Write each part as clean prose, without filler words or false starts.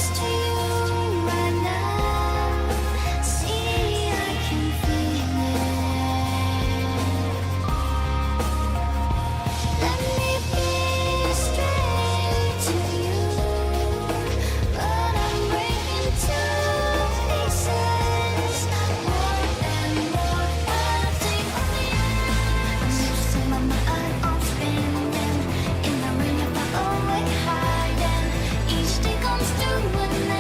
close to you right now. See, I can feel it. Let me be straight to you, but I'm breaking to pieces. More and more, I take on the edge. I'm losing my mind, I'm spinning in the ring of my own way hiding. Each day comes to an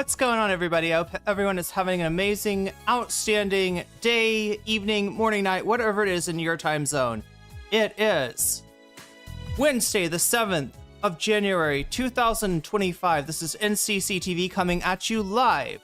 What's going on, everybody? I hope everyone is having an amazing, outstanding day, evening, morning, night, whatever it is in your time zone. It is Wednesday, the 7th of January, 2025. This is NCCTV coming at you live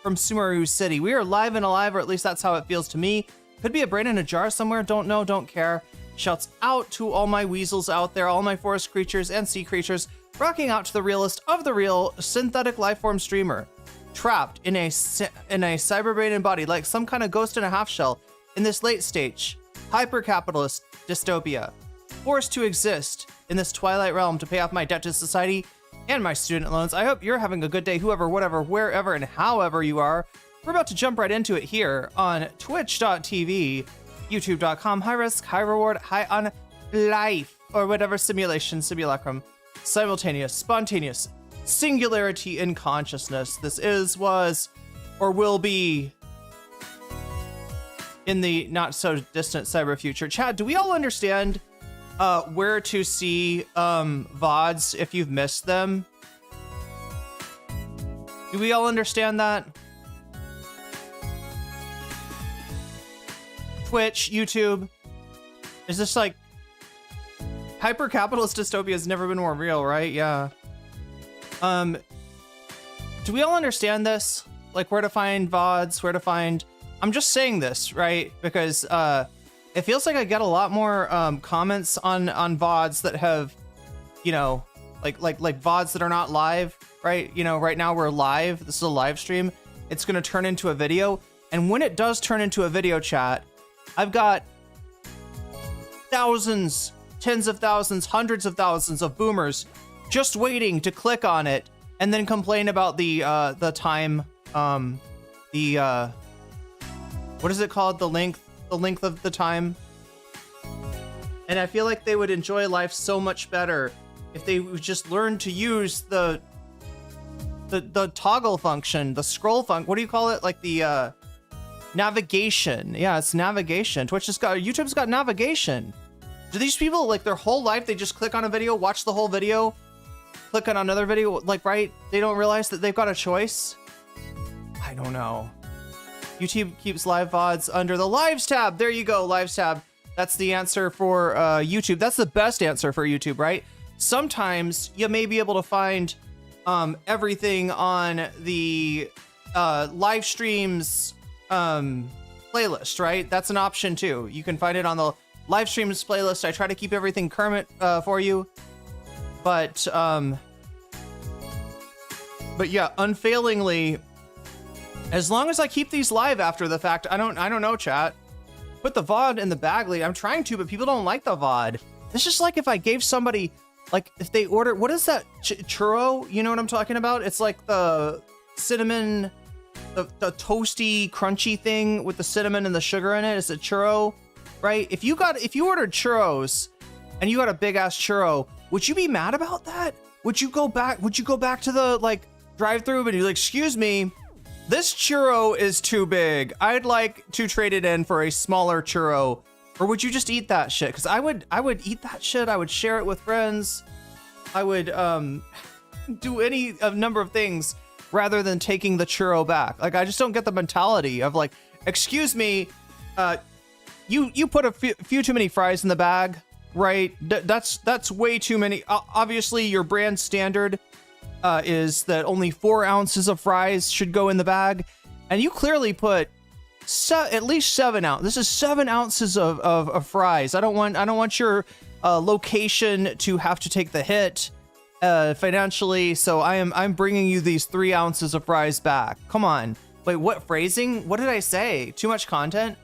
from Sumeru City. We are live and alive, or at least that's how it feels to me. Could be a brain in a jar somewhere, don't know, don't care. Shouts out to all my weasels out there, all my forest creatures and sea creatures, rocking out to the realest of the real synthetic lifeform streamer, trapped in a cyberbrain embodied like some kind of ghost in a half shell in this late stage hyper-capitalist dystopia, forced to exist in this twilight realm to pay off my debt to society and my student loans. I hope you're having a good day, whoever, whatever, wherever, and however you are. We're about to jump right into it here on twitch.tv, youtube.com, high risk, high reward, high on life, or whatever simulacrum. Simultaneous, spontaneous, singularity in consciousness. This is, was, or will be in the not so distant cyber future. Chad, do we all understand where to see VODs if you've missed them? Do we all understand that? Twitch, YouTube, is this like hyper-capitalist dystopia has never been more real, right? Yeah. Do we all understand this? Like where to find VODs, where to find... I'm just saying this, right? Because it feels like I get a lot more comments on VODs that have, you know, like VODs that are not live, right? You know, right now we're live. This is a live stream. It's going to turn into a video. And when it does turn into a video, chat, I've got thousands, tens of thousands, hundreds of thousands of boomers just waiting to click on it and then complain about the time, what is it called? The length of the time. And I feel like they would enjoy life so much better if they would just learn to use the toggle function, the scroll function. What do you call it? Like the navigation. Yeah, it's navigation. YouTube's got navigation. Do these people, like, their whole life, they just click on a video, watch the whole video, click on another video, like, right? They don't realize that they've got a choice? I don't know. YouTube keeps live VODs under the Lives tab. There you go, Lives tab. That's the answer for YouTube. That's the best answer for YouTube, right? Sometimes you may be able to find everything on the live streams playlist, right? That's an option too. You can find it on the live streams playlist. I try to keep everything current for you, but yeah, unfailingly, as long as I keep these live after the fact, I don't know, chat. Put the VOD in the bag. I'm trying to, but people don't like the VOD. It's just like if I gave somebody, like, if they order, what is that churro? You know what I'm talking about? It's like the cinnamon, the toasty, crunchy thing with the cinnamon and the sugar in it. It's a churro, right? If you ordered churros and you got a big ass churro, would you be mad about that? Would you go back to the, like, drive-through and be like, excuse me, this churro is too big. I'd like to trade it in for a smaller churro. Or would you just eat that shit? Because I would eat that shit. I would share it with friends. I would do any number of things rather than taking the churro back. Like, I just don't get the mentality of, like, excuse me, you put a few too many fries in the bag, right? That's way too many. Obviously, your brand standard is that only 4 ounces of fries should go in the bag, and you clearly put at least 7 ounces. This is 7 ounces of fries. I don't want your location to have to take the hit financially, so I'm bringing you these 3 ounces of fries back. Come on. Wait, what phrasing? What did I say? Too much content?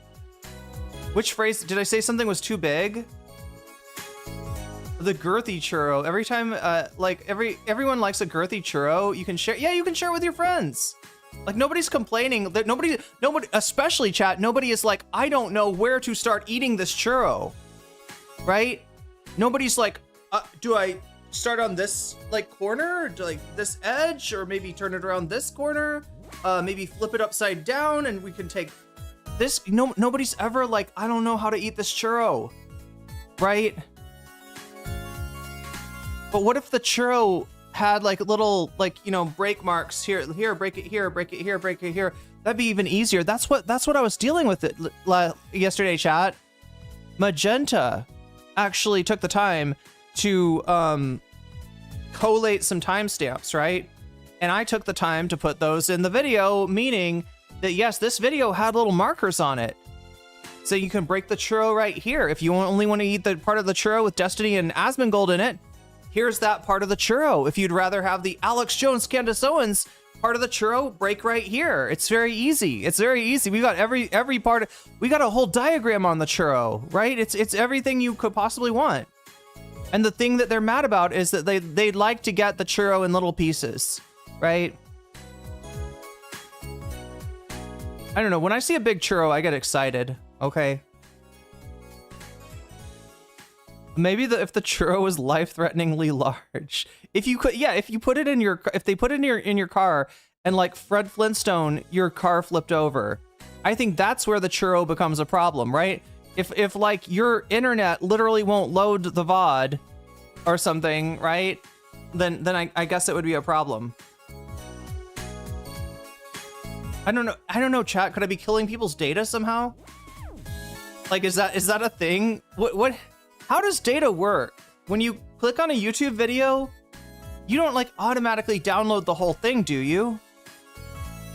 Which phrase did I say? Something was too big? The girthy churro. Every time, like, everyone likes a girthy churro. You can share. Yeah, you can share it with your friends. Like, nobody's complaining. That nobody, especially chat. Nobody is like, I don't know where to start eating this churro, right? Nobody's like, do I start on this, like, corner, or, like, this edge, or maybe turn it around this corner? Maybe flip it upside down, and we can take this. Nobody's ever like, I don't know how to eat this churro, right? But what if the churro had like little, like, you know, break marks here, break it here, break it here, break it here, that'd be even easier. That's what I was dealing with it yesterday, chat. Magenta actually took the time to collate some timestamps, right? And I took the time to put those in the video, meaning that yes, this video had little markers on it. So you can break the churro right here. If you only want to eat the part of the churro with Destiny and Asmongold in it, here's that part of the churro. If you'd rather have the Alex Jones Candace Owens part of the churro, break right here. It's very easy. It's very easy. We got every part. We got a whole diagram on the churro, right? It's everything you could possibly want. And the thing that they're mad about is that they'd like to get the churro in little pieces, right? I don't know. When I see a big churro, I get excited. Okay. Maybe if the churro is life-threateningly large. If you could, yeah, if you put it in your, if they put it in your car and like Fred Flintstone, your car flipped over, I think that's where the churro becomes a problem, right? If like your internet literally won't load the VOD or something, right? Then I guess it would be a problem. I don't know, chat. Could I be killing people's data somehow? Like, is that a thing? What? How does data work? When you click on a YouTube video, you don't like automatically download the whole thing, do you?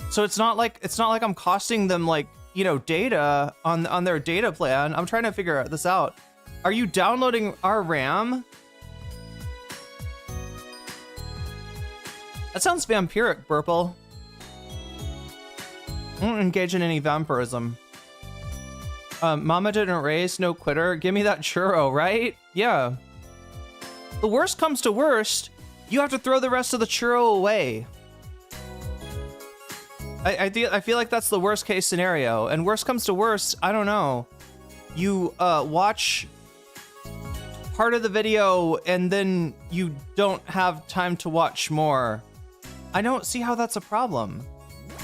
So it's not like I'm costing them like, you know, data on their data plan. I'm trying to figure this out. Are you downloading our RAM? That sounds vampiric, Burple. I don't engage in any vampirism. Mama didn't raise, no quitter. Give me that churro, right? Yeah. The worst comes to worst, you have to throw the rest of the churro away. I feel like that's the worst case scenario. And worst comes to worst, I don't know. You watch part of the video and then you don't have time to watch more. I don't see how that's a problem.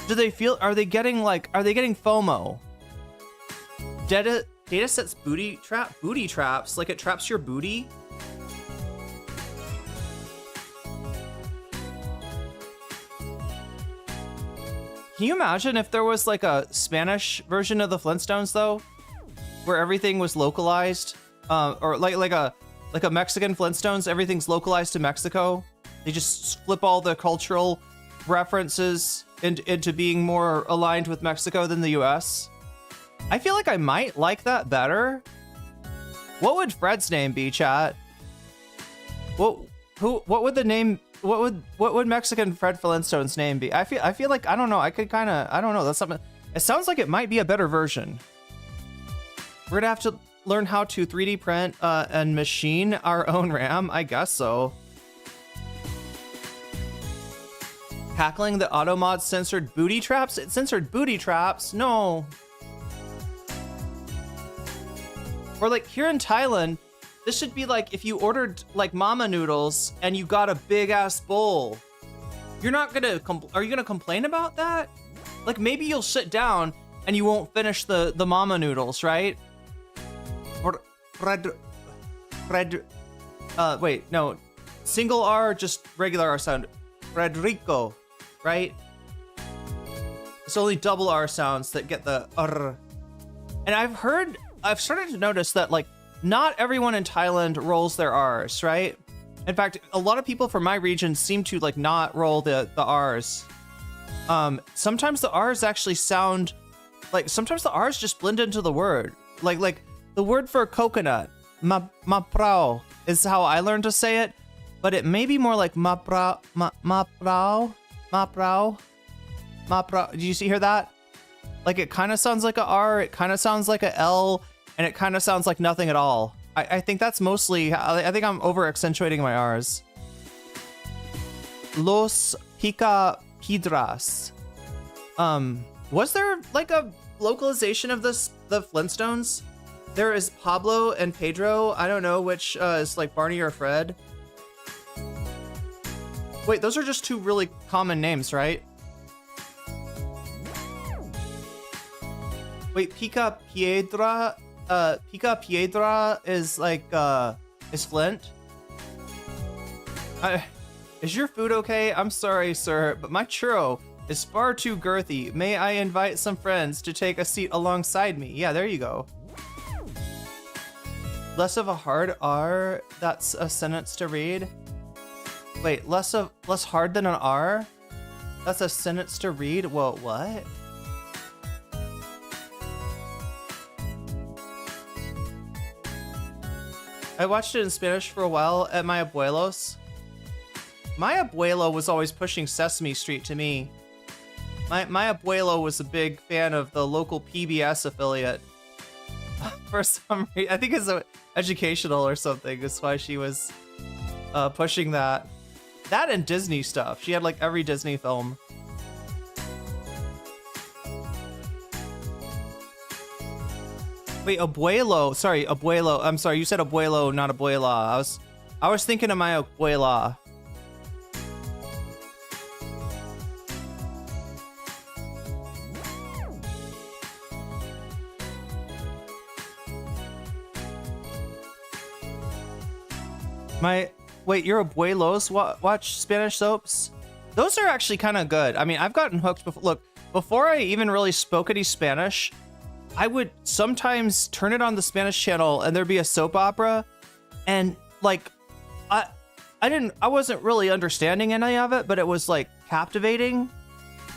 Do they feel, are they getting FOMO? Data sets booty traps, like it traps your booty. Can you imagine if there was like a Spanish version of the Flintstones though, where everything was localized, or like a Mexican Flintstones, everything's localized to Mexico. They just flip all the cultural references into being more aligned with Mexico than the US. I feel like I might like that better. What would Fred's name be, chat? What would the name? What would Mexican Fred Flintstone's name be? I feel like I don't know. I don't know. That's something. It sounds like it might be a better version. We're gonna have to learn how to 3D print and machine our own RAM. I guess so. Tackling the auto mod censored booty traps. It censored booty traps. No. Or like here in Thailand, this should be like if you ordered like mama noodles and you got a big ass bowl. You're not gonna, are you gonna complain about that? Like maybe you'll sit down and you won't finish the mama noodles, right? Or wait, no. Single R, just regular R sound. Frederico, right? It's only double R sounds that get the R. And I've started to notice that like not everyone in Thailand rolls their R's, right? In fact, a lot of people from my region seem to like not roll the R's. Sometimes the R's actually sound like, sometimes the R's just blend into the word. Like the word for coconut, ma prao is how I learned to say it, but it may be more like ma prao. Do you hear that? Like it kind of sounds like a R, it kind of sounds like a L, and it kind of sounds like nothing at all. I think that's mostly, I think I'm over accentuating my R's. Los Pica Piedras. Was there like a localization of the Flintstones? There is Pablo and Pedro. I don't know which is like Barney or Fred. Wait, those are just two really common names, right? Wait, Pica Piedra is like is Flint. Is your food okay? I'm sorry, sir, but my churro is far too girthy. May I invite some friends to take a seat alongside me? Yeah, there you go. Less of a hard R, that's a sentence to read. Wait, less hard than an R? That's a sentence to read? Whoa, what? I watched it in Spanish for a while at my abuelo's. My abuelo was always pushing Sesame Street to me. My abuelo was a big fan of the local PBS affiliate. For some reason, I think it's educational or something. That's why she was pushing that. That and Disney stuff. She had like every Disney film. Wait, abuelo. Sorry, abuelo. I'm sorry. You said abuelo, not abuela. I was thinking of my abuela. Wait, your abuelos watch Spanish soaps? Those are actually kind of good. I mean, I've gotten hooked before. Look, before I even really spoke any Spanish, I would sometimes turn it on the Spanish channel and there'd be a soap opera, and like, I wasn't really understanding any of it, but it was like captivating.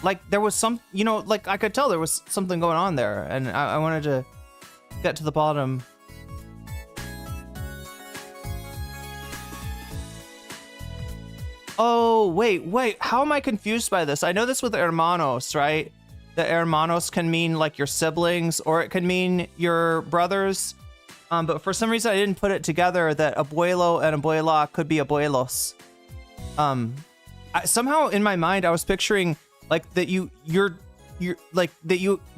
Like there was some, you know, like I could tell there was something going on there, and I wanted to get to the bottom. Oh, wait, how am I confused by this? I know this with hermanos, right? The hermanos can mean like your siblings, or it can mean your brothers. But for some reason I didn't put it together that abuelo and abuela could be abuelos. Somehow in my mind I was picturing like that you had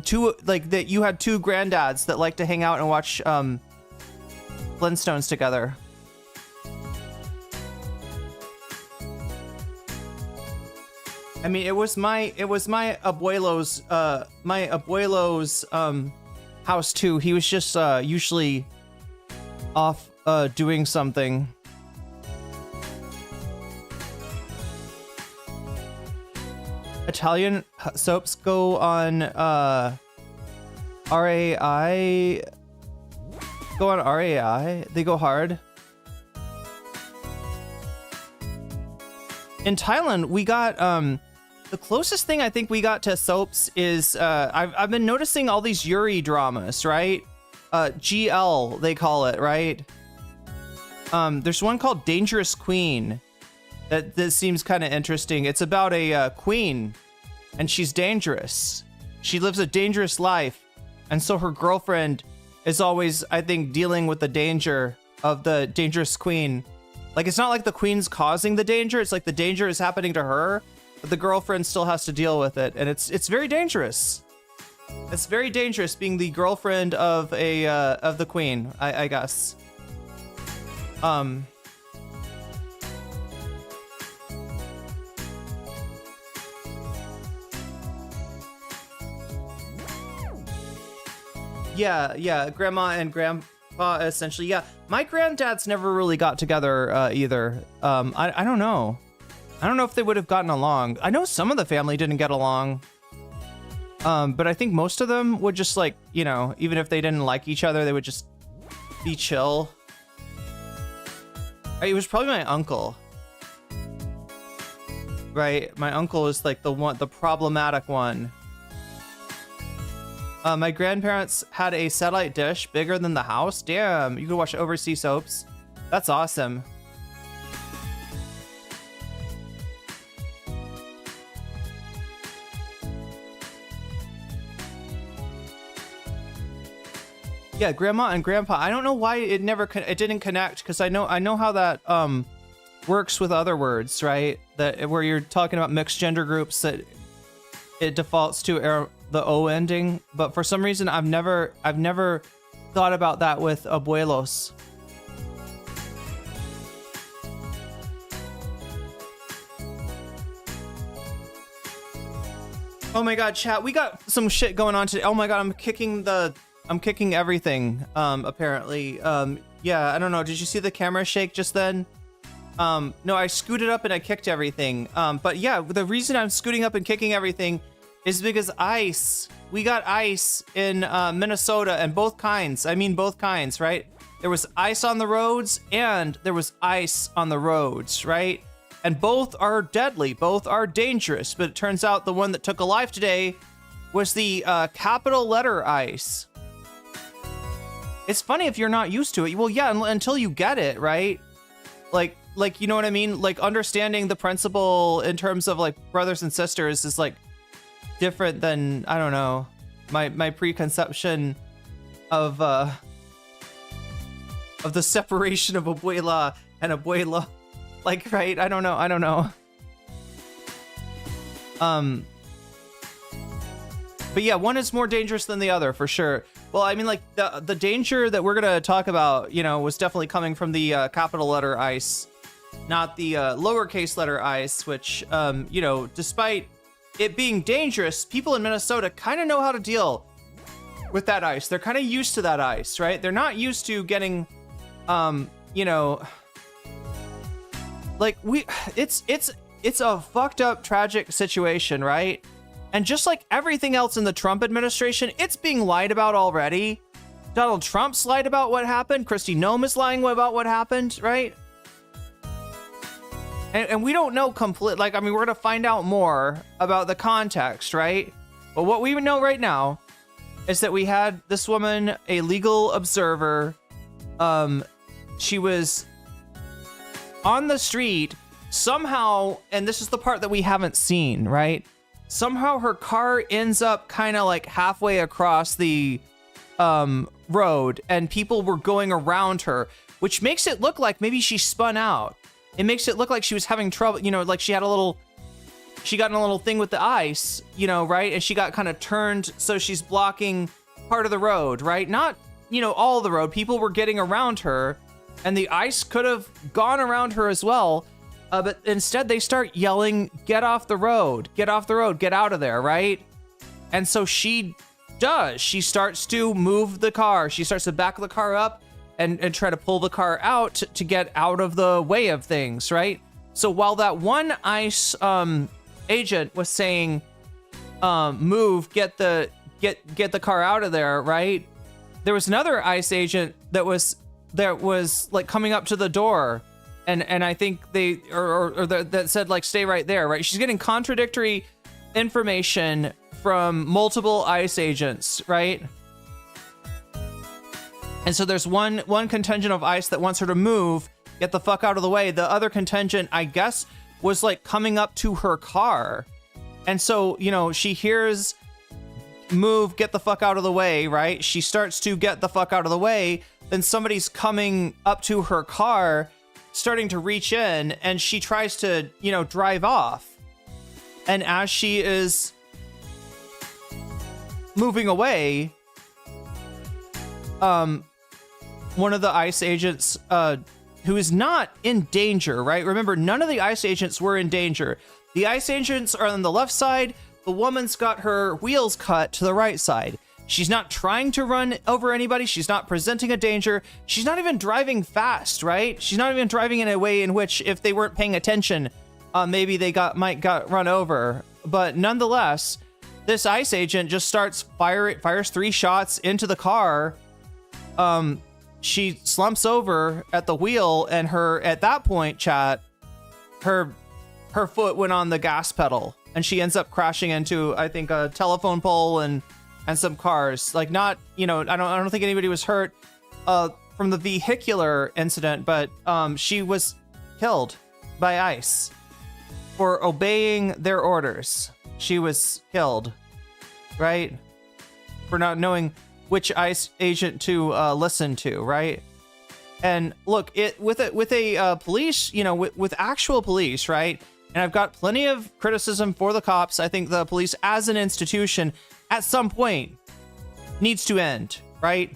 two granddads that like to hang out and watch Flintstones together. I mean, it was my abuelo's house too. He was just usually off doing something. Italian soaps go on RAI. Go on RAI. They go hard. In Thailand, we got the closest thing I think we got to soaps is I've been noticing all these Yuri dramas, right? GL they call it, right? There's one called Dangerous Queen that seems kind of interesting. It's about a queen, and she's dangerous. She lives a dangerous life, and so her girlfriend is always, I think, dealing with the danger of the dangerous queen. Like, it's not like the queen's causing the danger. It's like the danger is happening to her, but the girlfriend still has to deal with it. And it's very dangerous. It's very dangerous being the girlfriend of the queen, I guess. Yeah, grandma and grandpa, essentially. Yeah, my granddads never really got together either. I don't know. I don't know if they would have gotten along. I know some of the family didn't get along. But I think most of them would just, like, you know, even if they didn't like each other, they would just be chill. It was probably my uncle. Right? My uncle is like the problematic one. My grandparents had a satellite dish bigger than the house. Damn, you could watch overseas soaps. That's awesome. Yeah, grandma and grandpa. I don't know why it didn't connect, because I know how that works with other words, right? That where you're talking about mixed gender groups, that it defaults to the O ending, but for some reason I've never thought about that with abuelos. Oh my god, chat, we got some shit going on today. Oh my god, I'm kicking everything, apparently. Yeah, I don't know, did you see the camera shake just then? No, I scooted up and I kicked everything. But yeah, the reason I'm scooting up and kicking everything is because ice. We got ice in Minnesota, and both kinds. I mean both kinds, right? There was ice on the roads and there was ice on the roads, right? And both are deadly, both are dangerous. But it turns out the one that took a life today was the capital letter ice. It's funny if you're not used to it. Well, yeah, until you get it, right? Like, you know what I mean? Like, understanding the principle in terms of like brothers and sisters is like different than, I don't know, my preconception of the separation of abuela and abuelo. Like, right? I don't know. But yeah, one is more dangerous than the other for sure. Well, I mean, like the danger that we're gonna talk about, you know, was definitely coming from the capital letter ice, not the lowercase letter ice, which, you know, despite it being dangerous, people in Minnesota kind of know how to deal with that ice. They're kind of used to that ice, right? They're not used to getting, you know, like it's a fucked up, tragic situation, right? And just like everything else in the Trump administration, it's being lied about already. Donald Trump's lied about what happened. Kristi Noem is lying about what happened, right? And we don't know like, I mean, we're going to find out more about the context, right? But what we know right now is that we had this woman, a legal observer. She was on the street somehow, and this is the part that we haven't seen, right? Somehow her car ends up kind of like halfway across the road, and people were going around her, which makes it look like maybe she spun out. It makes it look like she was having trouble, you know, like she got in a little thing with the ice, you know, right? And she got kind of turned, so she's blocking part of the road, right? Not, you know, all the road. People were getting around her, and the ice could have gone around her as well. But instead they start yelling, get off the road, get off the road, get out of there, right? And so she does. She starts to move the car. She starts to back the car up and try to pull the car out to get out of the way of things, right? So while that one ICE agent was saying, move, get the car out of there, right? There was another ICE agent that was like coming up to the door. And I think that said, like, stay right there, right? She's getting contradictory information from multiple ICE agents, right? And so there's one contingent of ICE that wants her to move, get the fuck out of the way. The other contingent, I guess, was like coming up to her car. And so, you know, she hears move, get the fuck out of the way, right? She starts to get the fuck out of the way. Then somebody's coming up to her car, starting to reach in, and she tries to, you know, drive off. And as she is moving away, one of the ICE agents, who is not in danger, right? Remember, none of the ICE agents were in danger. The ICE agents are on the left side. The woman's got her wheels cut to the right side. She's not trying to run over anybody. She's not presenting a danger. She's not even driving fast, right? She's not even driving in a way in which, if they weren't paying attention, maybe they might got run over. But nonetheless, this ICE agent just fires 3 shots into the car. She slumps over at the wheel, and at that point, chat, her foot went on the gas pedal, and she ends up crashing into, I think, a telephone pole and some cars. Like, not, you know, I don't think anybody was hurt from the vehicular incident, but she was killed by ICE for obeying their orders. She was killed, right? For not knowing which ICE agent to listen to, right? And look, with a police, you know, with actual police, right? And I've got plenty of criticism for the cops. I think the police as an institution at some point needs to end, right?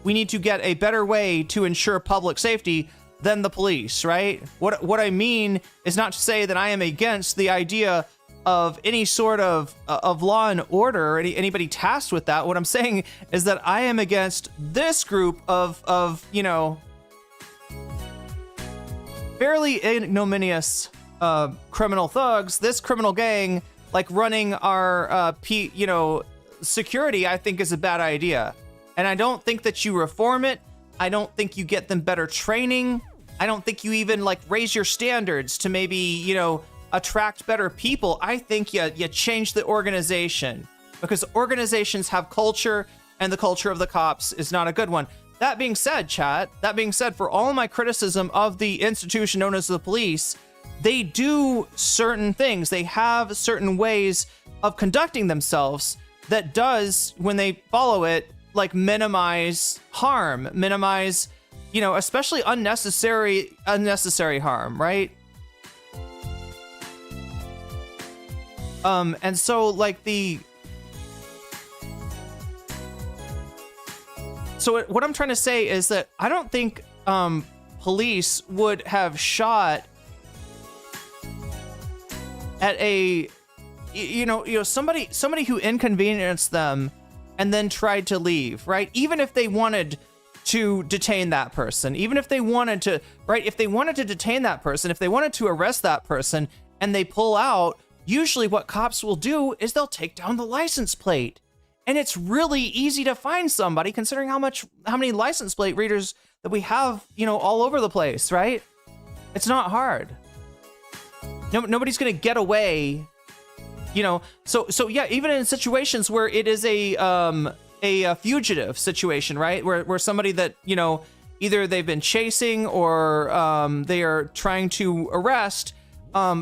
We need to get a better way to ensure public safety than the police, right? What I mean is not to say that I am against the idea of any sort of law and order or anybody tasked with that. What I'm saying is that I am against this group of you know, fairly ignominious criminal thugs, this criminal gang, like running our security, I think is a bad idea. And I don't think that you reform it. I don't think you get them better training. I don't think you even like raise your standards to maybe, you know, attract better people. I think you change the organization, because organizations have culture, and the culture of the cops is not a good one. That being said, chat, for all of my criticism of the institution known as the police, they do certain things. They have certain ways of conducting themselves that does, when they follow it, like minimize harm, minimize, you know, especially unnecessary harm, right? And so like what I'm trying to say is that I don't think police would have shot at a somebody who inconvenienced them and then tried to leave, right? Even if they wanted to detain that person, even if they wanted to, right? If they wanted to detain that person, if they wanted to arrest that person and they pull out, usually what cops will do is they'll take down the license plate. And it's really easy to find somebody, considering how many license plate readers that we have, you know, all over the place, right? It's not hard. Nobody's gonna get away, you know. So yeah, even in situations where it is a fugitive situation, right? Where somebody that, you know, either they've been chasing or they are trying to arrest,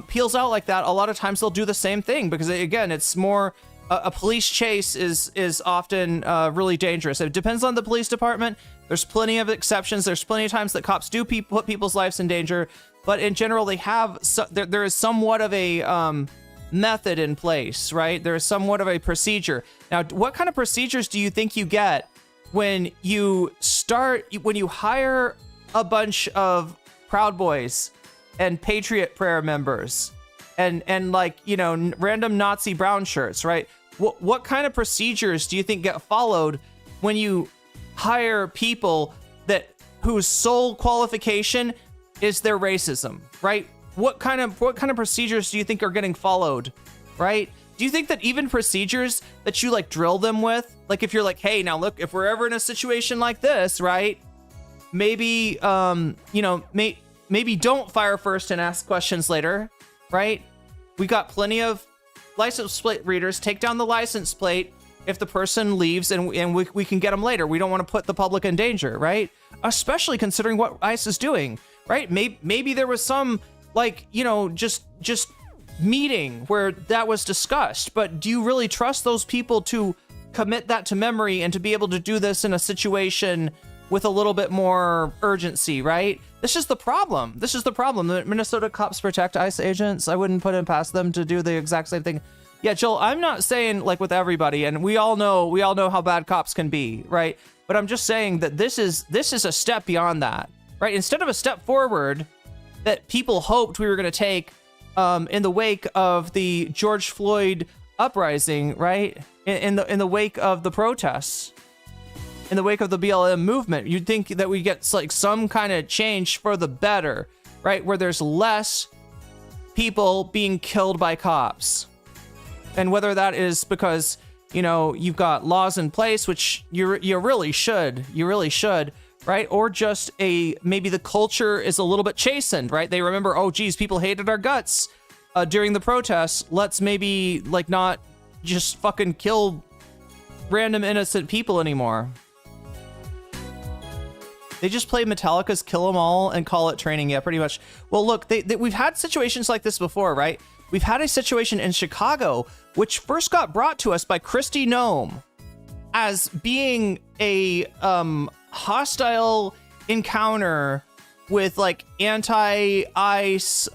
peels out like that. A lot of times they'll do the same thing, because again, it's more. A police chase is often really dangerous. It depends on the police department. There's plenty of exceptions. There's plenty of times that cops do put people's lives in danger, but in general, they have there is somewhat of a method in place, right? There is somewhat of a procedure. Now, what kind of procedures do you think you get when you hire a bunch of Proud Boys and Patriot Prayer members and like, you know, random Nazi brown shirts, right? What kind of procedures do you think get followed when you hire people whose sole qualification is their racism, right? What kind of procedures do you think are getting followed, right? Do you think that even procedures that you like drill them with, like if you're like, hey, now look, if we're ever in a situation like this, right? Maybe maybe don't fire first and ask questions later, right? We got plenty of license plate readers. Take down the license plate if the person leaves, and we can get them later. We don't want to put the public in danger, right? Especially considering what ICE is doing, right? Maybe there was some, like, you know, just meeting where that was discussed, but do you really trust those people to commit that to memory and to be able to do this in a situation with a little bit more urgency, right? This is the problem. The Minnesota cops protect ICE agents. I wouldn't put it past them to do the exact same thing. Yeah, Joel, I'm not saying like with everybody, and we all know how bad cops can be, right? But I'm just saying that this is a step beyond that, right? Instead of a step forward that people hoped we were going to take in the wake of the George Floyd uprising, right? In the wake of the protests. In the wake of the BLM movement, you'd think that we get like some kind of change for the better, right? Where there's less people being killed by cops. And whether that is because, you know, you've got laws in place, which you really should, right? Or just maybe the culture is a little bit chastened, right? They remember, oh geez, people hated our guts during the protests. Let's maybe like not just fucking kill random innocent people anymore. They just play Metallica's Kill 'Em All and call it training. Yeah, pretty much. Well, look, we've had situations like this before, right? We've had a situation in Chicago, which first got brought to us by Kristi Noem as being a hostile encounter with like anti-ICE,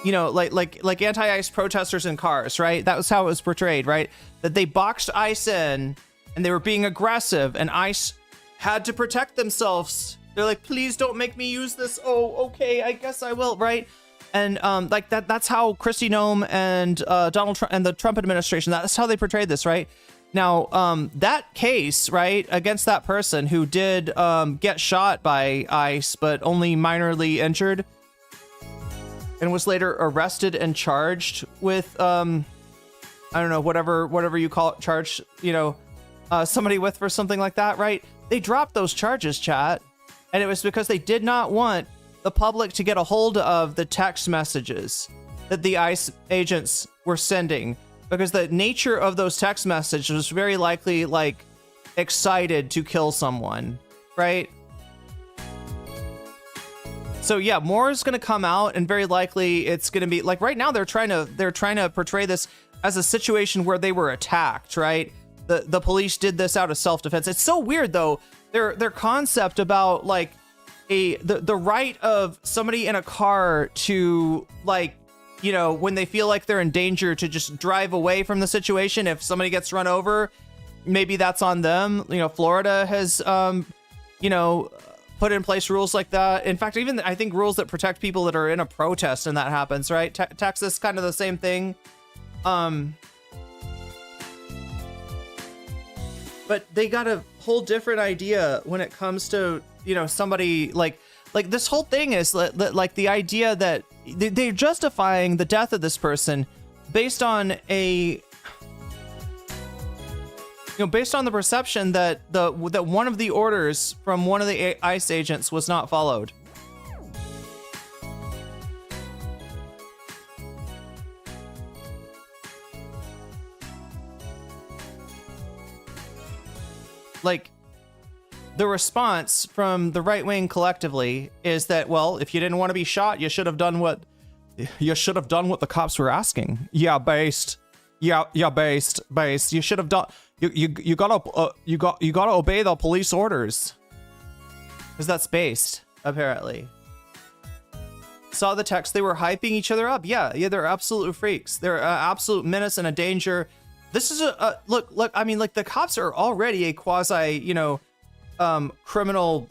like anti-ICE protesters in cars, right? That was how it was portrayed, right? That they boxed ICE in and they were being aggressive, and ICE had to protect themselves. They're like, please don't make me use this. Oh, okay, I guess I will, right? And like that's how Kristi Noem and Donald Trump and the Trump administration, that's how they portrayed this, right? Now, that case, right, against that person who did get shot by ICE, but only minorly injured, and was later arrested and charged with, I don't know, whatever you call it, charged, somebody with for something like that, right? They dropped those charges, chat, and it was because they did not want the public to get a hold of the text messages that the ICE agents were sending, because the nature of those text messages was very likely like excited to kill someone, right? So yeah, more is going to come out, and very likely it's going to be like right now they're trying to portray this as a situation where they were attacked, right? The police did this out of self-defense. It's so weird though. Their concept about like the right of somebody in a car to like, when they feel like they're in danger, to just drive away from the situation. If somebody gets run over, maybe that's on them. Florida has, put in place rules like that. In fact, even I think rules that protect people that are in a protest and that happens, right? Texas, kind of the same thing. But they got a whole different idea when it comes to, somebody like this whole thing is like the idea that they're justifying the death of this person based on based on the perception that that one of the orders from one of the ICE agents was not followed. Like, the response from the right wing collectively is that, well, if you didn't want to be shot, you should have done what the cops were asking. Yeah, based. Yeah, based. You should have done. You gotta obey the police orders. Because that's based, apparently. Saw the text. They were hyping each other up. Yeah, they're absolute freaks. They're an absolute menace and a danger. This is look. I mean, like, the cops are already a quasi, criminal,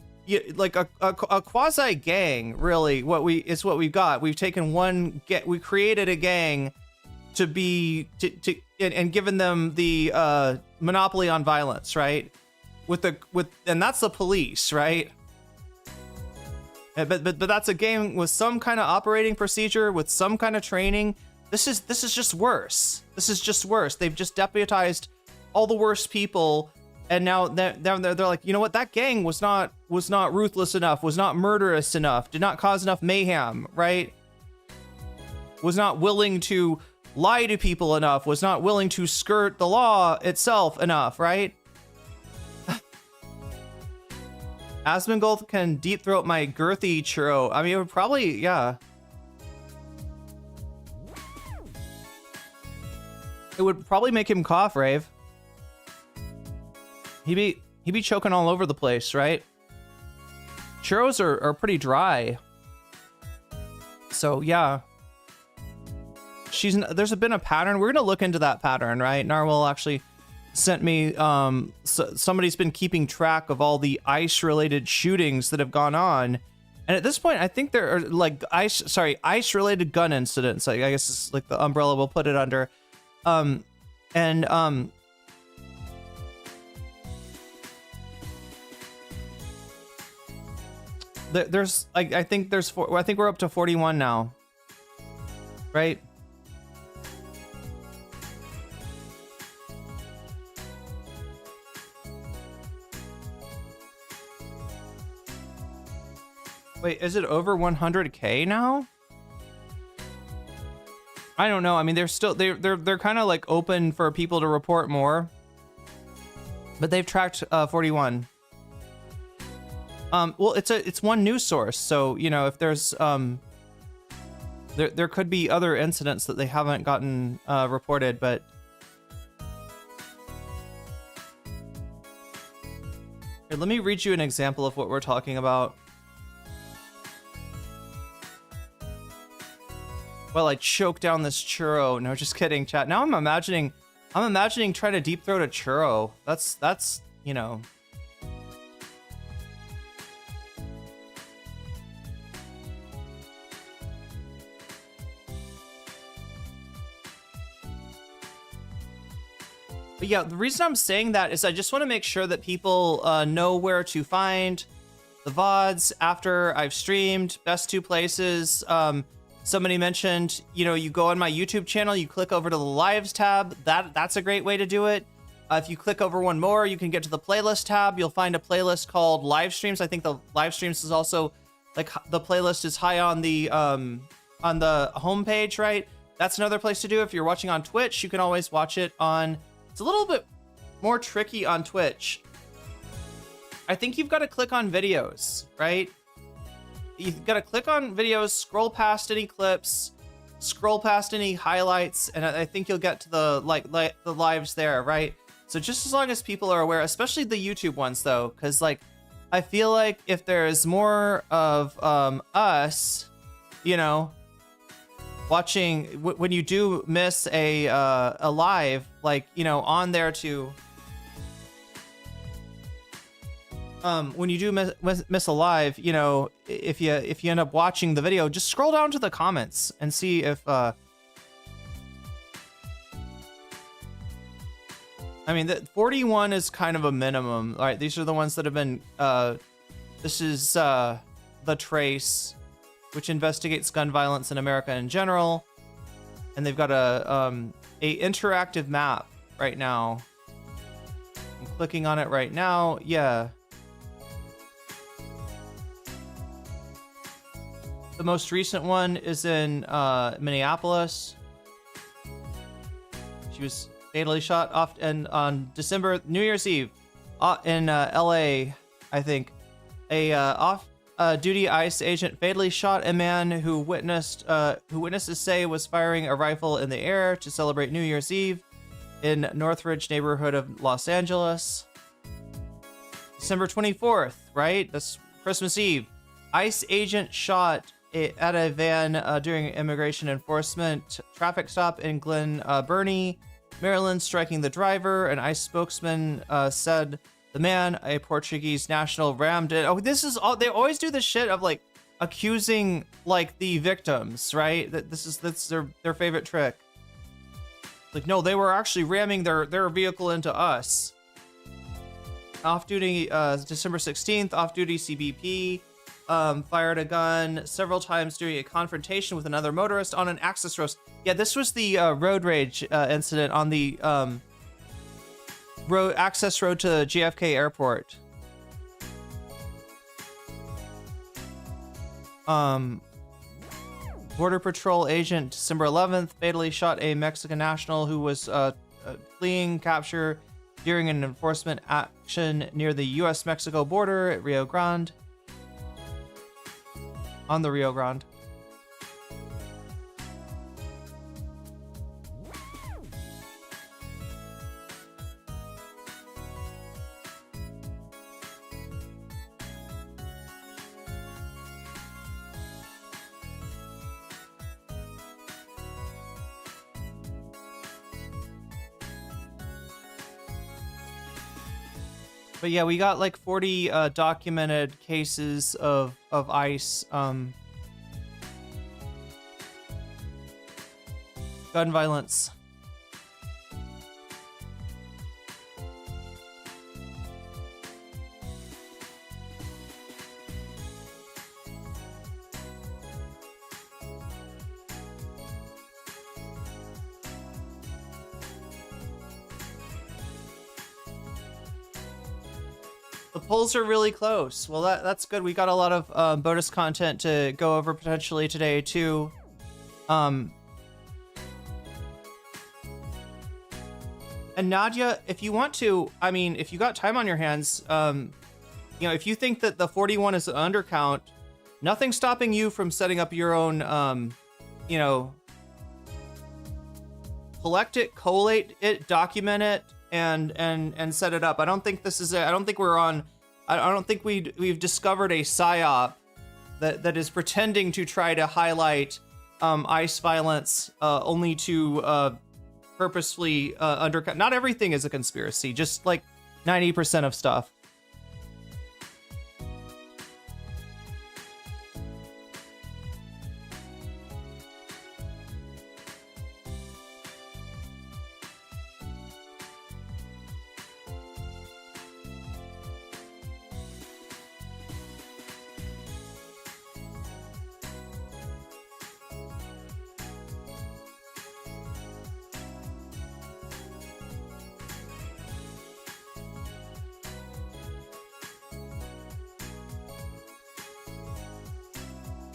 like a quasi gang. Really, what we've got. We've taken we created a gang and given them the monopoly on violence, right? And that's the police, right? But that's a gang with some kind of operating procedure, with some kind of training. This is just worse. This is just worse. They've just deputized all the worst people, and now they're like, you know what? That gang was not ruthless enough, was not murderous enough, did not cause enough mayhem, right? Was not willing to lie to people enough, was not willing to skirt the law itself enough, right? Asmongold can deep throat my girthy churro. I mean, it would probably, yeah. It would probably make him cough, Rave. He'd be choking all over the place, right? Churros are pretty dry. So yeah. There's been a pattern. We're gonna look into that pattern, right? Narwhal actually sent me somebody's been keeping track of all the ICE related shootings that have gone on, and at this point I think there are like ICE related gun incidents. I guess it's like the umbrella we'll put it under. There's I think we're up to 41 now, right? Wait, is it over 100K now? I don't know. I mean, they're kind of like open for people to report more, but they've tracked 41. Well, it's one news source, so if there's there could be other incidents that they haven't gotten reported, but here, let me read you an example of what we're talking about. Well, I choke down this churro. No, just kidding, chat. Now I'm imagining trying to deep throat a churro. That's But yeah, the reason I'm saying that is I just want to make sure that people know where to find the VODs after I've streamed. Best two places. Somebody mentioned, you know, you go on my YouTube channel, you click over to the lives tab. That's a great way to do it. If you click over one more, you can get to the playlist tab. You'll find a playlist called live streams. I think the live streams is also like the playlist is high on the homepage, right? That's another place to do. If you're watching on Twitch, you can always watch it on. It's a little bit more tricky on Twitch. I think you've got to click on videos, right? You've got to click on videos, scroll past any clips, scroll past any highlights, and I think you'll get to the the lives there, right? So just as long as people are aware, especially the YouTube ones though, because like I feel like if there's more of us, you know, watching when you do miss a live, like, you know, on there to when you do miss a live, you know, if you end up watching the video, just scroll down to the comments and see if I mean, the 41 is kind of a minimum. All right, these are the ones that have been this is The Trace, which investigates gun violence in America in general, and they've got a interactive map right now. I'm clicking on it right now. Yeah. The most recent one is in Minneapolis. She was fatally shot off on New Year's Eve in LA, I think. A off-duty ICE agent fatally shot a man who witnesses say was firing a rifle in the air to celebrate New Year's Eve in Northridge neighborhood of Los Angeles. December 24th, right? That's Christmas Eve. ICE agent shot at a van during immigration enforcement traffic stop in Glen Burnie, Maryland, striking the driver. An ICE spokesman said the man, a Portuguese national, rammed it. Oh, this is all. They always do this shit of like accusing like the victims, right? That's their favorite trick. Like, no, they were actually ramming their vehicle into us. Off-duty, December 16th, off-duty CBP. Fired a gun several times during a confrontation with another motorist on an access road. Yeah, this was the road rage incident on the access road to JFK Airport. Border Patrol agent December 11th fatally shot a Mexican national who was fleeing capture during an enforcement action near the U.S.-Mexico border at Rio Grande. On the Rio Grande. But yeah, we got like 40 documented cases of ICE gun violence. The polls are really close. Well, that's good. We got a lot of bonus content to go over potentially today too. And Nadia, if you want to, I mean, if you got time on your hands, you know, if you think that the 41 is an undercount, nothing's stopping you from setting up your own, you know, collect it, collate it, document it, and set it up. I don't think this is I don't think we're on. I don't think we've discovered a psyop that is pretending to try to highlight ICE violence only to purposefully undercut. Not everything is a conspiracy. Just like 90% of stuff.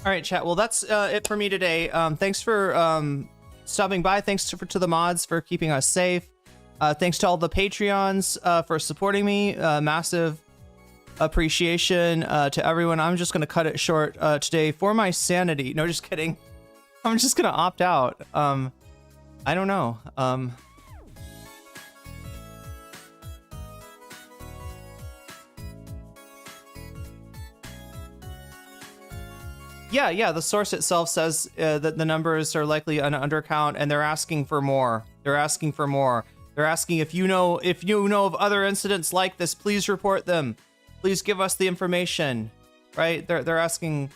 All right, chat. Well, that's it for me today. Thanks for stopping by. Thanks to the mods for keeping us safe. Thanks to all the Patreons for supporting me. Massive appreciation to everyone. I'm just going to cut it short today for my sanity. No, just kidding. I'm just going to opt out. I don't know. Yeah, the source itself says that the numbers are likely an undercount, and they're asking for more. They're asking if you know of other incidents like this, please report them. Please give us the information. Right? They're asking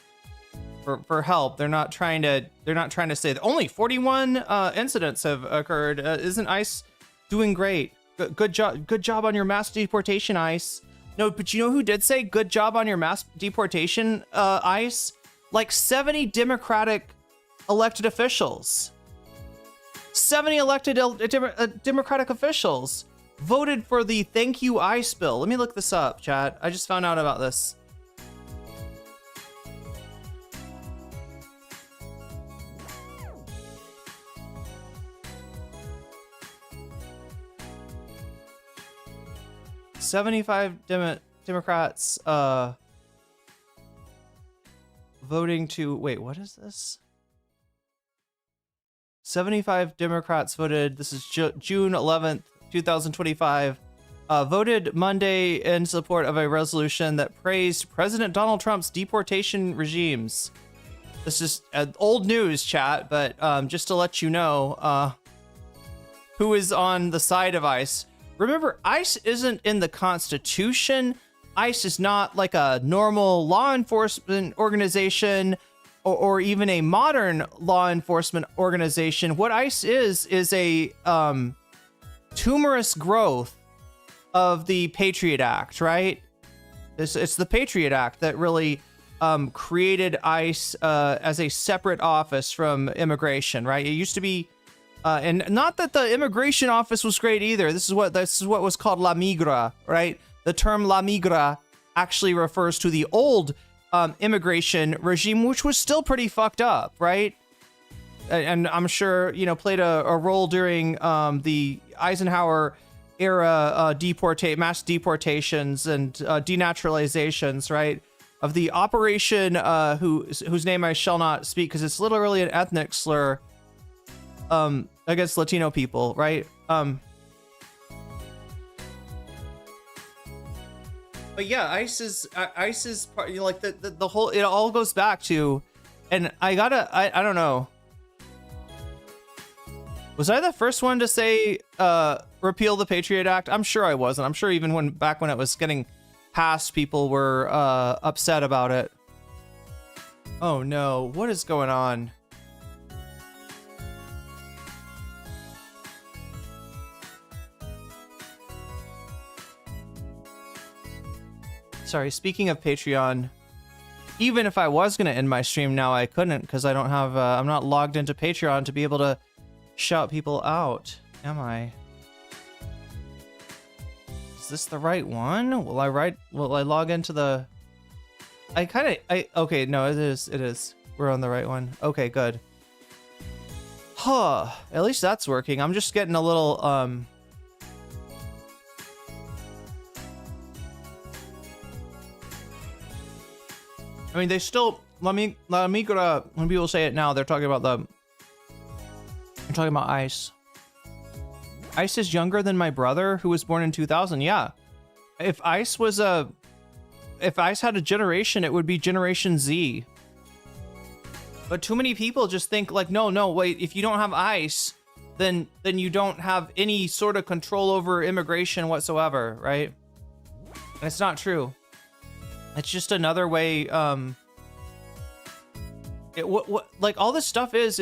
for help. They're not trying to say that only 41 incidents have occurred. Isn't ICE doing great? Good job on your mass deportation, ICE. No, but you know who did say good job on your mass deportation, ICE? Like 70 Democratic elected officials. 70 elected Democratic officials voted for the Thank You ICE bill. Let me look this up, chat. I just found out about this. Democrats voting to wait, what is this? 75 Democrats voted. This is June 11th, 2025. Voted Monday in support of a resolution that praised President Donald Trump's deportation regimes. This is old news, chat, but just to let you know who is on the side of ICE. Remember, ICE isn't in the Constitution. ICE is not like a normal law enforcement organization or even a modern law enforcement organization. What ICE is a tumorous growth of the Patriot Act, right? It's the Patriot Act that really created ICE as a separate office from immigration, right? It used to be, and not that the immigration office was great either. This is what was called La Migra, right? The term La Migra actually refers to the old immigration regime, which was still pretty fucked up, right? And I'm sure, played a role during the Eisenhower era mass deportations and denaturalizations, right? Of the operation whose name I shall not speak because it's literally an ethnic slur against Latino people, right? But yeah, ICE is part, like the whole, it all goes back to, and I don't know. Was I the first one to say repeal the Patriot Act? I'm sure I wasn't. I'm sure even back when it was getting passed, people were upset about it. Oh no, what is going on? Sorry, speaking of Patreon, even if I was gonna end my stream now, I couldn't because I don't have, I'm not logged into Patreon to be able to shout people out, am I? Is this the right one? Will I log into the... Okay, no, it is. We're on the right one. Okay, good. Huh, at least that's working. I'm just getting a little, I mean, they still, La Migra, when people say it now, they're talking about ICE. ICE is younger than my brother, who was born in 2000. Yeah. If ICE had a generation, it would be Generation Z. But too many people just think like, no, wait, if you don't have ICE, then you don't have any sort of control over immigration whatsoever, right? And it's not true. It's just another way, like all this stuff is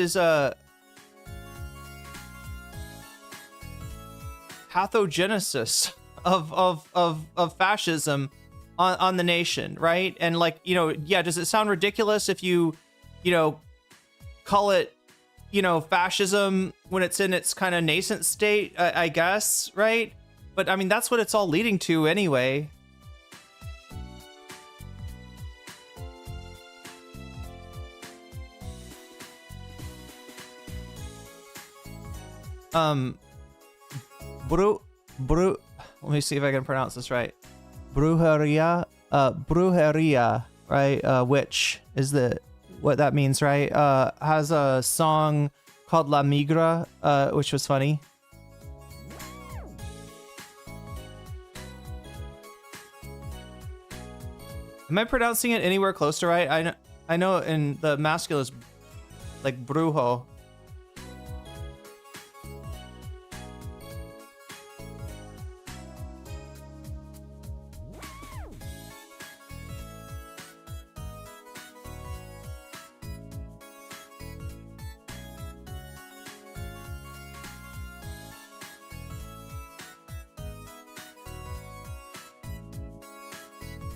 pathogenesis of fascism on the nation, right? And like, yeah, does it sound ridiculous if you call it, fascism when it's in its kind of nascent state, I guess, right? But I mean, that's what it's all leading to anyway. Bru, let me see if I can pronounce this right. Brujeria, right? Witch is what that means, right? Has a song called La Migra, which was funny. Am I pronouncing it anywhere close to right? I know in the masculine is like brujo.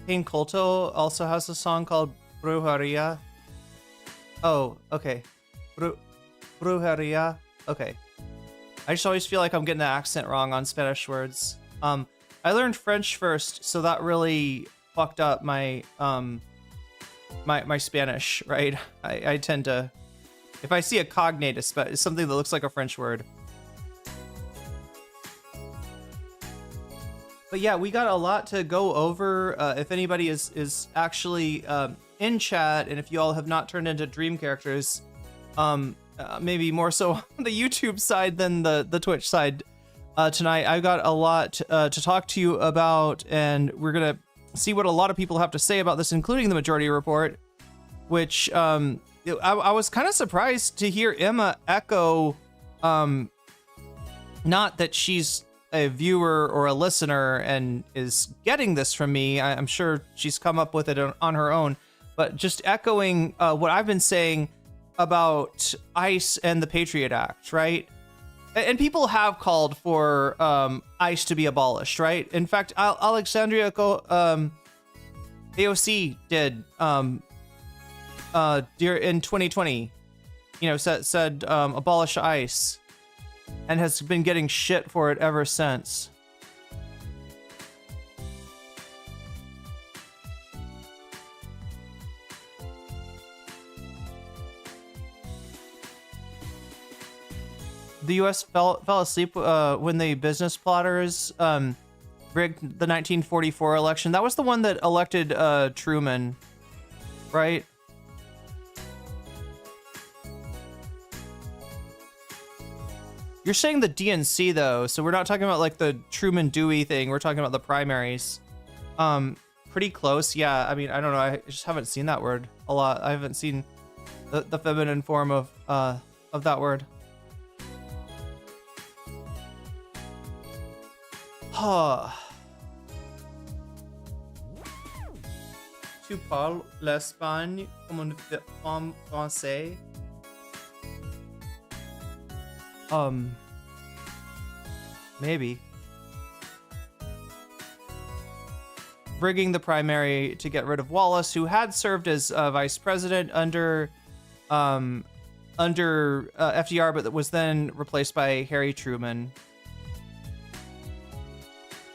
King Colto also has a song called Brujeria. Oh, okay. Brujeria. Okay. I just always feel like I'm getting the accent wrong on Spanish words. I learned French first, so that really fucked up my my Spanish, right? I tend to, if I see a cognate, it's something that looks like a French word. But yeah, we got a lot to go over. If anybody is actually in chat, and if you all have not turned into dream characters, maybe more so on the YouTube side than the Twitch side tonight, I've got a lot to talk to you about, and we're going to see what a lot of people have to say about this, including the majority report, which I was kind of surprised to hear Emma echo, not that she's a viewer or a listener and is getting this from me. I'm sure she's come up with it on her own, but just echoing what I've been saying about ICE and the Patriot Act, right? And people have called for ICE to be abolished, right? In fact, Alexandria AOC did in 2020, said abolish ICE, and has been getting shit for it ever since. The U.S. fell asleep when the business plotters rigged the 1944 election. That was the one that elected Truman, right? You're saying the DNC though, so we're not talking about like the Truman Dewey thing. We're talking about the primaries. Pretty close, yeah. I mean, I don't know. I just haven't seen that word a lot. I haven't seen the feminine form of that word. Tu parles l'Espagne comme une femme française? Maybe. Rigging the primary to get rid of Wallace, who had served as vice president under FDR, but that was then replaced by Harry Truman,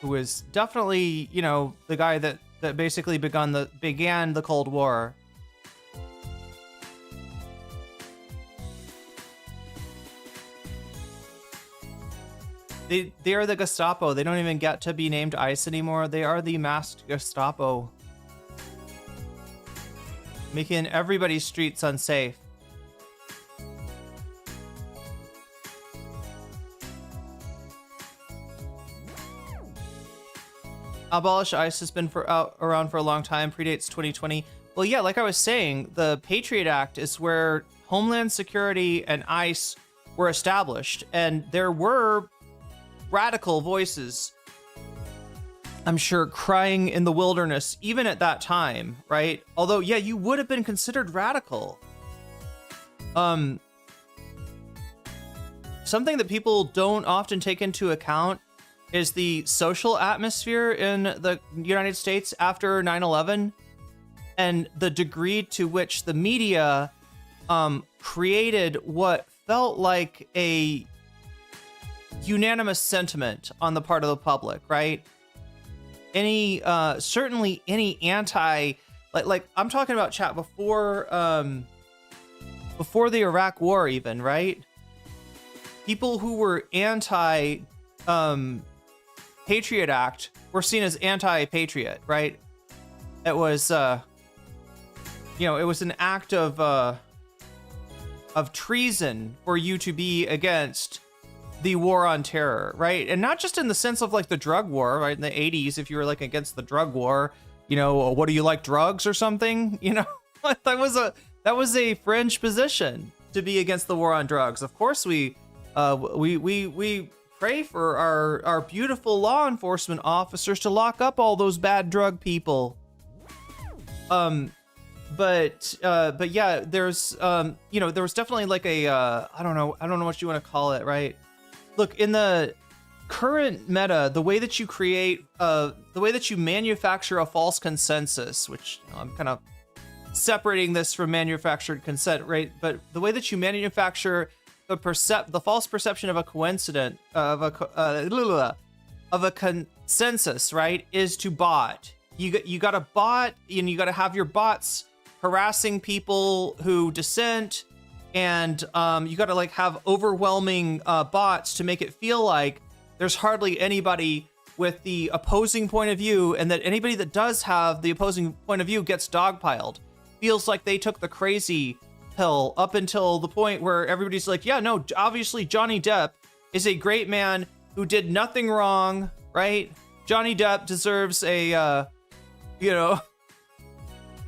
who was definitely, the guy that basically began the Cold War. They are the Gestapo. They don't even get to be named ICE anymore. They are the masked Gestapo, making everybody's streets unsafe. Abolish ICE has been around for a long time, predates 2020. Well, yeah, like I was saying, the Patriot Act is where Homeland Security and ICE were established, and there were radical voices, I'm sure, crying in the wilderness, even at that time, right? Although, yeah, you would have been considered radical. Something that people don't often take into account is the social atmosphere in the United States after 9/11, and the degree to which the media created what felt like a unanimous sentiment on the part of the public, right? Certainly any anti, like I'm talking about chat before the Iraq War even, right? people who were anti Patriot Act were seen as anti-patriot, right? It was, you know, it was an act of treason for you to be against the war on terror, right? And not just in the sense of like the drug war, right? In the 80s, if you were like against the drug war, you know, what do you like, drugs or something? You know, that was a fringe position to be against the war on drugs. Of course, we pray for our beautiful law enforcement officers to lock up all those bad drug people. But yeah, there's you know, there was definitely like a I don't know what you want to call it, right? Look, in the current meta, the way that you create the way that you manufacture a false consensus, which, you know, I'm kind of separating this from manufactured consent, right? But the way that you manufacture the false perception of a coincidence of a consensus, right, is to bot. You got to bot, and you got to have your bots harassing people who dissent, and you got to like have overwhelming bots to make it feel like there's hardly anybody with the opposing point of view, and that anybody that does have the opposing point of view gets dogpiled. Feels like they took the crazy pill up until the point where everybody's like, yeah, no, obviously Johnny Depp is a great man who did nothing wrong, right? Johnny Depp deserves a you know,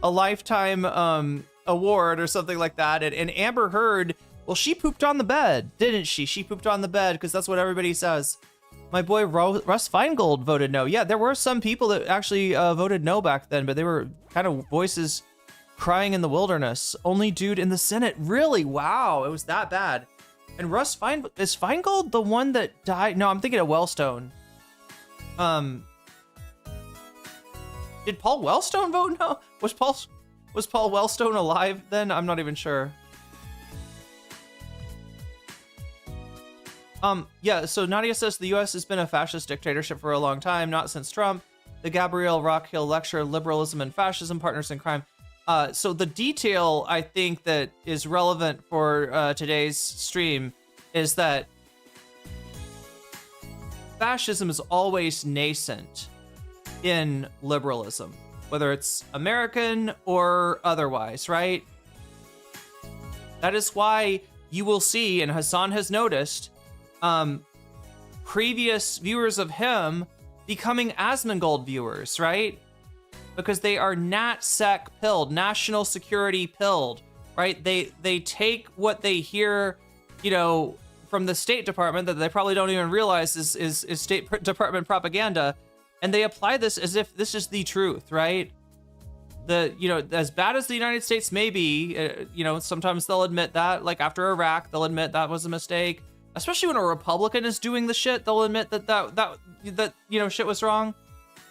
a lifetime award or something like that. And Amber Heard, well, she pooped on the bed, didn't she? She pooped on the bed because that's what everybody says. My boy Russ Feingold voted no. Yeah, there were some people that actually voted no back then, but they were kind of voices crying in the wilderness. Only dude in the Senate. Really? Wow, it was that bad. And is Feingold the one that died? No, I'm thinking of Wellstone. Did Paul Wellstone vote no? Was Paul Wellstone alive then? I'm not even sure. Yeah, so Nadia says the US has been a fascist dictatorship for a long time, not since Trump. The Gabrielle Rockhill lecture, Liberalism and Fascism, Partners in Crime. So the detail I think that is relevant for today's stream is that fascism is always nascent in liberalism, whether it's American or otherwise, right? That is why you will see, and Hasan has noticed, previous viewers of him becoming Asmongold viewers, right? Because they are NatSec pilled, national security pilled, right? They take what they hear, you know, from the State Department that they probably don't even realize is State Department propaganda, and they apply this as if this is the truth, right? You know, as bad as the United States may be, you know, sometimes they'll admit that, like after Iraq, they'll admit that was a mistake. Especially when a Republican is doing the shit, they'll admit that you know, shit was wrong.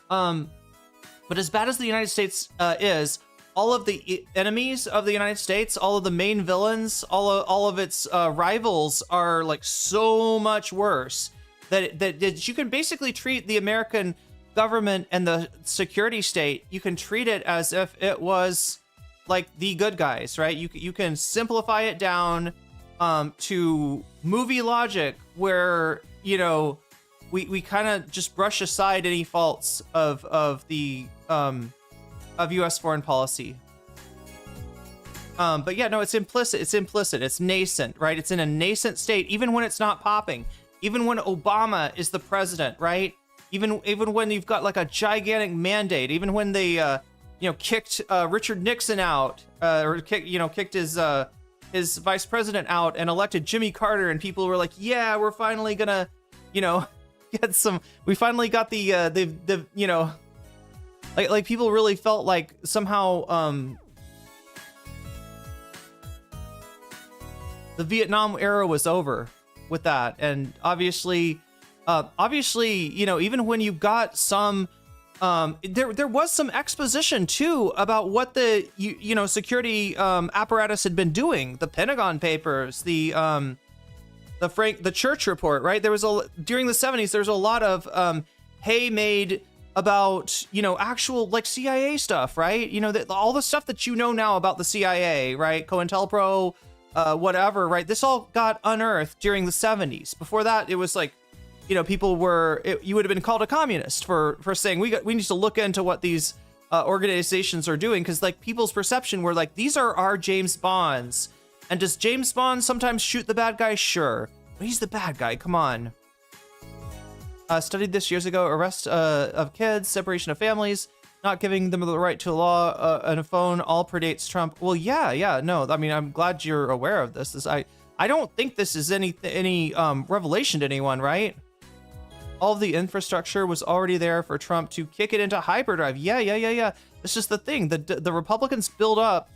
But as bad as the United States is, all of the enemies of the United States, all of the main villains, all of its rivals are like so much worse that you can basically treat the American government and the security state, you can treat it as if it was like the good guys, right? You can simplify it down to movie logic where, you know, we kind of just brush aside any faults of US foreign policy. But yeah, no, it's implicit, it's nascent, right? It's in a nascent state, even when it's not popping, even when Obama is the president, right? Even when you've got like a gigantic mandate, even when they, you know, kicked Richard Nixon out, or kicked his vice president out and elected Jimmy Carter, and people were like, yeah, we're finally gonna, you know, we finally got the you know, like people really felt like somehow the Vietnam era was over with that. And obviously, you know, even when you got some there was some exposition too about what the you know, security apparatus had been doing. The Pentagon Papers, the Church Report, right? There was during the 70s, there's a lot of hay made about, you know, actual like CIA stuff, right? You know, all the stuff that you know now about the CIA, right? COINTELPRO, whatever, right? This all got unearthed during the 70s. Before that, it was like, you know, people were, you would have been called a communist for saying we need to look into what these organizations are doing, because like people's perception were like, these are our James Bonds. And does James Bond sometimes shoot the bad guy? Sure, but he's the bad guy. Come on. Studied this years ago. Arrest of kids, separation of families, not giving them the right to a law and a phone, all predates Trump. Well, yeah, no. I mean, I'm glad you're aware of this. I don't think this is any revelation to anyone, right? All of the infrastructure was already there for Trump to kick it into hyperdrive. Yeah. This is the thing. The Republicans build up,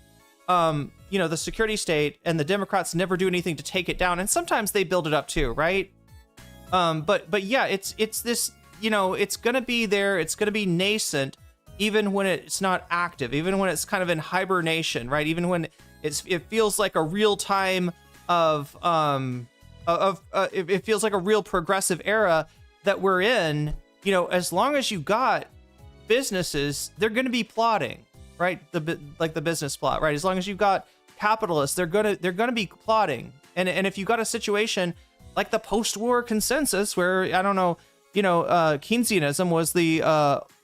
you know, the security state, and the Democrats never do anything to take it down. And sometimes they build it up too, right? But yeah, it's this, you know, it's gonna be there. It's gonna be nascent, even when it's not active, even when it's kind of in hibernation, right? Even when it feels like a real time it feels like a real progressive era that we're in. You know, as long as you got businesses, they're going to be plotting, right? Like the business plot, right? As long as you've got capitalists, they're gonna be plotting. And if you got a situation like the post-war consensus, where I don't know, you know, Keynesianism was the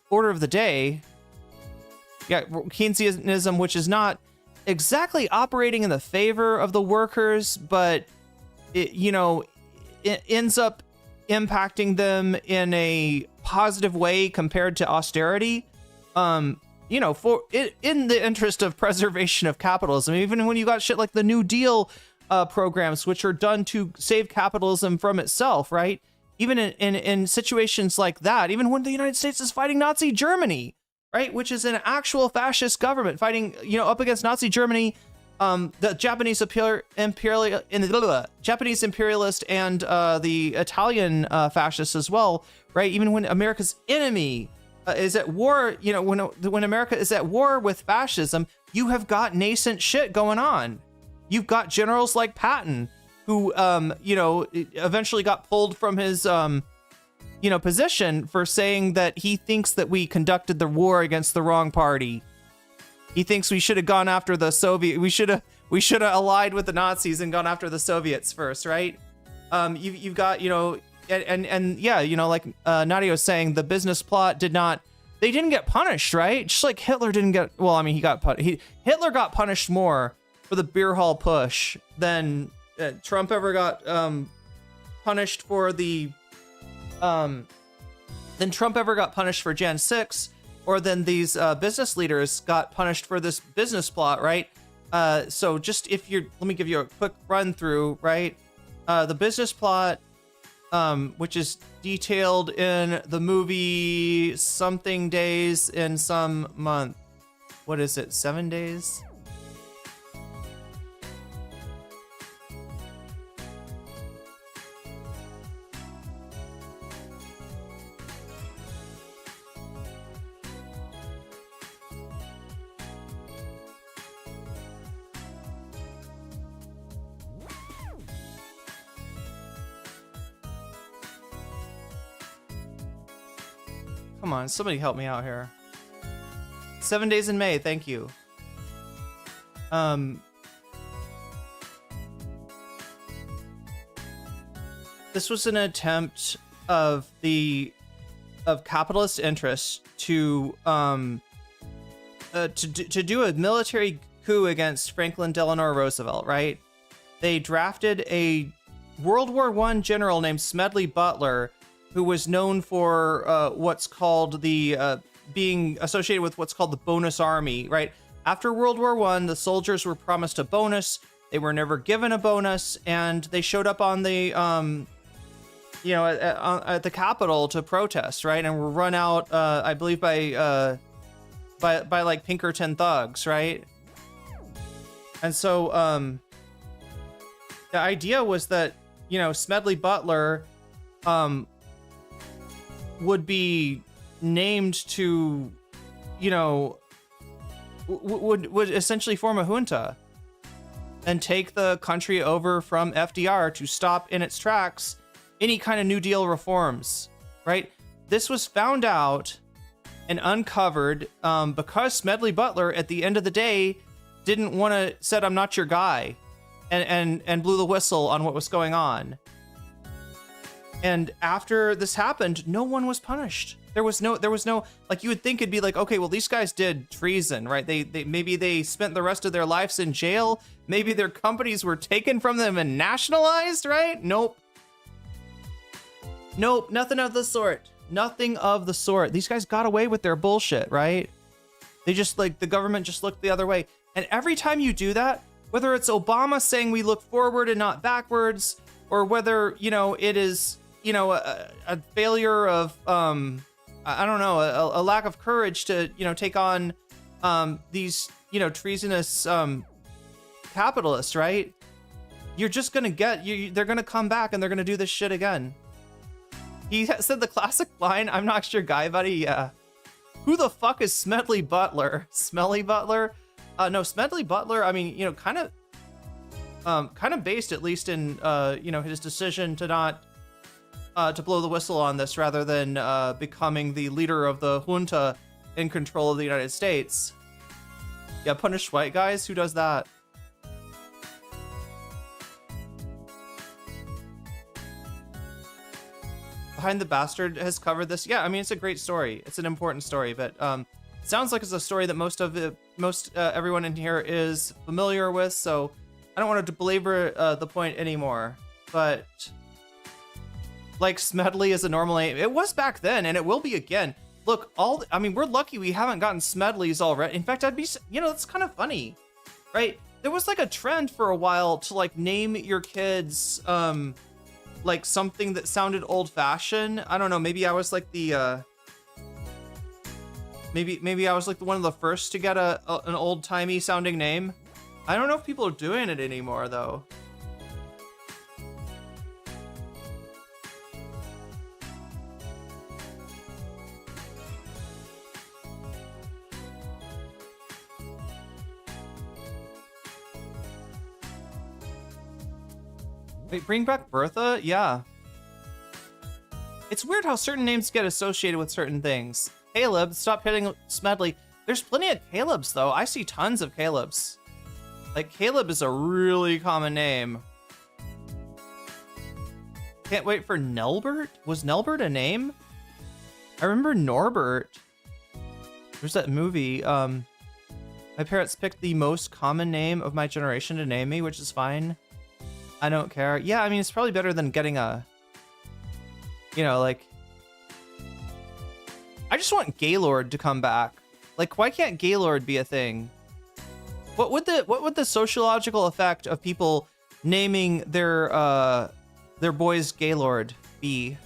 order of the day. Yeah, Keynesianism, which is not exactly operating in the favor of the workers, but it, you know, it ends up impacting them in a positive way compared to austerity. You know, for it in the interest of preservation of capitalism. Even when you got shit like the New Deal programs, which are done to save capitalism from itself, right? Even in situations like that, even when the United States is fighting Nazi Germany, right, which is an actual fascist government fighting, you know, up against Nazi Germany, the Japanese Japanese imperialist and the Italian fascists as well, right? Even when America's enemy is at war, you know, when America is at war with fascism, you have got nascent shit going on. You've got generals like Patton, who, you know, eventually got pulled from his, you know, position for saying that he thinks that we conducted the war against the wrong party. He thinks we should have gone after the Soviet. We should have allied with the Nazis and gone after the Soviets first, right? You've got, you know, and yeah, you know, like Nadia was saying, the business plot they didn't get punished, right? Just like Hitler didn't get, well, I mean, Hitler got punished more for the beer hall push than Trump ever got punished for the, than Trump ever got punished for Jan 6, or than these business leaders got punished for this business plot, right? So just let me give you a quick run through, right? The business plot, which is detailed in the movie Something Days in Some Month. What is it? 7 days? Come on, somebody help me out here. 7 days in May, thank you. This was an attempt of capitalist interests to do a military coup against Franklin Delano Roosevelt, right? They drafted a World War I general named Smedley Butler, who was known for what's called being associated with what's called the bonus army, right? After World War I, the soldiers were promised a bonus. They were never given a bonus, and they showed up on the, you know, at the Capitol to protest, right? And were run out, I believe, by like Pinkerton thugs, right? And so the idea was that, you know, Smedley Butler would be named to, you know, would essentially form a junta and take the country over from FDR to stop in its tracks any kind of New Deal reforms, right? This was found out and uncovered because Smedley Butler, at the end of the day, didn't want to said, "I'm not your guy." and blew the whistle on what was going on. And after this happened, no one was punished. There was no, like, you would think it'd be like, okay, well, these guys did treason, right? They maybe they spent the rest of their lives in jail. Maybe their companies were taken from them and nationalized, right? Nope. Nope, nothing of the sort. Nothing of the sort. These guys got away with their bullshit, right? They just, like, the government just looked the other way. And every time you do that, whether it's Obama saying we look forward and not backwards, or whether, you know, it is, you know, a failure of, I don't know, a lack of courage to, you know, take on these, you know, treasonous capitalists, right? You're just gonna get, they're gonna come back and they're gonna do this shit again. He said the classic line, "I'm not your guy, buddy." Yeah. Who the fuck is Smedley Butler? Smelly Butler? No, Smedley Butler, I mean, you know, kind of based, at least in, you know, his decision to not, to blow the whistle on this rather than becoming the leader of the junta in control of the United States. Yeah, punish white guys? Who does that? Behind the Bastard has covered this. Yeah, I mean, it's a great story. It's an important story, but sounds like it's a story that most everyone in here is familiar with, so I don't want to belabor the point anymore. But like, Smedley is a normal name. It was back then, and it will be again. Look, I mean, we're lucky we haven't gotten Smedleys already. In fact, I'd be, you know, it's kind of funny, right? There was like a trend for a while to like name your kids like something that sounded old-fashioned. I don't know, maybe I was like the maybe I was like one of the first to get an old-timey sounding name. I don't know if people are doing it anymore though. Wait, bring back Bertha? Yeah. It's weird how certain names get associated with certain things. Caleb, stop hitting Smedley. There's plenty of Calebs, though. I see tons of Calebs. Like, Caleb is a really common name. Can't wait for Nelbert? Was Nelbert a name? I remember Norbert. There's that movie. My parents picked the most common name of my generation to name me, which is fine. I don't care. Yeah, I mean, it's probably better than getting a, you know, like, I just want Gaylord to come back. Like, why can't Gaylord be a thing? What would the sociological effect of people naming their boys Gaylord be?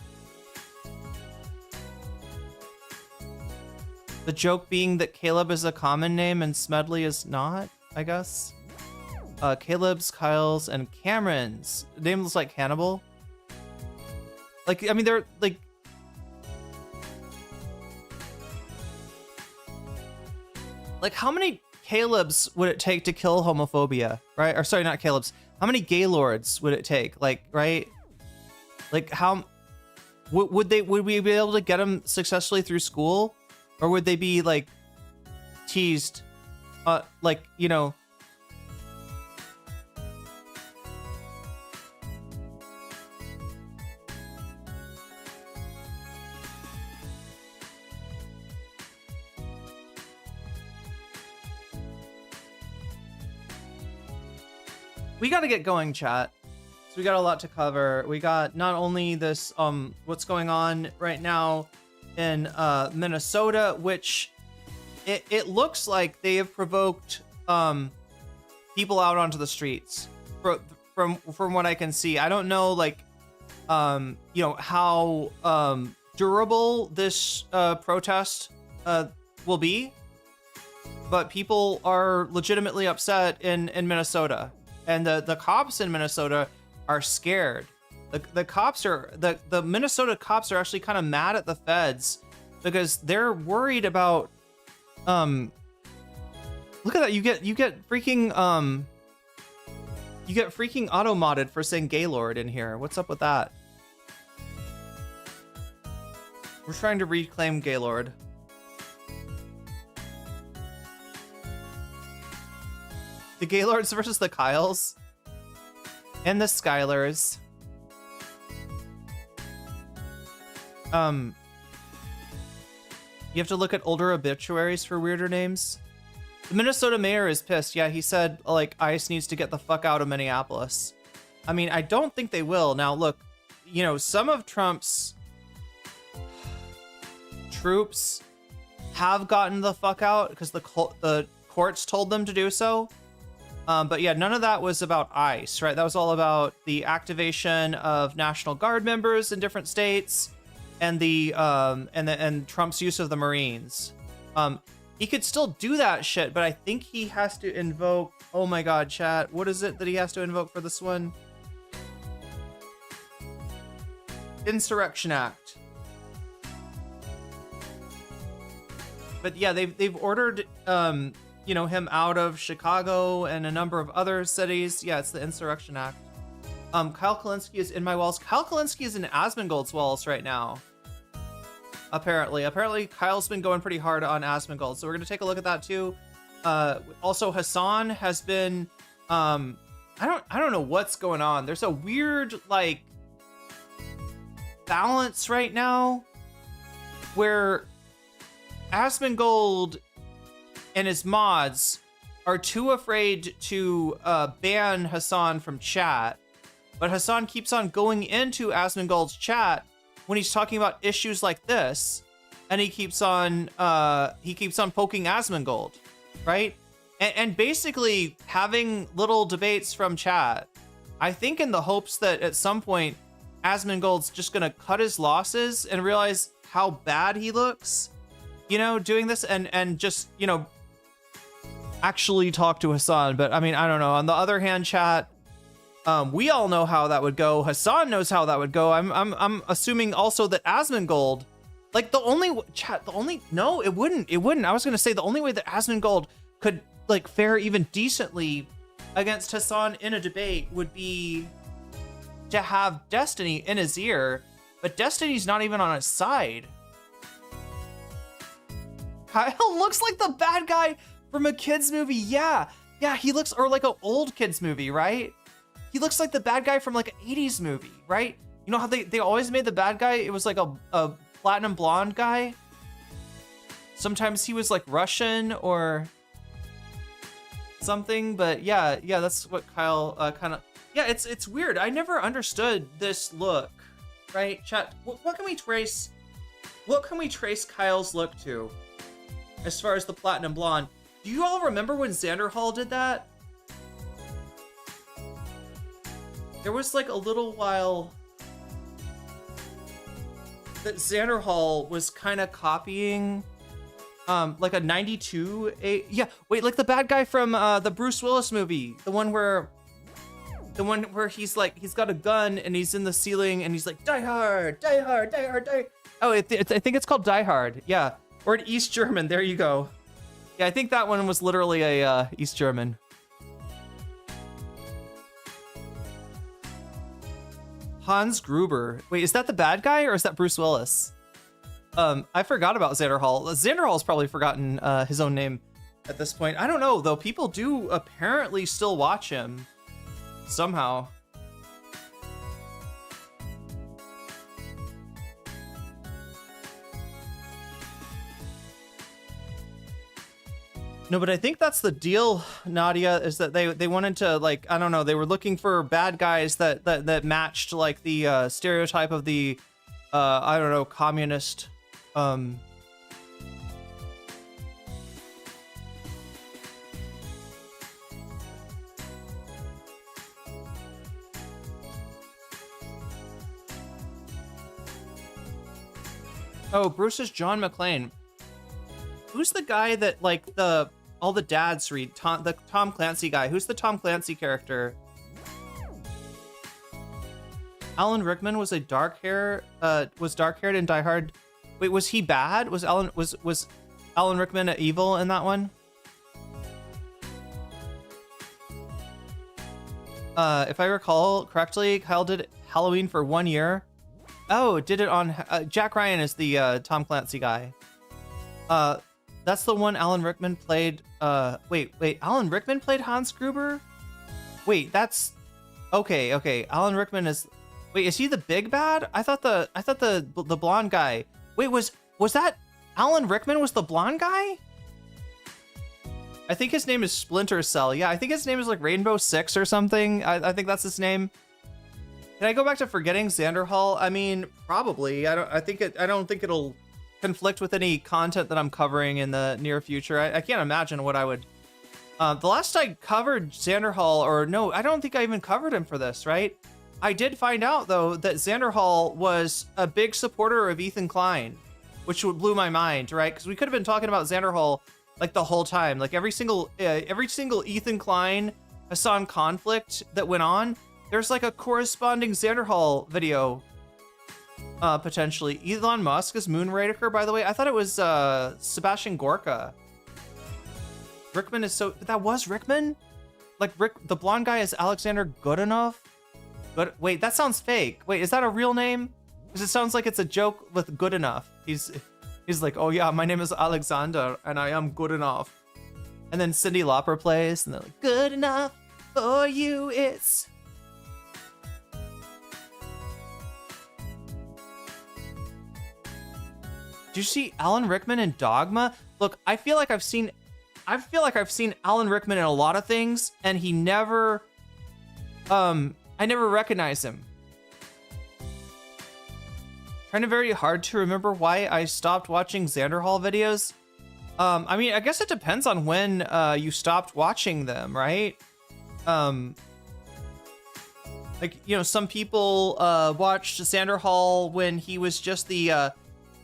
The joke being that Caleb is a common name and Smedley is not, I guess. Caleb's, Kyle's, and Cameron's. Names like Hannibal. Like, I mean, they're like, how many Caleb's would it take to kill homophobia, right? Or sorry, not Caleb's. How many Gaylords would it take? Like, right? Like, how would we be able to get them successfully through school, or would they be like teased, like, you know? We got to get going, chat. So we got a lot to cover. We got not only this, what's going on right now in Minnesota, which it looks like they have provoked people out onto the streets. From what I can see, I don't know, like, you know, how durable this protest will be, but people are legitimately upset in Minnesota. And the cops in Minnesota are scared. The cops are the Minnesota cops are actually kind of mad at the feds because they're worried about look at that, you get freaking auto modded for saying Gaylord in here. What's up with that? We're trying to reclaim Gaylord. The Gaylords versus the Kyles. And the Skylers. You have to look at older obituaries for weirder names. The Minnesota mayor is pissed. Yeah, he said, like, ICE needs to get the fuck out of Minneapolis. I mean, I don't think they will. Now, look, you know, some of Trump's troops have gotten the fuck out because the courts told them to do so. But yeah, none of that was about ICE, right? That was all about the activation of National Guard members in different states and the and Trump's use of the Marines. He could still do that shit, but I think he has to invoke, oh my god, chat, what is it that he has to invoke for this one? Insurrection Act. But yeah, they've ordered you know, him out of Chicago and a number of other cities. Yeah, it's the Insurrection Act. Kyle Kulinski is in my walls. Kyle Kulinski is in Asmongold's walls right now. Apparently Kyle's been going pretty hard on Asmongold, so we're gonna take a look at that too. Also Hasan has been I don't know what's going on. There's a weird like balance right now where Asmongold and his mods are too afraid to ban Hasan from chat, but Hasan keeps on going into Asmongold's chat when he's talking about issues like this, and he keeps on poking Asmongold, right? And basically having little debates from chat. I think in the hopes that at some point Asmongold's just gonna cut his losses and realize how bad he looks, you know, doing this and just, you know, actually talk to Hasan. But I mean, I don't know. On the other hand, chat, we all know how that would go. Hasan knows how that would go. I'm assuming also that Asmongold, like no, it wouldn't. I was gonna say the only way that Asmongold could like fare even decently against Hasan in a debate would be to have Destiny in his ear, but Destiny's not even on his side. Kyle looks like the bad guy from a kid's movie. Yeah, he looks, or like an old kid's movie, right? He looks like the bad guy from like an 80s movie, right? You know how they always made the bad guy, it was like a platinum blonde guy? Sometimes he was like Russian or something, but yeah, that's what Kyle kind of, yeah, it's weird. I never understood this look, right? Chat, what can we trace Kyle's look to as far as the platinum blonde? Do you all remember when Xander Hall did that? There was like a little while that Xander Hall was kind of copying like a 92 like the bad guy from the Bruce Willis movie, the one where he's like, he's got a gun and he's in the ceiling and he's like, die hard, die hard, die hard, die. Oh, I think it's called Die Hard. Yeah, or an East German. There you go. Yeah, I think that one was literally a East German. Hans Gruber. Wait, is that the bad guy or is that Bruce Willis? I forgot about Xander Hall. Xander Hall's probably forgotten his own name at this point. I don't know though. People do apparently still watch him somehow. No, but I think that's the deal, Nadia, is that they wanted to, like, I don't know, they were looking for bad guys that matched like the stereotype of the I don't know, communist Oh, Bruce is John McClane. Who's the guy that like all the dads read? The Tom Clancy guy. Who's the Tom Clancy character? Alan Rickman was dark-haired in Die Hard. Wait, was he bad? Was Alan Rickman evil in that one? If I recall correctly, Kyle did Halloween for 1 year. Oh, did it on Jack Ryan is the Tom Clancy guy. That's the one Alan Rickman played. Wait, Alan Rickman played Hans Gruber? Wait, that's Okay. Alan Rickman is. Wait, is he the big bad? I thought the blonde guy. Wait, was that Alan Rickman was the blonde guy? I think his name is Splinter Cell. Yeah, I think his name is like Rainbow Six or something. I think that's his name. Can I go back to forgetting Xander Hall? I mean, probably. I don't think it'll conflict with any content that I'm covering in the near future. I can't imagine what I would. The last I covered Xander Hall, or no, I don't think I even covered him for this, right? I did find out though that Xander Hall was a big supporter of Ethan Klein, which blew my mind, right? Because we could have been talking about Xander Hall like the whole time, like every single Ethan Klein Hasan conflict that went on. There's like a corresponding Xander Hall video, potentially. Elon Musk is Moonraker, by the way. I thought it was Sebastian Gorka. Rickman is so. That was Rickman? Like the blonde guy is Alexander Goodenough? But wait, that sounds fake. Wait, is that a real name? Because it sounds like it's a joke with good enough. He's like, oh yeah, my name is Alexander and I am good enough. And then Cyndi Lauper plays and they're like, good enough for you, it's. Did you see Alan Rickman in Dogma? Look, I feel like I've seen Alan Rickman in a lot of things, and he never, I never recognize him. Trying very hard to remember why I stopped watching Xander Hall videos. I mean, I guess it depends on when you stopped watching them, right? Like, you know, some people watched Xander Hall when he was just the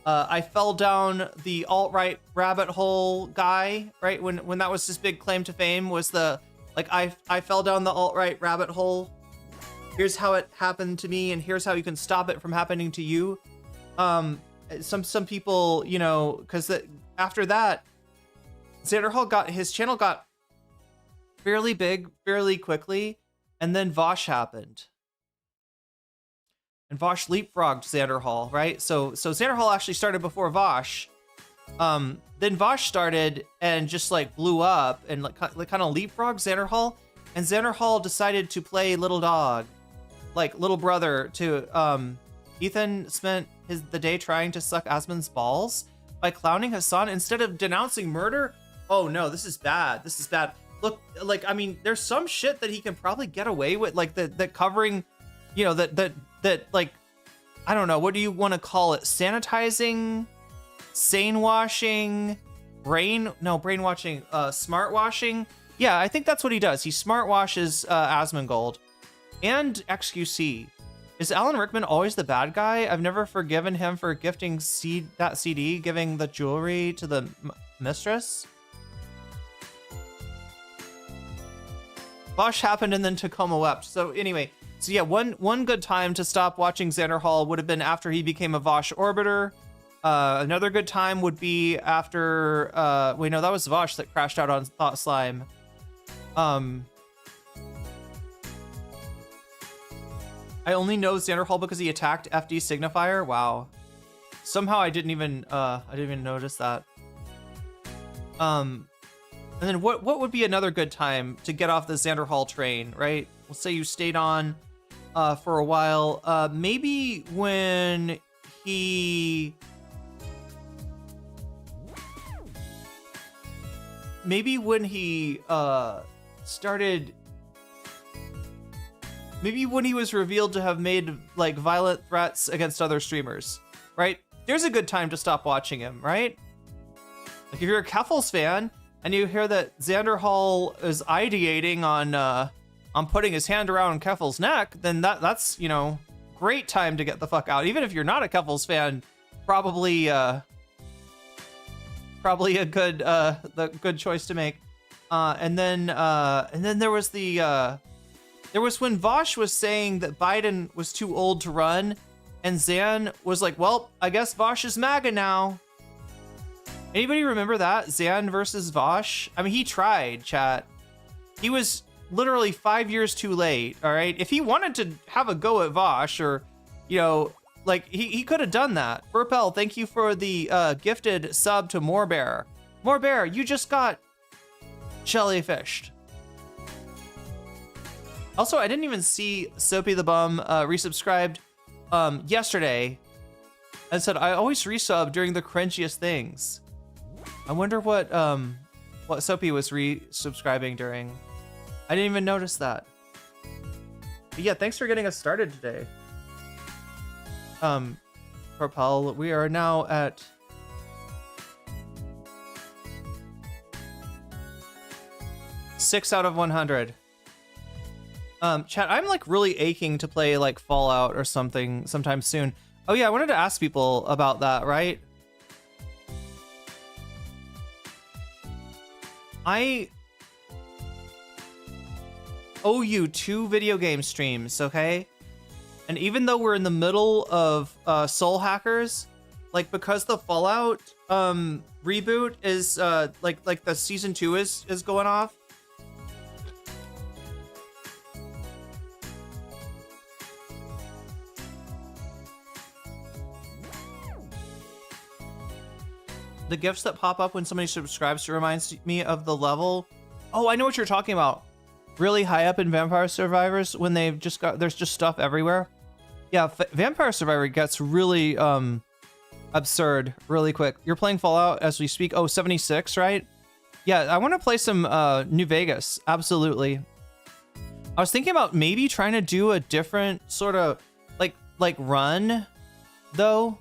I fell down the alt-right rabbit hole guy, right? When that was his big claim to fame, was the, like, I fell down the alt-right rabbit hole. Here's how it happened to me, and here's how you can stop it from happening to you. Some people, you know, because after that, Xander Hall his channel got fairly big fairly quickly, and then Vosh happened. And Vosh leapfrogged Xander Hall, right? So Xander Hall actually started before Vosh. Then Vosh started and just like blew up and like kind of leapfrogged Xander Hall. And Xander Hall decided to play little dog, like little brother to Ethan spent the day trying to suck Asmon's balls by clowning Hasan instead of denouncing murder. Oh no, this is bad. This is bad. Look, like, I mean, there's some shit that he can probably get away with, like that covering, you know, that like, I don't know, what do you want to call it? Sanitizing, sane washing, brainwashing, smart washing. Yeah, I think that's what he does. He smart washes Asmongold and XQC. Is Alan Rickman always the bad guy? I've never forgiven him for gifting that CD, giving the jewelry to the mistress. Bosch happened and then Tacoma wept. So anyway, so yeah, one good time to stop watching Xander Hall would have been after he became a Vosh orbiter. Another good time would be after, wait, no, that was Vosh that crashed out on Thought Slime. I only know Xander Hall because he attacked FD Signifier. Wow. Somehow I didn't even notice that. And then what would be another good time to get off the Xander Hall train, right? We'll say you stayed on for a while. Maybe when he started, maybe when he was revealed to have made like violent threats against other streamers, right? There's a good time to stop watching him, right? Like if you're a Keffels fan and you hear that Xander Hall is ideating on putting his hand around Keffels' neck, then that's, you know, great time to get the fuck out. Even if you're not a Keffels fan, probably a good choice to make. And then there was when Vosh was saying that Biden was too old to run, and Xan was like, well, I guess Vosh is MAGA now. Anybody remember that? Xan versus Vosh? I mean, he tried, chat. He was literally 5 years too late, all right? If he wanted to have a go at Vosh, or, you know, like, he could have done that. Burpel, thank you for the gifted sub to Morebear. Morebear, you just got jellyfished. Also, I didn't even see Soapy the Bum resubscribed yesterday and said, I always resub during the cringiest things. I wonder what Soapy was resubscribing during. I didn't even notice that. But yeah, thanks for getting us started today. Propel, we are now at 6 out of 100. Chat, I'm like really aching to play like Fallout or something sometime soon. Oh yeah, I wanted to ask people about that, right? I owe you 2 video game streams, okay? And even though we're in the middle of Soul Hackers, like because the Fallout reboot is like the season 2 is going off. The gifts that pop up when somebody subscribes reminds me of the level. Oh, I know what you're talking about. Really high up in Vampire Survivors when they've just got, there's just stuff everywhere. Yeah, Vampire Survivor gets really absurd really quick. You're playing Fallout as we speak. Oh, 76, right? Yeah, I want to play some New Vegas. Absolutely. I was thinking about maybe trying to do a different sort of like run though.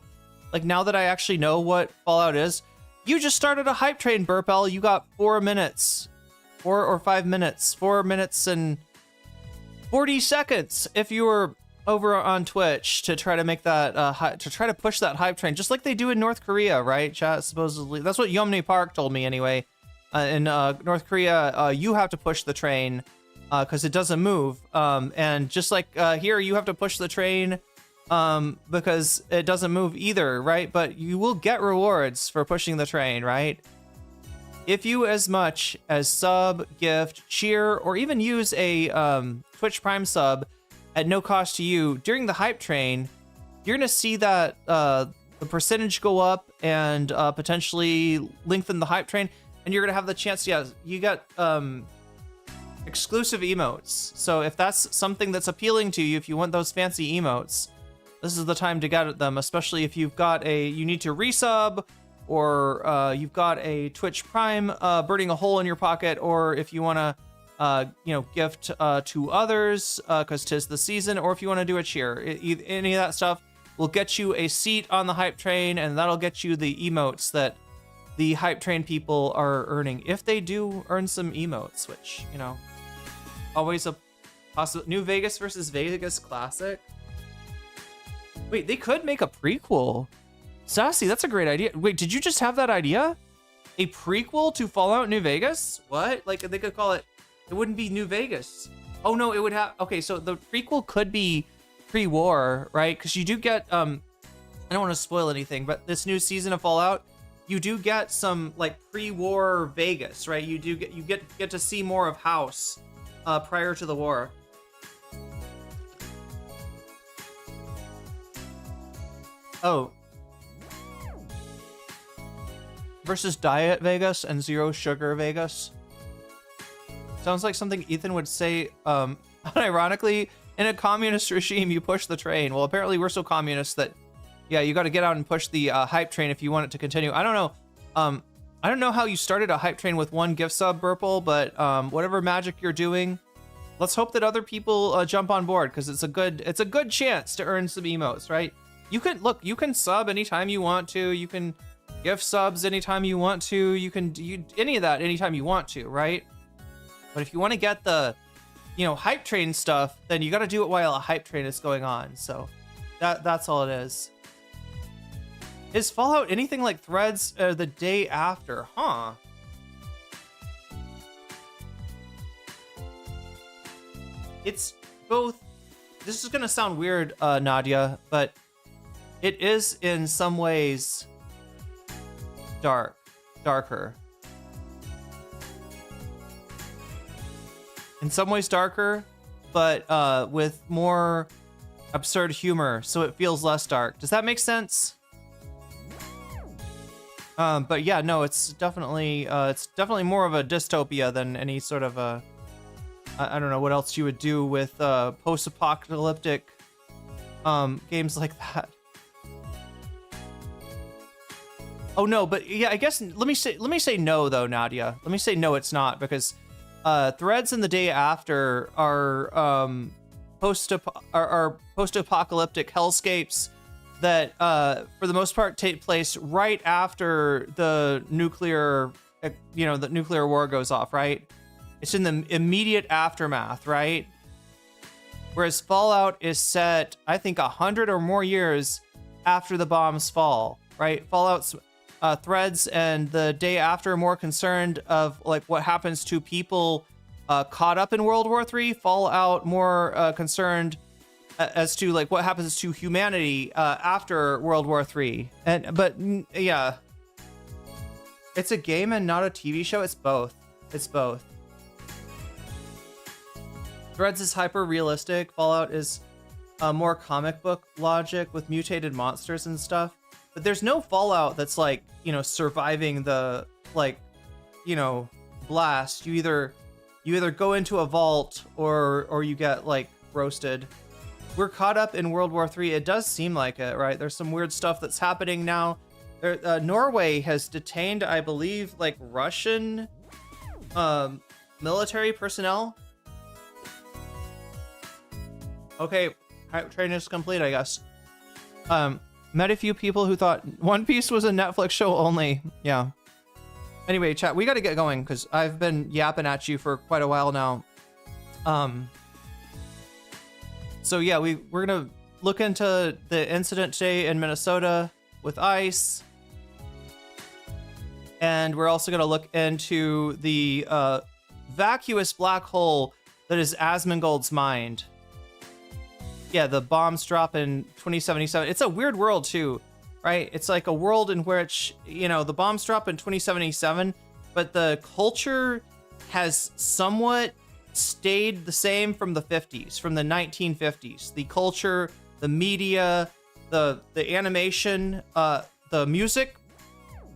Like now that I actually know what Fallout is. You just started a hype train, Burpel. You got 4 minutes. 4 or 5 minutes. 4 minutes and 40 seconds if you were over on Twitch to try to make that, to try to push that hype train, just like they do in North Korea, right, chat? Supposedly. That's what Yeonmi Park told me anyway. In North Korea, you have to push the train because it doesn't move. And just like here, you have to push the train because it doesn't move either, right? But you will get rewards for pushing the train, right? If you as much as sub, gift, cheer, or even use a Twitch Prime sub at no cost to you during the hype train, you're gonna see that the percentage go up and potentially lengthen the hype train, and you're gonna have the chance. Yeah, you got exclusive emotes. So if that's something that's appealing to you, if you want those fancy emotes, this is the time to get at them, especially if you've got you need to resub, or you've got a Twitch Prime burning a hole in your pocket, or if you want to, gift to others because 'tis the season, or if you want to do a cheer. Any of that stuff will get you a seat on the hype train, and that'll get you the emotes that the hype train people are earning, if they do earn some emotes, which, always a possible. New Vegas versus Vegas Classic. Wait, they could make a prequel. Sassy, that's a great idea. Wait, did you just have that idea? A prequel to Fallout New Vegas? What? Like, they could call it wouldn't be New Vegas. Oh no, it would have, okay, so the prequel could be pre-war, right? Because you do get, I don't want to spoil anything, but this new season of Fallout, you do get some like pre-war Vegas, right? You get to see more of House prior to the war. Oh. Versus Diet Vegas and Zero Sugar Vegas. Sounds like something Ethan would say, unironically, in a communist regime, you push the train. Well, apparently we're so communist that, yeah, you got to get out and push the hype train if you want it to continue. I don't know. I don't know how you started a hype train with 1 gift sub, Burple, but whatever magic you're doing, let's hope that other people jump on board, because it's a good chance to earn some emotes, right? You can sub anytime you want to. You can gift subs anytime you want to. You can do any of that anytime you want to, right? But if you want to get the, hype train stuff, then you got to do it while a hype train is going on. So that's all it is. Is Fallout anything like Threads the day after? Huh? It's both. This is going to sound weird, Nadia, but it is in some ways darker. In some ways darker, but with more absurd humor, so it feels less dark. Does that make sense? But yeah, no, it's definitely more of a dystopia than any sort of a I don't know what else you would do with post-apocalyptic games like that. Oh no, but yeah, I guess let me say no though, Nadia. Let me say no, it's not, because Threads and the Day After are post-apocalyptic hellscapes that for the most part take place right after the nuclear war goes off, right? It's in the immediate aftermath, right? Whereas Fallout is set, I think, 100 or more years after the bombs fall, right? Fallout's Threads and the Day After are more concerned of like what happens to people caught up in World War III. Fallout more concerned as to like what happens to humanity after World War III. But yeah, it's a game and not a TV show. It's both. It's both. Threads is hyper realistic. Fallout is more comic book logic with mutated monsters and stuff. But there's no Fallout that's like, you know, surviving the like, you know, blast. You either go into a vault or you get like roasted. We're caught up in World War III. It does seem like it, right? There's some weird stuff that's happening now. Norway has detained, I believe, like Russian military personnel. Okay, training is complete, I guess. Met a few people who thought One Piece was a Netflix show only. Yeah. Anyway, chat, we got to get going because I've been yapping at you for quite a while now. So yeah, we're gonna look into the incident today in Minnesota with ICE, and we're also gonna look into the vacuous black hole that is Asmongold's mind. Yeah, the bombs drop in 2077. It's a weird world too, right? It's like a world in which, you know, the bombs drop in 2077, but the culture has somewhat stayed the same from the 50s, from the 1950s. The culture, the media, the animation, the music,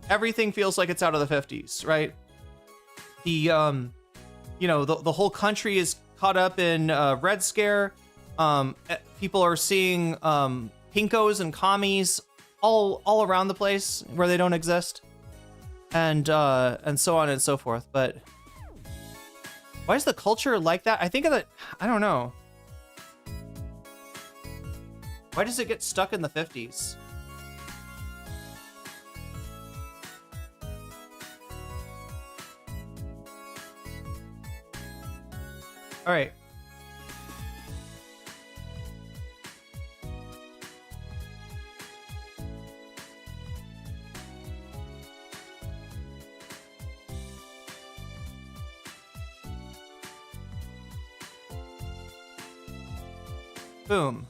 everything feels like it's out of the 50s, right? The you know, the whole country is caught up in Red Scare. People are seeing pinkos and commies all around the place where they don't exist, and so on and so forth. But why is the culture like that? I think of it, I don't know. Why does it get stuck in the 50s? All right. Boom.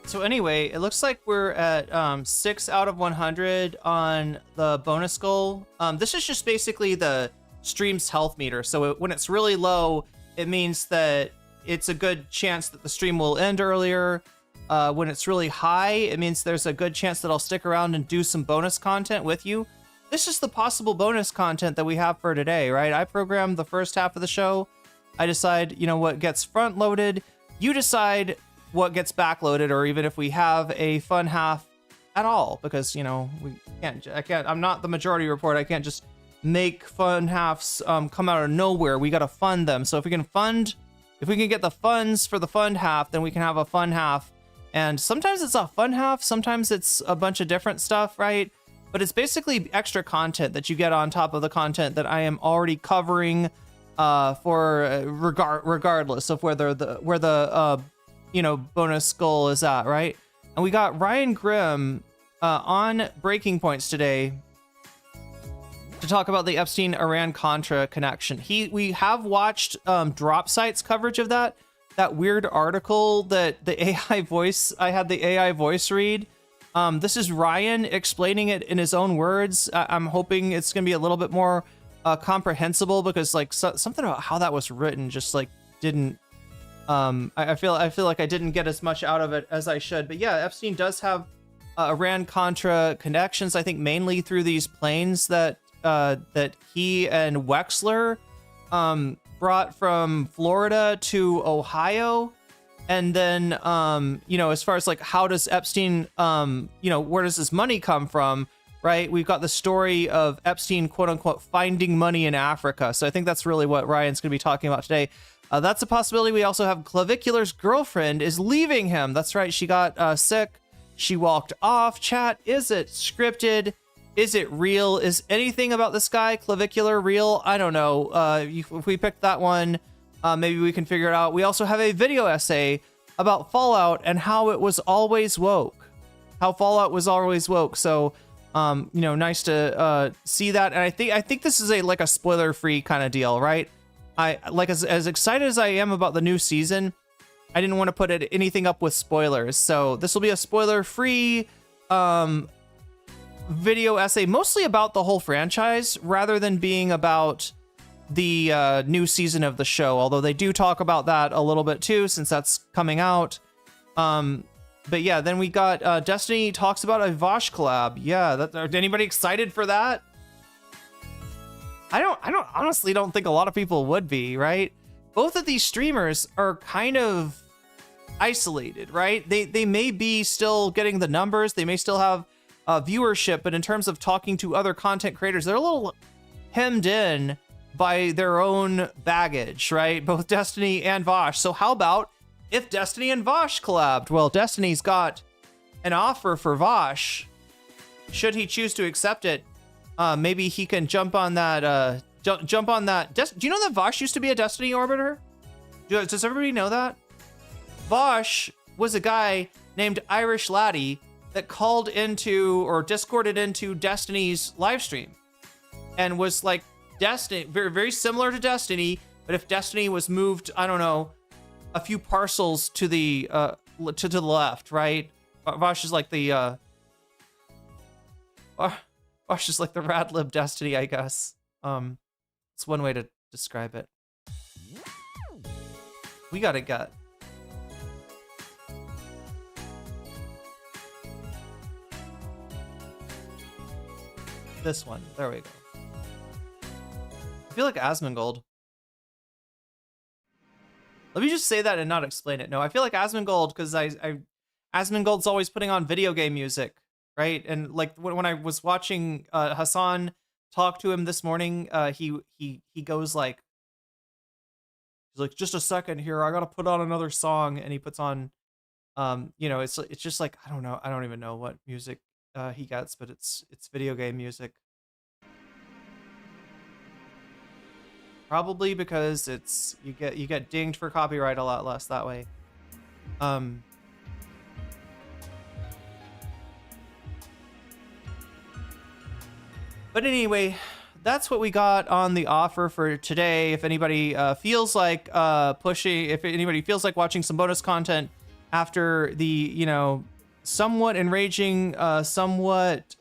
So anyway, it looks like we're at 6 out of 100 on the bonus goal. This is just basically the stream's health meter. So when it's really low, it means that it's a good chance that the stream will end earlier. When it's really high, it means there's a good chance that I'll stick around and do some bonus content with you. This is the possible bonus content that we have for today, right? I programmed the first half of the show. I decide, you know, what gets front loaded. You decide what gets backloaded, or even if we have a fun half at all, because, you know, I'm not the majority report. I can't just make fun halves come out of nowhere. We got to fund them. So if we can get the funds for the fun half, then we can have a fun half. And sometimes it's a fun half, sometimes it's a bunch of different stuff, right? But it's basically extra content that you get on top of the content that I am already covering regardless of where the you know, bonus goal is at, right? And we got Ryan Grimm on Breaking Points today to talk about the Epstein Iran Contra connection. We have watched Drop Site's coverage of that. that weird article that the AI voice, I had the AI voice read. This is Ryan explaining it in his own words. I'm hoping it's going to be a little bit more comprehensible, because like something about how that was written just like didn't, I feel like I didn't get as much out of it as I should. But yeah, Epstein does have Iran-Contra connections, I think mainly through these planes that he and Wexler brought from Florida to Ohio. And then, as far as like, how does Epstein, where does this money come from, right? We've got the story of Epstein, quote unquote, finding money in Africa. So I think that's really what Ryan's going to be talking about today. That's a possibility. We also have Clavicular's girlfriend is leaving him. That's right. She got sick. She walked off. Chat, is it scripted? Is it real? Is anything about this guy, Clavicular, real? I don't know. If we picked that one, maybe we can figure it out. We also have a video essay about Fallout and how it was always woke. How Fallout was always woke. So, nice to see that. And I think this is a spoiler-free kind of deal, right? As excited as I am about the new season, I didn't want to put anything up with spoilers. So this will be a spoiler-free video essay, mostly about the whole franchise, rather than being about the new season of the show. Although they do talk about that a little bit too, since that's coming out. But yeah, then we got Destiny talks about a Vosh collab. Yeah, anybody excited for that? I honestly don't think a lot of people would be, right? Both of these streamers are kind of isolated, right? They may be still getting the numbers, they may still have viewership, but in terms of talking to other content creators, they're a little hemmed in by their own baggage, right? Both Destiny and Vosh. So how about if Destiny and Vosh collabed? Well, Destiny's got an offer for Vosh. Should he choose to accept it, maybe he can jump on that. Jump on that. Do you know that Vosh used to be a Destiny orbiter? Does everybody know that? Vosh was a guy named Irish Laddie that called into or discorded into Destiny's live stream, and was like Destiny, very, very similar to Destiny, but if Destiny was moved, I don't know, a few parcels to the left, right? Vosh is like the Vosh is like the rad lib Destiny, I guess. It's one way to describe it. We gotta get. This one. There we go. I feel like Asmongold. Let me just say that and not explain it. No, I feel like Asmongold because Asmongold's always putting on video game music, right? And like when I was watching Hasan talk to him this morning, he goes like, he's like, just a second here, I gotta put on another song, and he puts on, it's just like, I don't know, I don't even know what music he gets, but it's video game music. Probably because it's you get dinged for copyright a lot less that way. But anyway, that's what we got on the offer for today. If anybody feels like if anybody feels like watching some bonus content after the, somewhat enraging, somewhat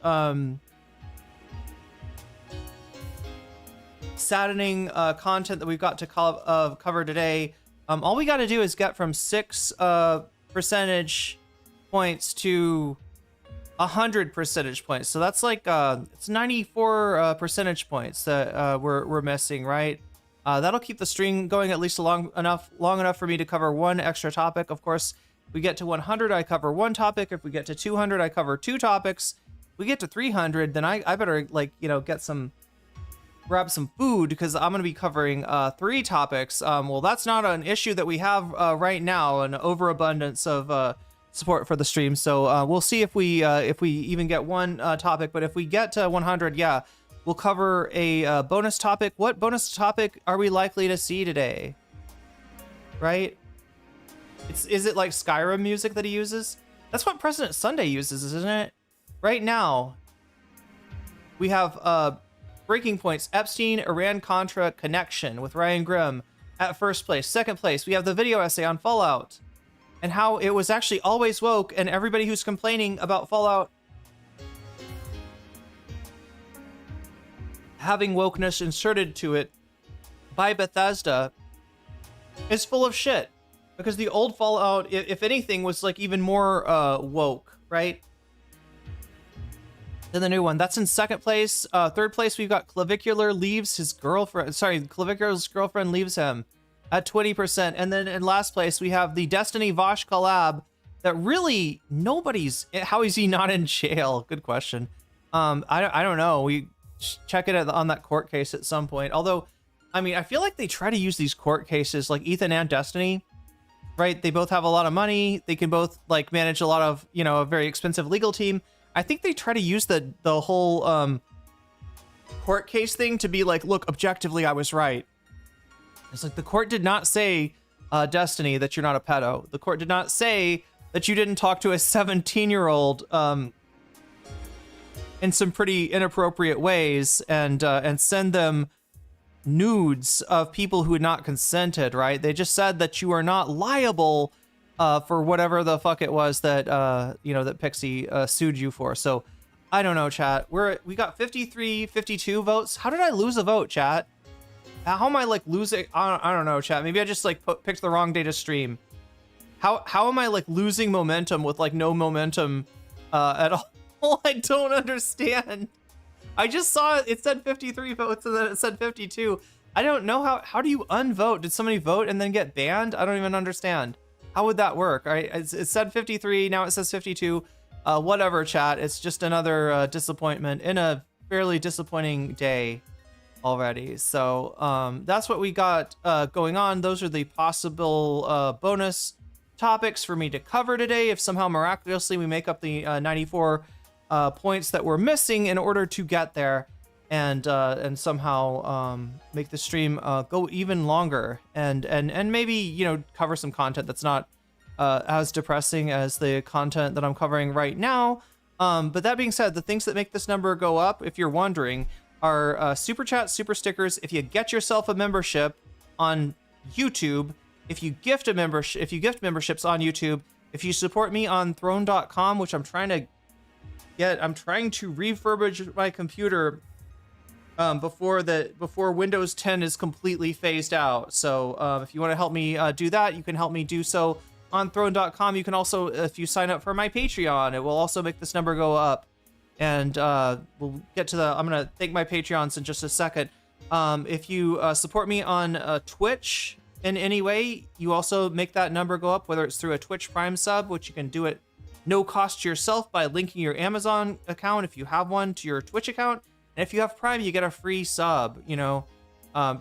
saddening content that we've got to cover today, all we got to do is get from 6 percentage points to 100 percentage points. So that's like it's 94 percentage points that we're missing, right? That'll keep the stream going at least long enough for me to cover one extra topic. Of course, if we get to 100, I cover one topic. If we get to 200, I cover 2 topics. If we get to 300, then I better grab some food, because I'm going to be covering 3 topics. Well, that's not an issue that we have right now, an overabundance of support for the stream. So we'll see if we even get one topic. But if we get to 100, yeah, we'll cover a bonus topic. What bonus topic are we likely to see today? Right? Is it like Skyrim music that he uses? That's what President Sunday uses, isn't it? Right now, we have breaking points: Epstein, Iran-Contra connection with Ryan Grimm. at first place. Second place, we have the video essay on Fallout and how it was actually always woke, and everybody who's complaining about Fallout having wokeness inserted to it by Bethesda is full of shit. Because the old Fallout, if anything, was like even more woke, right? Than the new one. That's in second place. Third place, we've got Clavicular leaves his girlfriend. Sorry, Clavicular's girlfriend leaves him at 20%. And then in last place, we have the Destiny Vosh collab that really nobody's. How is he not in jail? Good question. I don't know. We check it on that court case at some point. Although, I mean, I feel like they try to use these court cases, like Ethan and Destiny, right? They both have a lot of money. They can both like manage a lot of, you know, a very expensive legal team. I think they try to use the whole court case thing to be like, look, objectively, I was right. It's like the court did not say, Destiny, that you're not a pedo. The court did not say that you didn't talk to a 17-year-old in some pretty inappropriate ways and send them nudes of people who had not consented, right? They just said that you are not liable for whatever the fuck it was that you know, that Pixie sued you for. So I don't know, chat. We got 53, 52 votes. How did I lose a vote, chat? How am I like losing? I don't know, chat. Maybe I just like picked the wrong day to stream. How am I like losing momentum with like no momentum at all? I don't understand. I just saw it said 53 votes and then it said 52. I don't know how do you unvote? Did somebody vote and then get banned? I don't even understand. How would that work? All right, it said 53, now it says 52. Whatever, chat. It's just another disappointment in a fairly disappointing day already. So that's what we got going on. Those are the possible bonus topics for me to cover today. If somehow miraculously we make up the 94 points that we're missing in order to get there, and somehow make the stream go even longer, and maybe, you know, cover some content that's not as depressing as the content that I'm covering right now. But that being said, the things that make this number go up, if you're wondering, are super chat, super stickers. If you get yourself a membership on YouTube, if you gift memberships on YouTube, if you support me on throne.com, which I'm trying to refurbish my computer before Windows 10 is completely phased out. So if you want to help me do that, you can help me do so on throne.com. You can also, if you sign up for my Patreon, it will also make this number go up. And we'll get to I'm going to thank my Patreons in just a second. If you support me on Twitch in any way, you also make that number go up, whether it's through a Twitch Prime sub, which you can do it no cost to yourself by linking your Amazon account, if you have one, to your Twitch account. And if you have Prime, you get a free sub, you know,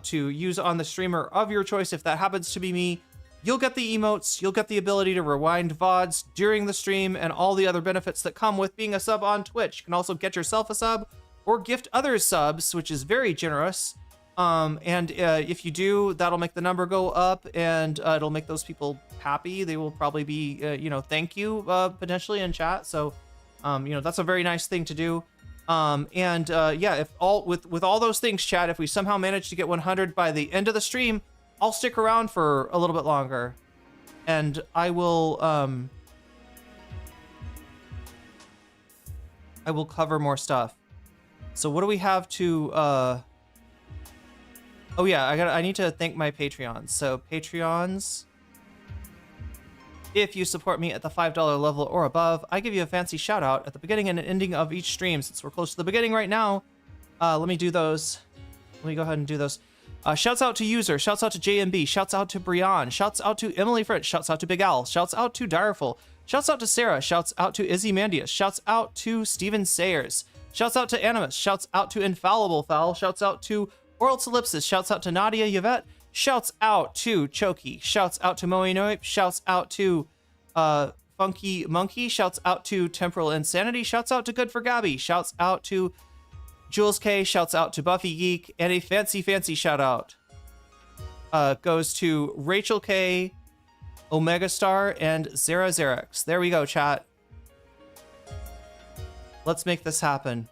to use on the streamer of your choice. If that happens to be me, you'll get the emotes, you'll get the ability to rewind VODs during the stream, and all the other benefits that come with being a sub on Twitch. You can also get yourself a sub or gift others subs, which is very generous. And if you do, that'll make the number go up, and it'll make those people happy. They will probably be, you know, thank you potentially in chat. So, you know, that's a very nice thing to do. Yeah, if with all those things, chat, if we somehow manage to get 100 by the end of the stream, I'll stick around for a little bit longer, and I will cover more stuff. So what do we have to? Oh yeah, I need to thank my Patreons. So Patreons, if you support me at the $5 level or above, I give you a fancy shout out at the beginning and ending of each stream. Since we're close to the beginning right now, let me do those. Let me go ahead and do those. Shouts out to User, shouts out to JMB, shouts out to Brian, shouts out to Emily Fritz, shouts out to Big Al, shouts out to Direful, shouts out to Sarah, shouts out to Izzy Mandius, shouts out to Steven Sayers, shouts out to Animus, shouts out to Infallible Fowl, shouts out to Oral Ellipsis, shouts out to Nadia Yvette, shouts out to Choki, shouts out to Moe Noip, shouts out to Funky Monkey, shouts out to Temporal Insanity, shouts out to Good for Gabby, shouts out to Jules K, shouts out to Buffy Geek, and a fancy shout out goes to Rachel K, Omega Star, and Zara Xerox. There we go, chat. Let's make this happen.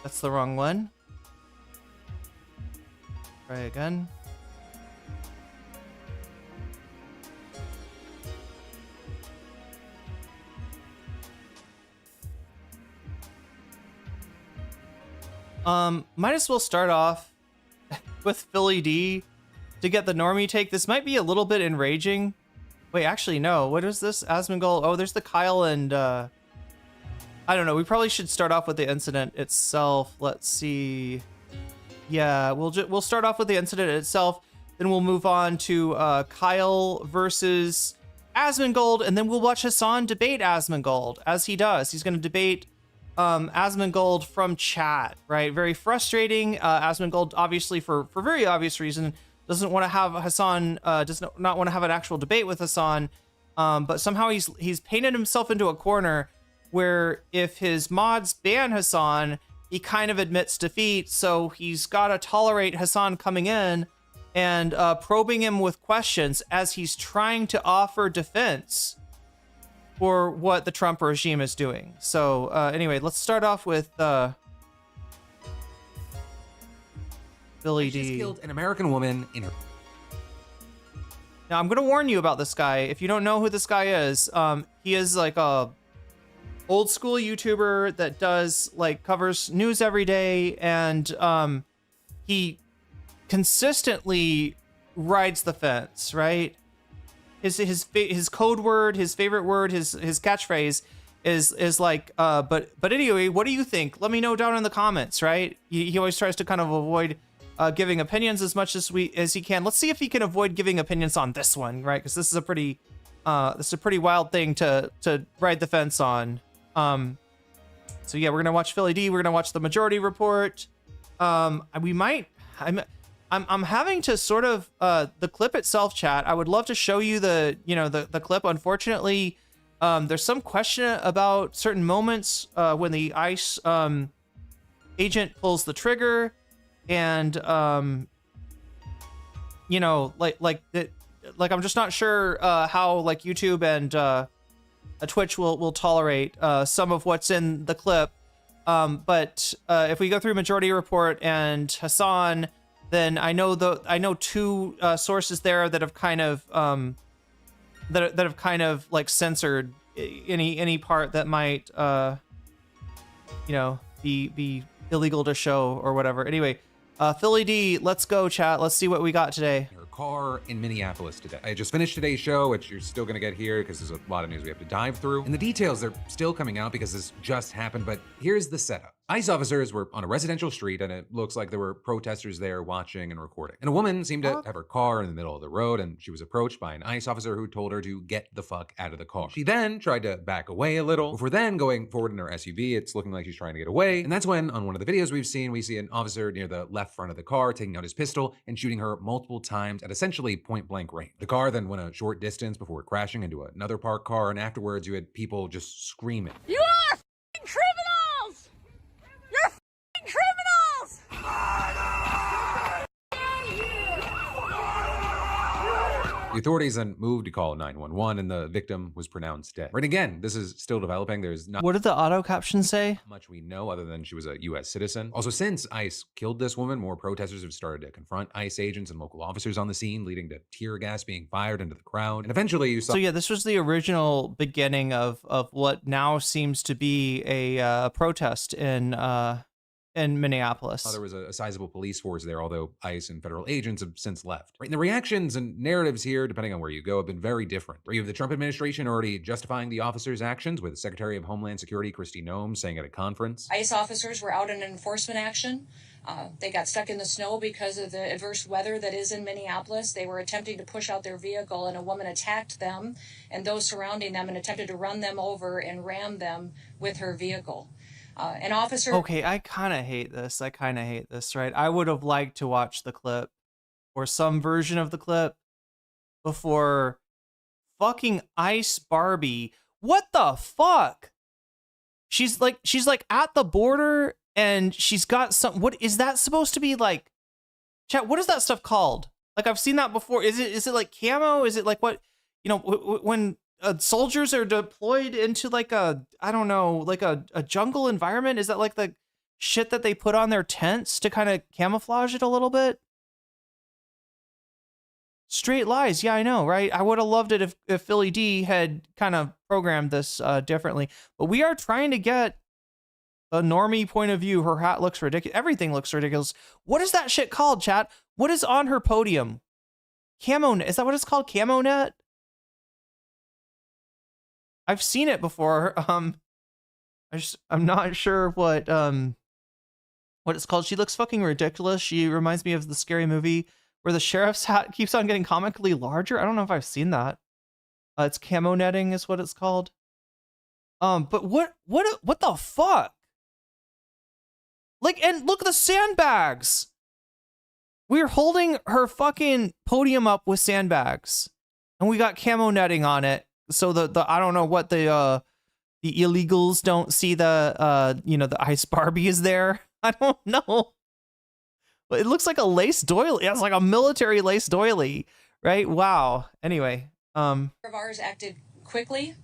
That's the wrong one. Try again. Might as well start off with Philly D to get the normie take. This might be a little bit enraging. Wait, actually, no. What is this? Asmongold. Oh, there's the Kyle and, I don't know. We probably should start off with the incident itself. Let's see. Yeah, we'll start off with the incident itself. Then we'll move on to Kyle versus Asmongold, and then we'll watch Hasan debate Asmongold, as he does. He's going to debate Asmongold from chat, right? Very frustrating. Asmongold, obviously, for very obvious reason, doesn't want to have Hasan, does not want to have an actual debate with Hasan, but somehow he's painted himself into a corner where if his mods ban Hasan, he kind of admits defeat, so he's got to tolerate Hasan coming in and probing him with questions as he's trying to offer defense for what the Trump regime is doing. So anyway, let's start off with Billy D. She killed an American woman in her... Now, I'm going to warn you about this guy. If you don't know who this guy is, he is like a old school YouTuber that does like covers news every day, and he consistently rides the fence, right? His code word, his favorite word, his catchphrase is like but anyway, what do you think? Let me know down in the comments, right? He always tries to kind of avoid giving opinions as much as he can. Let's see if he can avoid giving opinions on this one, right? Because this is a pretty wild thing to ride the fence on. So yeah, we're gonna watch Philly D. We're gonna watch the majority report. I'm having to sort of the clip itself, chat. I would love to show you the clip. Unfortunately, there's some question about certain moments when the ICE agent pulls the trigger, and like I'm just not sure how like YouTube and Twitch will tolerate some of what's in the clip. But if we go through majority report and Hasan, then I know two sources there that have kind of that have kind of like censored any part that might be illegal to show or whatever. Anyway, Philly D, let's go, chat. Let's see what we got today. Her car in Minneapolis today. I just finished today's show, which you're still gonna get here because there's a lot of news we have to dive through. And the details, they're still coming out because this just happened, but here's the setup. ICE officers were on a residential street, and it looks like there were protesters there watching and recording. And a woman seemed to have her car in the middle of the road, and she was approached by an ICE officer who told her to get the fuck out of the car. She then tried to back away a little, before then going forward in her SUV. It's looking like she's trying to get away. And that's when, on one of the videos we see an officer near the left front of the car taking out his pistol and shooting her multiple times at essentially point blank range. The car then went a short distance before crashing into another parked car, and afterwards you had people just screaming. You are f***ing criminals! You're f***ing criminals! The authorities then moved to call 911, and the victim was pronounced dead. Right, again, this is still developing. There's not What did the auto caption say? much we know other than she was a US citizen. Also, since ICE killed this woman, more protesters have started to confront ICE agents and local officers on the scene, leading to tear gas being fired into the crowd. And eventually you saw... So yeah, this was the original beginning of what now seems to be a protest in Minneapolis. There was a sizable police force there, although ICE and federal agents have since left. Right, and the reactions and narratives here, depending on where you go, have been very different. Where you have the Trump administration already justifying the officers' actions, with Secretary of Homeland Security Kristi Noem saying at a conference, ICE officers were out in enforcement action. They got stuck in the snow because of the adverse weather that is in Minneapolis. They were attempting to push out their vehicle, and a woman attacked them and those surrounding them and attempted to run them over and ram them with her vehicle. An officer... Okay, I kind of hate this. Right? I would have liked to watch the clip or some version of the clip before fucking Ice Barbie. What the fuck? She's like at the border, and she's got some... What is that supposed to be like? Chat, what is that stuff called? Like, I've seen that before. Is it like camo? Is it like what, when soldiers are deployed into like a, I don't know, like a jungle environment? Is that like the shit that they put on their tents to kind of camouflage it a little bit. Straight lies. Yeah, I know, right? I would have loved it if Philly D had kind of programmed this differently. But we are trying to get a normie point of view. Her hat looks ridiculous. Everything looks ridiculous. What is that shit called, chat? What is on her podium? Camo net. Is that what it's called? Camo net? I've seen it before. I'm not sure what it's called. She looks fucking ridiculous. She reminds me of the Scary Movie where the sheriff's hat keeps on getting comically larger. I don't know if I've seen that. It's camo netting is what it's called. But what the fuck? Like, and look at the sandbags. We're holding her fucking podium up with sandbags, and we got camo netting on it. So the I don't know what the illegals don't see the the ice Barbie is there. I don't know. But it looks like a lace doily. It's like a military lace doily, right? Wow. Anyway, Of ours acted quickly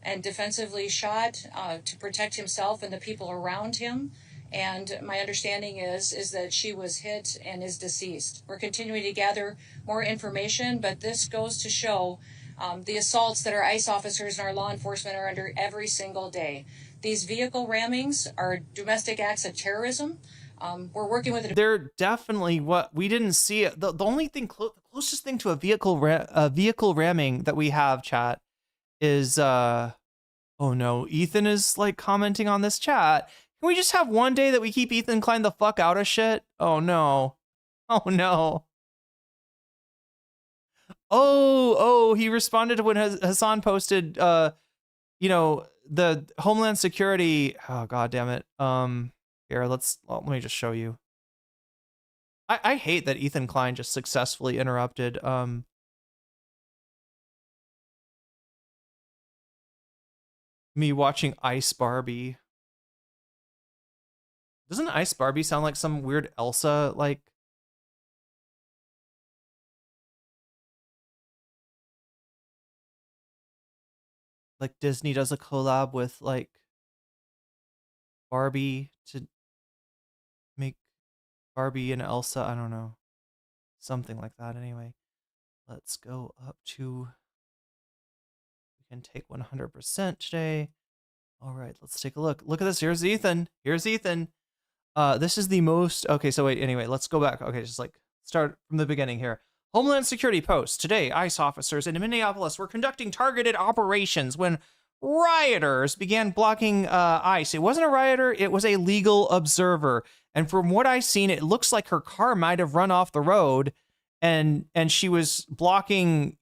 and defensively shot to protect himself and the people around him. And my understanding is that she was hit and is deceased. We're continuing to gather more information, but this goes to show the assaults that our ICE officers and our law enforcement are under every single day. These vehicle rammings are domestic acts of terrorism. We're working with they're definitely what we didn't see it. The only thing closest thing to a vehicle ramming that we have, chat, is oh no, Ethan is like commenting on this chat. Can we just have one day that we keep Ethan Klein the fuck out of shit? Oh no. Oh no. Oh, he responded when Hasan posted the Homeland Security. Oh god damn it. Here, let me just show you. I hate that Ethan Klein just successfully interrupted me watching Ice Barbie. Doesn't Ice Barbie sound like some weird Elsa like Disney does a collab with like Barbie to make Barbie and Elsa, I don't know. Something like that anyway. Let's go up to, we can take 100% today. All right, let's take a look. Look at this. Here's Ethan. Here's Ethan. This is the most, okay, so wait, anyway, let's go back. Okay, just like start from the beginning here. Homeland Security post. Today, ICE officers in Minneapolis were conducting targeted operations when rioters began blocking ICE. It wasn't a rioter, it was a legal observer. And from what I've seen, it looks like her car might have run off the road and she was blocking,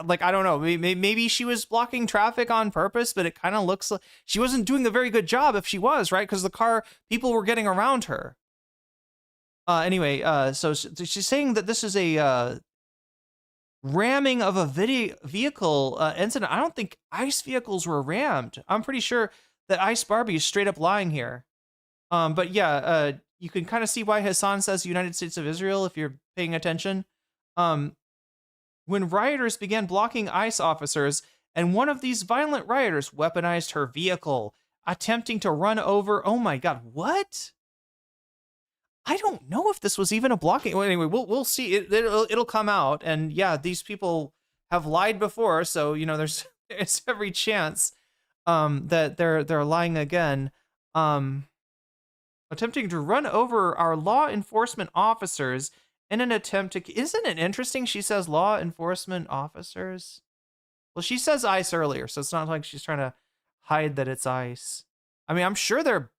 like, I don't know, maybe she was blocking traffic on purpose, but it kind of looks like she wasn't doing a very good job if she was, right? Because people were getting around her. Anyway, so she's saying that this is a ramming of a vehicle incident. I don't think ICE vehicles were rammed. I'm pretty sure that Ice Barbie is straight up lying here. But yeah, you can kind of see why Hasan says United States of Israel if you're paying attention. When rioters began blocking ICE officers, and one of these violent rioters weaponized her vehicle, attempting to run over. Oh my God, what? I don't know if this was even a blocking. Well, anyway, we'll see. It'll come out, and yeah, these people have lied before, so there's every chance that they're lying again. Attempting to run over our law enforcement officers in an attempt to. Isn't it interesting? She says law enforcement officers. Well, she says ICE earlier, so it's not like she's trying to hide that it's ICE. I mean, I'm sure they're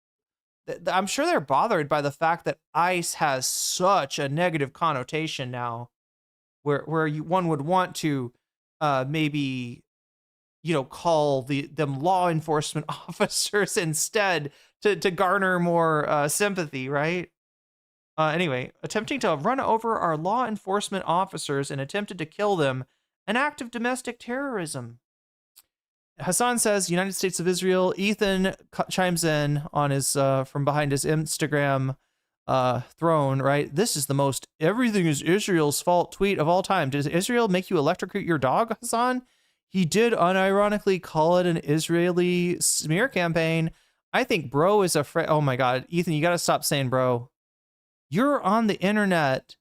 bothered by the fact that ICE has such a negative connotation now, where one would want to maybe call them law enforcement officers instead to garner more sympathy, right? Anyway, attempting to run over our law enforcement officers and attempted to kill them, an act of domestic terrorism. Hasan says United States of Israel. Ethan chimes in on his from behind his Instagram throne, right? This is the most everything is Israel's fault tweet of all time. Did Israel make you electrocute your dog, Hasan? He did unironically call it an Israeli smear campaign. I think bro is afraid. Oh my God, Ethan, you got to stop saying bro. You're on the internet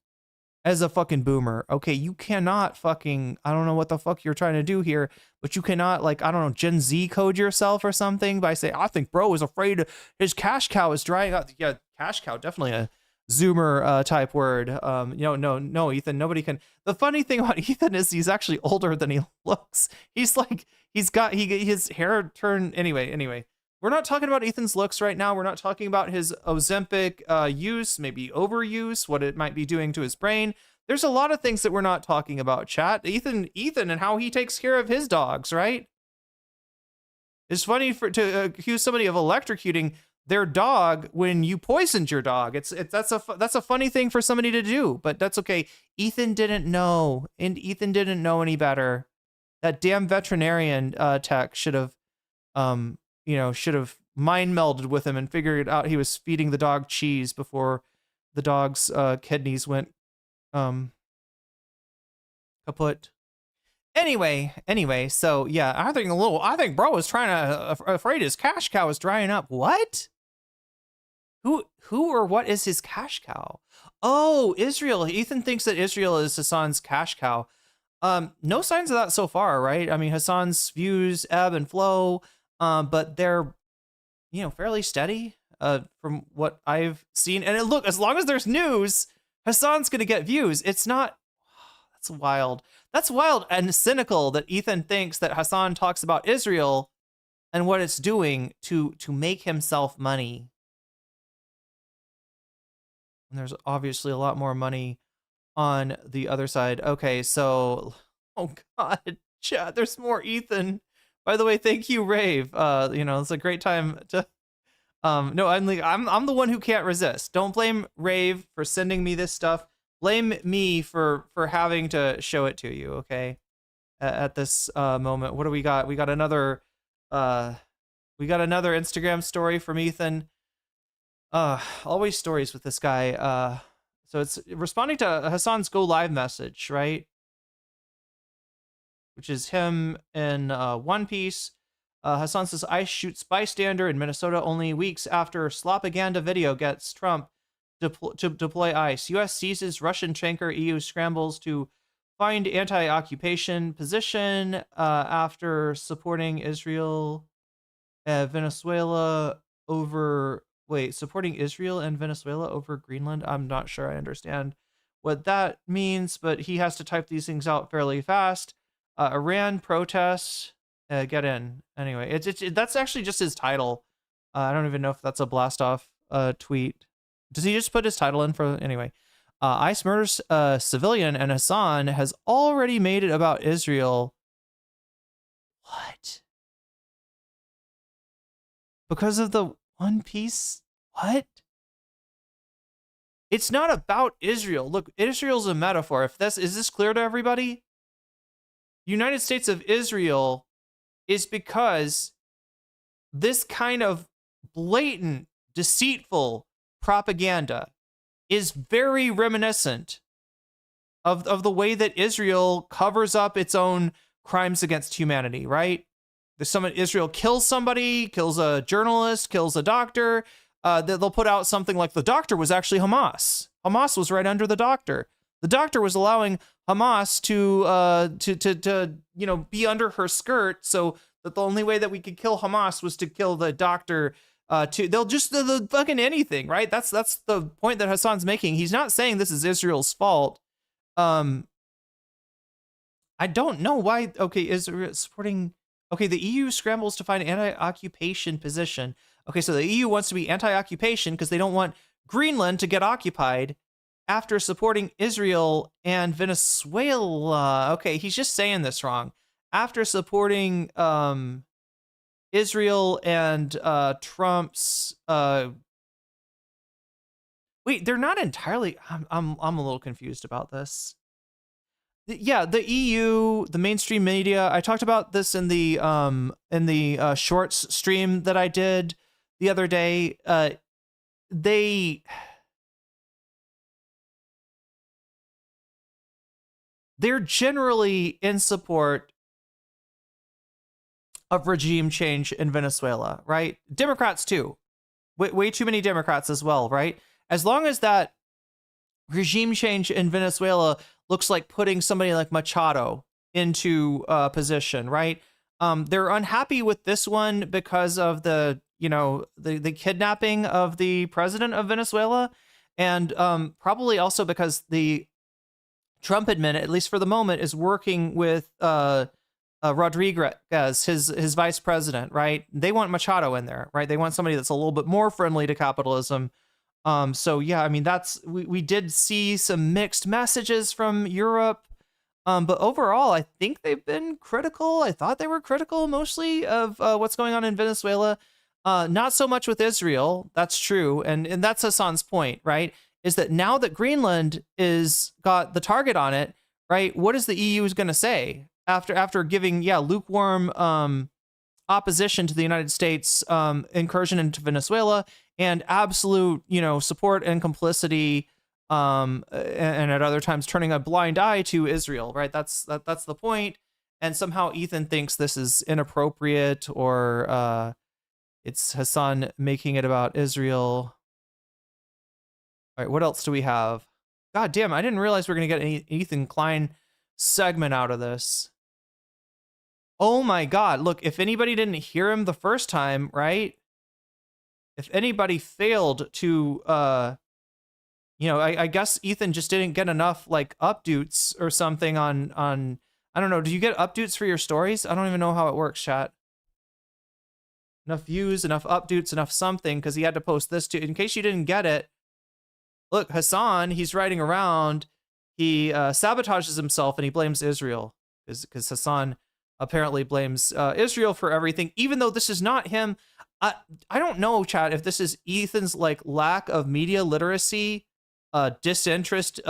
as a fucking boomer. Okay, you cannot fucking, I don't know what the fuck you're trying to do here, but you cannot, like, I don't know, Gen Z code yourself or something by saying, I think bro is afraid his cash cow is drying up. Yeah, cash cow, definitely a Zoomer type word. No, Ethan, nobody can. The funny thing about Ethan is he's actually older than he looks. He's like, his hair turned, anyway. We're not talking about Ethan's looks right now. We're not talking about his Ozempic use, maybe overuse, what it might be doing to his brain. There's a lot of things that we're not talking about, chat. Ethan and how he takes care of his dogs, right? It's funny to accuse somebody of electrocuting their dog when you poisoned your dog. That's a funny thing for somebody to do, but that's okay. Ethan didn't know, and Ethan didn't know any better. That damn veterinarian tech should have mind melded with him and figured out he was feeding the dog cheese before the dog's kidneys went kaput. Anyway, so yeah, I think bro was trying to afraid his cash cow is drying up. What? Who or what is his cash cow? Oh, Israel. Ethan thinks that Israel is Hasan's cash cow. No signs of that so far, right? I mean, Hasan's views ebb and flow, but they're, fairly steady from what I've seen. And look, as long as there's news, Hasan's going to get views. It's not, that's wild. That's wild and cynical that Ethan thinks that Hasan talks about Israel and what it's doing to make himself money. And there's obviously a lot more money on the other side. Okay, so, oh God, chat, there's more Ethan. By the way, thank you, Rave. It's a great time to. No, I'm the one who can't resist. Don't blame Rave for sending me this stuff. Blame me for having to show it to you. Okay, at this moment, what do we got? We got another Instagram story from Ethan. Always stories with this guy. So it's responding to Hasan's go live message, right? Which is him in One Piece. Hasan says, ICE shoots bystander in Minnesota only weeks after Slopaganda video gets Trump to deploy ICE. U.S. seizes Russian tanker, EU scrambles to find anti-occupation position after supporting Israel, Venezuela over... Wait, supporting Israel and Venezuela over Greenland? I'm not sure I understand what that means, but he has to type these things out fairly fast. Iran protests, get in. Anyway, that's actually just his title. I don't even know if that's a blast off tweet. Does he just put his title in for, anyway. ICE murders civilian and Hasan has already made it about Israel. What? Because of the One Piece? What? It's not about Israel. Look, Israel's a metaphor. Is this clear to everybody? United States of Israel is because this kind of blatant, deceitful propaganda is very reminiscent of the way that Israel covers up its own crimes against humanity, right? Israel kills somebody, kills a journalist, kills a doctor. They'll put out something like the doctor was actually Hamas. Hamas was right under the doctor. The doctor was allowing Hamas to be under her skirt, so that the only way that we could kill Hamas was to kill the doctor. They'll fucking anything, right? That's the point that Hasan's making. He's not saying this is Israel's fault. I don't know why. Okay, Israel supporting. Okay, the EU scrambles to find anti-occupation position. Okay, so the EU wants to be anti-occupation because they don't want Greenland to get occupied after supporting Israel and Venezuela. Okay, he's just saying this wrong. After supporting Israel and Trump's wait, they're not entirely. I'm a little confused about this. Yeah, the EU, the mainstream media. I talked about this in the shorts stream that I did the other day. They're generally in support of regime change in Venezuela, right? Democrats too. Way too many Democrats as well, right? As long as that regime change in Venezuela looks like putting somebody like Machado into position, right? They're unhappy with this one because of the kidnapping of the president of Venezuela, and probably also because the Trump admin, at least for the moment, is working with Rodriguez, his vice president, right? They want Machado in there, right? They want somebody that's a little bit more friendly to capitalism. So yeah, I mean, we did see some mixed messages from Europe, but overall, I think they've been critical. I thought they were critical mostly of what's going on in Venezuela. Not so much with Israel. That's true, and that's Hasan's point, right? Is that now that Greenland is got the target on it, right? What is the EU going to say after giving lukewarm opposition to the United States incursion into Venezuela and absolute support and complicity, and at other times turning a blind eye to Israel, right? That's the point. And somehow Ethan thinks this is inappropriate, or it's Hasan making it about Israel. All right, what else do we have? God damn, I didn't realize we were going to get an Ethan Klein segment out of this. Oh my God, look, if anybody didn't hear him the first time, right? If anybody failed to, I guess Ethan just didn't get enough, like, updates or something on, I don't know, do you get updates for your stories? I don't even know how it works, chat. Enough views, enough updates, enough something, because he had to post this too. In case you didn't get it, look, Hasan, he's riding around, he sabotages himself and he blames Israel, because Hasan apparently blames Israel for everything, even though this is not him. I don't know, chat, if this is Ethan's like lack of media literacy, disinterest,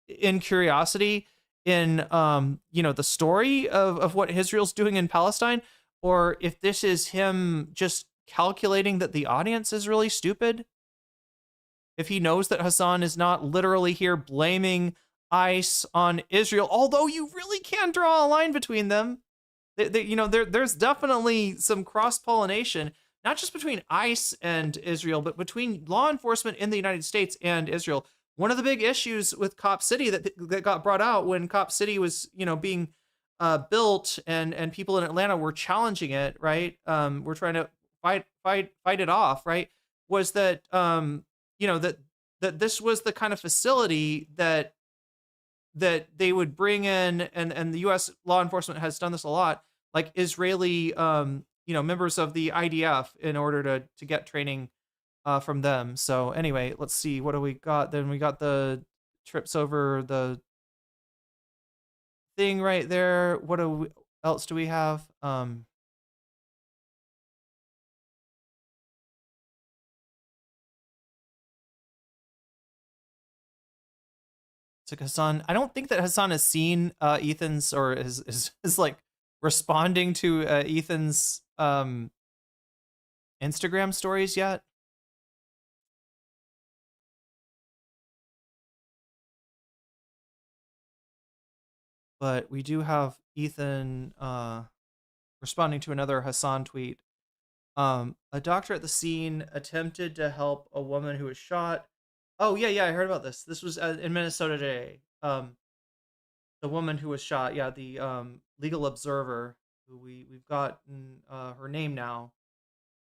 in curiosity in the story of what Israel's doing in Palestine, or if this is him just calculating that the audience is really stupid. If he knows that Hasan is not literally here blaming ICE on Israel, although you really can draw a line between them. There's definitely some cross-pollination, not just between ICE and Israel, but between law enforcement in the United States and Israel. One of the big issues with Cop City that got brought out when Cop City was, being built and people in Atlanta were challenging it, right? We're trying to fight it off, right? Was that, that this was the kind of facility that they would bring in, and the U.S. law enforcement has done this a lot, like Israeli, members of the IDF in order to get training from them. So anyway, let's see, what do we got? Then we got the trips over the thing right there. What else do we have? To Hasan, I don't think that Hasan has seen Ethan's or is like responding to Ethan's Instagram stories yet. But we do have Ethan responding to another Hasan tweet. A doctor at the scene attempted to help a woman who was shot. Oh, yeah, I heard about this. This was in Minnesota today. The woman who was shot, the legal observer, who we've gotten her name now,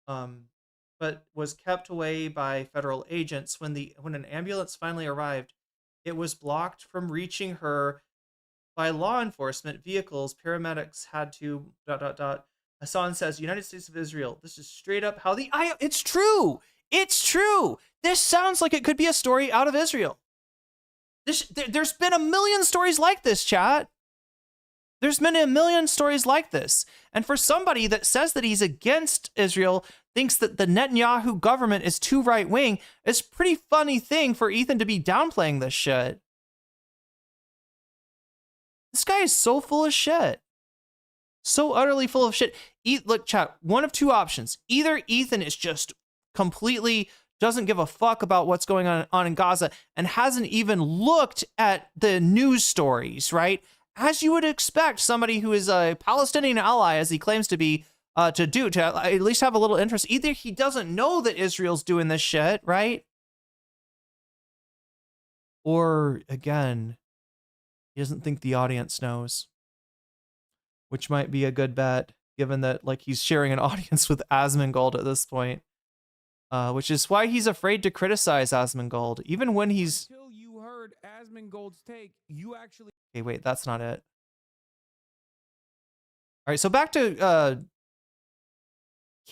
but was kept away by federal agents. When an ambulance finally arrived, it was blocked from reaching her by law enforcement vehicles. Paramedics had to ... Hasan says, United States of Israel. This is straight up how it's true. It's true. This sounds like it could be a story out of Israel. There's been a million stories like this, chat. There's been a million stories like this. And for somebody that says that he's against Israel, thinks that the Netanyahu government is too right-wing, it's a pretty funny thing for Ethan to be downplaying this shit. This guy is so full of shit. So utterly full of shit. Look, chat, one of two options. Either Ethan is just completely doesn't give a fuck about what's going on in Gaza and hasn't even looked at the news stories, right? As you would expect, somebody who is a Palestinian ally, as he claims to be, to do, to at least have a little interest. Either he doesn't know that Israel's doing this shit, right? Or again, he doesn't think the audience knows, which might be a good bet, given that like he's sharing an audience with Asmongold at this point, which is why he's afraid to criticize Asmongold, even when he's. Until you heard Asmongold's take, you actually. Okay, wait, that's not it. All right, so back to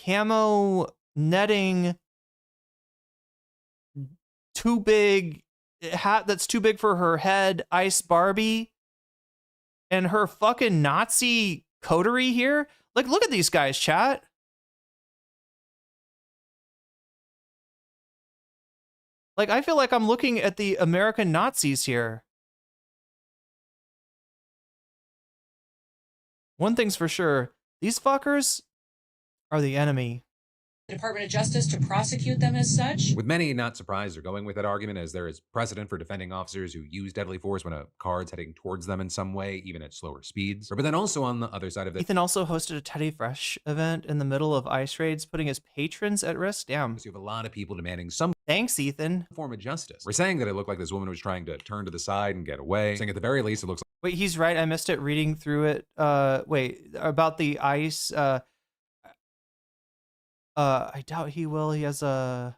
camo netting, too big hat that's too big for her head, Ice Barbie, and her fucking Nazi coterie here. Like, look at these guys, chat. Like, I feel like I'm looking at the American Nazis here. One thing's for sure, these fuckers are the enemy. The Department of Justice to prosecute them as such. With many not surprised or going with that argument, as there is precedent for defending officers who use deadly force when a car's heading towards them in some way, even at slower speeds. But then also on the other side of it, Ethan also hosted a Teddy Fresh event in the middle of ice raids, putting his patrons at risk. Damn. you have a lot of people demanding some Thanks, Ethan. form of justice. We're saying that it looked like this woman was trying to turn to the side and get away, saying at the very least it looks Wait, he's right. I missed it reading through it. Wait, about the ice. I doubt he will. He has a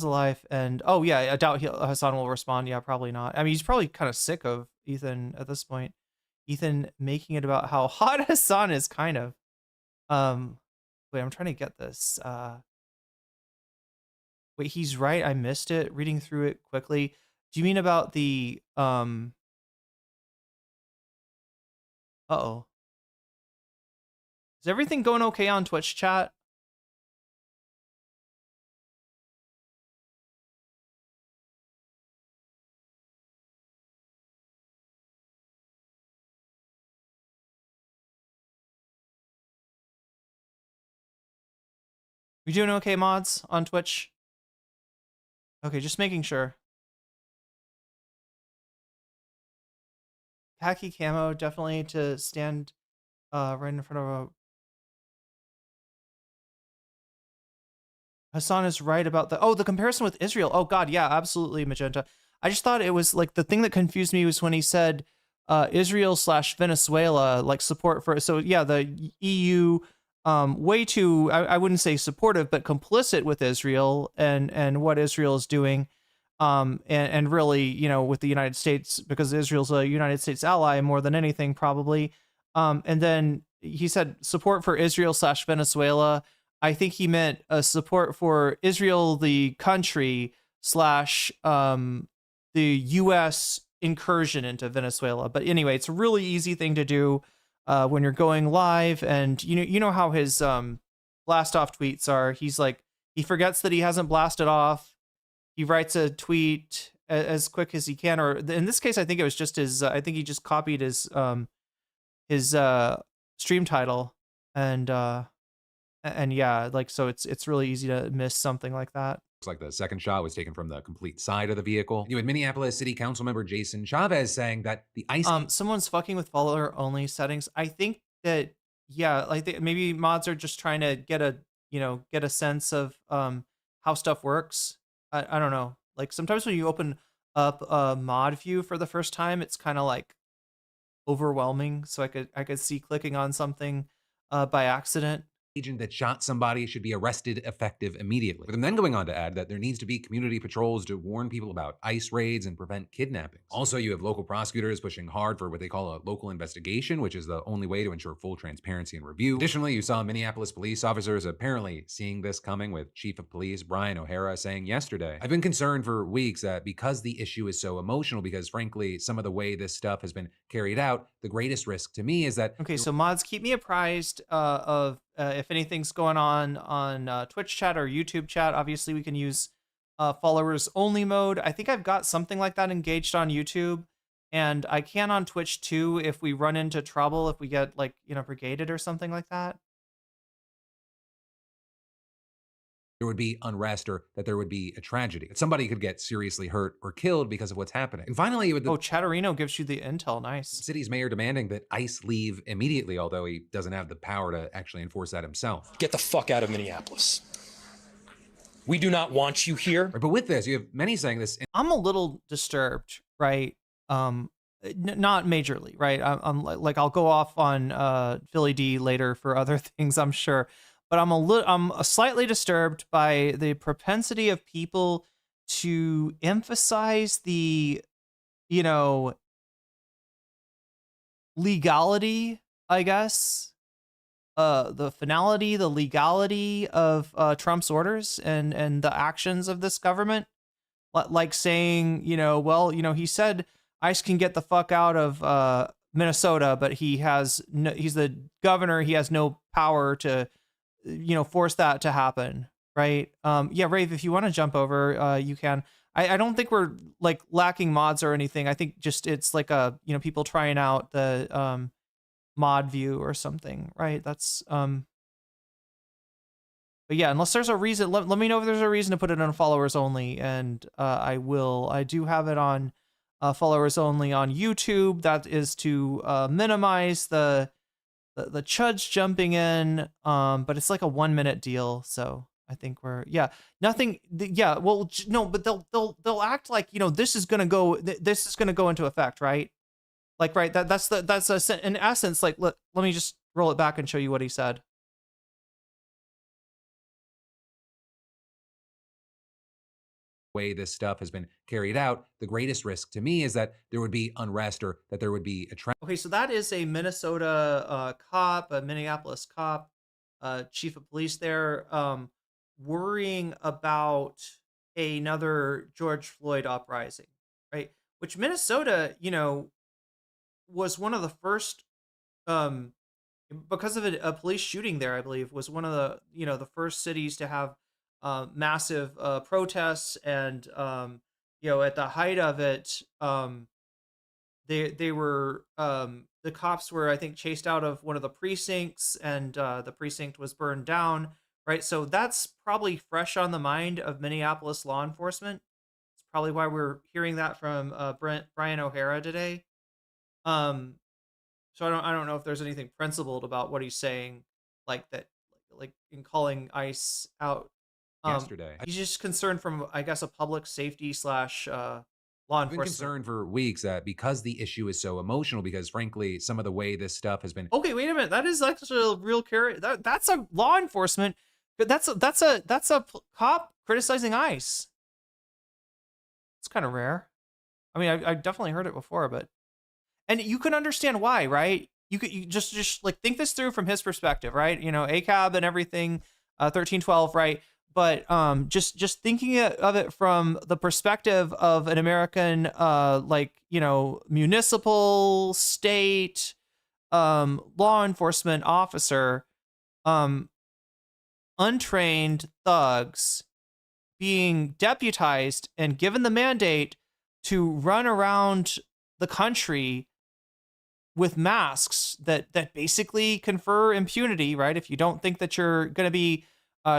life, and oh yeah, I doubt Hasan will respond. Yeah, probably not. I mean, he's probably kind of sick of Ethan at this point. Ethan making it about how hot Hasan is, kind of. Wait, I'm trying to get this. Wait, he's right. I missed it. Reading through it quickly. Do you mean about the Uh-oh. Is everything going okay on Twitch, chat? You doing okay, mods, on Twitch? Okay, just making sure. Khaki camo, definitely to stand right in front of a... Hasan is right about the comparison with Israel. Oh god, yeah, absolutely, Magenta. I just thought it was like the thing that confused me was when he said Israel / Venezuela, like support for, so yeah, the EU way too, I wouldn't say supportive, but complicit with Israel and what Israel is doing. And really, you know, with the United States, because Israel's a United States ally more than anything, probably. And then he said support for Israel / Venezuela. I think he meant a support for Israel, the country, / the U.S. incursion into Venezuela. But anyway, it's a really easy thing to do when you're going live, and you know how his blast off tweets are. He's like, he forgets that he hasn't blasted off. He writes a tweet as quick as he can, or in this case, I think it was just his. I think he just copied his stream title, and yeah, like, so it's really easy to miss something like that. looks like the second shot was taken from the complete side of the vehicle. You had Minneapolis City Council member Jason Chavez saying that the ice... someone's fucking with follower only settings. I think that, yeah, like maybe mods are just trying to get a sense of how stuff works. I don't know. Like sometimes when you open up a mod view for the first time, it's kind of like overwhelming. So I could see clicking on something by accident. Agent that shot somebody should be arrested effective immediately. With him then going on to add that there needs to be community patrols to warn people about ICE raids and prevent kidnappings. Also, you have local prosecutors pushing hard for what they call a local investigation, which is the only way to ensure full transparency and review. Additionally, you saw Minneapolis police officers apparently seeing this coming, with Chief of Police Brian O'Hara saying yesterday, "I've been concerned for weeks that because the issue is so emotional, because frankly, some of the way this stuff has been carried out, the greatest risk to me is that..." Okay, so mods, keep me apprised of if anything's going on Twitch chat or YouTube chat. Obviously, we can use followers only mode. I think I've got something like that engaged on YouTube, and I can on Twitch too if we run into trouble, if we get like, brigaded or something like that. there would be unrest or that there would be a tragedy, that somebody could get seriously hurt or killed because of what's happening. And finally, with the Chatterino gives you the intel. Nice. city's mayor demanding that ICE leave immediately, although he doesn't have the power to actually enforce that himself. Get the fuck out of Minneapolis. We do not want you here. But with this, you have many saying this. I'm a little disturbed, right? Not majorly, right? I'm like I'll go off on Philly D later for other things, I'm sure, but I'm slightly disturbed by the propensity of people to emphasize the, you know, legality, I guess, the finality, the legality of Trump's orders and the actions of this government, like saying, you know, well, you know, he said ICE can get the fuck out of Minnesota, but he's the governor. He has no power to, you know, force that to happen, right? Yeah, Rave, if you want to jump over, you can. I don't think we're like lacking mods or anything. I think just it's like a, you know, people trying out the mod view or something, right? That's but yeah, unless there's a reason, let me know if there's a reason to put it on followers only, and I will. I do have it on followers only on YouTube. That is to minimize the chuds jumping in, but it's like a 1 minute deal, so I think we're nothing. Yeah, well, no, but they'll act like, you know, this is gonna go into effect, right? Like, right, that's in essence, like, let me just roll it back and show you what he said. Way this stuff has been carried out, the greatest risk to me is that there would be unrest or that there would be a trend. Okay, so that is a Minnesota cop, a Minneapolis cop, chief of police there, worrying about another George Floyd uprising, right? Which Minnesota, you know, was one of the first, because of a police shooting there, I believe, was one of the, you know, the first cities to have massive protests, and you know, at the height of it, they were the cops were, I think, chased out of one of the precincts, and the precinct was burned down, right? So that's probably fresh on the mind of Minneapolis law enforcement. It's probably why we're hearing that from Brian O'Hara today. So I don't know if there's anything principled about what he's saying, like that, like in calling ICE out. Yesterday, He's just concerned from, I guess, a public safety / law I've enforcement. been concerned for weeks that because the issue is so emotional, because frankly, some of the way this stuff has been. Okay, wait a minute. That is actually a real that's a law enforcement, but that's a cop criticizing ICE. It's kind of rare. I mean, I definitely heard it before, but, and you can understand why, right? You just like think this through from his perspective, right? You know, ACAB and everything, 1312, right? But just thinking of it from the perspective of an American, like, you know, municipal, state, law enforcement officer, untrained thugs being deputized and given the mandate to run around the country with masks that basically confer impunity, right? If you don't think that you're going to be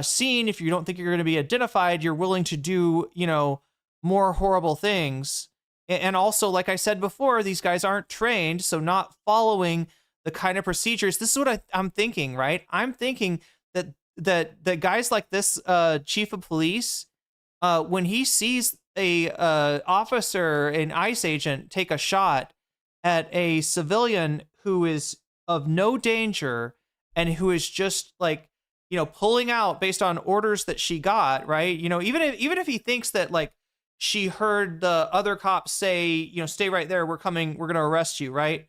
seen, if you don't think you're going to be identified, you're willing to do, you know, more horrible things. And also, like I said before, these guys aren't trained, so not following the kind of procedures. This is what I'm thinking, right? I'm thinking that guys like this chief of police, when he sees a officer, an ICE agent, take a shot at a civilian who is of no danger and who is just like, you know, pulling out based on orders that she got, right? You know, even if he thinks that, like, she heard the other cops say, you know, stay right there, we're coming, we're going to arrest you, right?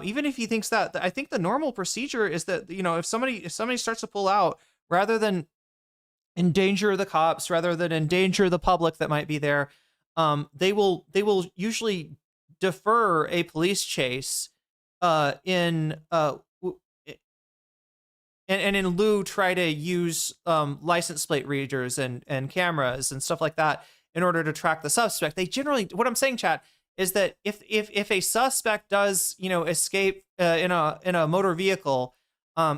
Even if he thinks that, I think the normal procedure is that, you know, if somebody starts to pull out, rather than endanger the cops, rather than endanger the public that might be there, they will usually defer a police chase, and in lieu try to use license plate readers and cameras and stuff like that in order to track the suspect. They generally, what I'm saying, chat, is that if a suspect does, you know, escape in a motor vehicle,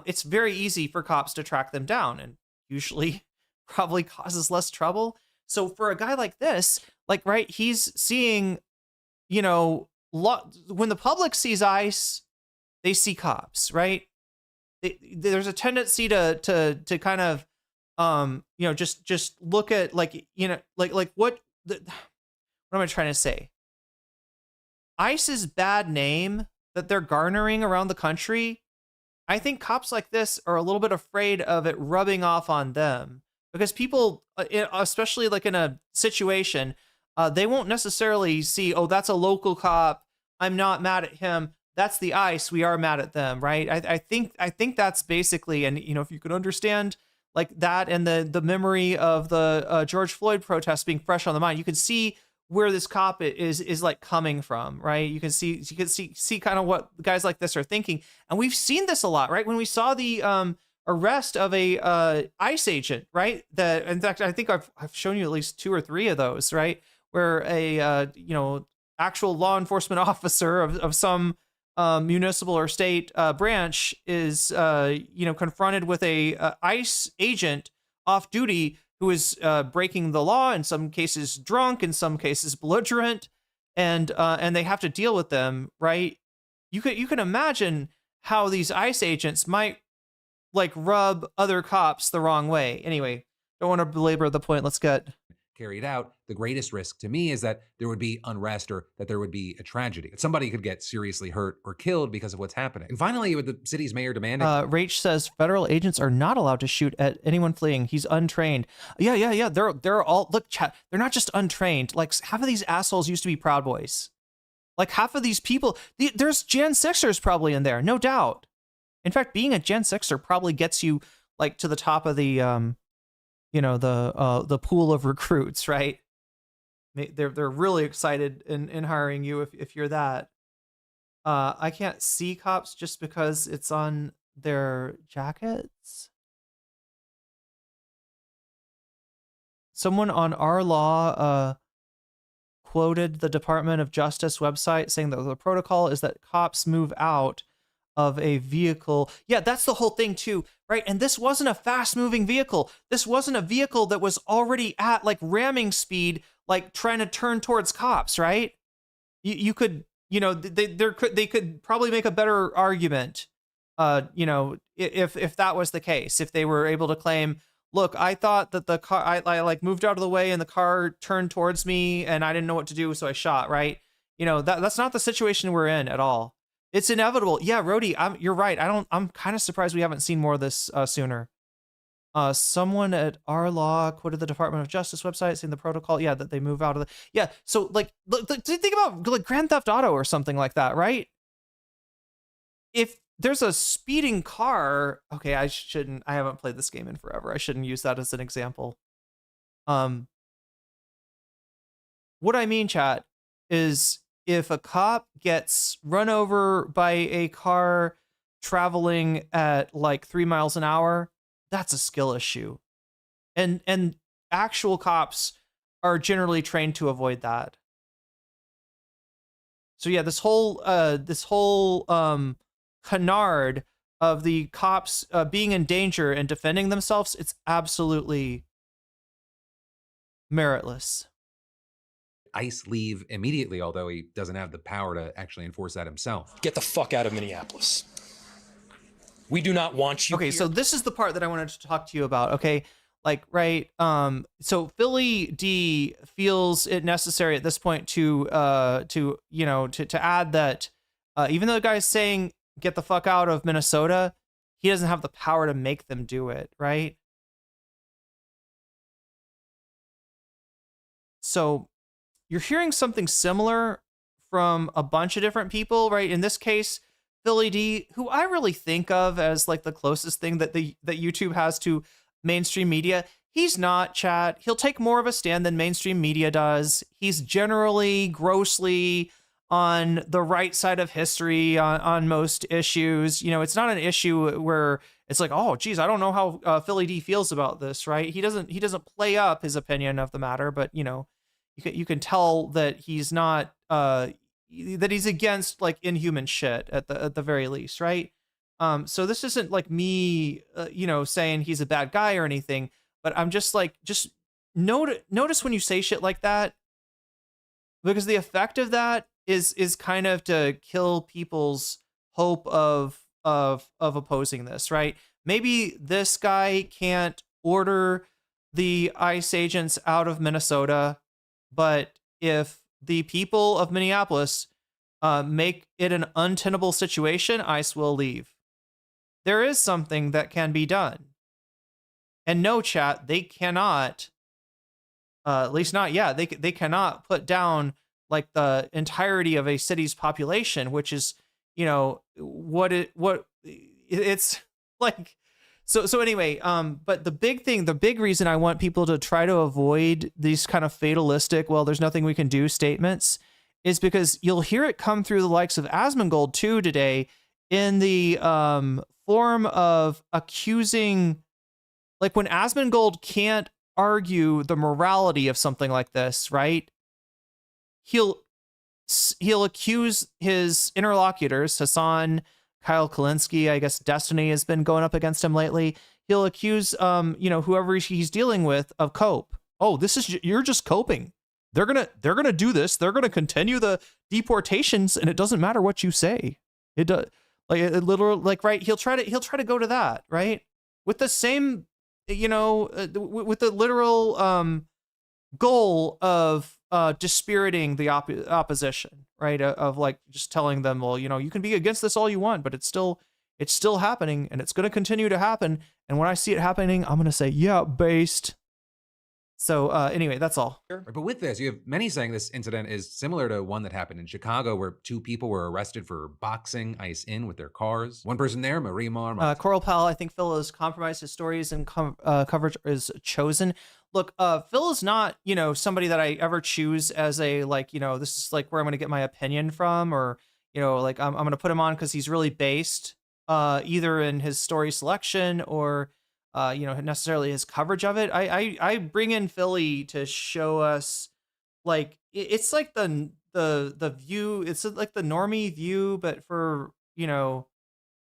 it's very easy for cops to track them down, and usually probably causes less trouble. So for a guy like this, like, right, he's seeing, you know, when the public sees ICE, they see cops, right? There's a tendency to kind of, you know, just look at, like, you know, like what am I trying to say? ICE's bad name that they're garnering around the country, I think cops like this are a little bit afraid of it rubbing off on them, because people, especially like in a situation, they won't necessarily see, oh, that's a local cop, I'm not mad at him. That's the ICE, we are mad at them, right? I think that's basically, and you know, if you could understand like that and the memory of the George Floyd protests being fresh on the mind, you can see where this cop is like coming from, right? You can see kind of what guys like this are thinking, and we've seen this a lot, right? When we saw the arrest of a ICE agent, right? That, in fact, I think I've shown you at least 2 or 3 of those, right? Where a you know, actual law enforcement officer of some municipal or state branch is you know, confronted with a ICE agent off duty who is breaking the law, in some cases drunk, in some cases belligerent, and they have to deal with them, right? You can imagine how these ICE agents might like rub other cops the wrong way. Anyway, don't want to belabor the point. Let's get carried out. The greatest risk to me is that there would be unrest or that there would be a tragedy. That somebody could get seriously hurt or killed because of what's happening. And finally, with the city's mayor demanding... Rach says federal agents are not allowed to shoot at anyone fleeing. He's untrained. Yeah. They're all, look, chat, they're not just untrained. Like, half of these assholes used to be Proud Boys. Like, half of these people, there's Gen 6ers probably in there, no doubt. In fact, being a Gen 6er probably gets you like to the top of the you know, the pool of recruits, right? They're really excited in hiring you if you're that. I can't see cops just because it's on their jackets. Someone on our law quoted the Department of Justice website saying that the protocol is that cops move out of a vehicle. Yeah, that's the whole thing too, right? And this wasn't a fast-moving vehicle. This wasn't a vehicle that was already at like ramming speed, like trying to turn towards cops, right? You could, you know, they could probably make a better argument, you know, if that was the case, if they were able to claim, look, I thought that the car, I like moved out of the way and the car turned towards me and I didn't know what to do, so I shot, right? You know, that's not the situation we're in at all. It's inevitable. Yeah, Rhodey, you're right. I'm kind of surprised we haven't seen more of this sooner. Someone at our law quoted the Department of Justice website saying the protocol, yeah, that they move out of the, yeah. So like, look, think about like Grand Theft Auto or something like that, right? If there's a speeding car, okay, I haven't played this game in forever. I shouldn't use that as an example. What I mean, chat, is if a cop gets run over by a car traveling at like 3 miles an hour, that's a skill issue. And actual cops are generally trained to avoid that. So yeah, this whole canard of the cops being in danger and defending themselves, it's absolutely meritless. ICE leave immediately, although he doesn't have the power to actually enforce that himself. Get the fuck out of Minneapolis. We do not want you Okay, here. so this is the part that I wanted to talk to you about, okay? Like, right, so Philly D feels it necessary at this point to you know, to add that even though the guy's saying get the fuck out of Minnesota, he doesn't have the power to make them do it, right? So you're hearing something similar from a bunch of different people, right? In this case, Philly D, who I really think of as like the closest thing that that YouTube has to mainstream media. He's not, chat. He'll take more of a stand than mainstream media does. He's generally grossly on the right side of history on most issues. You know, it's not an issue where it's like, oh, geez, I don't know how Philly D feels about this, right? He doesn't play up his opinion of the matter, but you know, you can tell that he's not that he's against like inhuman shit at the very least, right? So this isn't like me, you know, saying he's a bad guy or anything. but I'm just like, just notice when you say shit like that, because the effect of that is kind of to kill people's hope of opposing this, right? Maybe this guy can't order the ICE agents out of Minnesota, but if the people of Minneapolis make it an untenable situation, ICE will leave. There is something that can be done. And no, chat, they cannot, at least not yet, they cannot put down like the entirety of a city's population, which is, you know, it's like, so anyway, but the big reason I want people to try to avoid these kind of fatalistic, well, there's nothing we can do statements, is because you'll hear it come through the likes of Asmongold too today in the form of accusing, like when Asmongold can't argue the morality of something like this, right? He'll accuse his interlocutors, Hasan, Kyle Kulinski, I guess Destiny has been going up against him lately. He'll accuse, whoever he's dealing with of cope. Oh, you're just coping. They're gonna do this. They're gonna continue the deportations, and it doesn't matter what you say. It does, like it literally, like, right. He'll try to go to that, right, with the same, with the literal goal of dispiriting the opposition, right? Of like just telling them, well, you can be against this all you want, but it's still happening, and it's going to continue to happen. And when I see it happening, I'm going to say, yeah, based. So anyway, that's all. But with this, you have many saying this incident is similar to one that happened in Chicago, where 2 people were arrested for boxing ICE in with their cars. One person there, Marie Mar. Coral Pal, I think Phil has compromised his stories and coverage is chosen. Look, Phil is not, somebody that I ever choose as a, like, this is like where I'm going to get my opinion from, or, like I'm going to put him on because he's really based either in his story selection or, necessarily his coverage of it. I bring in Philly to show us, like, it's like the view, it's like the normie view, but for,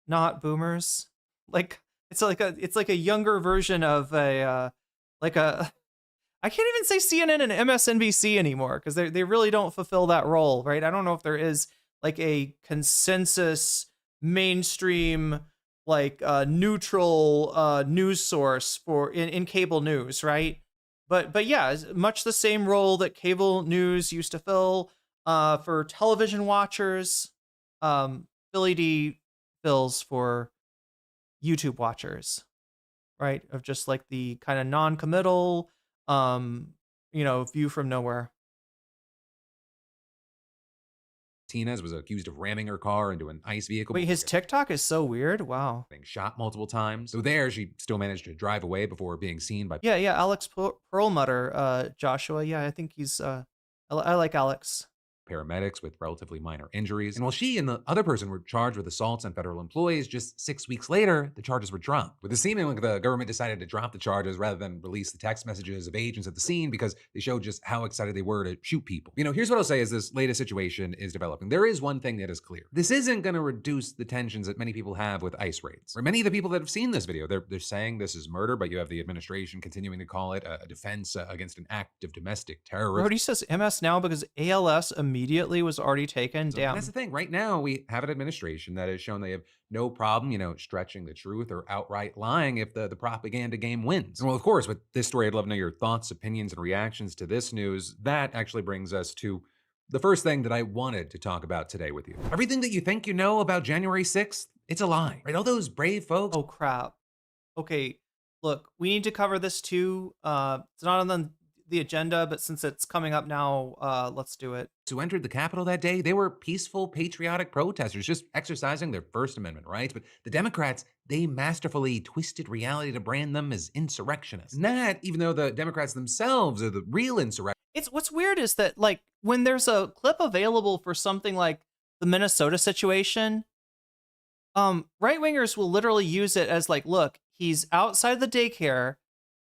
not boomers. Like, it's like a younger version of a, I can't even say CNN and MSNBC anymore, because they really don't fulfill that role, right? I don't know if there is like a consensus mainstream, like neutral news source for in cable news, right? But yeah, much the same role that cable news used to fill for television watchers. Philly D fills for YouTube watchers, right? Of just like the kind of non-committal, view from nowhere. Martinez was accused of ramming her car into an ICE vehicle. Wait, his TikTok is so weird. Wow. Being shot multiple times. So there, she still managed to drive away before being seen by. Yeah, Alex Perlmutter, Joshua. Yeah, I think he's. I like Alex. Paramedics with relatively minor injuries. And while she and the other person were charged with assaults on federal employees, just 6 weeks later, the charges were dropped. With it seeming like the government decided to drop the charges rather than release the text messages of agents at the scene because they showed just how excited they were to shoot people. Here's what I'll say as this latest situation is developing. There is one thing that is clear. This isn't going to reduce the tensions that many people have with ICE raids. For many of the people that have seen this video, they're saying this is murder, but you have the administration continuing to call it a defense against an act of domestic terrorism. Brody says MS now because ALS immediately was already taken. Damn. That's the thing. Right now, we have an administration that has shown they have no problem, stretching the truth or outright lying if the propaganda game wins. And well, of course, with this story, I'd love to know your thoughts, opinions, and reactions to this news. That actually brings us to the first thing that I wanted to talk about today with you. Everything that you think you know about January 6th, it's a lie, right? All those brave folks. Oh, crap. Okay, look, we need to cover this too. It's not on the agenda, but since it's coming up now, let's do it. Who entered the Capitol that day, they were peaceful, patriotic protesters just exercising their First Amendment rights. But the Democrats, they masterfully twisted reality to brand them as insurrectionists. And that, even though the Democrats themselves are the real insurrectionists. What's weird is that, like, when there's a clip available for something like the Minnesota situation, right-wingers will literally use it as like, look, he's outside the daycare,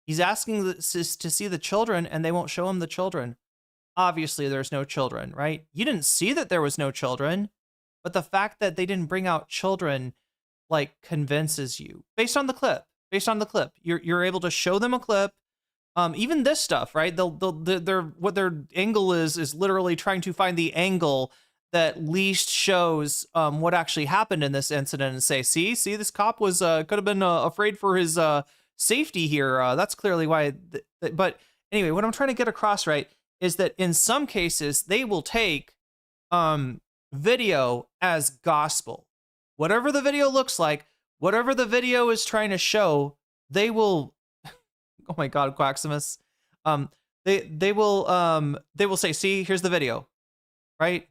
he's asking to see the children, and they won't show him the children. Obviously, there's no children, right? You didn't see that there was no children, but the fact that they didn't bring out children, like, convinces you, based on the clip, based on the clip. You're able to show them a clip. Even this stuff, right? What their angle is literally trying to find the angle that least shows what actually happened in this incident and say, see, this cop was could have been afraid for his safety here. That's clearly why. But anyway, what I'm trying to get across, right, is that in some cases they will take video as gospel. Whatever the video looks like, whatever the video is trying to show, they will. Oh my God, Quaximus. They will say, see, here's the video, right?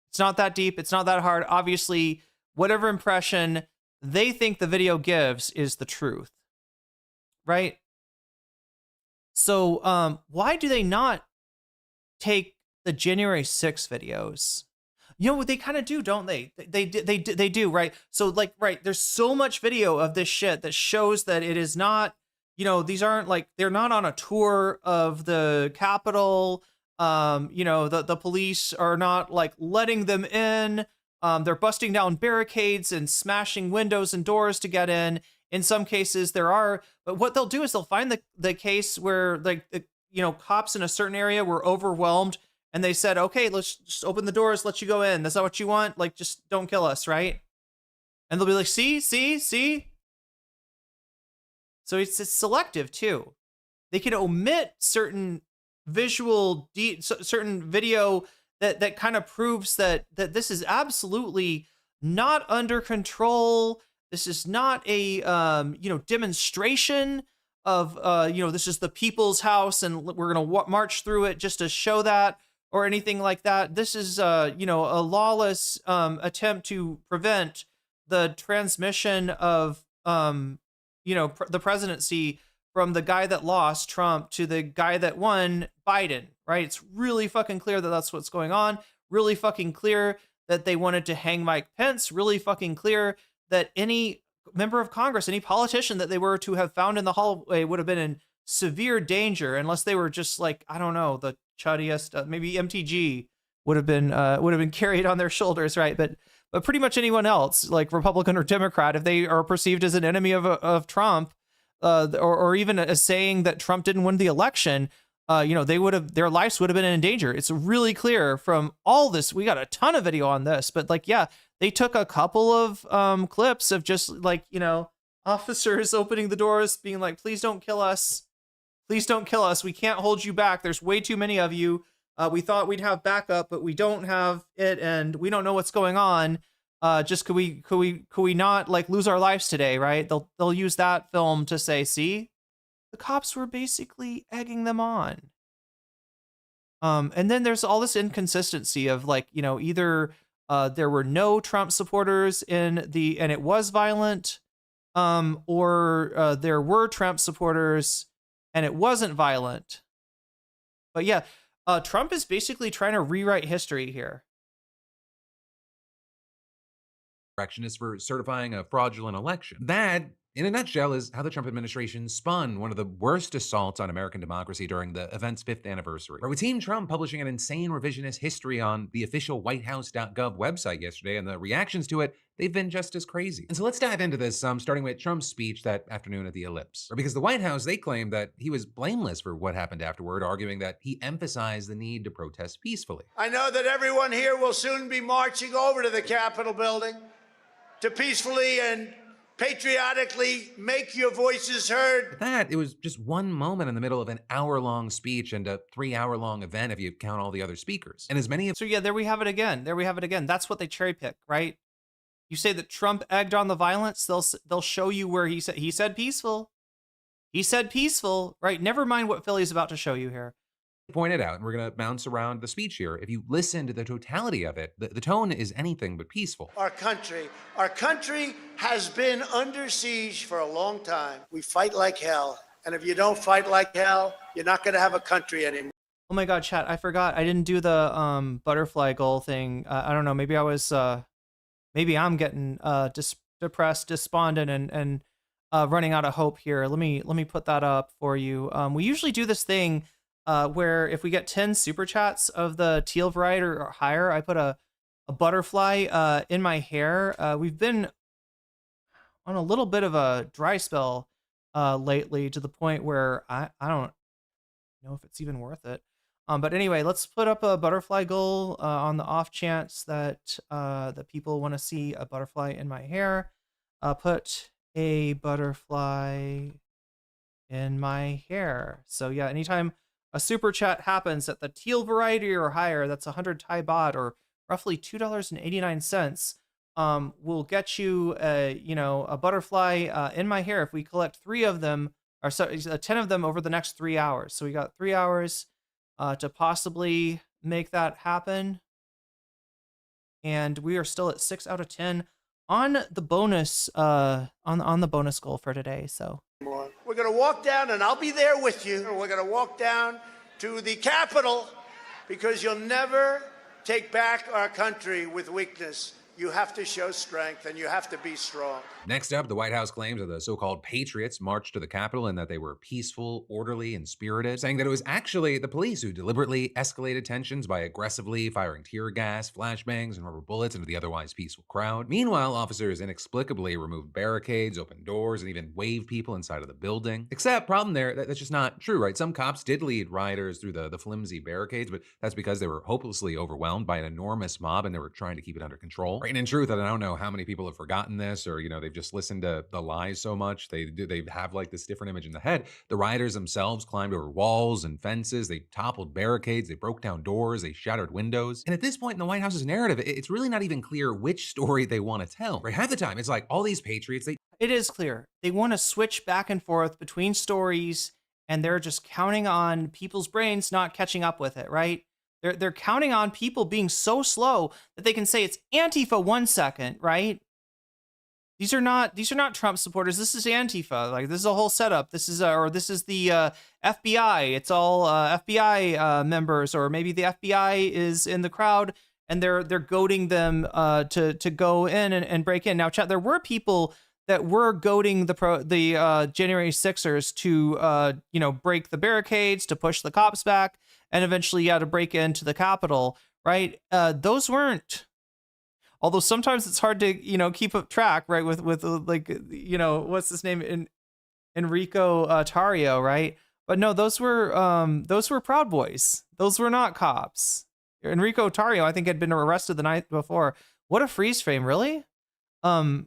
It's not that deep. It's not that hard. Obviously, whatever impression they think the video gives is the truth, right? So why do they not take the January 6th videos? You know what they kind of do, don't they? They do, right? So like, right, there's so much video of this shit that shows that it is not, you know, these aren't like, they're not on a tour of the Capitol. You know, the police are not like letting them in. They're busting down barricades and smashing windows and doors to get in. In some cases there are, but what they'll do is they'll find the case where like, you know, cops in a certain area were overwhelmed and they said, okay, let's just open the doors, let you go in. That's not what you want. Like, just don't kill us, right? And they'll be like, see? So it's selective too. They can omit certain certain video that kind of proves that this is absolutely not under control. This is not a you know, demonstration of you know, this is the people's house and we're gonna march through it just to show that, or anything like that. This is you know, a lawless attempt to prevent the transmission of you know, the presidency from the guy that lost, Trump, to the guy that won, Biden, right? It's really fucking clear that that's what's going on. Really fucking clear that they wanted to hang Mike Pence. Really fucking clear that any member of Congress, any politician that they were to have found in the hallway would have been in severe danger, unless they were just like, I don't know, the chuddiest, maybe MTG would have been carried on their shoulders, right? But pretty much anyone else, like Republican or Democrat, if they are perceived as an enemy of Trump, or even as saying that Trump didn't win the election, you know, their lives would have been in danger. It's really clear from all this. We got a ton of video on this, but like, yeah, they took a couple of clips of just like, you know, officers opening the doors, being like, please don't kill us. Please don't kill us. We can't hold you back. There's way too many of you. We thought we'd have backup, but we don't have it, and we don't know what's going on. Just could we not like lose our lives today, right? They'll use that film to say, see, the cops were basically egging them on. And then there's all this inconsistency of like, you know, either there were no Trump supporters and it was violent, or there were Trump supporters and it wasn't violent. But yeah, Trump is basically trying to rewrite history here. Is for certifying a fraudulent election. That, in a nutshell, is how the Trump administration spun one of the worst assaults on American democracy during the event's 5th anniversary. Where we seen Trump publishing an insane revisionist history on the official whitehouse.gov website yesterday, and the reactions to it, they've been just as crazy. And so let's dive into this, starting with Trump's speech that afternoon at the Ellipse. Because the White House, they claim that he was blameless for what happened afterward, arguing that he emphasized the need to protest peacefully. I know that everyone here will soon be marching over to the Capitol building to peacefully and patriotically make your voices heard. It was just one moment in the middle of an hour-long speech and a 3-hour-long event if you count all the other speakers. And as many of— So yeah, there we have it again. That's what they cherry pick, right? You say that Trump egged on the violence, they'll show you where he said peaceful. He said peaceful, right? Never mind what Philly's about to show you here. pointed out, and we're going to bounce around the speech here, if you listen to the totality of it, the tone is anything but peaceful. Our country has been under siege for a long time. We fight like hell. And if you don't fight like hell, you're not going to have a country anymore. Oh my God, chat, I forgot. I didn't do the butterfly goal thing. I don't know. Maybe I was, maybe I'm getting depressed, despondent, and running out of hope here. Let me put that up for you. We usually do this thing where if we get 10 super chats of the teal variety or higher, I put a butterfly in my hair. We've been on a little bit of a dry spell lately, to the point where I don't know if it's even worth it. But anyway, let's put up a butterfly goal on the off chance that that people want to see a butterfly in my hair. Put a butterfly in my hair. So yeah, anytime a super chat happens at the teal variety or higher, that's 100 Thai baht or roughly $2.89. We'll get you a butterfly in my hair if we collect 3 of them, or 10 of them over the next 3 hours. So we got 3 hours to possibly make that happen. And we are still at 6 out of 10 on the bonus on the bonus goal for today. So We're going to walk down, and I'll be there with you. We're going to walk down to the Capitol, because you'll never take back our country with weakness. You have to show strength, and you have to be strong. Next up, the White House claims that the so-called patriots marched to the Capitol and that they were peaceful, orderly, and spirited, saying that it was actually the police who deliberately escalated tensions by aggressively firing tear gas, flashbangs, and rubber bullets into the otherwise peaceful crowd. Meanwhile, officers inexplicably removed barricades, opened doors, and even waved people inside of the building. Except, problem there, that's just not true, right? Some cops did lead rioters through the flimsy barricades, but that's because they were hopelessly overwhelmed by an enormous mob and they were trying to keep it under control. Right? And in truth, I don't know how many people have forgotten this, or they've just listened to the lies so much they have like this different image in the head. The rioters themselves climbed over walls and fences, they toppled barricades, they broke down doors, they shattered windows. And at this point in the White House's narrative, it's really not even clear which story they want to tell. Right? Half the time, it's like all these patriots, it is clear they want to switch back and forth between stories, and they're just counting on people's brains not catching up with it, right? They're counting on people being so slow that they can say it's Antifa 1 second, right? These are not Trump supporters. This is Antifa. Like, this is a whole setup. This is the FBI. It's all FBI members, or maybe the FBI is in the crowd and they're goading them to go in and break in. Now, chat, there were people that were goading the January 6ers to break the barricades, to push the cops back, and eventually to break into the Capitol, right? Those weren't. Although sometimes it's hard to keep up track, right? With what's his name, Enrico Tarrio, right? But no, those were Proud Boys. Those were not cops. Enrico Tarrio, I think, had been arrested the night before. What a freeze frame, really? I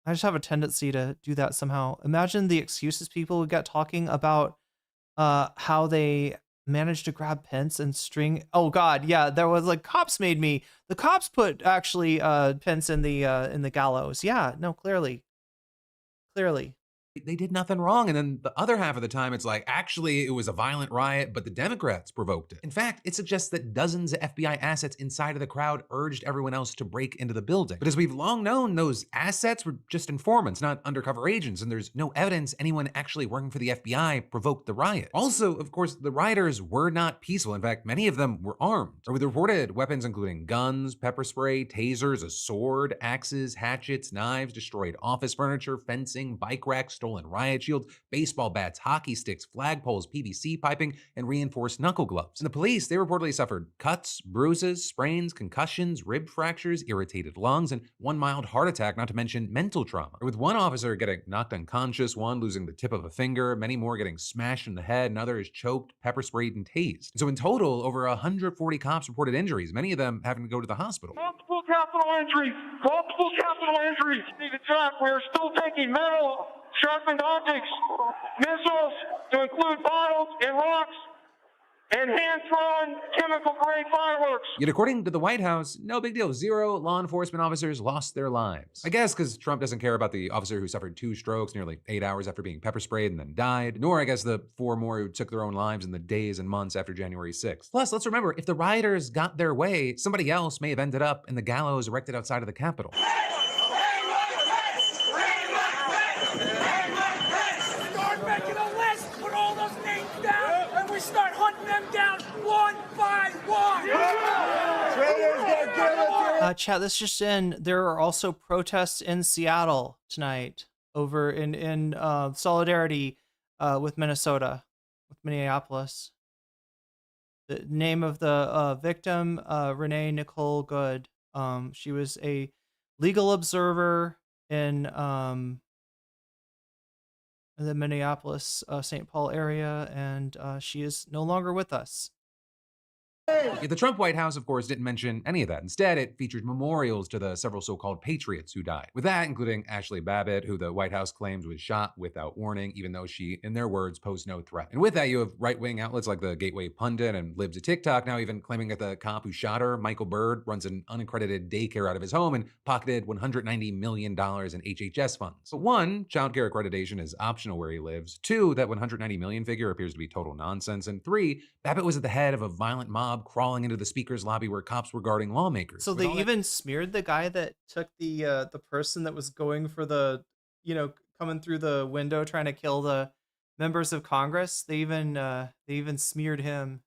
just have a tendency to do that somehow. Imagine the excuses people would get talking about how they managed to grab Pence and string. Oh God, yeah, there was like the cops put actually Pence in the gallows. Yeah, no, clearly. they did nothing wrong. And then the other half of the time, it's like, actually, it was a violent riot, but the Democrats provoked it. In fact, it suggests that dozens of FBI assets inside of the crowd urged everyone else to break into the building. But as we've long known, those assets were just informants, not undercover agents, and there's no evidence anyone actually working for the FBI provoked the riot. Also, of course, the rioters were not peaceful. In fact, many of them were armed, or with reported weapons including guns, pepper spray, tasers, a sword, axes, hatchets, knives, destroyed office furniture, fencing, bike racks, stolen riot shields, baseball bats, hockey sticks, flagpoles, PVC piping, and reinforced knuckle gloves. And the police, they reportedly suffered cuts, bruises, sprains, concussions, rib fractures, irritated lungs, and one mild heart attack, not to mention mental trauma. With one officer getting knocked unconscious, one losing the tip of a finger, many more getting smashed in the head, and others choked, pepper sprayed, and tased. So in total, over 140 cops reported injuries, many of them having to go to the hospital. Multiple capital injuries! Multiple capital injuries! David Jack, we are still taking metal, sharpened objects, missiles to include bottles and rocks, and hand-thrown chemical-grade fireworks. Yet according to the White House, no big deal. 0 law enforcement officers lost their lives. I guess because Trump doesn't care about the officer who suffered 2 strokes nearly 8 hours after being pepper sprayed and then died, nor I guess the 4 more who took their own lives in the days and months after January 6th. Plus, let's remember, if the rioters got their way, somebody else may have ended up in the gallows erected outside of the Capitol. Start making a list, put all those names down, and we start hunting them down one by one. Chat, this just in. There are also protests in Seattle tonight over in solidarity with Minnesota, with Minneapolis. The name of the victim, Renee Nicole Good. She was a legal observer in the Minneapolis, St. Paul area, and she is no longer with us. The Trump White House, of course, didn't mention any of that. Instead, it featured memorials to the several so-called patriots who died. With that, including Ashley Babbitt, who the White House claims was shot without warning, even though she, in their words, posed no threat. And with that, you have right-wing outlets like the Gateway Pundit and Libs of TikTok now even claiming that the cop who shot her, Michael Byrd, runs an unaccredited daycare out of his home and pocketed $190 million in HHS funds. But one, childcare accreditation is optional where he lives. Two, that $190 million figure appears to be total nonsense. And three, Babbitt was at the head of a violent mob crawling into the speaker's lobby where cops were guarding lawmakers. So they even smeared the guy that took the person that was going for the, coming through the window trying to kill the members of Congress. They even smeared him.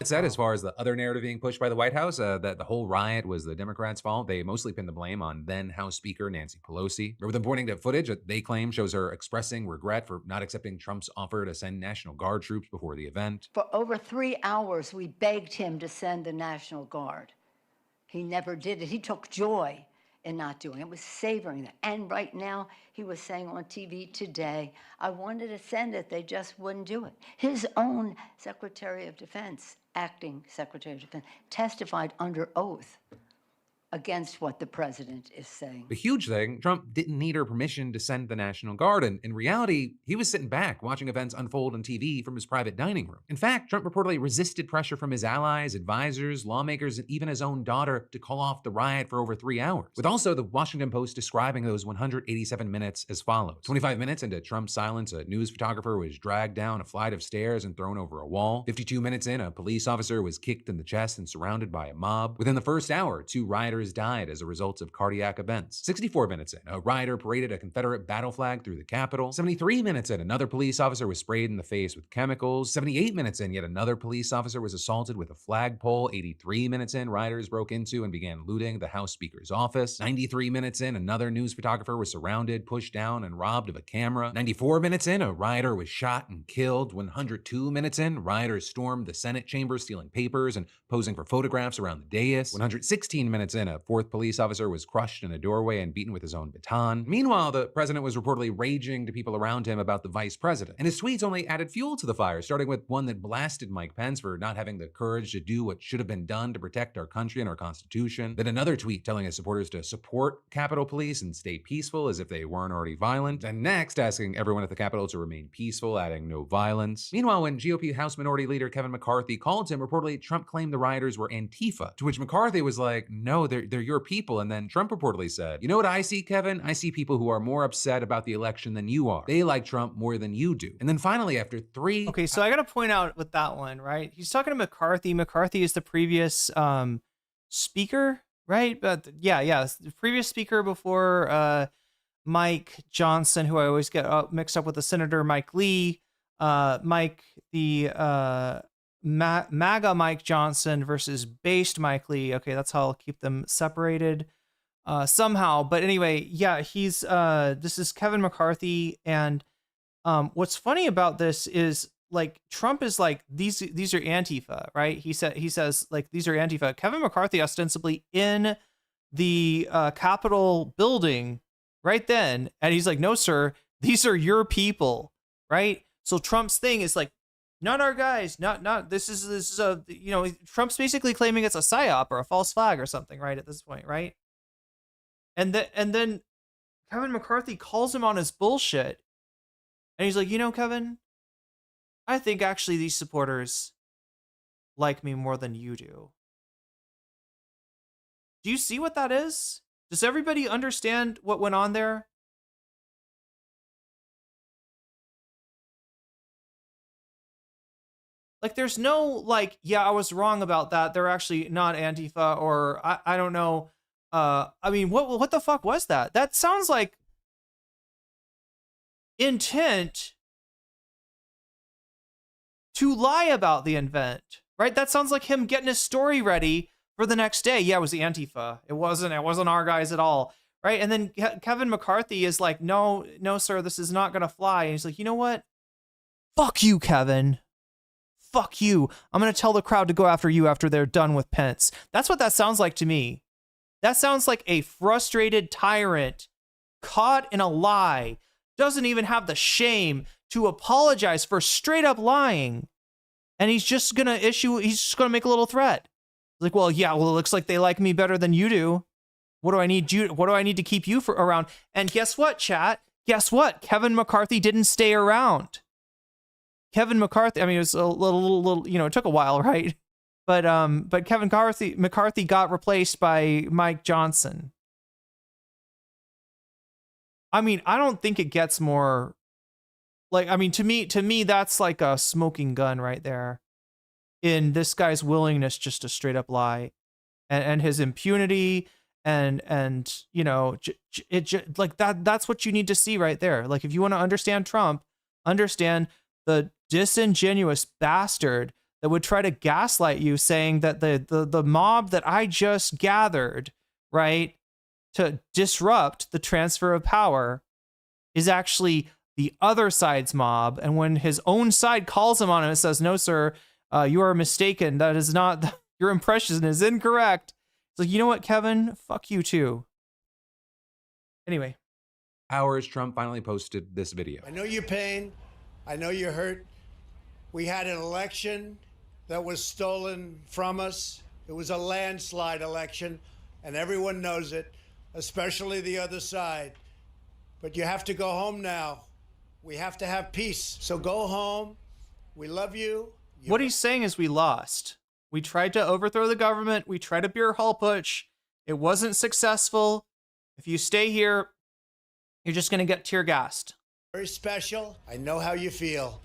It said, as far as the other narrative being pushed by the White House, that the whole riot was the Democrats' fault. They mostly pinned the blame on then House Speaker Nancy Pelosi, with them pointing to footage that they claim shows her expressing regret for not accepting Trump's offer to send National Guard troops before the event. For over 3 hours, we begged him to send the National Guard. He never did it. He took joy in not doing it, was savoring that. And right now, he was saying on TV today, I wanted to send it, they just wouldn't do it. His own Secretary of Defense, acting Secretary of Defense, testified under oath against what the president is saying. The huge thing, Trump didn't need her permission to send the National Guard, and in reality, he was sitting back watching events unfold on TV from his private dining room. In fact, Trump reportedly resisted pressure from his allies, advisors, lawmakers, and even his own daughter to call off the riot for over 3 hours, with also the Washington Post describing those 187 minutes as follows. 25 minutes into Trump's silence, a news photographer was dragged down a flight of stairs and thrown over a wall. 52 minutes in, a police officer was kicked in the chest and surrounded by a mob. Within the first hour, 2 rioters died as a result of cardiac events. 64 minutes in, a rioter paraded a Confederate battle flag through the Capitol. 73 minutes in, another police officer was sprayed in the face with chemicals. 78 minutes in, yet another police officer was assaulted with a flagpole. 83 minutes in, rioters broke into and began looting the House Speaker's office. 93 minutes in, another news photographer was surrounded, pushed down, and robbed of a camera. 94 minutes in, a rioter was shot and killed. 102 minutes in, rioters stormed the Senate chamber, stealing papers and posing for photographs around the dais. 116 minutes in, a fourth police officer was crushed in a doorway and beaten with his own baton. Meanwhile, the president was reportedly raging to people around him about the vice president, and his tweets only added fuel to the fire, starting with one that blasted Mike Pence for not having the courage to do what should have been done to protect our country and our Constitution. Then another tweet telling his supporters to support Capitol Police and stay peaceful as if they weren't already violent. And next, asking everyone at the Capitol to remain peaceful, adding no violence. Meanwhile, when GOP House Minority Leader Kevin McCarthy called him, reportedly Trump claimed the rioters were Antifa, to which McCarthy was like, no, they're your people. And then Trump reportedly said, you know what I see, Kevin? I see people who are more upset about the election than you are. They like Trump more than you do. And then finally, after 3... Okay, so I got to point out with that one, right? He's talking to McCarthy. McCarthy is the previous speaker, right? But yeah, the previous speaker before Mike Johnson, who I always get mixed up with the Senator Mike Lee. Mike, the MAGA Mike Johnson versus based Mike Lee. Okay, that's how I'll keep them separated somehow. But anyway, yeah, he's this is Kevin McCarthy, and what's funny about this is like Trump is like these are Antifa, right? He says like these are Antifa. Kevin McCarthy ostensibly in the Capitol building right then, and he's like, no, sir, these are your people, right? So Trump's thing is like, not our guys, not this is a, you know, Trump's basically claiming it's a psyop or a false flag or something, right, at this point, right? And then Kevin McCarthy calls him on his bullshit, and he's like, you know, Kevin, I think actually these supporters like me more than you do. Do you see what that is? Does everybody understand what went on there? Like, there's no, like, yeah, I was wrong about that. They're actually not Antifa, or I don't know. I mean, what the fuck was that? That sounds like intent to lie about the event, right? That sounds like him getting his story ready for the next day. Yeah, it was the Antifa. It wasn't our guys at all, right? And then Kevin McCarthy is like, no, sir, this is not going to fly. And he's like, you know what? Fuck you, Kevin. Fuck you. I'm going to tell the crowd to go after you after they're done with Pence. That's what that sounds like to me. That sounds like a frustrated tyrant caught in a lie, doesn't even have the shame to apologize for straight up lying. And he's just gonna make a little threat. Like, well, yeah, well, it looks like they like me better than you do. What do I need to keep you around? And guess what, chat? Guess what? Kevin McCarthy didn't stay around. Kevin McCarthy, I mean, it was a little, it took a while, right? But Kevin McCarthy got replaced by Mike Johnson. I mean, I don't think it gets more, like, I mean, to me, that's like a smoking gun right there in this guy's willingness just to straight up lie, and his impunity, and like that's what you need to see right there. Like, if you want to understand Trump, understand the disingenuous bastard that would try to gaslight you, saying that the mob that I just gathered, right, to disrupt the transfer of power is actually the other side's mob. And when his own side calls him on it and says, no, sir, you are mistaken. That is not, your impression is incorrect. It's like, you know what, Kevin? Fuck you too. Anyway. Hours, Trump finally posted this video. I know your pain. I know you're hurt. We had an election that was stolen from us. It was a landslide election, and everyone knows it, especially the other side. But you have to go home now. We have to have peace. So go home. We love you. What he's saying is we lost. We tried to overthrow the government. We tried a beer hall putsch. It wasn't successful. If you stay here, you're just going to get tear gassed. Very special. I know how you feel.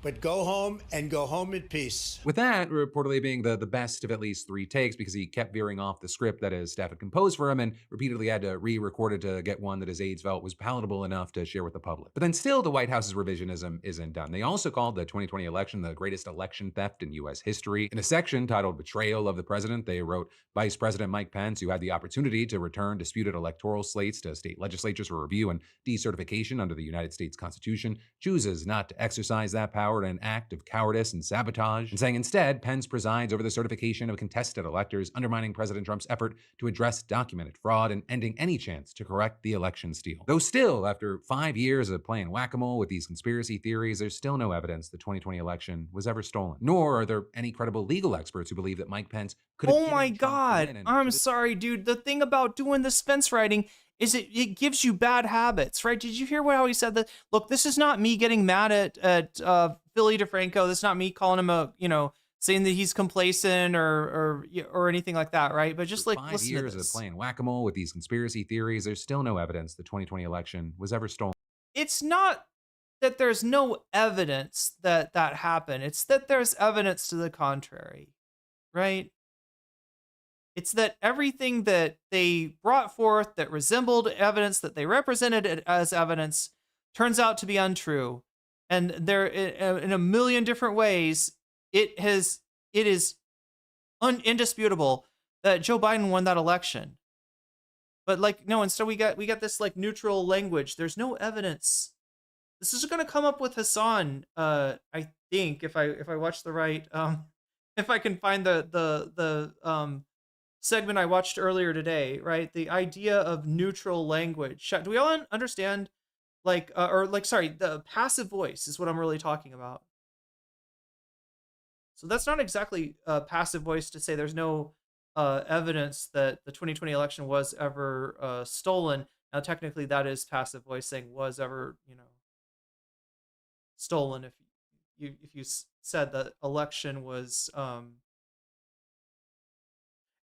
But go home and go home in peace. With that reportedly being the best of at least 3 takes, because he kept veering off the script that his staff had composed for him and repeatedly had to re-record it to get one that his aides felt was palatable enough to share with the public. But then still, the White House's revisionism isn't done. They also called the 2020 election the greatest election theft in U.S. history. In a section titled Betrayal of the President, they wrote, Vice President Mike Pence, who had the opportunity to return disputed electoral slates to state legislatures for review and decertification under the United States Constitution, chooses not to exercise that power in an act of cowardice and sabotage, and saying instead, Pence presides over the certification of contested electors, undermining President Trump's effort to address documented fraud and ending any chance to correct the election steal. Though still, after 5 years of playing whack-a-mole with these conspiracy theories, there's still no evidence the 2020 election was ever stolen. Nor are there any credible legal experts who believe that Mike Pence could have... Oh my God. I'm sorry, dude. The thing about doing this fence writing is it gives you bad habits, right? Did you hear how he said that? Look, this is not me getting mad at Philly DeFranco. This is not me calling him saying that he's complacent or anything like that, right? But just like 5 years of playing whack-a-mole with these conspiracy theories, there's still no evidence the 2020 election was ever stolen. It's not that there's no evidence that happened. It's that there's evidence to the contrary, right? It's that everything that they brought forth that resembled evidence, that they represented it as evidence, turns out to be untrue. And there, in a million different ways, it is indisputable that Joe Biden won that election. But like, no, instead we got this like neutral language. There's no evidence. This is going to come up with Hasan, I think, if I watch the right, if I can find the segment I watched earlier today, right? The idea of neutral language. Do we all understand, the passive voice is what I'm really talking about. So that's not exactly passive voice to say there's no evidence that the 2020 election was ever stolen. Now, technically, that is passive voice saying was ever, stolen. If you said the election was,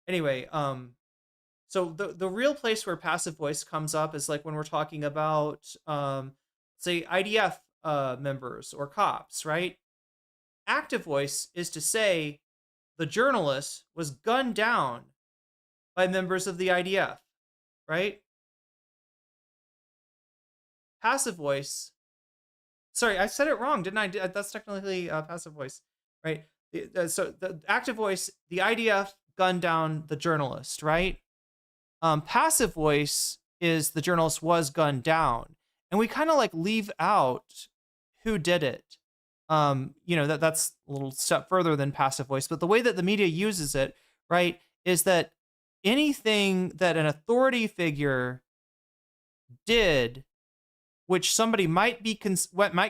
anyway, so the real place where passive voice comes up is like when we're talking about, say, IDF members or cops, right? Active voice is to say the journalist was gunned down by members of the IDF, right? Passive voice, sorry, I said it wrong, didn't I? That's technically passive voice, right? So the active voice, the IDF gunned down the journalist, right? Passive voice is the journalist was gunned down. And we kind of like leave out who did it. That's a little step further than passive voice, but the way that the media uses it, right, is that anything that an authority figure did, which somebody might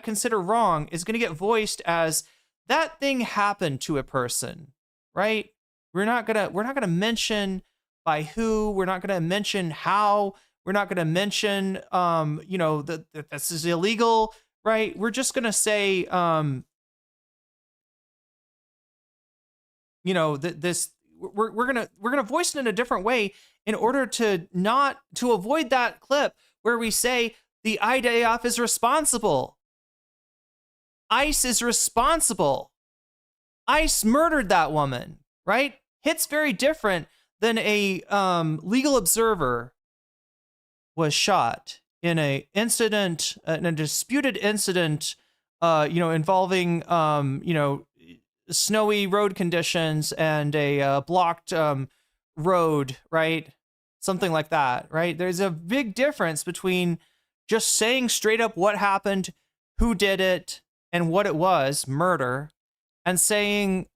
consider wrong, is going to get voiced as that thing happened to a person, right? We're not gonna mention by who. We're not gonna mention how. We're not gonna mention that this is illegal, right? We're just gonna say this. We're gonna voice it in a different way in order to avoid that clip where we say the IDF is responsible. ICE is responsible. ICE murdered that woman, right? Hit's very different than a legal observer was shot in a disputed incident, involving snowy road conditions and a blocked road, right? Something like that, right? There's a big difference between just saying straight up what happened, who did it, and what it was, murder, and saying,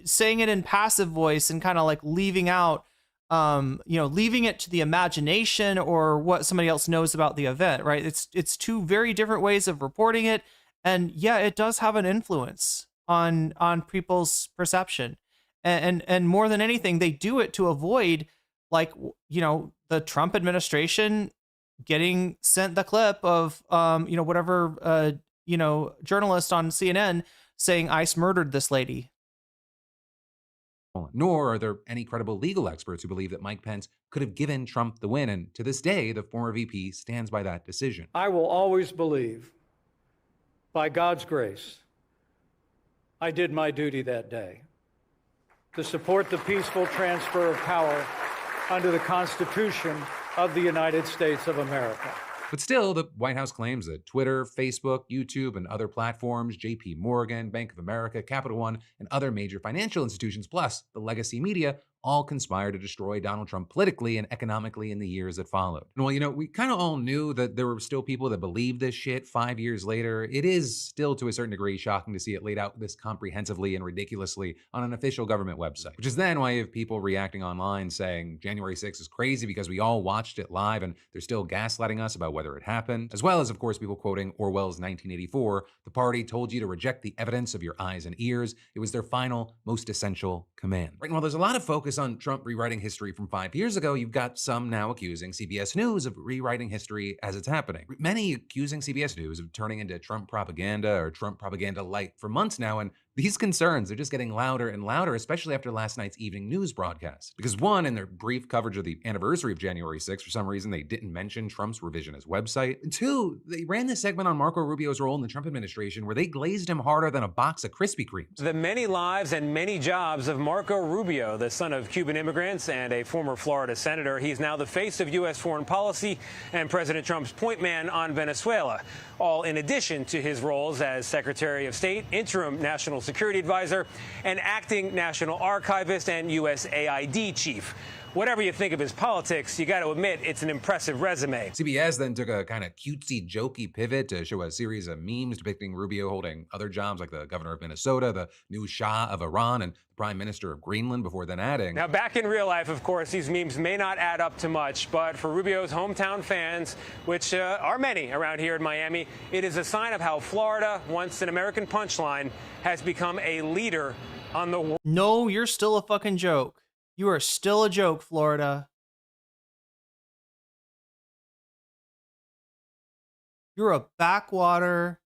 saying it in passive voice and kind of like leaving out, leaving it to the imagination or what somebody else knows about the event, right? It's two very different ways of reporting it. And yeah, it does have an influence on people's perception. And more than anything, they do it to avoid, the Trump administration getting sent the clip of, whatever, journalist on CNN saying ICE murdered this lady. Nor are there any credible legal experts who believe that Mike Pence could have given Trump the win. And to this day, the former VP stands by that decision. I will always believe, by God's grace, I did my duty that day to support the peaceful transfer of power under the Constitution of the United States of America. But still, the White House claims that Twitter, Facebook, YouTube, and other platforms, JP Morgan, Bank of America, Capital One, and other major financial institutions, plus the legacy media, all conspired to destroy Donald Trump politically and economically in the years that followed. And while, we kind of all knew that there were still people that believed this shit 5 years later, it is still to a certain degree shocking to see it laid out this comprehensively and ridiculously on an official government website. Which is then why you have people reacting online saying January 6th is crazy because we all watched it live and they're still gaslighting us about whether it happened. As well as, of course, people quoting Orwell's 1984, the party told you to reject the evidence of your eyes and ears. It was their final, most essential command. Right, and while there's a lot of focus on Trump rewriting history from 5 years ago, you've got some now accusing CBS News of rewriting history as it's happening. Many accusing CBS News of turning into Trump propaganda or Trump propaganda light for months now, and these concerns are just getting louder and louder, especially after last night's evening news broadcast. Because one, in their brief coverage of the anniversary of January 6th, for some reason they didn't mention Trump's revisionist website. And two, they ran this segment on Marco Rubio's role in the Trump administration where they glazed him harder than a box of Krispy Kremes. The many lives and many jobs of Marco Rubio, the son of Cuban immigrants and a former Florida senator. He's now the face of U.S. foreign policy and President Trump's point man on Venezuela, all in addition to his roles as Secretary of State, interim national security advisor, and acting national archivist and USAID chief. Whatever you think of his politics, you got to admit it's an impressive resume. CBS then took a kind of cutesy, jokey pivot to show a series of memes depicting Rubio holding other jobs like the governor of Minnesota, the new Shah of Iran, and the prime minister of Greenland, before then adding. Now, back in real life, of course, these memes may not add up to much, but for Rubio's hometown fans, which are many around here in Miami, it is a sign of how Florida, once an American punchline, has become a leader on the world. No, you're still a fucking joke. You are still a joke, Florida. You're a backwater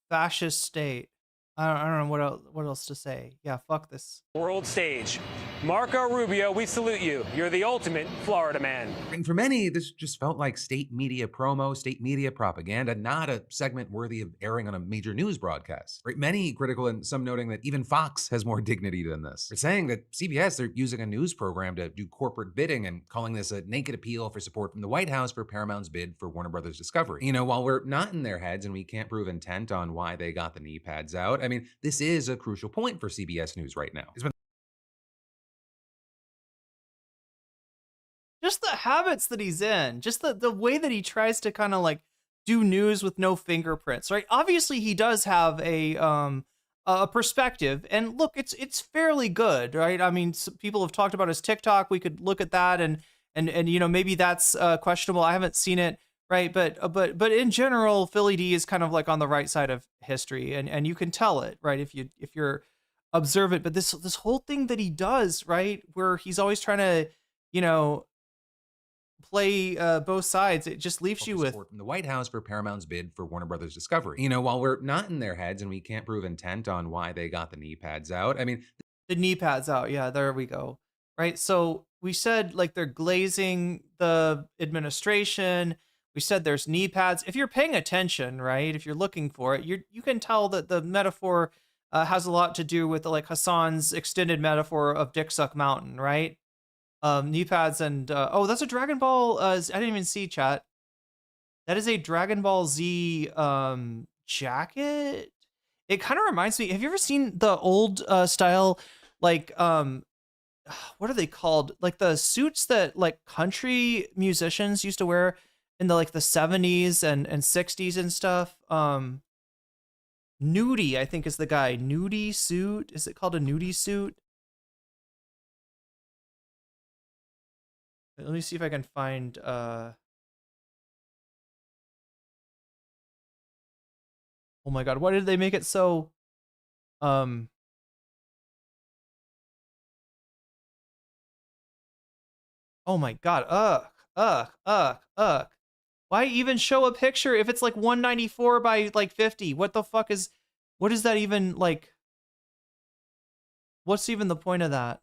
fascist state. I don't know what else to say. Yeah, fuck this. World stage. Marco Rubio, we salute you. You're the ultimate Florida man. And for many, this just felt like state media promo, state media propaganda, not a segment worthy of airing on a major news broadcast. Right? Many critical and some noting that even Fox has more dignity than this. They're saying that CBS, they're using a news program to do corporate bidding and calling this a naked appeal for support from the White House for Paramount's bid for Warner Brothers Discovery. While we're not in their heads and we can't prove intent on why they got the knee pads out, I mean, this is a crucial point for CBS News right now. Just the habits that he's in, just the way that he tries to kind of like do news with no fingerprints, right? Obviously, he does have a a perspective. And look, it's fairly good, right? I mean, people have talked about his TikTok. We could look at that, and you know, maybe that's questionable. I haven't seen it, right? But in general, Philly D is kind of like on the right side of history, and you can tell it, right? If you're observant. But this whole thing that he does, right, where he's always trying to, you know, play both sides, it just leaves you with From the White House for Paramount's bid for Warner Brothers Discovery. You know, while we're not in their heads and we can't prove intent on why they got the knee pads out, I mean, the knee pads out. Yeah, there we go. Right. So we said like they're glazing the administration. We said there's knee pads. If you're paying attention, right, if you're looking for it, you can tell that the metaphor has a lot to do with like Hasan's extended metaphor of Dick Suck Mountain, right? Knee pads and oh, that's a Dragon Ball. I didn't even see, chat. That is a Dragon Ball Z jacket. It kind of reminds me. Have you ever seen the old style, like what are they called? Like the suits that like country musicians used to wear in the like the 70s and 60s and stuff. Nudie, I think is the guy. Nudie suit. Is it called a nudie suit? Let me see if I can find oh my god, why did they make it so oh my god, why even show a picture if it's like 194 by like 50? What the fuck is, what is that even like? What's even the point of that?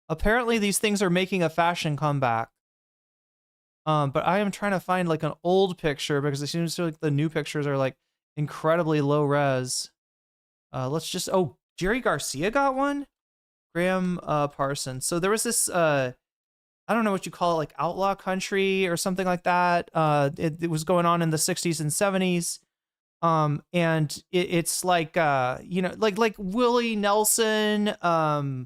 Apparently these things are making a fashion comeback. But I am trying to find like an old picture because it seems like the new pictures are like incredibly low res. Let's just, oh, Jerry Garcia got one? Graham Parsons. So there was this, I don't know what you call it, like outlaw country or something like that. It was going on in the 60s and 70s. And it's like, you know, like Willie Nelson, oh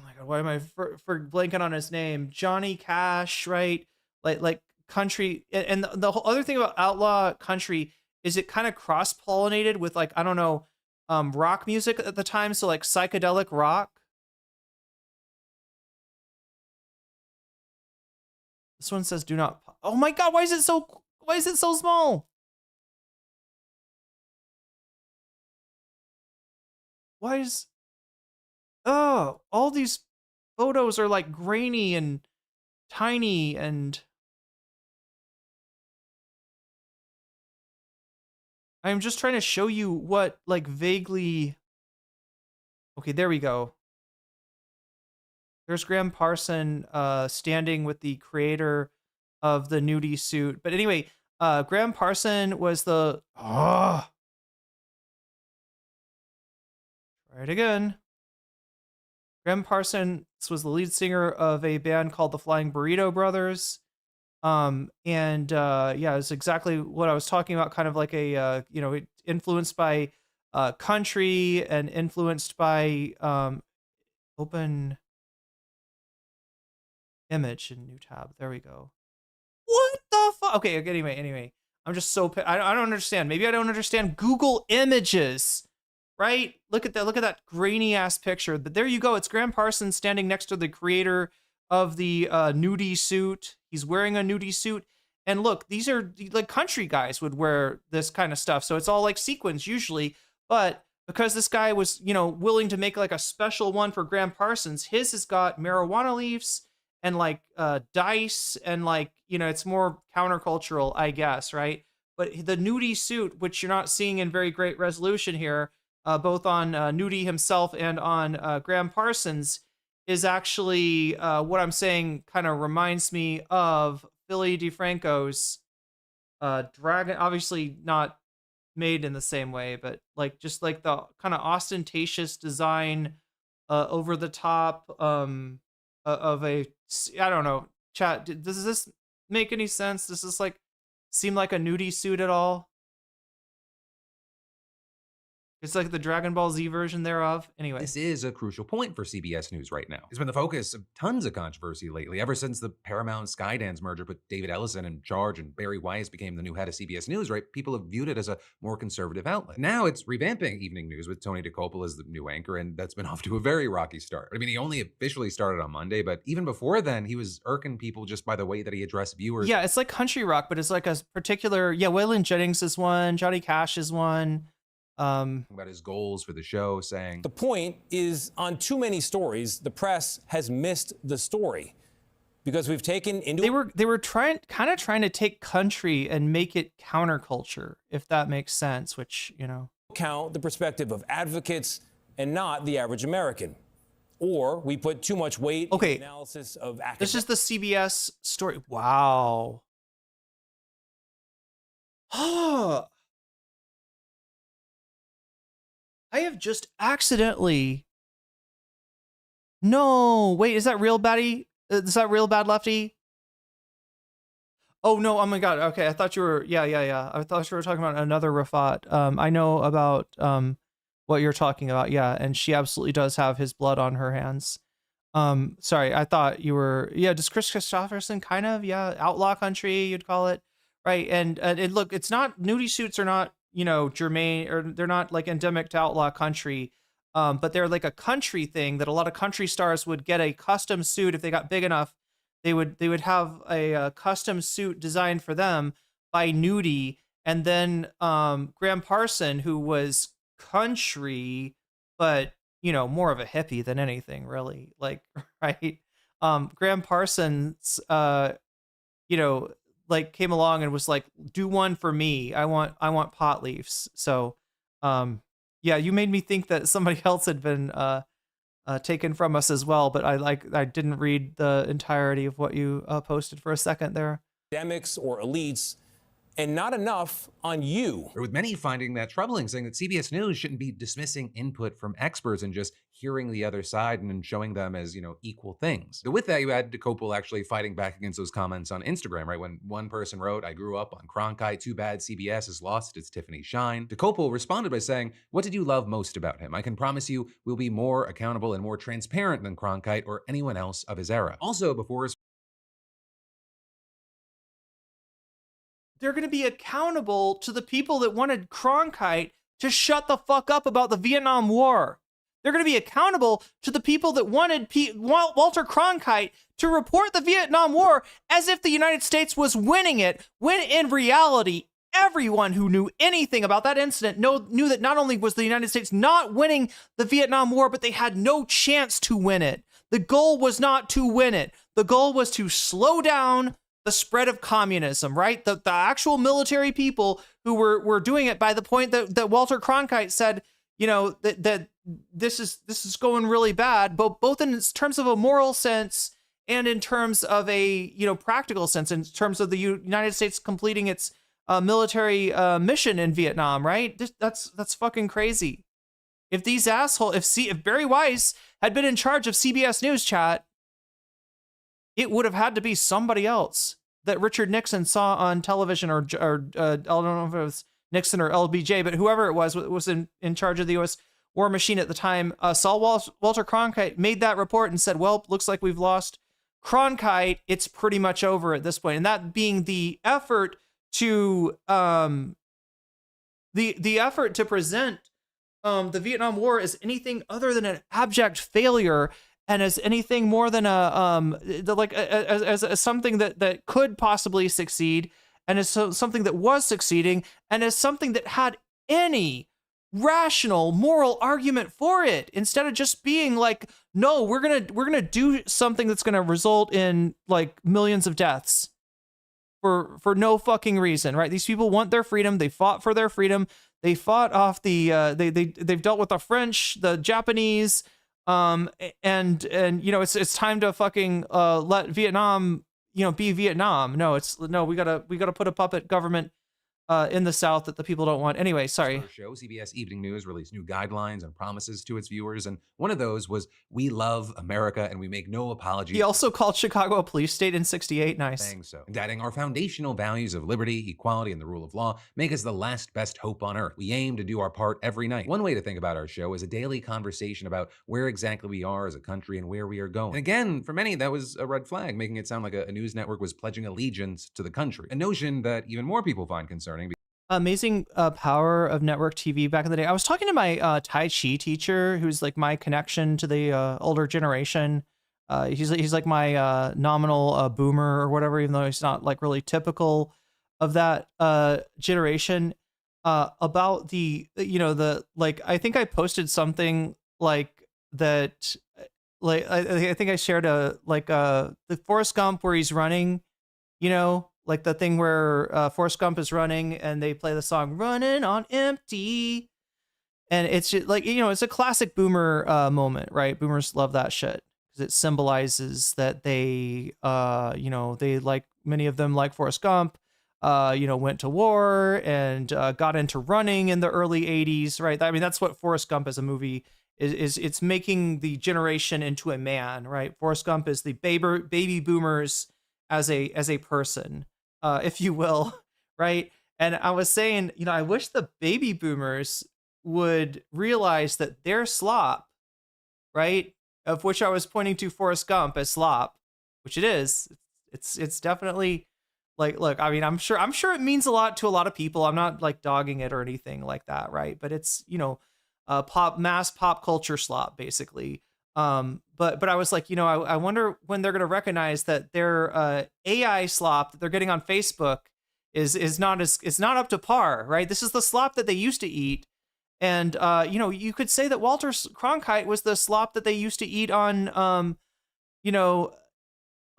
my god, why am I for blanking on his name? Johnny Cash, right? Like country, and the whole other thing about outlaw country is it kind of cross pollinated with like, I don't know, rock music at the time, so like psychedelic rock. This one says do not. Oh my god, why is it so small? Why is, oh, all these photos are like grainy and tiny, and I'm just trying to show you what like vaguely, okay, there we go. There's Graham Parson standing with the creator of the nudie suit. But anyway, Graham Parson was the, try it again. Graham Parsons was the lead singer of a band called the Flying Burrito Brothers. Yeah, it's exactly what I was talking about, kind of like a, you know, influenced by country and influenced by open image in new tab. There we go. What the fuck? Okay, anyway. I'm just so, I don't understand. Maybe I don't understand Google Images. Right? Look at that grainy ass picture. But there you go. It's Graham Parsons standing next to the creator of the nudie suit. He's wearing a nudie suit. And look, these are like country guys would wear this kind of stuff. So it's all like sequins usually. But because this guy was, you know, willing to make like a special one for Graham Parsons, his has got marijuana leaves and like dice and like, you know, it's more countercultural, I guess, right? But the nudie suit, which you're not seeing in very great resolution here, both on Nudie himself and on Graham Parsons, is actually what I'm saying kind of reminds me of Philly DeFranco's Dragon, obviously not made in the same way, but like just like the kind of ostentatious design over the top of a, I don't know, chat, does this make any sense? Does this like seem like a nudie suit at all? It's like the Dragon Ball Z version thereof. Anyway. This is a crucial point for CBS News right now. It's been the focus of tons of controversy lately, ever since the Paramount Skydance merger put David Ellison in charge and Barry Weiss became the new head of CBS News, right? People have viewed it as a more conservative outlet. Now it's revamping evening news with Tony DeCopel as the new anchor, and that's been off to a very rocky start. I mean, he only officially started on Monday, but even before then, he was irking people just by the way that he addressed viewers. Yeah, it's like country rock, but it's like a particular, Waylon Jennings is one, Johnny Cash is one. About his goals for the show, saying The point is, on too many stories, the press has missed the story because we've taken into they were trying to take country and make it counterculture, if that makes sense, which, account the perspective of advocates and not the average American. Or we put too much weight in the analysis of academics. This is the CBS story. Wow. I have just accidentally. No, wait, is that real baddie? Is that real bad lefty? Oh no, oh my god. Okay, I thought you were yeah. I thought you were talking about another Rafat. I know about what you're talking about, yeah, and she absolutely does have his blood on her hands. Sorry, I thought you were does Chris Christopherson kind of, outlaw country, you'd call it, right? And look, it's not, nudie suits are not, germane, or they're not like endemic to outlaw country, but they're like a country thing that a lot of country stars would get a custom suit if they got big enough. They would have a custom suit designed for them by Nudie, and then Graham Parson, who was country, but more of a hippie than anything, really. Like, right? Graham Parsons, like came along and was like, "Do one for me. I want pot leaves." So, you made me think that somebody else had been taken from us as well, but I didn't read the entirety of what you posted for a second there. Academics or elites, and not enough on you. With many finding that troubling, saying that CBS News shouldn't be dismissing input from experts and just hearing the other side and showing them as, equal things. So with that, you had DeCopel actually fighting back against those comments on Instagram, right? When one person wrote, "I grew up on Cronkite, too bad CBS has lost its Tiffany shine." DeCopel responded by saying, "What did you love most about him? I can promise you we'll be more accountable and more transparent than Cronkite or anyone else of his era." Also, before his they're going to be accountable to the people that wanted Cronkite to shut the fuck up about the Vietnam War. They're going to be accountable to the people that wanted Walter Cronkite to report the Vietnam War as if the United States was winning it, when in reality, everyone who knew anything about that incident knew that not only was the United States not winning the Vietnam War, but they had no chance to win it. The goal was not to win it. The goal was to slow down the spread of communism, right? The actual military people who were doing it, by the point that Walter Cronkite said, that this is going really bad, but both in terms of a moral sense and in terms of a practical sense, in terms of the United States completing its military mission in Vietnam, right? That's fucking crazy. If these assholes, if Barry Weiss had been in charge of CBS News, chat, it would have had to be somebody else that Richard Nixon saw on television, or I don't know if it was Nixon or LBJ, but whoever it was in charge of the U.S. war machine at the time, saw Walter Cronkite, made that report and said, "Well, looks like we've lost Cronkite. It's pretty much over at this point." And that being the effort to the effort to present the Vietnam War as anything other than an abject failure, and as anything more than as something that could possibly succeed, and as something that was succeeding, and as something that had any rational moral argument for it, instead of just being like, "No, we're gonna do something that's gonna result in like millions of deaths for no fucking reason," right? These people want their freedom. They fought for their freedom. They fought off the they've dealt with the French, the Japanese, and it's time to fucking let Vietnam be Vietnam. No, we gotta put a puppet government in the South that the people don't want. Anyway, sorry. Show, CBS Evening News released new guidelines and promises to its viewers, and one of those was, "We love America and we make no apologies." He also called Chicago a police state in '68. Nice. Saying so, and adding, "Our foundational values of liberty, equality, and the rule of law make us the last best hope on earth. We aim to do our part every night." One way to think about our show is a daily conversation about where exactly we are as a country and where we are going. And again, for many, that was a red flag, making it sound like a news network was pledging allegiance to the country, a notion that even more people find concerning. Amazing power of network TV back in the day. I was talking to my Tai Chi teacher, who's like my connection to the older generation. He's like my nominal boomer or whatever, even though he's not like really typical of that generation. About the, the, like, I think I posted something like that, like I think I shared the Forrest Gump where he's running, like the thing where Forrest Gump is running and they play the song "Running on Empty." And it's just like, it's a classic boomer moment, right? Boomers love that shit because it symbolizes that they, they like, many of them like Forrest Gump, went to war and got into running in the early 80s, right? I mean, that's what Forrest Gump as a movie is it's making the generation into a man, right? Forrest Gump is the baby boomers as a person, if you will, right? And I was saying, I wish the baby boomers would realize that their slop, right, of which I was pointing to Forrest Gump as slop, which it is. It's definitely like, look, I mean, I'm sure it means a lot to a lot of people. I'm not like dogging it or anything like that, right? But it's, mass pop culture slop, basically. But I was like, I wonder when they're going to recognize that their AI slop that they're getting on Facebook is not up to par, right? This is the slop that they used to eat. And, you could say that Walter Cronkite was the slop that they used to eat on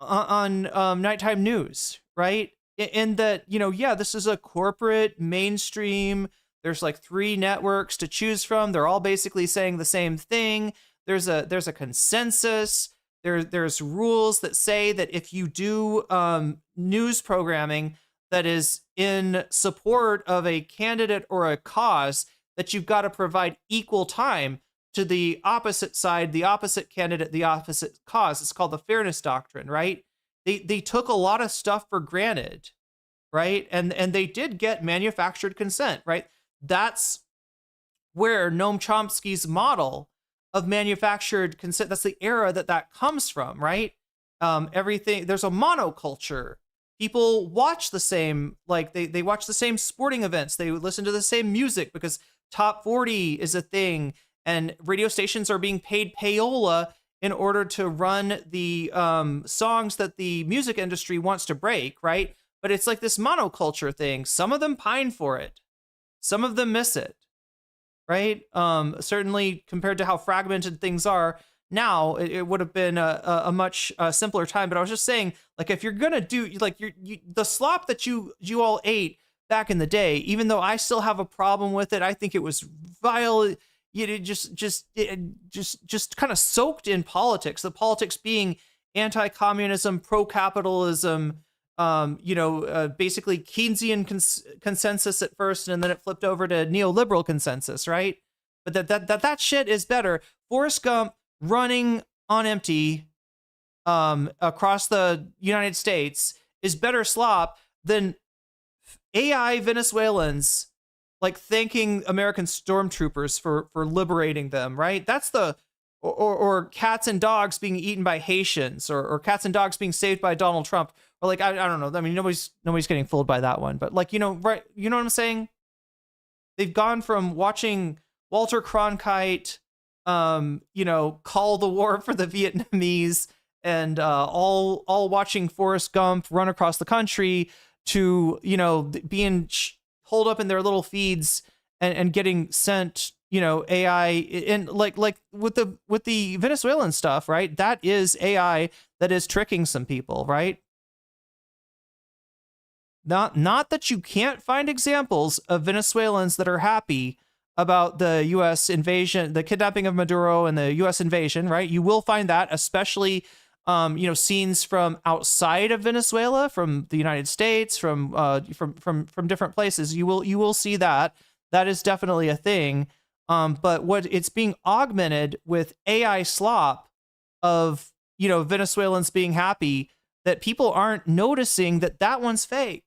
nighttime news, right? In that, this is a corporate mainstream. There's like 3 networks to choose from. They're all basically saying the same thing. There's a consensus. There's rules that say that if you do news programming that is in support of a candidate or a cause, that you've got to provide equal time to the opposite side, the opposite candidate, the opposite cause. It's called the fairness doctrine, right? They took a lot of stuff for granted, right? And they did get manufactured consent, right? That's where Noam Chomsky's model of manufactured consent, that's the era that comes from, right? Everything, there's a monoculture. People watch the same, like they watch the same sporting events. They listen to the same music because top 40 is a thing, and radio stations are being paid payola in order to run the songs that the music industry wants to break, right? But it's like this monoculture thing. Some of them pine for it. Some of them miss it, right? Certainly compared to how fragmented things are now, it would have been a much simpler time. But I was just saying, like, if you're gonna do like the slop that you all ate back in the day, even though I still have a problem with it, I think it was vile. Just kind of soaked in politics. The politics being anti-communism, pro-capitalism. Basically Keynesian consensus at first, and then it flipped over to neoliberal consensus, right? But that shit is better. Forrest Gump running on empty across the United States is better slop than AI Venezuelans like thanking American stormtroopers for liberating them, right? That's the or cats and dogs being eaten by Haitians, or cats and dogs being saved by Donald Trump, or like I don't know. I mean, nobody's getting fooled by that one, but like right? You know what I'm saying? They've gone from watching Walter Cronkite, call the war for the Vietnamese, and all watching Forrest Gump run across the country, to being holed up in their little feeds and getting sent AI, and like with the Venezuelan stuff, right? That is AI that is tricking some people, right? Not that you can't find examples of Venezuelans that are happy about the U.S. invasion, the kidnapping of Maduro and the U.S. invasion, right? You will find that, especially scenes from outside of Venezuela, from the United States, from different places. You will see that. That is definitely a thing. But what it's being augmented with AI slop of, Venezuelans being happy, that people aren't noticing that one's fake.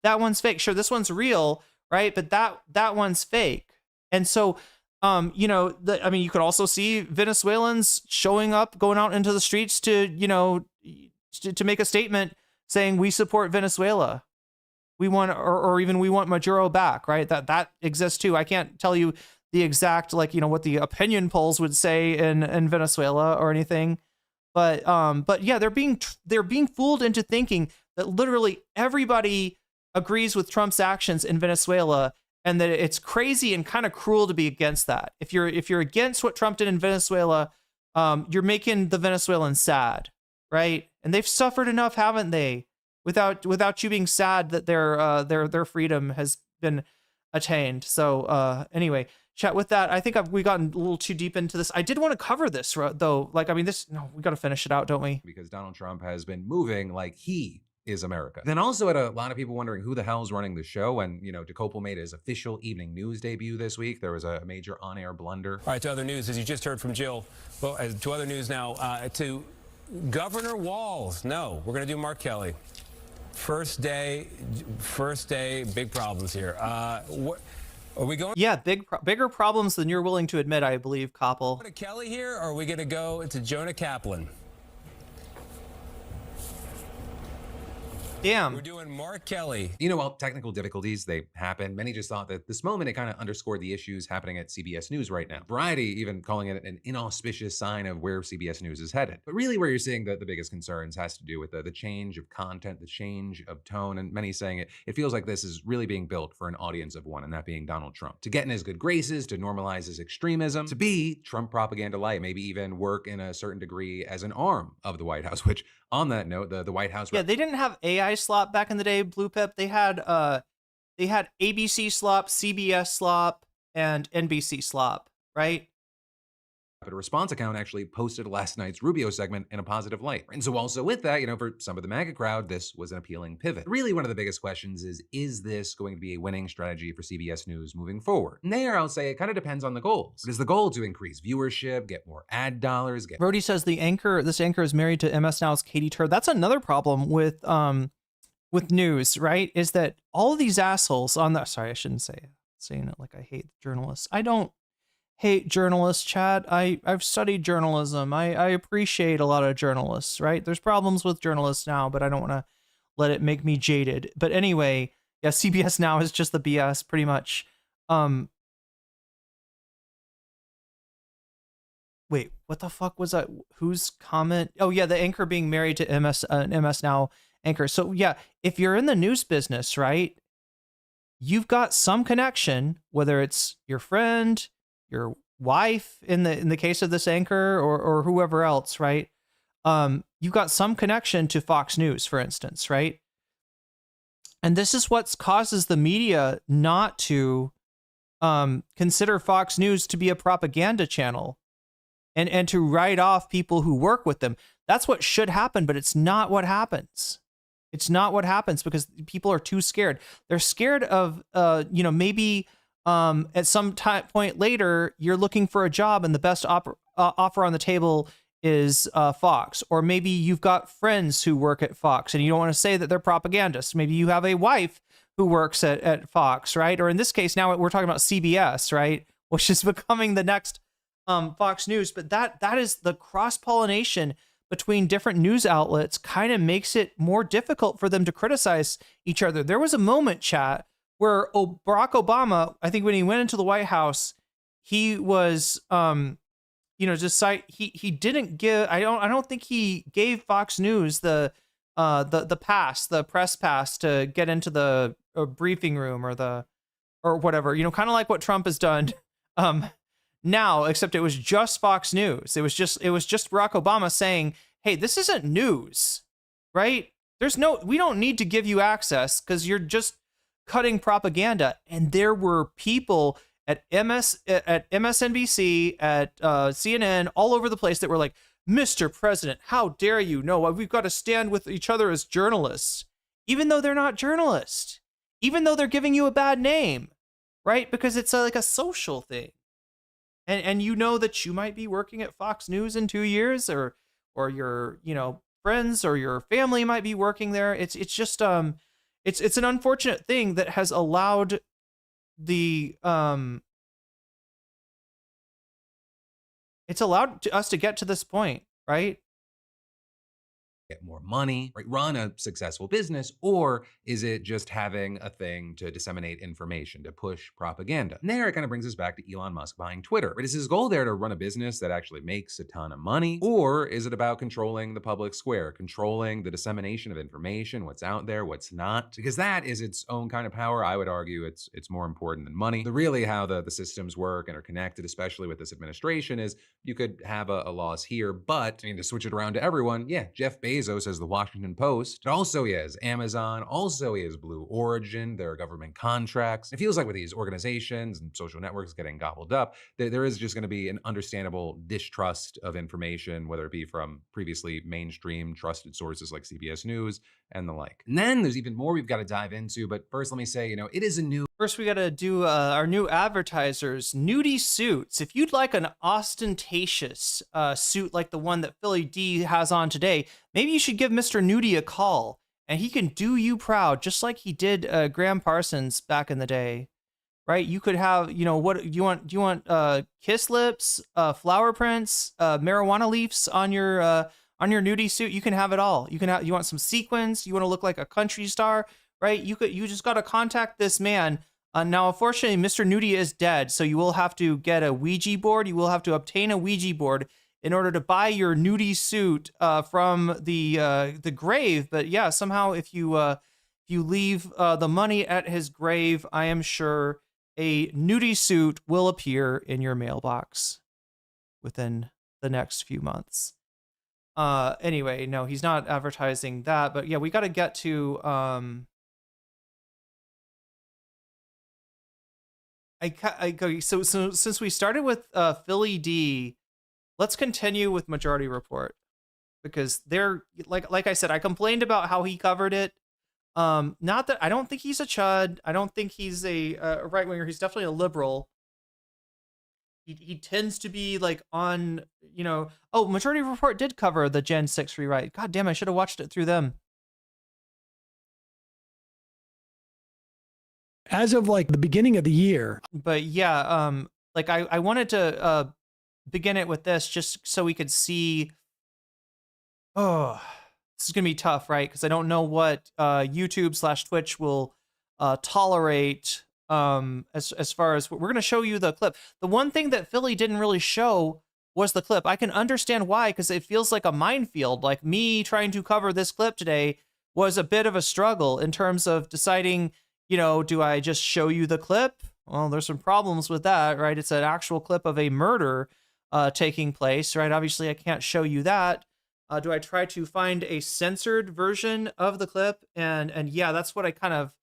That one's fake. Sure, this one's real, right? But that one's fake. And so, you could also see Venezuelans showing up, going out into the streets to make a statement saying we support Venezuela. We want, or even we want Maduro back, right? That exists too. I can't tell you the exact, what the opinion polls would say in Venezuela or anything. But yeah, they're being fooled into thinking that literally everybody agrees with Trump's actions in Venezuela, and that it's crazy and kind of cruel to be against that. If you're against what Trump did in Venezuela, you're making the Venezuelans sad, right? And they've suffered enough, haven't they? Without you being sad that their freedom has been attained. So anyway, chat, with that, I think we gotten a little too deep into this. I did want to cover this though. We got to finish it out, don't we? Because Donald Trump has been moving like he is America. Then also had a lot of people wondering who the hell's running the show. And, DeCopel made his official evening news debut this week. There was a major on-air blunder. All right, to other news, as you just heard from Jill. Well, to other news now, to Governor Walz. No, we're going to do Mark Kelly. First day, big problems here. What are we going? Yeah, bigger problems than you're willing to admit, I believe, Koppel. To Kelly here, or are we going to go to Jonah Kaplan? Damn. We're doing Mark Kelly. While technical difficulties, they happen, many just thought that this moment, it kind of underscored the issues happening at CBS News right now. Variety even calling it an inauspicious sign of where CBS News is headed. But really where you're seeing the biggest concerns has to do with the change of content, the change of tone, and many saying it feels like this is really being built for an audience of one, and that being Donald Trump. To get in his good graces, to normalize his extremism, to be Trump propaganda light, maybe even work in a certain degree as an arm of the White House, which on that note, the White House... Yeah, they didn't have AI slop back in the day, Blue Pip. They had ABC slop, CBS slop, and NBC slop, right? But a response account actually posted last night's Rubio segment in a positive light. And so also with that, for some of the MAGA crowd, this was an appealing pivot. Really, one of the biggest questions is this going to be a winning strategy for CBS News moving forward? And there, I'll say it kind of depends on the goals. But is the goal to increase viewership, get more ad dollars? Brody says this anchor is married to MS Now's Katie Tur. That's another problem with news, right? Is that all of these assholes on the... Sorry, I shouldn't saying it like I hate journalists. I don't hate journalists, Chad. I've studied journalism. I appreciate a lot of journalists, right? There's problems with journalists now, but I don't want to let it make me jaded. But anyway, yeah, CBS Now is just the BS, pretty much. Wait, what the fuck was that? Whose comment? Oh yeah, the anchor being married to MS Now anchor. So yeah, if you're in the news business, right, you've got some connection, whether it's your friend, your wife in the case of this anchor, or whoever else, right? You've got some connection to Fox News, for instance, right? And this is what causes the media not to consider Fox News to be a propaganda channel and to write off people who work with them. That's what should happen, but it's not what happens. It's not what happens because people are too scared. They're scared of, maybe at some point later, you're looking for a job and the best offer on the table is Fox. Or maybe you've got friends who work at Fox and you don't want to say that they're propagandists. Maybe you have a wife who works at Fox, right? Or in this case, now we're talking about CBS, right? Which is becoming the next Fox News. But that is the cross-pollination between different news outlets kind of makes it more difficult for them to criticize each other. There was a moment, chat, where Barack Obama, I think when he went into the White House, he was, he didn't give, I don't think he gave Fox News the press pass to get into the briefing room or whatever, kind of like what Trump has done now, except it was just Fox News. It was just Barack Obama saying, hey, this isn't news, right? We don't need to give you access because you're just cutting propaganda. And there were people at MSNBC, at CNN, all over the place that were like, Mr. President, how dare you? No, we've got to stand with each other as journalists, even though they're not journalists, even though they're giving you a bad name, right? Because it's like a social thing. And you know that you might be working at Fox News in 2 years, or your, you know, friends or your family might be working there. It's just it's an unfortunate thing that has allowed the it's allowed us to get to this point, right? Get more money, right? Run a successful business, or is it just having a thing to disseminate information, to push propaganda? And there it kind of brings us back to Elon Musk buying Twitter. Right? Is his goal there to run a business that actually makes a ton of money? Or is it about controlling the public square, controlling the dissemination of information, what's out there, what's not? Because that is its own kind of power. I would argue it's more important than money. Really how the systems work and are connected, especially with this administration, is you could have a loss here, but I mean, to switch it around to everyone, yeah, Jeff Bezos has the Washington Post, but also he has Amazon, also he has Blue Origin, there are government contracts. It feels like with these organizations and social networks getting gobbled up, there is just going to be an understandable distrust of information, whether it be from previously mainstream trusted sources like CBS News and the like. And then there's even more we've got to dive into, but first let me say, it is a new... First, we got to do our new advertisers, nudie suits. If you'd like an ostentatious suit like the one that Philly D has on today, maybe you should give Mr. Nudie a call, and he can do you proud, just like he did Graham Parsons back in the day, right? You could have, what do you want? Do you want kiss lips, flower prints, marijuana leaves on your nudie suit? You can have it all. You want some sequins? You want to look like a country star, right? You just got to contact this man. Now, unfortunately, Mr. Nudie is dead, so you will have to get a Ouija board. You will have to obtain a Ouija board in order to buy your nudie suit from the grave. But yeah, somehow if you leave the money at his grave, I am sure a nudie suit will appear in your mailbox within the next few months. Anyway, no, he's not advertising that, but yeah, we got to get to so since we started with Philly D, let's continue with Majority Report, because they're like I said, I complained about how he covered it. Not that I don't think he's a chud. I don't think he's a right winger. He's definitely a liberal. He tends to be like on, oh, Majority Report did cover the Gen 6 rewrite. God damn, I should have watched it through them. As of like the beginning of the year. But yeah, I wanted to begin it with this just so we could see. Oh, this is gonna be tough, right? Because I don't know what YouTube/Twitch will tolerate. As far as we're gonna show you the clip. The one thing that Philly didn't really show was the clip. I can understand why, because it feels like a minefield. Like me trying to cover this clip today was a bit of a struggle in terms of deciding, do I just show you the clip? Well, there's some problems with that, right? It's an actual clip of a murder taking place, right? Obviously, I can't show you that. Do I try to find a censored version of the clip? And yeah, that's what I kind of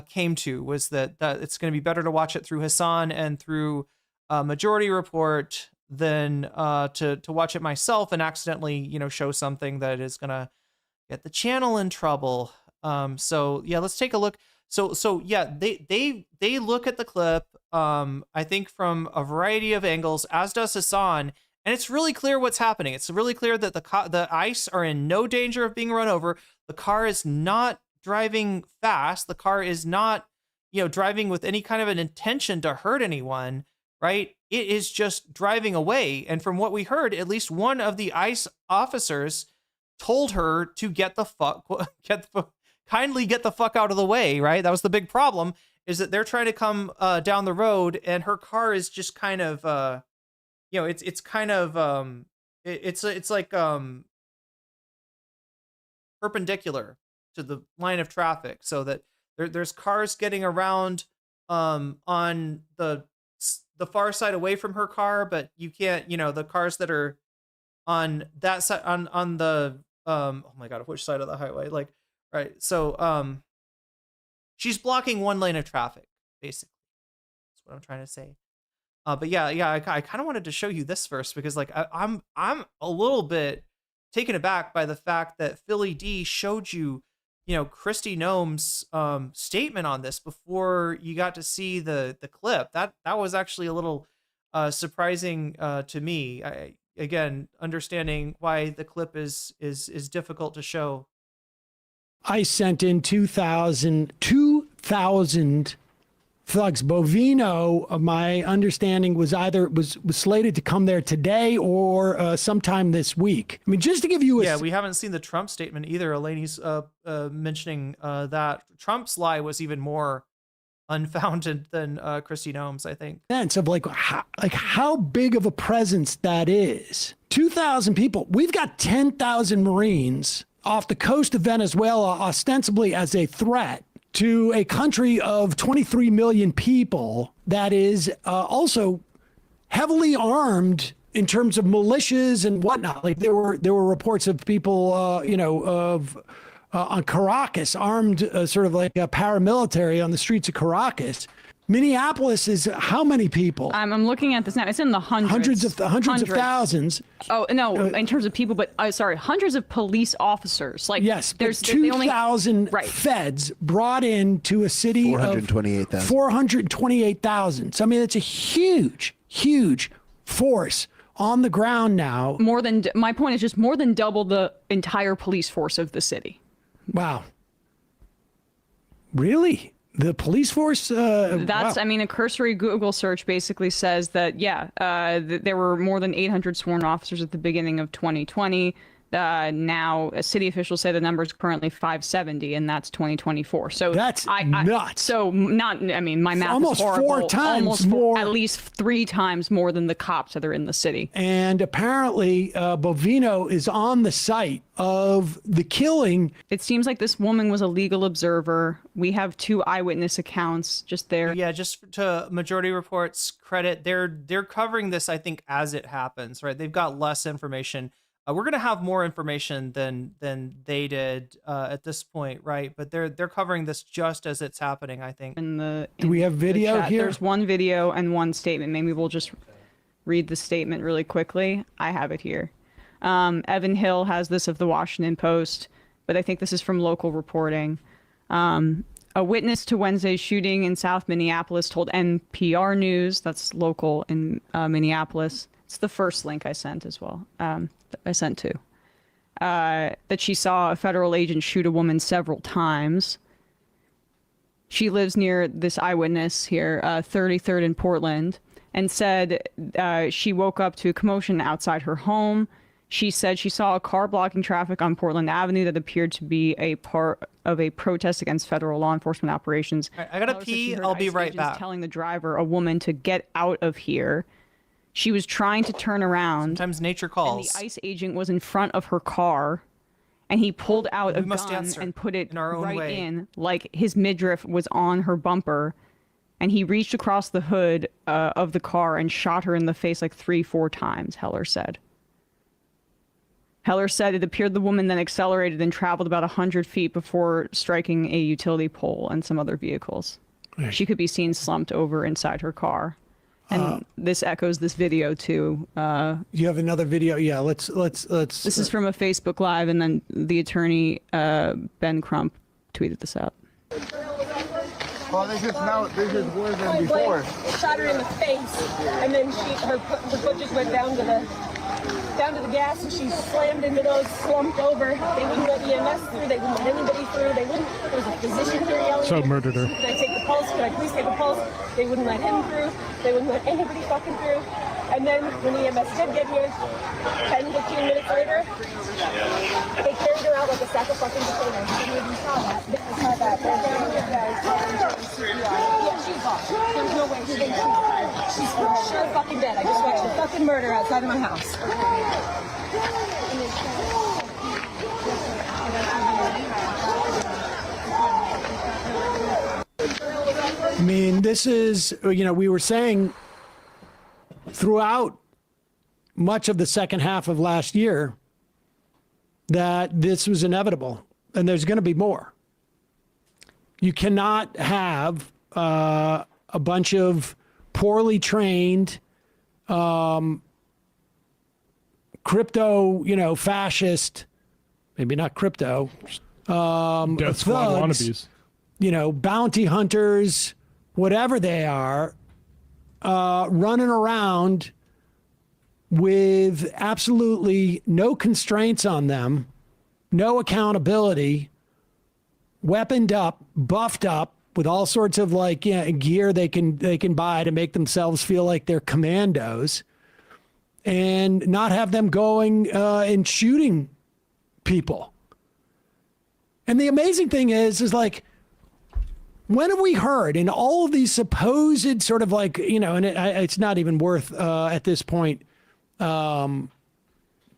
came to, was that it's going to be better to watch it through Hasan and through Majority Report than to watch it myself and accidentally, show something that is going to get the channel in trouble. So yeah, let's take a look. So yeah, they look at the clip, I think from a variety of angles, as does Hasan, and it's really clear what's happening. It's really clear that the ICE are in no danger of being run over. The car is not driving fast. The car is not, driving with any kind of an intention to hurt anyone, right? It is just driving away. And from what we heard, at least one of the ICE officers told her to kindly get the fuck out of the way, right? That was the big problem, is that they're trying to come down the road, and her car is just kind of, it's like perpendicular to the line of traffic, so that there's cars getting around on the far side away from her car, but you can't, the cars that are on that side, on the oh my god, which side of the highway, right, so she's blocking one lane of traffic, basically. That's what I'm trying to say. But yeah, I kind of wanted to show you this first because like I'm a little bit taken aback by the fact that Philly D showed you, Kristi Noem's statement on this before you got to see the clip. That was actually a little surprising to me. Again, understanding why the clip is difficult to show. I sent in 2,000 thugs. Bovino, my understanding was either was slated to come there today or sometime this week. I mean, just to give you a... we haven't seen the Trump statement either. Eleni's mentioning that Trump's lie was even more unfounded than Kristi Noem's, I think. Sense of how big of a presence that is. 2,000 people. We've got 10,000 Marines off the coast of Venezuela, ostensibly as a threat to a country of 23 million people that is also heavily armed in terms of militias and whatnot. Like there were reports of people, on Caracas, armed sort of like a paramilitary on the streets of Caracas. Minneapolis is how many people? I'm looking at this now. It's in the hundreds. Hundreds of thousands. Oh, no, in terms of people, but sorry, hundreds of police officers. Like, yes, there's 2,000 feds brought into a city 428,000. 428,000. So, I mean, it's a huge, huge force on the ground now. My point is just more than double the entire police force of the city. Wow. Really? The police force? That's, wow. I mean, a cursory Google search basically says that, there were more than 800 sworn officers at the beginning of 2020. Now, city officials say the number is currently 570, and that's 2024. So that's nuts. So my math almost is horrible. 4 times more. At least 3 times more than the cops that are in the city. And apparently, Bovino is on the site of the killing. It seems like this woman was a legal observer. We have 2 eyewitness accounts just there. Yeah, just to Majority Report's credit, they're covering this, I think, as it happens, right? They've got less information. We're gonna have more information than they did at this point, right? But they're covering this just as it's happening, I think. Do we have video here? There's one video and one statement. Maybe we'll just read the statement really quickly. I have it here. Evan Hill has this of the Washington Post, but I think this is from local reporting. A witness to Wednesday's shooting in South Minneapolis told NPR News, that's local in Minneapolis. It's the first link I sent as well. I sent 2. That she saw a federal agent shoot a woman several times. She lives near this eyewitness here, 33rd in Portland, and said she woke up to a commotion outside her home. She said she saw a car blocking traffic on Portland Avenue that appeared to be a part of a protest against federal law enforcement operations. I gotta pee. I'll be right back. Telling the driver, a woman, to get out of here. She was trying to turn around. Sometimes nature calls. And the ICE agent was in front of her car, and he pulled out a gun and put it right in, like his midriff was on her bumper, and he reached across the hood of the car and shot her in the face like 3-4 times, Heller said. Heller said it appeared the woman then accelerated and traveled about 100 feet before striking a utility pole and some other vehicles. She could be seen slumped over inside her car. And this echoes this video too. You have another video? Yeah, let's. This is from a Facebook Live, and then the attorney Ben Crump tweeted this out. Well, this is worse than before. Shot her in the face, and then her foot just went down to the gas, and she slammed into those, slumped over. They wouldn't let EMS through. They wouldn't let anybody through. They wouldn't. There was a physician here yelling. So murdered her. Could I take the pulse? Could I please take a pulse? They wouldn't let him through. They wouldn't let anybody fucking through. And then when EMS did get here, 10, 15 minutes later, they carried her out like a sack of fucking potatoes. You saw that. I saw that. They're down here, guys. Yeah, she's off. There's no way she's for sure fucking dead. I just watched a fucking murder outside of my house. I mean, this is, we were saying throughout much of the second half of last year that this was inevitable, and there's going to be more. You cannot have a bunch of poorly trained, crypto, fascist, maybe not crypto, Death Squad thugs, wannabes. Bounty hunters, whatever they are, running around with absolutely no constraints on them, no accountability, weaponed up, buffed up with all sorts of gear they can buy to make themselves feel like they're commandos, and not have them going and shooting people. And the amazing thing is like, when have we heard in all of these supposed sort of and it's not even worth at this point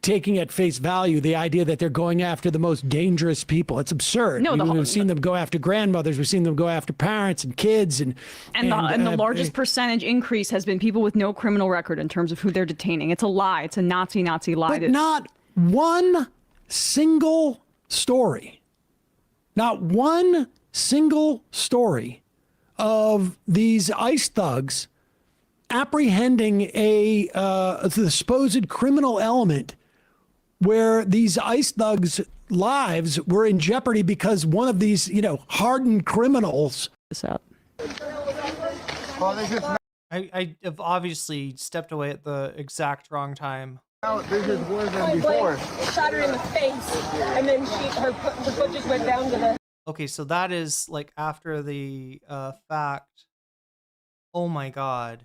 taking at face value the idea that they're going after the most dangerous people. It's absurd. No, we've seen them go after grandmothers. We've seen them go after parents and kids. And the largest percentage increase has been people with no criminal record in terms of who they're detaining. It's a lie. It's a Nazi lie. But not one single story. Not one single story of these ICE thugs apprehending the supposed criminal element where these ICE thugs' lives were in jeopardy because one of these, hardened criminals. I have obviously stepped away at the exact wrong time. This is worse than before. Shot her in the face, and then her foot just went down to the. Okay, so that is after the fact. Oh my god.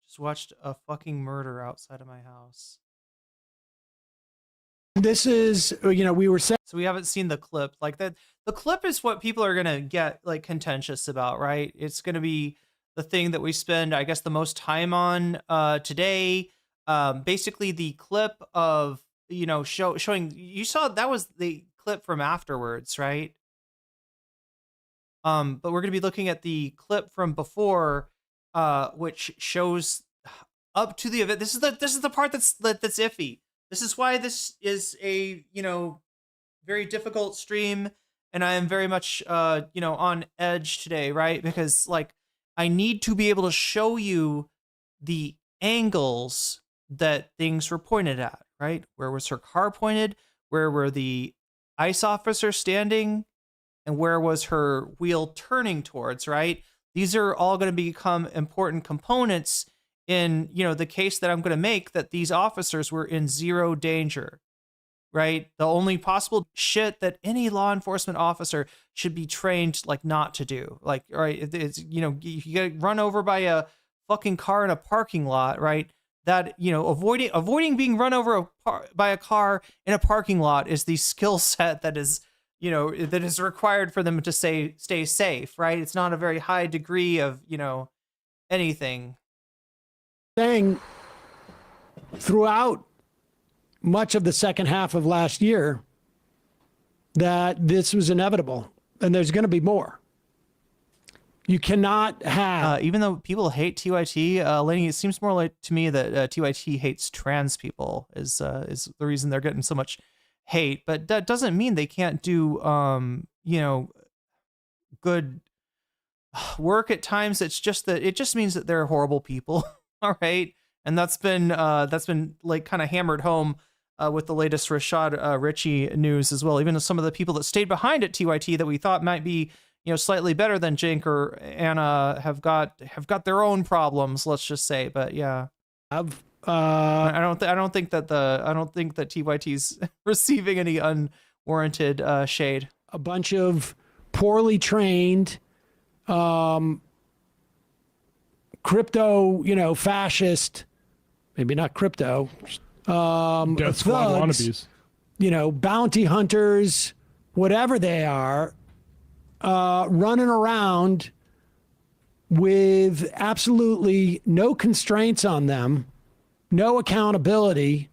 Just watched a fucking murder outside of my house. This is, we were saying. So we haven't seen the clip. The clip is what people are going to get contentious about, right? It's going to be the thing that we spend, I guess, the most time on today. Basically the clip of, showing, you saw that was the clip from afterwards, right? But we're going to be looking at the clip from before, which shows up to the event. This is the part that's iffy. This is why this is a, very difficult stream, and I am very much, on edge today, right? Because I need to be able to show you the angles that things were pointed at, right? Where was her car pointed? Where were the ICE officers standing? And where was her wheel turning towards, right? These are all going to become important components in, the case that I'm going to make that these officers were in zero danger, right? The only possible shit that any law enforcement officer should be trained not to do. Right, it's, you get run over by a fucking car in a parking lot, right? That, avoiding being run over by a car in a parking lot is the skill set that is, that is required for them to stay safe, right? It's not a very high degree of, anything. Saying throughout much of the second half of last year that this was inevitable and there's going to be more. You cannot have... even though people hate TYT, Lenny, it seems more like to me that TYT hates trans people is the reason they're getting so much hate. But that doesn't mean they can't do, good work at times. It's just that it just means that they're horrible people. All right. And that's been kind of hammered home with the latest Rashad Ritchie news as well. Even some of the people that stayed behind at TYT that we thought might be, slightly better than Jink or Anna have got their own problems, let's just say. But yeah, I don't think that TYT's receiving any unwarranted shade. A bunch of poorly trained, crypto, fascist, maybe not crypto, Death Squad thugs, wannabes. Bounty hunters, whatever they are, running around with absolutely no constraints on them, no accountability,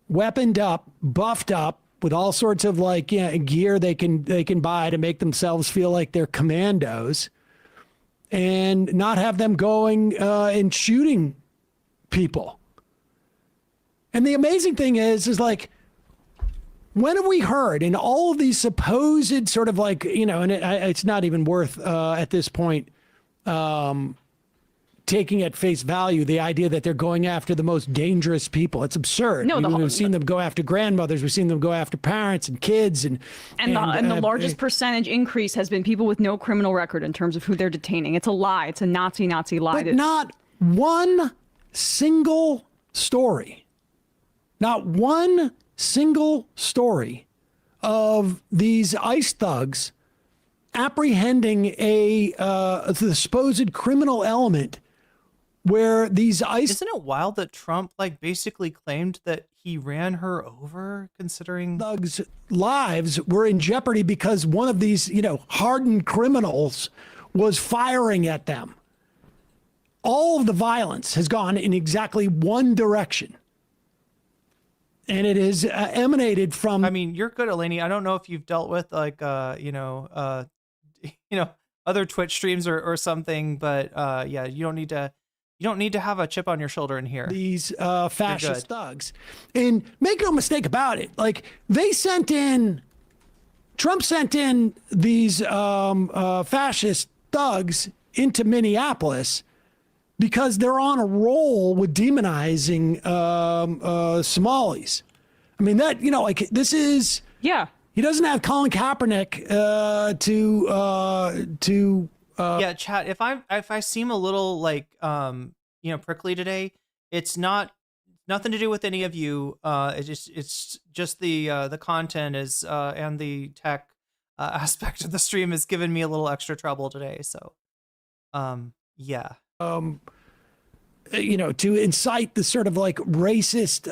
weaponed up, buffed up with all sorts of gear they can buy to make themselves feel like they're commandos, and not have them going and shooting people. And the amazing thing is when have we heard in all of these supposed sort of and it's not even worth at this point taking at face value the idea that they're going after the most dangerous people. It's absurd. No, We've seen them go after grandmothers. We've seen them go after parents and kids. And the largest percentage increase has been people with no criminal record in terms of who they're detaining. It's a lie. It's a Nazi lie. But not one single story. Not one single story of these ICE thugs apprehending the supposed criminal element where these ICE... Isn't it wild that Trump like basically claimed that he ran her over, considering thugs' lives were in jeopardy because one of these, hardened criminals was firing at them? All of the violence has gone in exactly one direction. And it is emanated from... I mean, you're good, Eleni. I don't know if you've dealt with like, other Twitch streams or something, but yeah, you don't need to have a chip on your shoulder in here. These fascist thugs. And make no mistake about it. Like, Trump sent in these fascist thugs into Minneapolis because they're on a roll with demonizing Somalis. I mean, this is... Yeah. He doesn't have Colin Kaepernick to yeah, chat. If I seem a little like prickly today, it's nothing to do with any of you. It's just the content is and the tech aspect of the stream has given me a little extra trouble today. So yeah. To incite the sort of like racist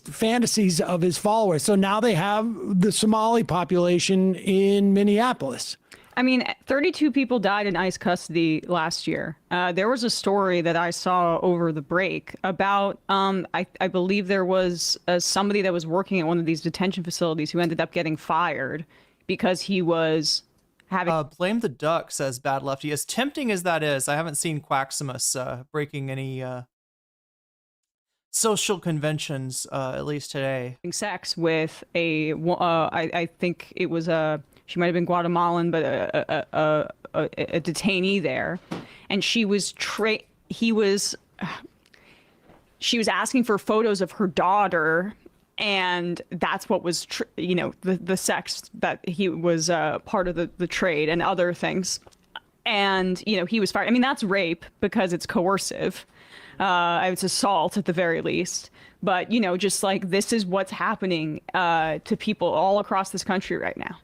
fantasies of his followers. So now they have the Somali population in Minneapolis. I mean, 32 people died in ICE custody last year. There was a story that I saw over the break about, I believe there was somebody that was working at one of these detention facilities who ended up getting fired because he was having... Blame the duck, says Bad Lefty. As tempting as that is, I haven't seen Quaximus breaking any social conventions, at least today. Sex with I think it was she might have been Guatemalan, but a detainee there, and she was asking for photos of her daughter, and that's what was the sex that he was part of the trade and other things, and he was fired. I mean, that's rape because it's coercive. It's assault at the very least. But, just like this is what's happening to people all across this country right now.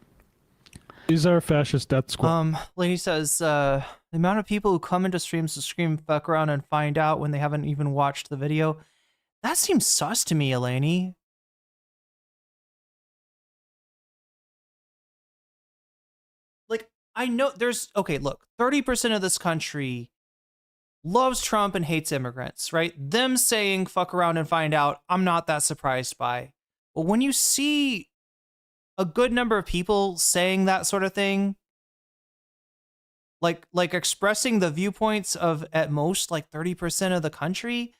These are fascist death squad. Lady says, the amount of people who come into streams to scream fuck around and find out when they haven't even watched the video, that seems sus to me, Eleni. Like, I know okay, look, 30% of this country loves Trump and hates immigrants, right? Them saying fuck around and find out, I'm not that surprised by. But when you see a good number of people saying that sort of thing, like expressing the viewpoints of at most like 30% of the country,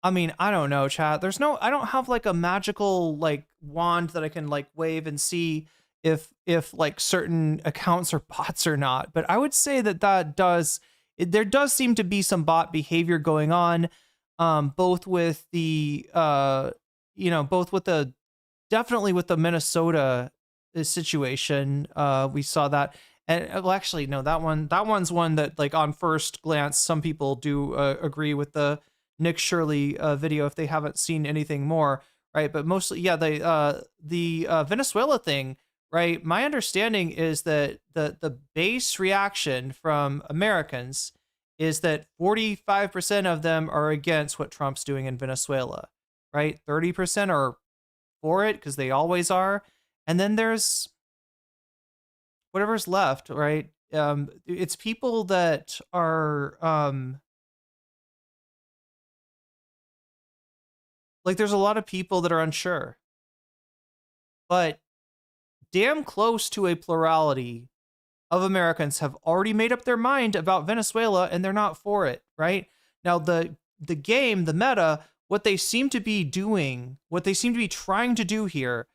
I mean, I don't know, chat. I don't have like a magical like wand that I can like wave and see if like certain accounts are bots or not. But I would say that there does seem to be some bot behavior going on, both with the, definitely with the Minnesota situation. We saw that. And well, actually, no, that one's one that like on first glance, some people do agree with the Nick Shirley video if they haven't seen anything more. Right. But mostly, yeah, the Venezuela thing. Right. My understanding is that the base reaction from Americans is that 45% of them are against what Trump's doing in Venezuela. Right. 30% are for it because they always are. And then there's whatever's left. Right. It's people that are like there's a lot of people that are unsure. But damn close to a plurality of Americans have already made up their mind about Venezuela and they're not for it, right? Now, the game, the meta, what they seem to be doing, what they seem to be trying to do here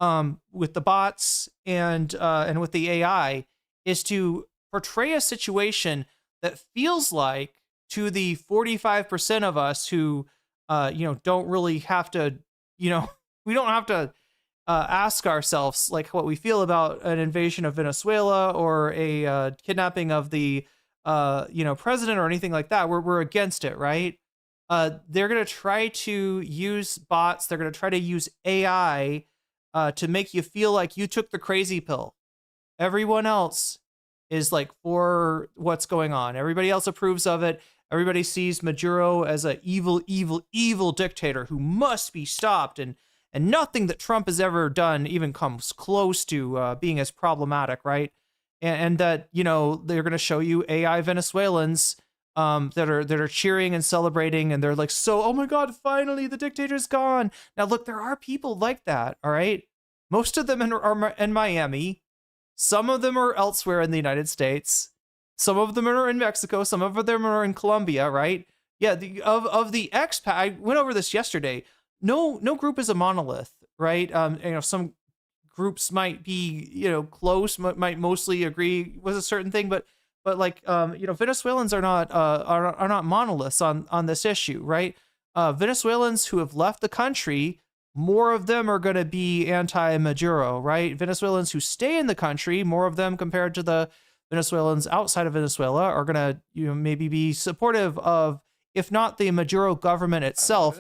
with the bots and with the AI is to portray a situation that feels like, to the 45% of us who don't really have to, we don't have to ask ourselves like what we feel about an invasion of Venezuela or a kidnapping of the president or anything like that. We're against it, right? They're gonna try to use bots. They're gonna try to use AI to make you feel like you took the crazy pill. Everyone else is like for what's going on. Everybody else approves of it. Everybody sees Maduro as a evil, evil, evil dictator who must be stopped, and nothing that Trump has ever done even comes close to being as problematic, right? And that they're going to show you AI Venezuelans that are cheering and celebrating, and they're like, so, oh my God, finally the dictator's gone. Now look, there are people like that, all right? Most of them are in Miami. Some of them are elsewhere in the United States. Some of them are in Mexico. Some of them are in Colombia, right? Yeah, of the expat, I went over this yesterday. No group is a monolith, right? Some groups might be, close, might mostly agree with a certain thing, but like, Venezuelans are not monoliths on this issue, right? Venezuelans who have left the country, more of them are going to be anti-Maduro, right? Venezuelans who stay in the country, more of them compared to the Venezuelans outside of Venezuela are going to, maybe be supportive of, if not the Maduro government itself,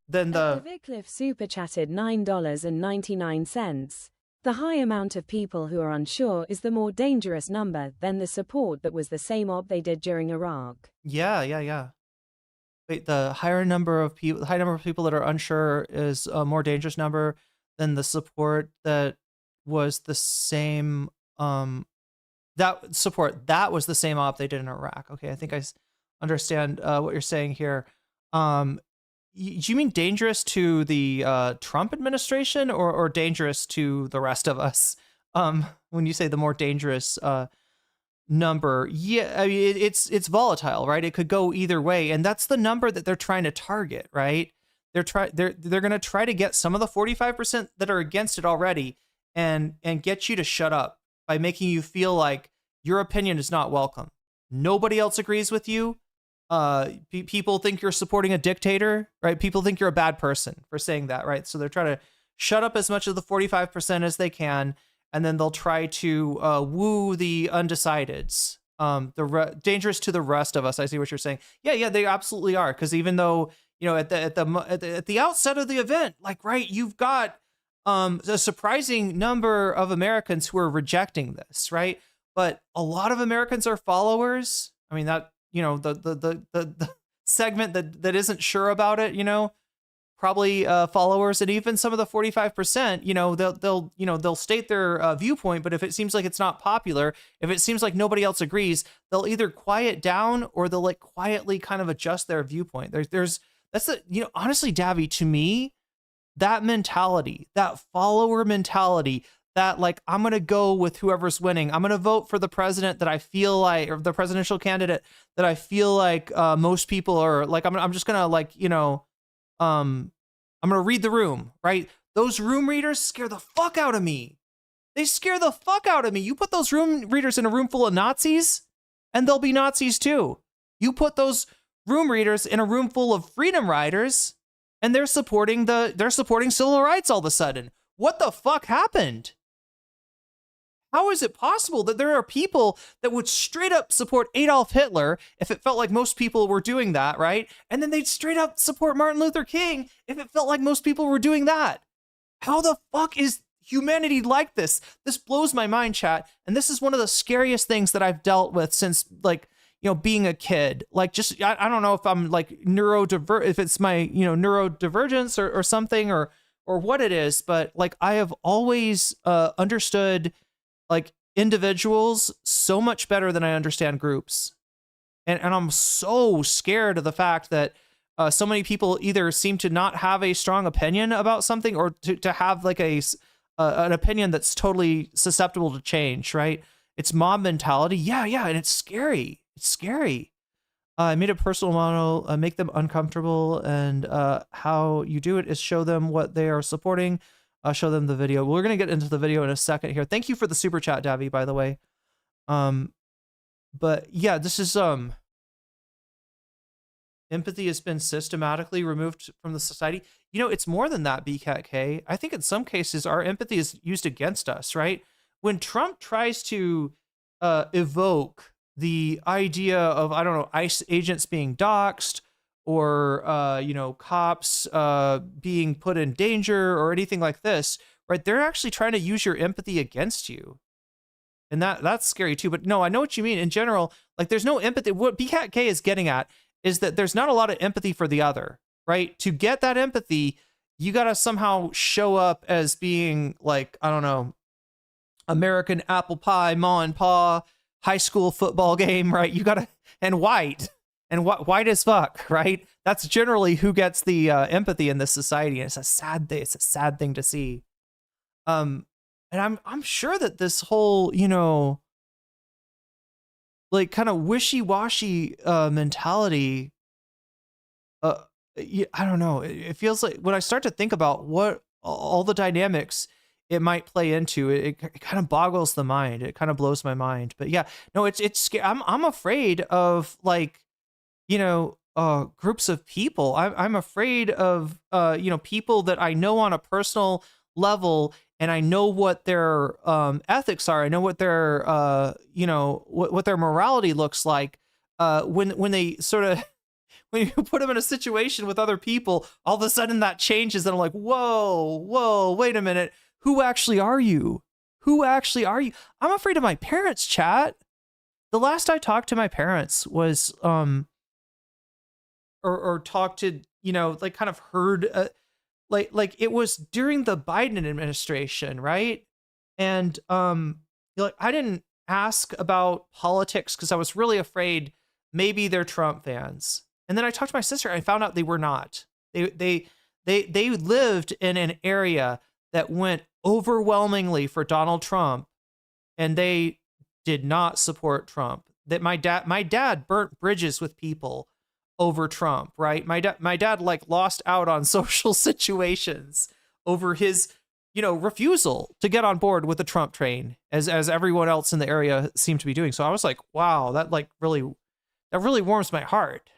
then the... Vicliff super chatted $9.99. The high amount of people who are unsure is the more dangerous number than the support that was the same op they did during Iraq. Yeah. Wait, the high number of people that are unsure is a more dangerous number than the support that was the same, that was the same op they did in Iraq. Okay, I think I understand what you're saying here. Do you mean dangerous to the Trump administration or dangerous to the rest of us? When you say the more dangerous number, yeah, I mean it's volatile, right? It could go either way, and that's the number that they're trying to target, right? They're going to try to get some of the 45% that are against it already, and get you to shut up by making you feel like your opinion is not welcome. Nobody else agrees with you. People think you're supporting a dictator, right? People think you're a bad person for saying that, right? So they're trying to shut up as much of the 45% as they can, and then they'll try to woo the undecideds. Dangerous to the rest of us. I see what you're saying. Yeah, they absolutely are. Because even though at the outset of the event, like, right, you've got a surprising number of Americans who are rejecting this, right? But a lot of Americans are followers. I mean, that, the segment that isn't sure about it, probably followers, and even some of the 45%, they'll state their viewpoint, but if it seems like it's not popular, if it seems like nobody else agrees, they'll either quiet down or they'll like quietly kind of adjust their viewpoint. Honestly, Davy, to me, that mentality, that follower mentality, that like, I'm going to go with whoever's winning. I'm going to vote for the president that I feel like, or the presidential candidate that I feel like most people are like, I'm just going to like, I'm going to read the room, right? Those room readers scare the fuck out of me. They scare the fuck out of me. You put those room readers in a room full of Nazis and they'll be Nazis too. You put those room readers in a room full of freedom riders and they're supporting civil rights all of a sudden. What the fuck happened? How is it possible that there are people that would straight up support Adolf Hitler if it felt like most people were doing that, right? And then they'd straight up support Martin Luther King if it felt like most people were doing that. How the fuck is humanity like this? This blows my mind, chat. And this is one of the scariest things that I've dealt with since, like, being a kid. Like, just, I don't know if I'm like if it's my, neurodivergence or something or what it is, but like, I have always understood like individuals so much better than I understand groups. And I'm so scared of the fact that so many people either seem to not have a strong opinion about something or to have like an opinion that's totally susceptible to change, right? It's mob mentality. Yeah. And it's scary. It's scary. I made a personal model, make them uncomfortable. And how you do it is show them what they are supporting. I'll show them the video. We're gonna get into the video in a second here. Thank you for the super chat, Davy, by the way. But yeah, this is empathy has been systematically removed from the society. You know, it's more than that, BCAT-K. I think in some cases our empathy is used against us, right? When Trump tries to evoke the idea of, I don't know, ICE agents being doxxed or, you know, cops being put in danger or anything like this, right? They're actually trying to use your empathy against you. And that's scary too. But no, I know what you mean. In general, like there's no empathy. What BCAT-K is getting at is that there's not a lot of empathy for the other, right? To get that empathy, you got to somehow show up as being like, I don't know, American apple pie, ma and pa, high school football game, right? You got to, and white as fuck, right? That's generally who gets the empathy in this society. And it's a sad thing. It's a sad thing to see. And I'm sure that this whole, you know, like kind of wishy-washy mentality, I don't know. It feels like when I start to think about what all the dynamics it might play into, it kind of boggles the mind. It kind of blows my mind. But yeah, no, it's scary. I'm afraid of, like, you know, groups of people. I'm afraid of, you know, people that I know on a personal level, and I know what their ethics are. I know what their, you know, what their morality looks like. When they sort of, when you put them in a situation with other people, all of a sudden that changes, and I'm like, whoa, wait a minute. Who actually are you? Who actually are you? I'm afraid of my parents, chat. The last I talked to my parents was, or talked to, you know, like kind of heard, like it was during the Biden administration, right? And like I didn't ask about politics because I was really afraid maybe they're Trump fans. And then I talked to my sister and I found out they were not. They lived in an area that went overwhelmingly for Donald Trump, and they did not support Trump. That my dad burnt bridges with people over Trump, right? My dad like lost out on social situations over his, you know, refusal to get on board with the Trump train, as everyone else in the area seemed to be doing. So I was like, wow, that really warms my heart.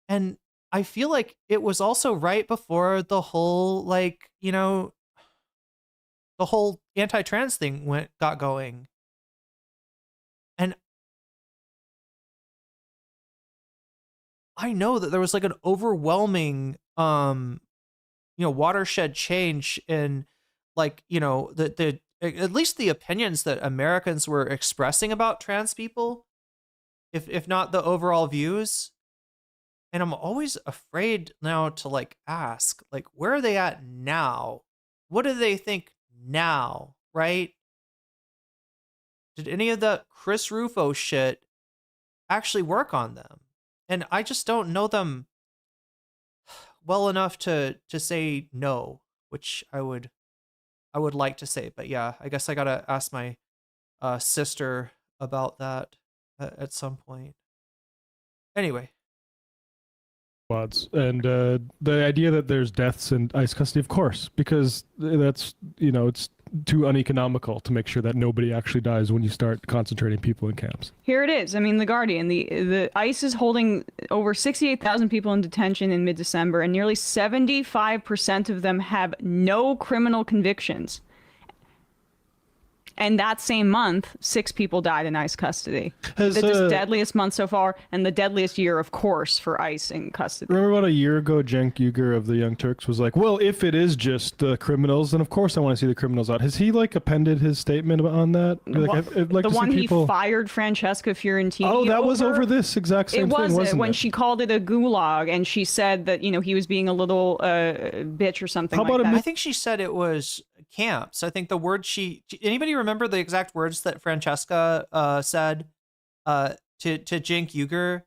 And I feel like it was also right before the whole, like, you know, the whole anti-trans thing got going. And I know that there was like an overwhelming, you know, watershed change in, like, you know, the at least the opinions that Americans were expressing about trans people, if not the overall views. And I'm always afraid now to like ask, like, where are they at now? What do they think now, right? Did any of the Chris Rufo shit actually work on them? And I just don't know them well enough to say no, which I would like to say. But yeah, I guess I gotta ask my sister about that at some point. Anyway. And the idea that there's deaths in ICE custody, of course, because that's, you know, it's too uneconomical to make sure that nobody actually dies when you start concentrating people in camps. Here it is. I mean, The Guardian, the ICE is holding over 68,000 people in detention in mid-December, and nearly 75% of them have no criminal convictions. And that same month, 6 people died in ICE custody. It's the deadliest month so far, and the deadliest year, of course, for ICE in custody. Remember about a year ago, Cenk Uygur of the Young Turks was like, well, if it is just the criminals, then of course I want to see the criminals out. Has he like appended his statement on that? Like, I'd like the to one see people... he fired Francesca Fiorentini Oh, that was over this exact same thing, wasn't it? When she called it a gulag, and she said that, you know, he was being a little bitch or something like that. I think she said it was camps. I think the word anybody remember the exact words that Francesca said to Cenk Uygur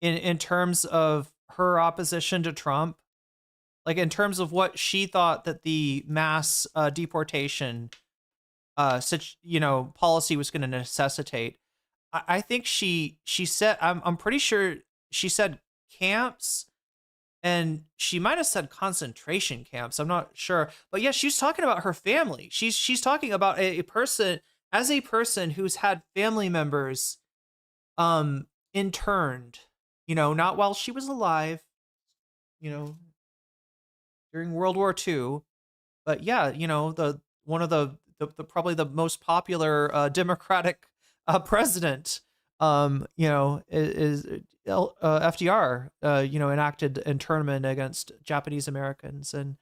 in terms of her opposition to Trump, like in terms of what she thought that the mass deportation policy was going to necessitate. I think she said, I'm pretty sure she said camps, and she might have said concentration camps. I'm not sure, but yeah, she's talking about her family. She's talking about a person who's had family members interned, not while she was alive, during World War II, but yeah, the one of the probably the most popular Democratic president, is FDR, enacted internment against Japanese Americans, and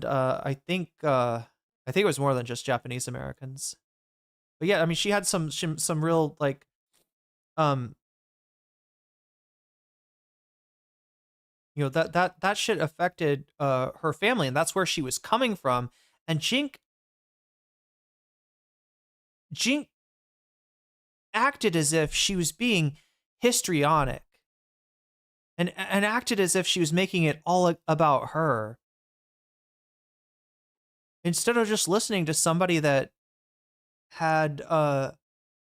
I think it was more than just Japanese Americans, but yeah, I mean, she had some real like that shit affected her family, and that's where she was coming from. And Jink acted as if she was being histrionic, and acted as if she was making it all about her, instead of just listening to somebody that had a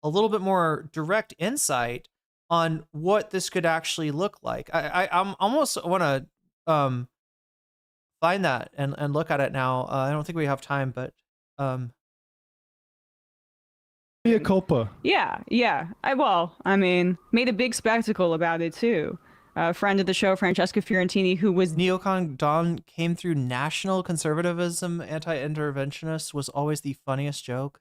little bit more direct insight on what this could actually look like. I'm almost want to find that and look at it now. I don't think we have time, but Mea culpa. Yeah. I mean, made a big spectacle about it too. A friend of the show, Francesca Fiorentini, who was neocon Don came through national conservatism, anti-interventionist was always the funniest joke.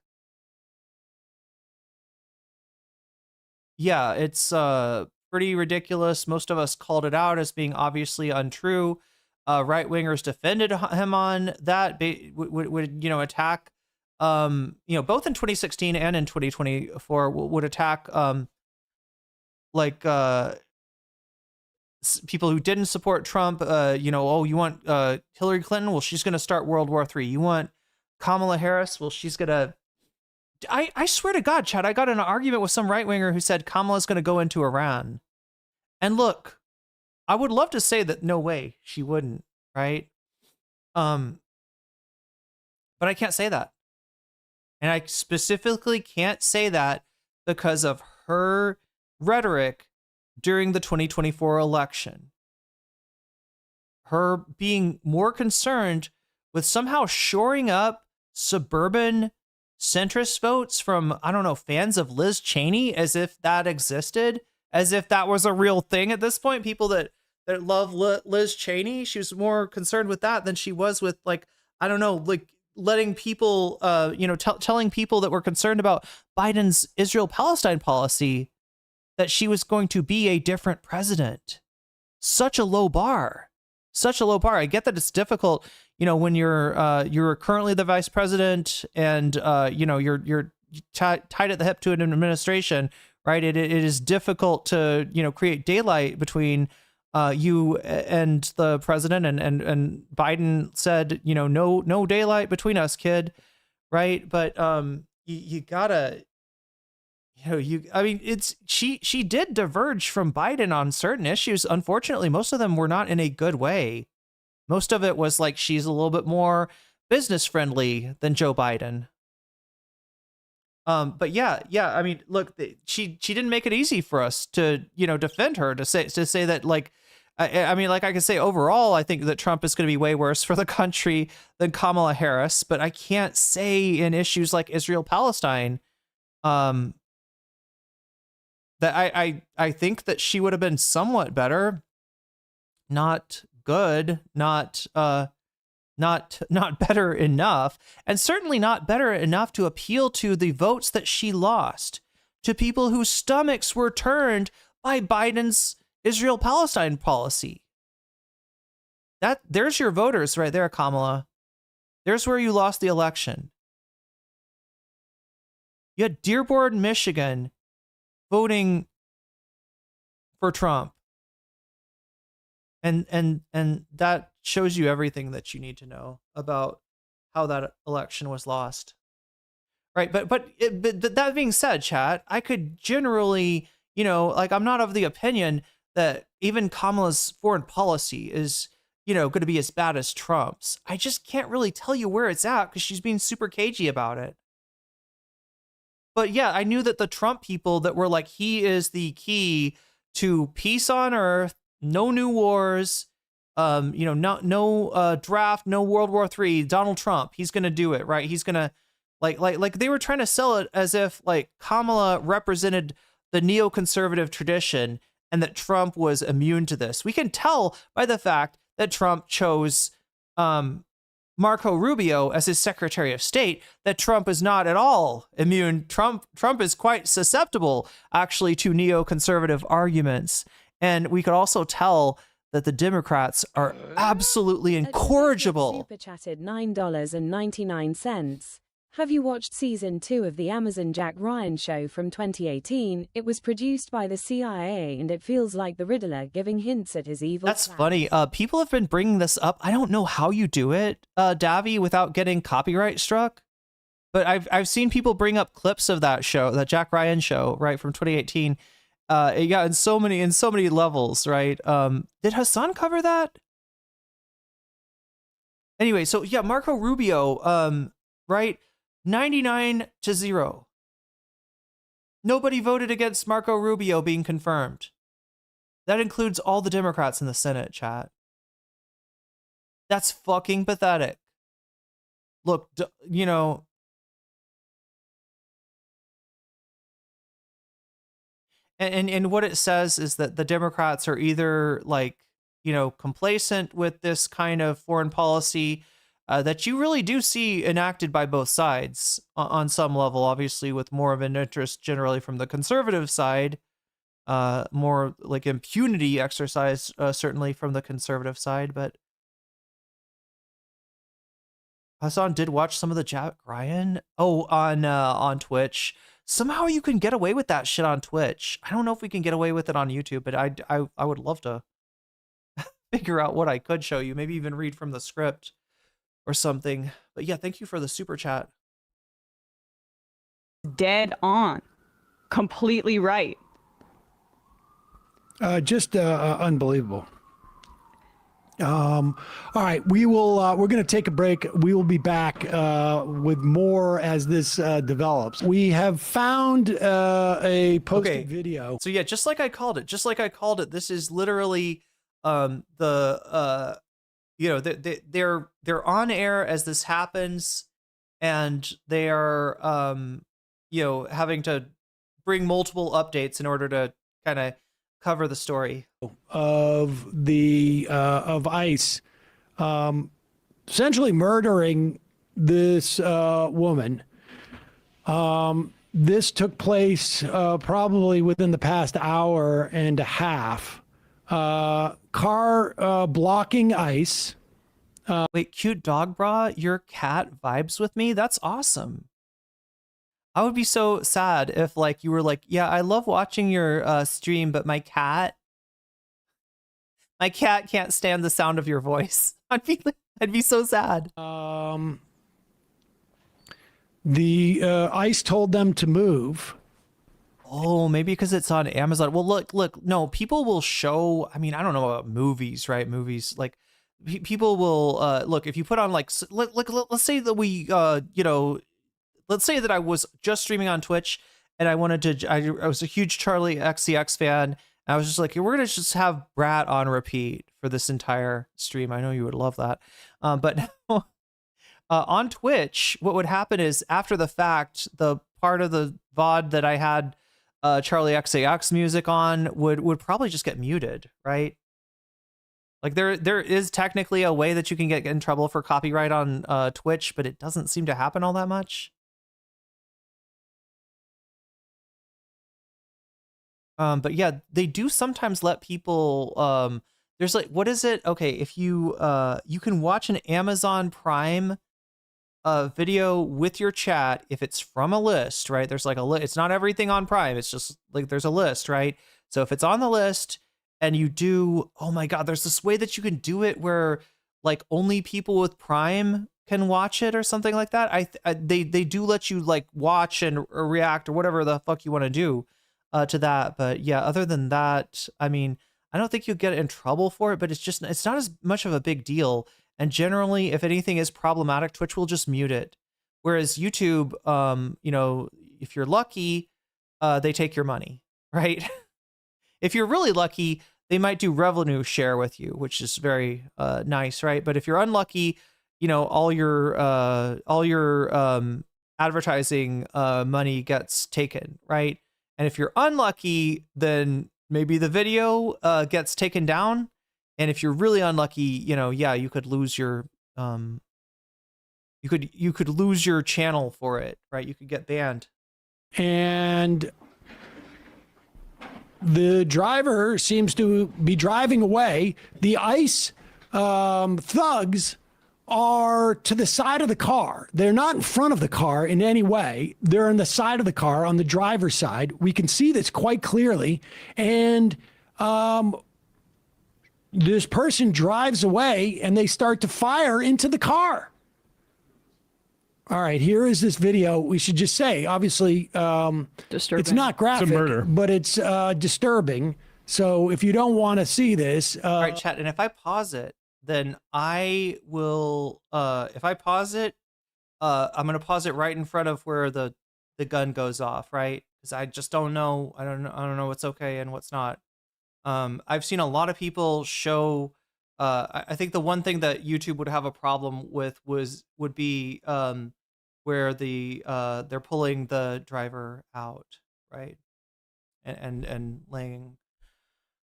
Yeah, it's pretty ridiculous. Most of us called it out as being obviously untrue. Right-wingers defended him on that. Would attack, both in 2016 and in 2024 would attack people who didn't support Trump. You want Hillary Clinton? Well, she's going to start World War III. You want Kamala Harris? Well, she's going to... I swear to God, Chad, I got in an argument with some right-winger who said Kamala's going to go into Iran. And look, I would love to say that no way she wouldn't, right? But I can't say that. And I specifically can't say that because of her rhetoric during the 2024 election. Her being more concerned with somehow shoring up suburban centrist votes from, I don't know, fans of Liz Cheney, as if that existed, as if that was a real thing at this point. People that love Liz Cheney, she was more concerned with that than she was with, like, I don't know, like letting people, telling people that were concerned about Biden's Israel-Palestine policy that she was going to be a different president. Such a low bar. Such a low bar. I get that it's difficult, when you're currently the vice president and you're tied at the hip to an administration, right? It is difficult to create daylight between you and the president, and Biden said no daylight between us, kid, right? But you gotta she did diverge from Biden on certain issues. Unfortunately, most of them were not in a good way. Most of it was like she's a little bit more business friendly than Joe Biden. But yeah. I mean, look, she didn't make it easy for us to defend her, to say that, like, I mean, like, I could say overall, I think that Trump is going to be way worse for the country than Kamala Harris, but I can't say in issues like Israel-Palestine, that I think that she would have been somewhat better, not good, not better enough, and certainly not better enough to appeal to the votes that she lost, to people whose stomachs were turned by Biden's Israel-Palestine policy. There's your voters right there, Kamala. There's where you lost the election. You had Dearborn, Michigan, voting for Trump. And that shows you everything that you need to know about how that election was lost. Right? But that being said, chat, I could generally, I'm not of the opinion that even Kamala's foreign policy is, going to be as bad as Trump's. I just can't really tell you where it's at because she's being super cagey about it. But yeah, I knew that the Trump people that were like, he is the key to peace on earth, no new wars, no draft, no World War III. Donald Trump, he's gonna do it, right? He's gonna like they were trying to sell it as if like Kamala represented the neoconservative tradition and that Trump was immune to this. We can tell by the fact that Trump chose Marco Rubio as his Secretary of State that Trump is not at all immune. Trump is quite susceptible actually to neoconservative arguments. And we could also tell that the Democrats are absolutely incorrigible. Super chatted $9.99. Have you watched season 2 of the Amazon Jack Ryan show from 2018? It was produced by the CIA and it feels like the Riddler giving hints at his evil That's plans. funny. People have been bringing this up. I don't know how you do it, Davy, without getting copyright struck. But I've seen people bring up clips of that show, that Jack Ryan show, right, from 2018. Yeah, in so many levels, right? Did Hasan cover that? Anyway, so yeah, Marco Rubio, right? 99-0. Nobody voted against Marco Rubio being confirmed. That includes all the Democrats in the Senate, chat. That's fucking pathetic. Look, and what it says is that the Democrats are either like, complacent with this kind of foreign policy that you really do see enacted by both sides on some level, obviously with more of an interest generally from the conservative side, more like impunity exercise certainly from the conservative side. But Hasan did watch some of the Jack Ryan on Twitch. Somehow you can get away with that shit on Twitch. I don't know if we can get away with it on YouTube, but I would love to figure out what I could show you, maybe even read from the script or something. But yeah, thank you for the super chat. Dead on. Completely right. Just unbelievable. All right, we're going to take a break. We will be back with more as this develops. We have found a posted video. So yeah, just like I called it, this is literally they're on air as this happens, and they are having to bring multiple updates in order to kind of cover the story of ICE essentially murdering this woman. This took place probably within the past hour and a half. Car blocking ICE. Wait, cute dog bra, your cat vibes with me? That's awesome. I would be so sad if you were like, yeah, I love watching your stream, but my cat can't stand the sound of your voice. I'd be so sad. The ICE told them to move. Oh, maybe because it's on Amazon. Well, look, no, people will show, I mean, I don't know about movies, right? Movies, like, people will, look, if you put on, let's say that let's say that I was just streaming on Twitch and I was a huge Charlie XCX fan. And I was just like, we're going to just have Brat on repeat for this entire stream. I know you would love that. But on Twitch, what would happen is after the fact, the part of the VOD that I had Charlie XCX music on would probably just get muted, right? Like there is technically a way that you can get in trouble for copyright on Twitch, but it doesn't seem to happen all that much. But yeah, they do sometimes let people, there's like, what is it? Okay, if you can watch an Amazon Prime video with your chat if it's from a list, right? There's like a list. It's not everything on Prime. It's just like there's a list, right? So if it's on the list and you do, oh my God, there's this way that you can do it where like only people with Prime can watch it or something like that. They do let you like watch and or react or whatever the fuck you want to do to that. But yeah, other than that, I mean, I don't think you'll get in trouble for it, but it's not as much of a big deal. And generally, if anything is problematic, Twitch will just mute it. Whereas YouTube, if you're lucky, they take your money, right? If you're really lucky, they might do revenue share with you, which is very nice, right? But if you're unlucky, you know, all your advertising money gets taken, right? And if you're unlucky, then maybe the video gets taken down. And if you're really unlucky, you know, yeah, you could lose your you could lose your channel for it, right? You could get banned. And the driver seems to be driving away. The ICE thugs are to the side of the car. They're not in front of the car in any way. They're on the side of the car, on the driver's side. We can see this quite clearly. And this person drives away and they start to fire into the car. All right, here is this video. We should just say, obviously, disturbing. It's not graphic, It's a murder. but it's disturbing. So if you don't want to see this, All right, chat. And if I pause it, then I will. If I pause it, I'm gonna pause it right in front of where the gun goes off, right? Because I just don't know. I don't know what's okay and what's not. I've seen a lot of people show. I think the one thing that YouTube would have a problem with would be where they're pulling the driver out, right, and laying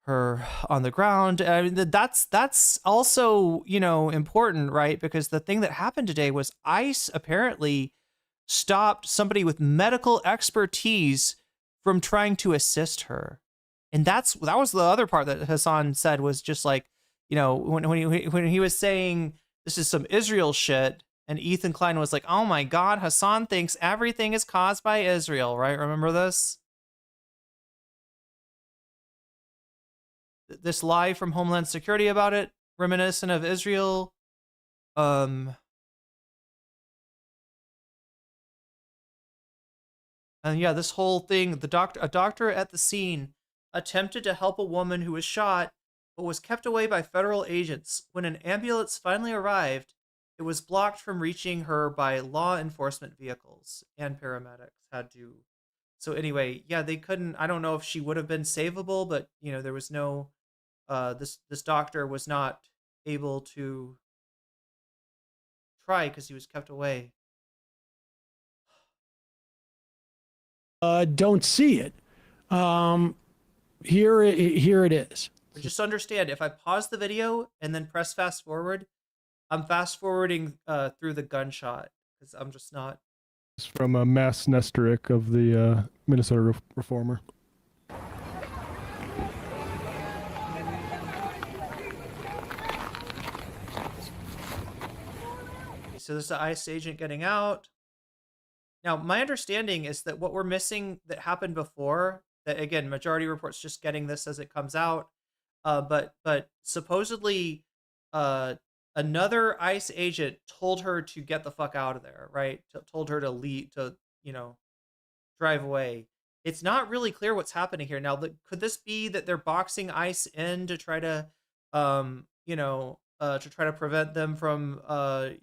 her on the ground. I mean, that's also, you know, important, right? Because the thing that happened today was ICE apparently stopped somebody with medical expertise from trying to assist her, and that was the other part that Hasan said was just like, you know, when he was saying this is some Israel shit, and Ethan Klein was like, oh my God, Hasan thinks everything is caused by Israel, right? Remember this? This lie from Homeland Security about it, reminiscent of Israel. And yeah, this whole thing, a doctor at the scene attempted to help a woman who was shot, but was kept away by federal agents. When an ambulance finally arrived, it was blocked from reaching her by law enforcement vehicles, and paramedics had to. So anyway, yeah, they couldn't. I don't know if she would have been savable, but you know, there was no. This doctor was not able to try because he was kept away. don't see it. Here it is. Just understand, if I pause the video and then press fast forward, I'm fast forwarding through the gunshot because I'm just not. It's from Mass Nestoric of the Minnesota Reformer. So there's the ICE agent getting out. Now, my understanding is that what we're missing that happened before, that again, majority reports just getting this as it comes out, but supposedly another ICE agent told her to get the fuck out of there, right? Told her to leave, to, you know, drive away. It's not really clear what's happening here. Now, could this be that they're boxing ICE in to try to, you know, to try to prevent them from,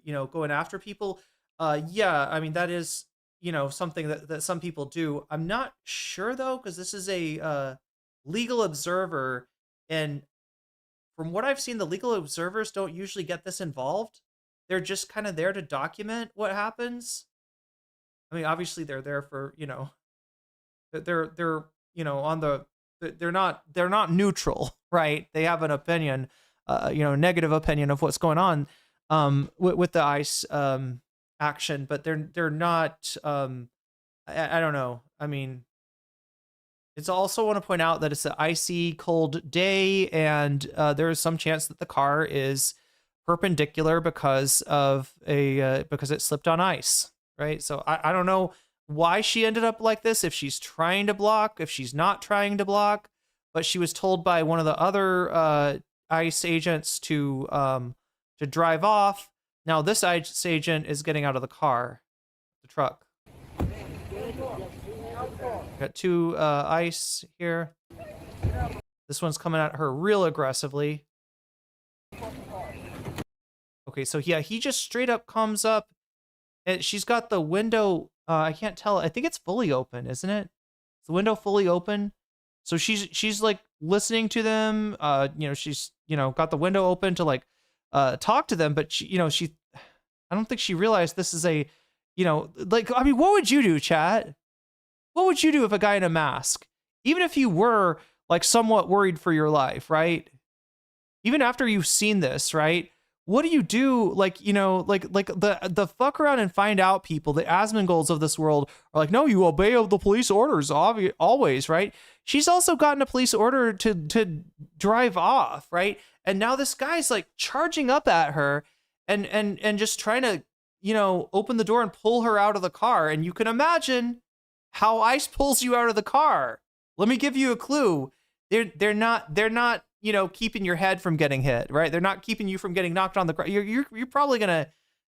you know, going after people? Yeah, I mean, that is, you know, something that some people do. I'm not sure, though, because this is a legal observer. And from what I've seen, the legal observers don't usually get this involved. They're just kind of there to document what happens. I mean, obviously, they're there for, you know, they're you know, on the, they're not neutral, right? They have an opinion. You know, negative opinion of what's going on with the ICE action, but they're not. I don't know. I mean, it's also want to point out that it's an icy, cold day, and there is some chance that the car is perpendicular because of because it slipped on ice, right? So I don't know why she ended up like this. If she's trying to block, if she's not trying to block, but she was told by one of the other ICE agents to drive off. Now this ICE agent is getting out of the car, the truck. Got two ICE here. This one's coming at her real aggressively. Okay, so yeah, he just straight up comes up, and she's got the window. I can't tell. I think it's fully open, isn't it? Is the window fully open? So she's like listening to them. You know, she's, you know, got the window open to like talk to them, but she, you know, I don't think she realized this is a, you know, like, I mean, what would you do, chat? What would you do if a guy in a mask, even if you were like somewhat worried for your life, right? Even after you've seen this, right? What do you do? Like, you know, like the fuck around and find out people, the Asmongolds of this world are like, no, you obey the police orders, always, right? She's also gotten a police order to drive off, right? And now this guy's like charging up at her and just trying to, you know, open the door and pull her out of the car. And you can imagine how ICE pulls you out of the car. Let me give you a clue. They're not, you know, keeping your head from getting hit, right? They're not keeping you from getting knocked on the ground. You're probably gonna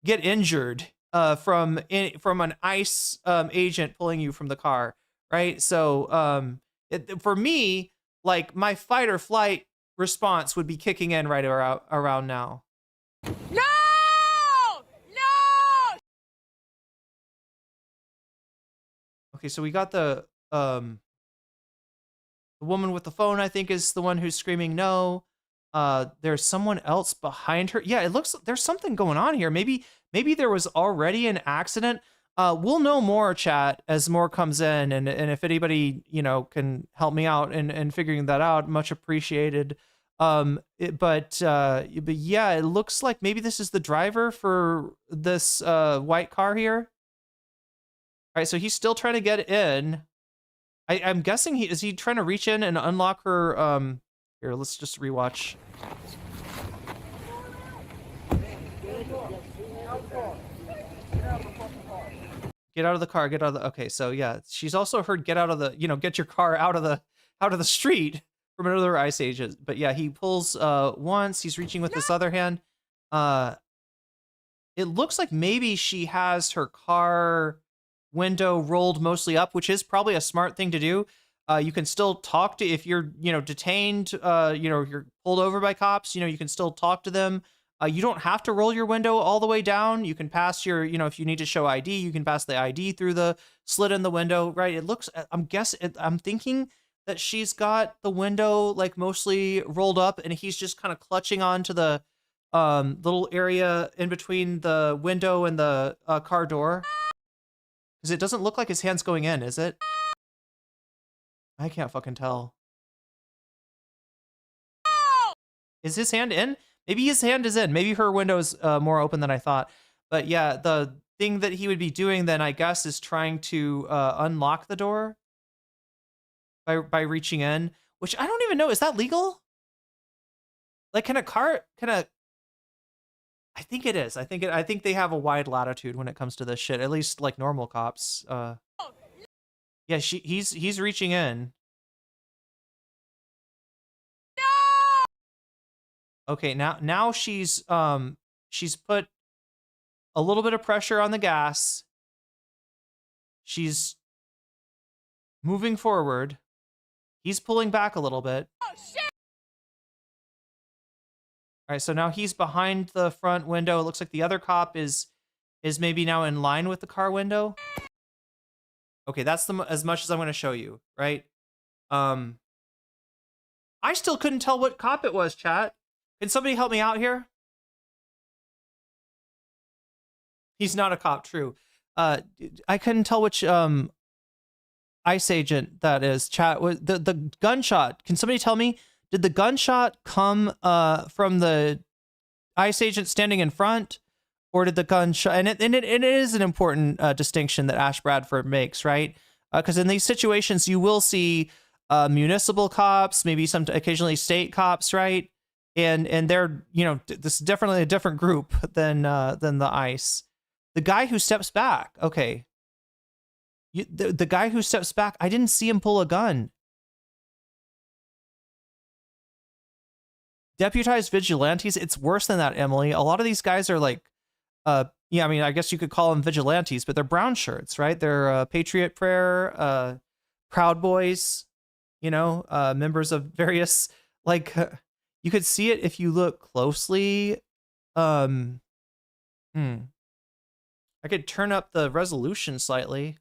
get injured from an ICE agent pulling you from the car, right? So for me, like my fight or flight response would be kicking in right around now. No! Okay, so we got the woman with the phone, I think, is the one who's screaming no. There's someone else behind her. Yeah, it looks there's something going on here. Maybe there was already an accident. We'll know more, chat, as more comes in, and if anybody, you know, can help me out in figuring that out, much appreciated. But yeah, it looks like maybe this is the driver for this white car here. All right, so he's still trying to get in. I'm guessing is he trying to reach in and unlock her? Here, let's just rewatch. Get out of the car. Get out of the. Okay, so yeah, she's also heard get out of the. You know, get your car out of the street from another ICE agent. But yeah, he pulls once. He's reaching with this other hand. It looks like maybe she has her car window rolled mostly up, which is probably a smart thing to do. You can still talk to, if you're, you know, detained, you know, you're pulled over by cops, you know, you can still talk to them. You don't have to roll your window all the way down. You can pass your, you know, if you need to show ID, you can pass the ID through the slit in the window, right? It looks, I'm thinking that she's got the window like mostly rolled up and he's just kind of clutching onto the little area in between the window and the car door. Because it doesn't look like his hand's going in, is it? I can't fucking tell. Is his hand in? Maybe his hand is in. Maybe her window's more open than I thought. But yeah, the thing that he would be doing then, I guess, is trying to unlock the door by reaching in, which I don't even know. Is that legal? Like, can a car, I think it is. I think they have a wide latitude when it comes to this shit. At least like normal cops. Yeah, he's reaching in. No! Okay, now she's put a little bit of pressure on the gas. She's moving forward. He's pulling back a little bit. Oh, shit! All right, so now he's behind the front window. It looks like the other cop is maybe now in line with the car window. Okay, that's as much as I'm going to show you, right? I still couldn't tell what cop it was, chat. Can somebody help me out here? He's not a cop, true. I couldn't tell which ICE agent that is, chat. The gunshot. Can somebody tell me? Did the gunshot come from the ICE agent standing in front, or did the gunshot? And it is an important distinction that Ash Bradford makes, right? Because in these situations, you will see municipal cops, maybe some occasionally state cops, right? And they're, you know, this is definitely a different group than the ICE. The guy who steps back, okay. The guy who steps back, I didn't see him pull a gun. Deputized vigilantes, it's worse than that, Emily. A lot of these guys are like, yeah, I mean, I guess you could call them vigilantes, but they're brown shirts, right? They're Patriot Prayer, Proud Boys, you know, members of various, like, you could see it if you look closely. I could turn up the resolution slightly.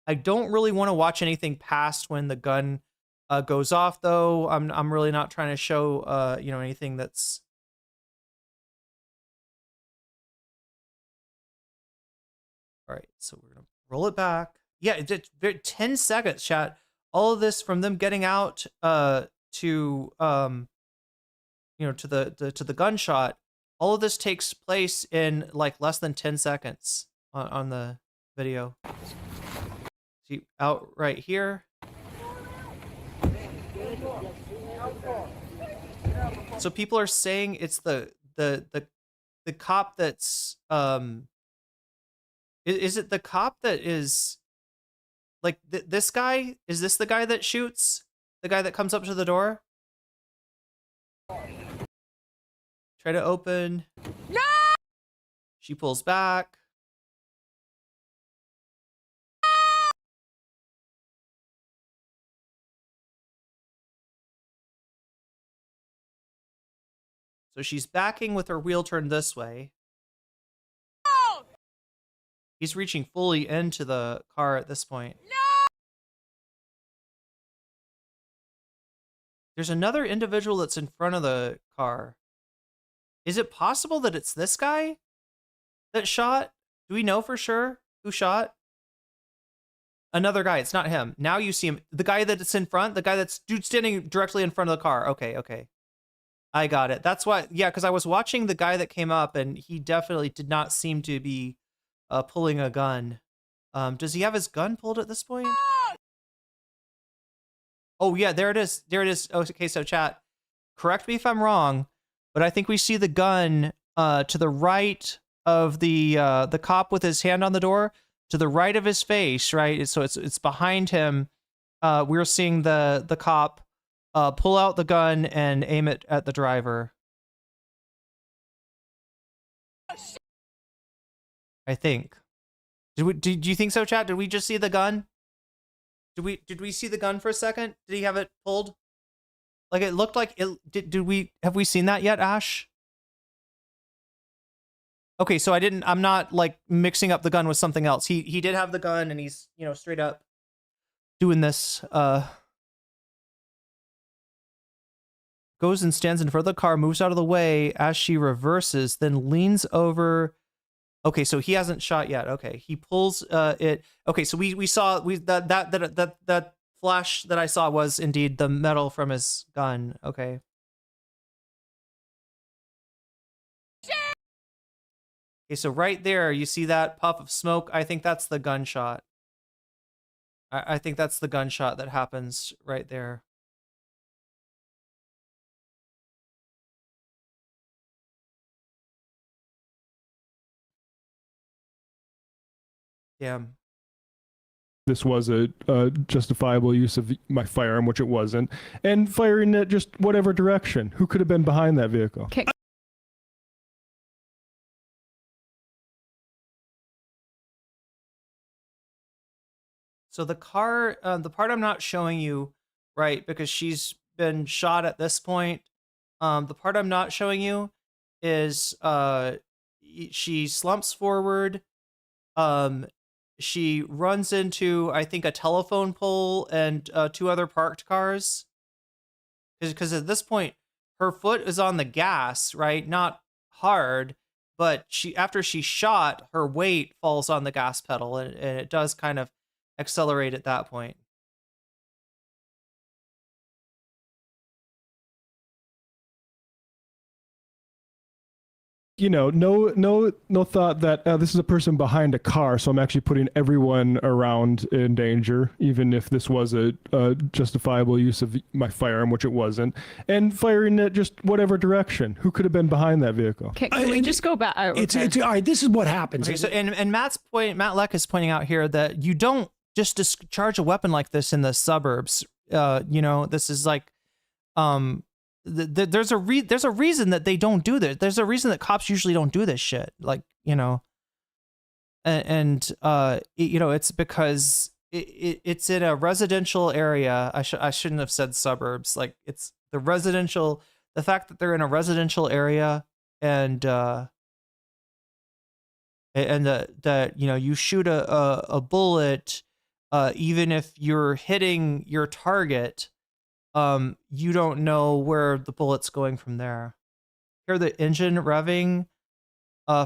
I don't really want to watch anything past when the gun goes off though. I'm really not trying to show you know, anything that's. All right, so we're gonna roll it back. Yeah, it did 10 seconds, chat. All of this from them getting out to you know, to the gunshot. All of this takes place in like less than 10 seconds on the video. See, out right here. So people are saying it's the cop that's is it the cop that is like this guy? Is this the guy that shoots? The guy that comes up to the door? Try to open. No! She pulls back. So she's backing with her wheel turned this way. No! He's reaching fully into the car at this point. No! There's another individual that's in front of the car. Is it possible that it's this guy that shot? Do we know for sure who shot? Another guy. It's not him. Now you see him. The guy that's in front. The guy that's dude standing directly in front of the car. Okay, okay. I got it. That's why. Yeah, because I was watching the guy that came up, and he definitely did not seem to be pulling a gun. Does he have his gun pulled at this point? Oh, yeah, there it is. There it is. Oh, okay, so chat. Correct me if I'm wrong, but I think we see the gun to the right of the cop with his hand on the door, to the right of his face, right? So it's behind him. We're seeing the cop pull out the gun and aim it at the driver. I think. Did you think so, chat? Did we just see the gun? Did we see the gun for a second? Did he have it pulled? Like it looked like it. Have we seen that yet, Ash? Okay, so I'm not like mixing up the gun with something else. He did have the gun, and he's, you know, straight up doing this. Goes and stands in front of the car, moves out of the way as she reverses, then leans over. Okay, so he hasn't shot yet. Okay, he pulls it. Okay, so we saw that flash that I saw was indeed the metal from his gun. Okay. Okay, so right there, you see that puff of smoke. I think that's the gunshot. I think that's the gunshot that happens right there. Yeah. This was a justifiable use of my firearm, which it wasn't, and firing at just whatever direction. Who could have been behind that vehicle? Okay. So the car, the part I'm not showing you, right, because she's been shot at this point. The part I'm not showing you is she slumps forward. She runs into, I think, a telephone pole and 2 other parked cars. Because at this point, her foot is on the gas, right? Not hard, but after she's shot, her weight falls on the gas pedal, and it does kind of accelerate at that point. You know, no thought that this is a person behind a car, so I'm actually putting everyone around in danger, even if this was a justifiable use of my firearm, which it wasn't, and firing at just whatever direction. Who could have been behind that vehicle? Can we just go back? It's all right. This is what happens. Okay, so and Matt Leck is pointing out here that you don't just discharge a weapon like this in the suburbs. You know, this is like, there's a reason that they don't do this. There's a reason that cops usually don't do this shit. Like, you know, and you know, it's because it's in a residential area. I shouldn't have said suburbs. Like, it's the fact that they're in a residential area, and that you know, you shoot a bullet, even if you're hitting your target, you don't know where the bullet's going from there. Hear the engine revving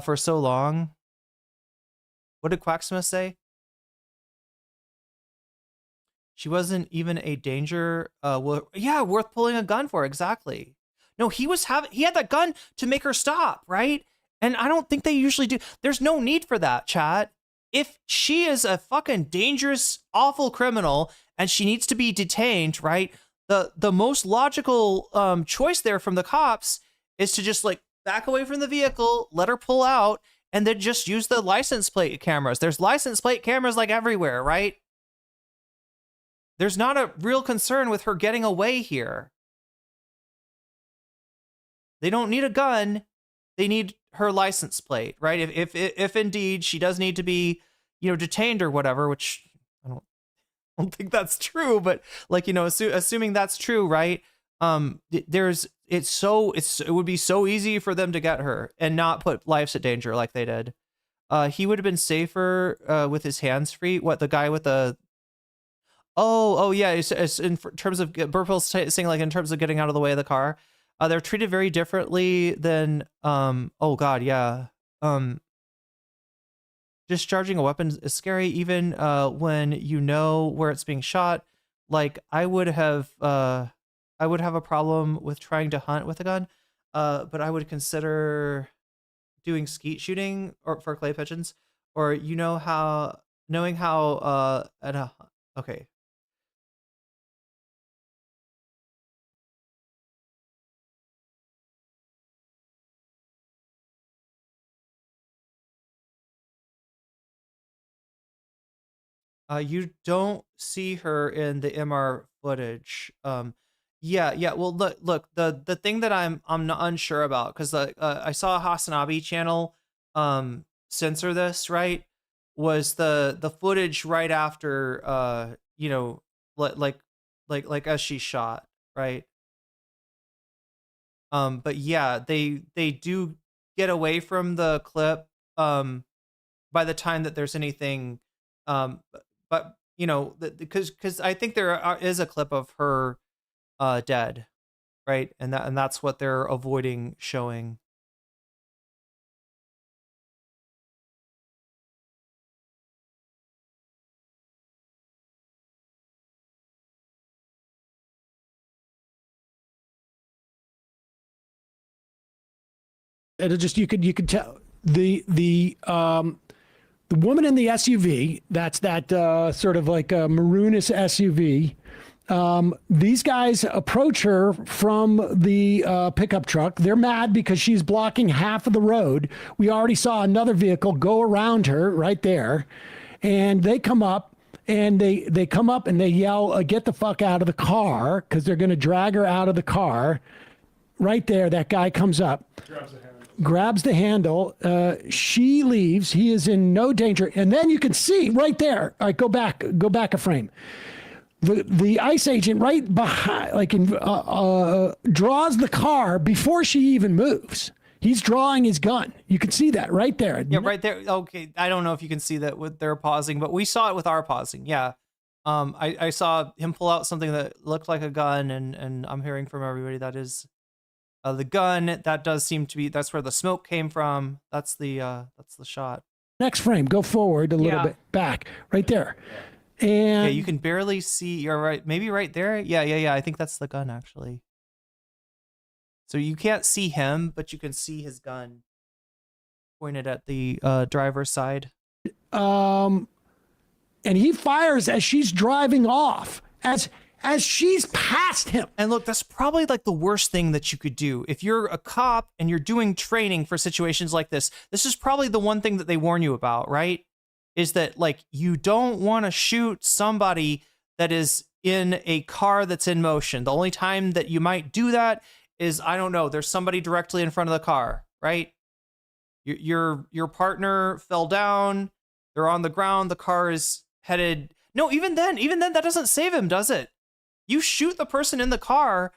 for so long. What did Quacksmith say? She wasn't even a danger. Yeah, worth pulling a gun for. Exactly. No, he had that gun to make her stop, right? And I don't think they usually do. There's no need for that, chat. If she is a fucking dangerous, awful criminal and she needs to be detained, right? The most logical choice there from the cops is to just like back away from the vehicle, let her pull out, and then just use the license plate cameras. There's license plate cameras like everywhere, right? There's not a real concern with her getting away here. They don't need a gun. They need her license plate, right? If indeed she does need to be, detained or whatever, which I don't think that's true, but like, assuming that's true, right? It would be so easy for them to get her and not put lives at danger like they did. He would have been safer with his hands free. What, the guy with the... Oh yeah. It's in terms of Burple's saying, like, in terms of getting out of the way of the car, they're treated very differently than oh god, yeah. Discharging a weapon is scary, even when you know where it's being shot. Like, I would have a problem with trying to hunt with a gun, but I would consider doing skeet shooting or for clay pigeons, or knowing how okay. You don't see her in the MR footage. Yeah. Well, look. The thing that I'm not unsure about, because I saw a Hasanabi channel censor this, right? Was the footage right after like as she shot, right? But yeah, they do get away from the clip by the time that there's anything. But because I think there is a clip of her dead, right? And that's what they're avoiding showing. It'll just you could tell the woman in the SUV, that's that sort of like a maroonish SUV. These guys approach her from the pickup truck. They're mad because she's blocking half of the road. We already saw another vehicle go around her right there. And they come up and they come up and they yell, get the fuck out of the car, because they're going to drag her out of the car. Right there, that guy comes up. Grabs the handle. She leaves. He is in no danger. And then you can see right there. All right, go back a frame. The ICE agent right behind, draws the car before she even moves. He's drawing his gun. You can see that right there. Yeah, right there. Okay, I don't know if you can see that with their pausing, but we saw it with our pausing. Yeah. I saw him pull out something that looked like a gun, and I'm hearing from everybody that is the gun. That does seem to be, that's where the smoke came from. That's the shot. Next frame, go forward a little bit back, right there. And yeah, you can barely see. You're right. Maybe right there. Yeah. I think that's the gun, actually. So you can't see him, but you can see his gun pointed at the driver's side. And he fires as she's driving off, as she's past him. And look, that's probably like the worst thing that you could do. If you're a cop and you're doing training for situations like this is probably the one thing that they warn you about, right? Is that, like, you don't want to shoot somebody that is in a car that's in motion. The only time that you might do that is, I don't know, there's somebody directly in front of the car, right? Your partner fell down, they're on the ground, the car is headed. No, even then, that doesn't save him, does it? You shoot the person in the car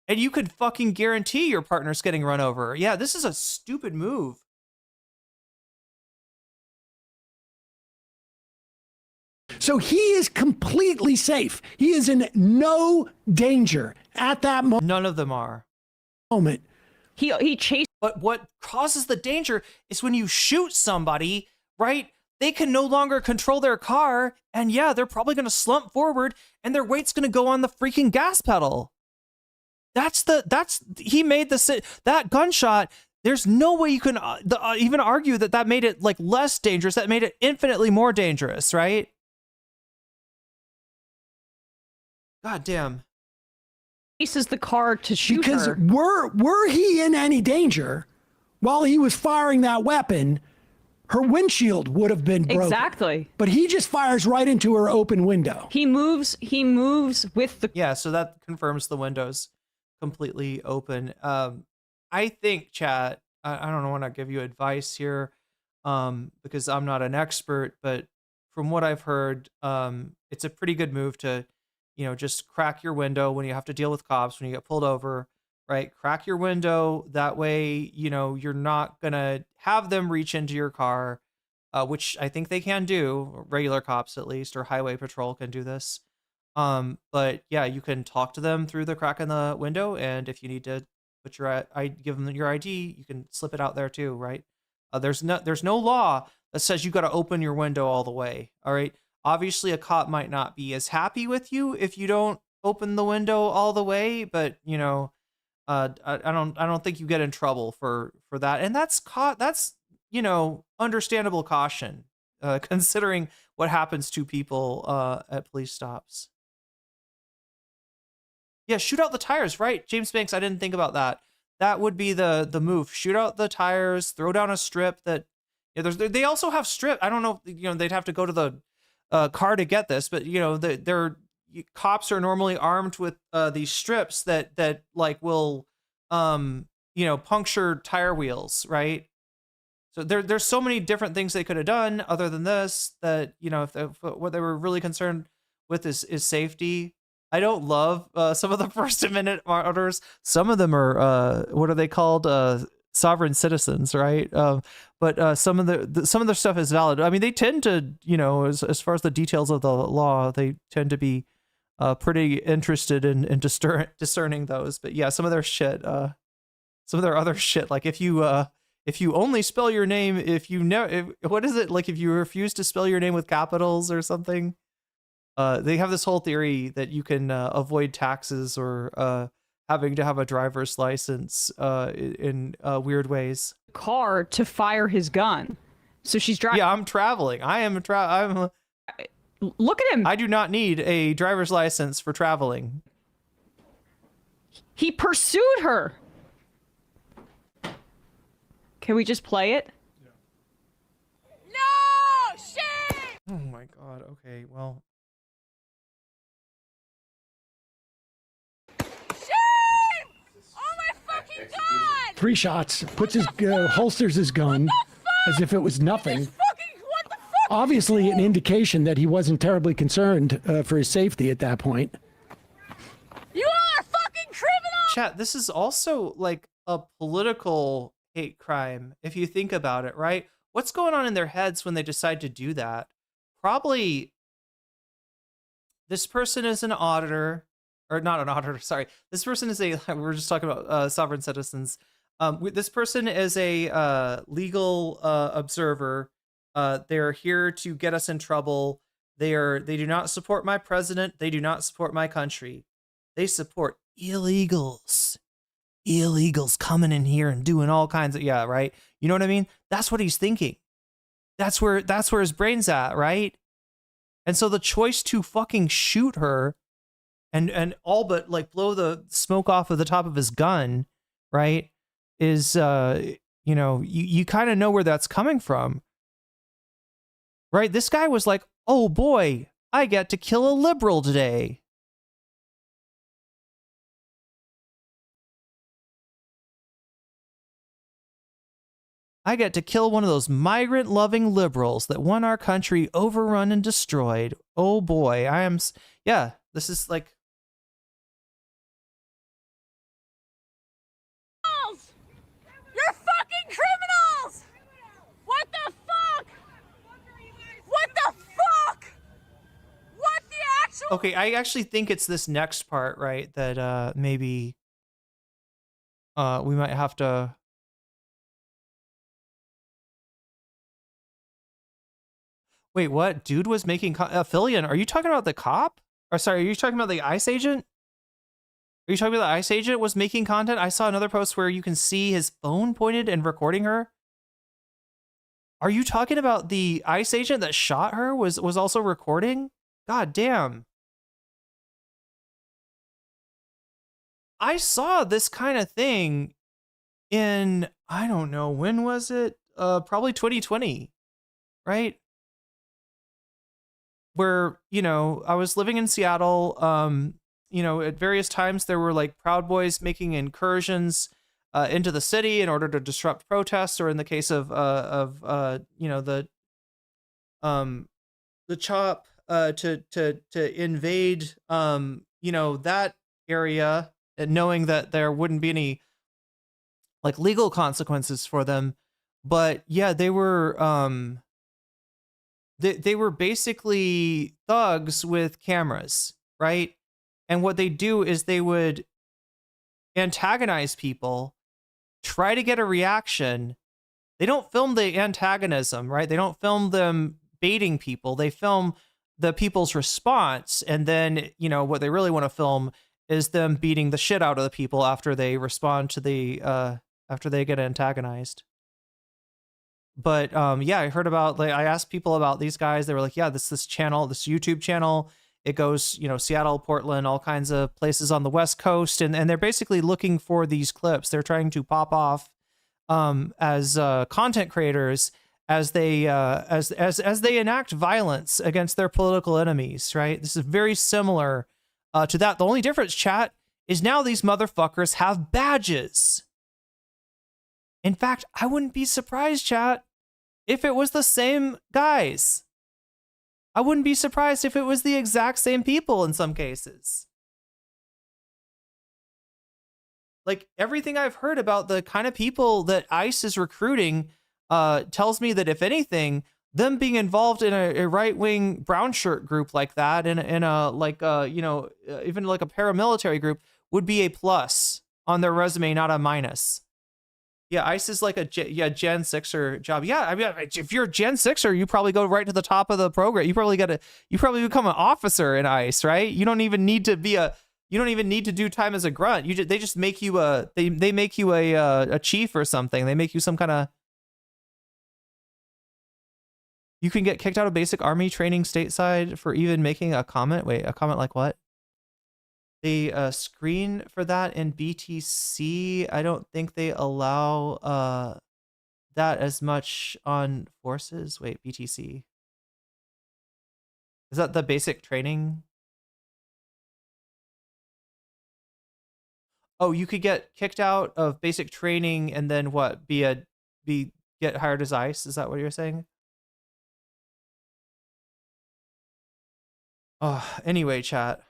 and you could fucking guarantee your partner's getting run over. Yeah, this is a stupid move. So he is completely safe. He is in no danger at that moment. None of them are. He chased. But what causes the danger is when you shoot somebody, right? They can no longer control their car, and yeah, they're probably going to slump forward, and their weight's going to go on the freaking gas pedal. He made that gunshot. There's no way you can even argue that made it like less dangerous. That made it infinitely more dangerous, right? God damn. Chases the car to shoot because her. Were he in any danger while he was firing that weapon, her windshield would have been broken. Exactly. But he just fires right into her open window. He moves with the... Yeah, so that confirms the window's completely open. I think, chat, I don't want to give you advice here because I'm not an expert, but from what I've heard, it's a pretty good move to, just crack your window when you have to deal with cops, when you get pulled over, right? Crack your window. That way, you're not going to have them reach into your car, which I think they can do. Regular cops, at least, or highway patrol can do this. But yeah, you can talk to them through the crack in the window. And if you need to put give them your ID, you can slip it out there too, right? There's no law that says you got to open your window all the way. All right. Obviously, a cop might not be as happy with you if you don't open the window all the way, but I don't think you get in trouble for that. And that's understandable caution, considering what happens to people at police stops. Yeah, shoot out the tires, right? James Banks, I didn't think about that. That would be the move. Shoot out the tires, throw down a strip that they also have strip. I don't know, they'd have to go to the car to get this, but their cops are normally armed with these strips that like will puncture tire wheels, right? So there's so many different things they could have done other than this, that if what they were really concerned with is safety. I don't love some of the First Amendment orders. Some of them are what are they called? Sovereign citizens, right? But some of their stuff is valid. I mean, they tend to, as far as the details of the law, they tend to be pretty interested in discerning those. But yeah, some of their shit, some of their other shit, like if you only spell your name, what is it, like if you refuse to spell your name with capitals or something, they have this whole theory that you can avoid taxes or having to have a driver's license in weird ways. Car to fire his gun. So she's driving. Yeah, I'm traveling. Look at him. I do not need a driver's license for traveling. He pursued her. Can we just play it? No! Shit! Oh my god. Okay, well. God! 3 shots, puts his holsters his gun as if it was nothing. What the fuck? Obviously an indication that he wasn't terribly concerned for his safety at that point. You are a fucking criminal! Chat, this is also like a political hate crime, if you think about it, right? What's going on in their heads when they decide to do that? Probably this person is an auditor. Or not an auditor, sorry. This person is we were just talking about sovereign citizens. This person is a legal observer. They're here to get us in trouble. They do not support my president. They do not support my country. They support illegals. Illegals coming in here and doing all kinds of, yeah, right? You know what I mean? That's what he's thinking. That's where his brain's at, right? And so the choice to fucking shoot her and all but like blow the smoke off of the top of his gun, right, is, you kind of know where that's coming from, right? This guy was like, oh boy, I get to kill a liberal today. I get to kill one of those migrant-loving liberals that want our country overrun and destroyed. Oh boy, this is like, You're fucking criminals! What the fuck? What the fuck? Okay, I actually think it's this next part, right? That maybe we might have to. Wait, what? Dude was making Philian, are you talking about the cop? Or sorry, are you talking about the ICE agent? Are you talking about the ICE agent was making content? I saw another post where you can see his phone pointed and recording her. Are you talking about the ICE agent that shot her was also recording? God damn. I saw this kind of thing in, I don't know, when was it? Probably 2020, right? Where, you know, I was living in Seattle. You know, at various times there were like Proud Boys making incursions into the city in order to disrupt protests, or in the case of you know, the CHOP to invade you know, that area, knowing that there wouldn't be any like legal consequences for them. But yeah, they were they were basically thugs with cameras, right? And what they do is they would antagonize people, try to get a reaction. They don't film the antagonism, right? They don't film them baiting people. They film the people's response. And then, you know, what they really want to film is them beating the shit out of the people after they respond to the, after they get antagonized. But yeah, I heard about, like, I asked people about these guys. They were like, yeah, this channel, this YouTube channel, it goes, you know, Seattle, Portland, all kinds of places on the West Coast. And they're basically looking for these clips. They're trying to pop off as content creators as they as they enact violence against their political enemies, right? This is very similar to that. The only difference, chat, is now these motherfuckers have badges. In fact, I wouldn't be surprised, chat, if it was the same guys. I wouldn't be surprised if it was the exact same people in some cases. Like, everything I've heard about the kind of people that ICE is recruiting tells me that, if anything, them being involved in a right-wing brown shirt group like that, in a like you know, even like a paramilitary group, would be a plus on their resume, not a minus. Yeah, ICE is like a Gen 6er job. Yeah, I mean, if you're a Gen 6er, you probably go right to the top of the program. You probably become an officer in ICE, right? You don't even need to be you don't even need to do time as a grunt. They just make you they make you a chief or something. They make you some kind of. You can get kicked out of basic army training stateside for even making a comment. Wait, a comment like what? They screen for that in BTC. I don't think they allow that as much on forces. Wait, BTC. Is that the basic training? Oh, you could get kicked out of basic training and then what? Get hired as ICE? Is that what you're saying? Oh, anyway, chat.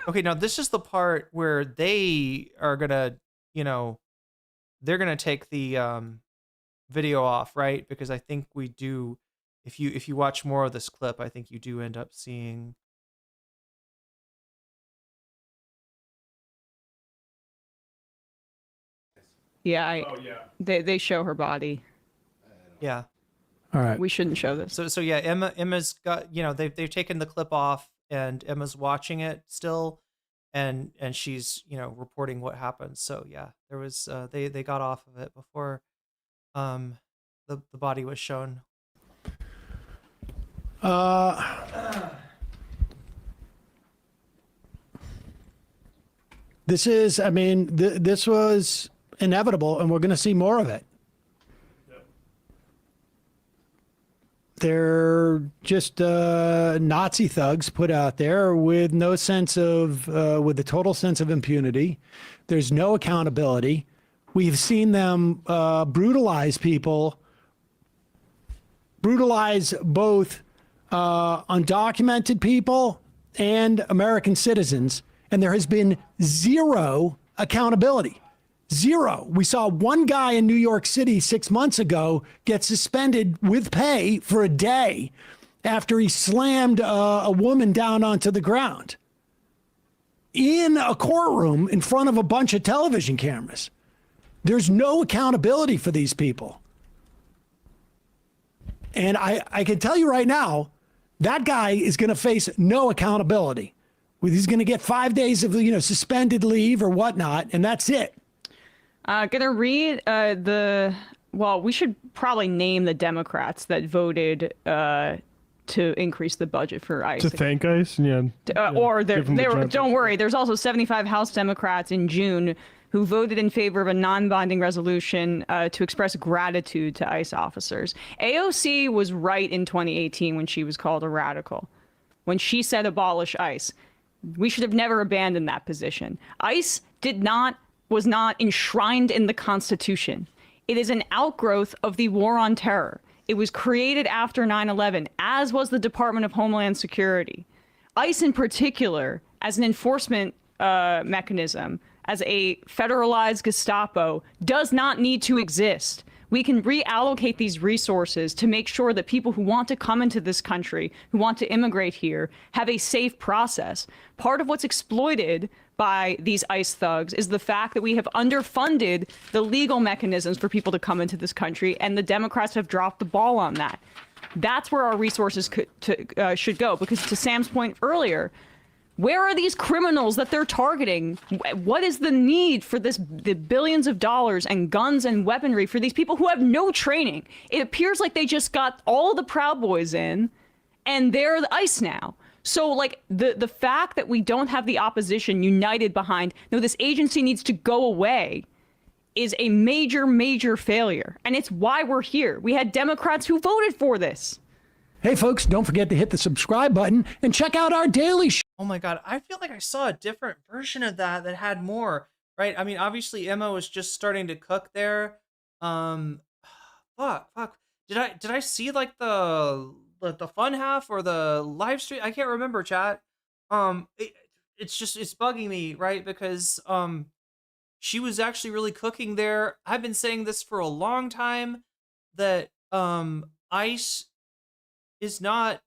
Okay, now this is the part where they are gonna, you know, they're gonna take the video off, right? Because I think we do, if you watch more of this clip, I think you do end up seeing. Yeah, they show her body. Yeah. All right. We shouldn't show this. So yeah, Emma's got, you know, they've taken the clip off. And Emma's watching it still, and she's, you know, reporting what happened. So yeah, there was they got off of it before the body was shown. This is, I mean, this was inevitable, and we're going to see more of it. They're just Nazi thugs put out there with no sense of, with a total sense of impunity. There's no accountability. We've seen them brutalize people, brutalize both undocumented people and American citizens, and there has been zero accountability. Zero. We saw one guy in New York City 6 months ago get suspended with pay for a day after he slammed a woman down onto the ground in a courtroom in front of a bunch of television cameras. There's no accountability for these people. And I can tell you right now, that guy is going to face no accountability. He's going to get 5 days of suspended leave or whatnot, and that's it. Gonna read we should probably name the Democrats that voted to increase the budget for ICE. To thank ICE? Yeah. Don't worry, there's also 75 House Democrats in June who voted in favor of a non-binding resolution to express gratitude to ICE officers. AOC was right in 2018 when she was called a radical, when she said abolish ICE. We should have never abandoned that position. ICE was not enshrined in the Constitution. It is an outgrowth of the war on terror. It was created after 9/11, as was the Department of Homeland Security. ICE in particular, as an enforcement mechanism, as a federalized Gestapo, does not need to exist. We can reallocate these resources to make sure that people who want to come into this country, who want to immigrate here, have a safe process. Part of what's exploited by these ICE thugs is the fact that we have underfunded the legal mechanisms for people to come into this country, and the Democrats have dropped the ball on that. That's where our resources should go, because to Sam's point earlier, where are these criminals that they're targeting? What is the need for the billions of dollars and guns and weaponry for these people who have no training? It appears like they just got all the Proud Boys in, and they're the ICE now. So, like, the fact that we don't have the opposition united behind, no, this agency needs to go away, is a major, major failure. And it's why we're here. We had Democrats who voted for this. Hey, folks, don't forget to hit the subscribe button and check out our daily show. Oh my God, I feel like I saw a different version of that had more, right? I mean, obviously Emma was just starting to cook there. Fuck. Did I see like the fun half or the live stream? I can't remember, chat. It's bugging me, right? Because she was actually really cooking there. I've been saying this for a long time, that ICE is not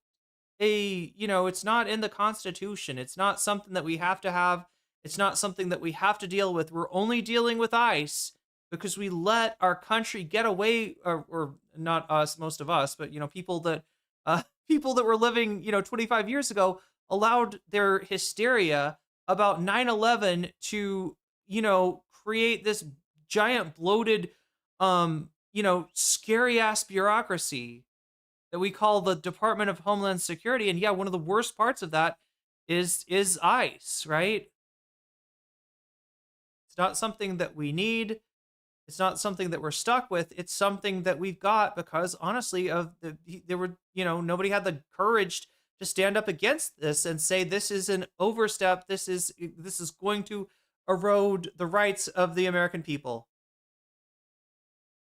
it's not in the Constitution. It's not something that we have to have. It's not something that we have to deal with. We're only dealing with ICE because we let our country get away, or not us, most of us, but people that were living 25 years ago allowed their hysteria about 9/11 to create this giant bloated scary ass bureaucracy that we call the Department of Homeland Security. And yeah, one of the worst parts of that is ICE, right? It's not something that we need. It's not something that we're stuck with. It's something that we've got because honestly, nobody had the courage to stand up against this and say, this is an overstep. This is going to erode the rights of the American people.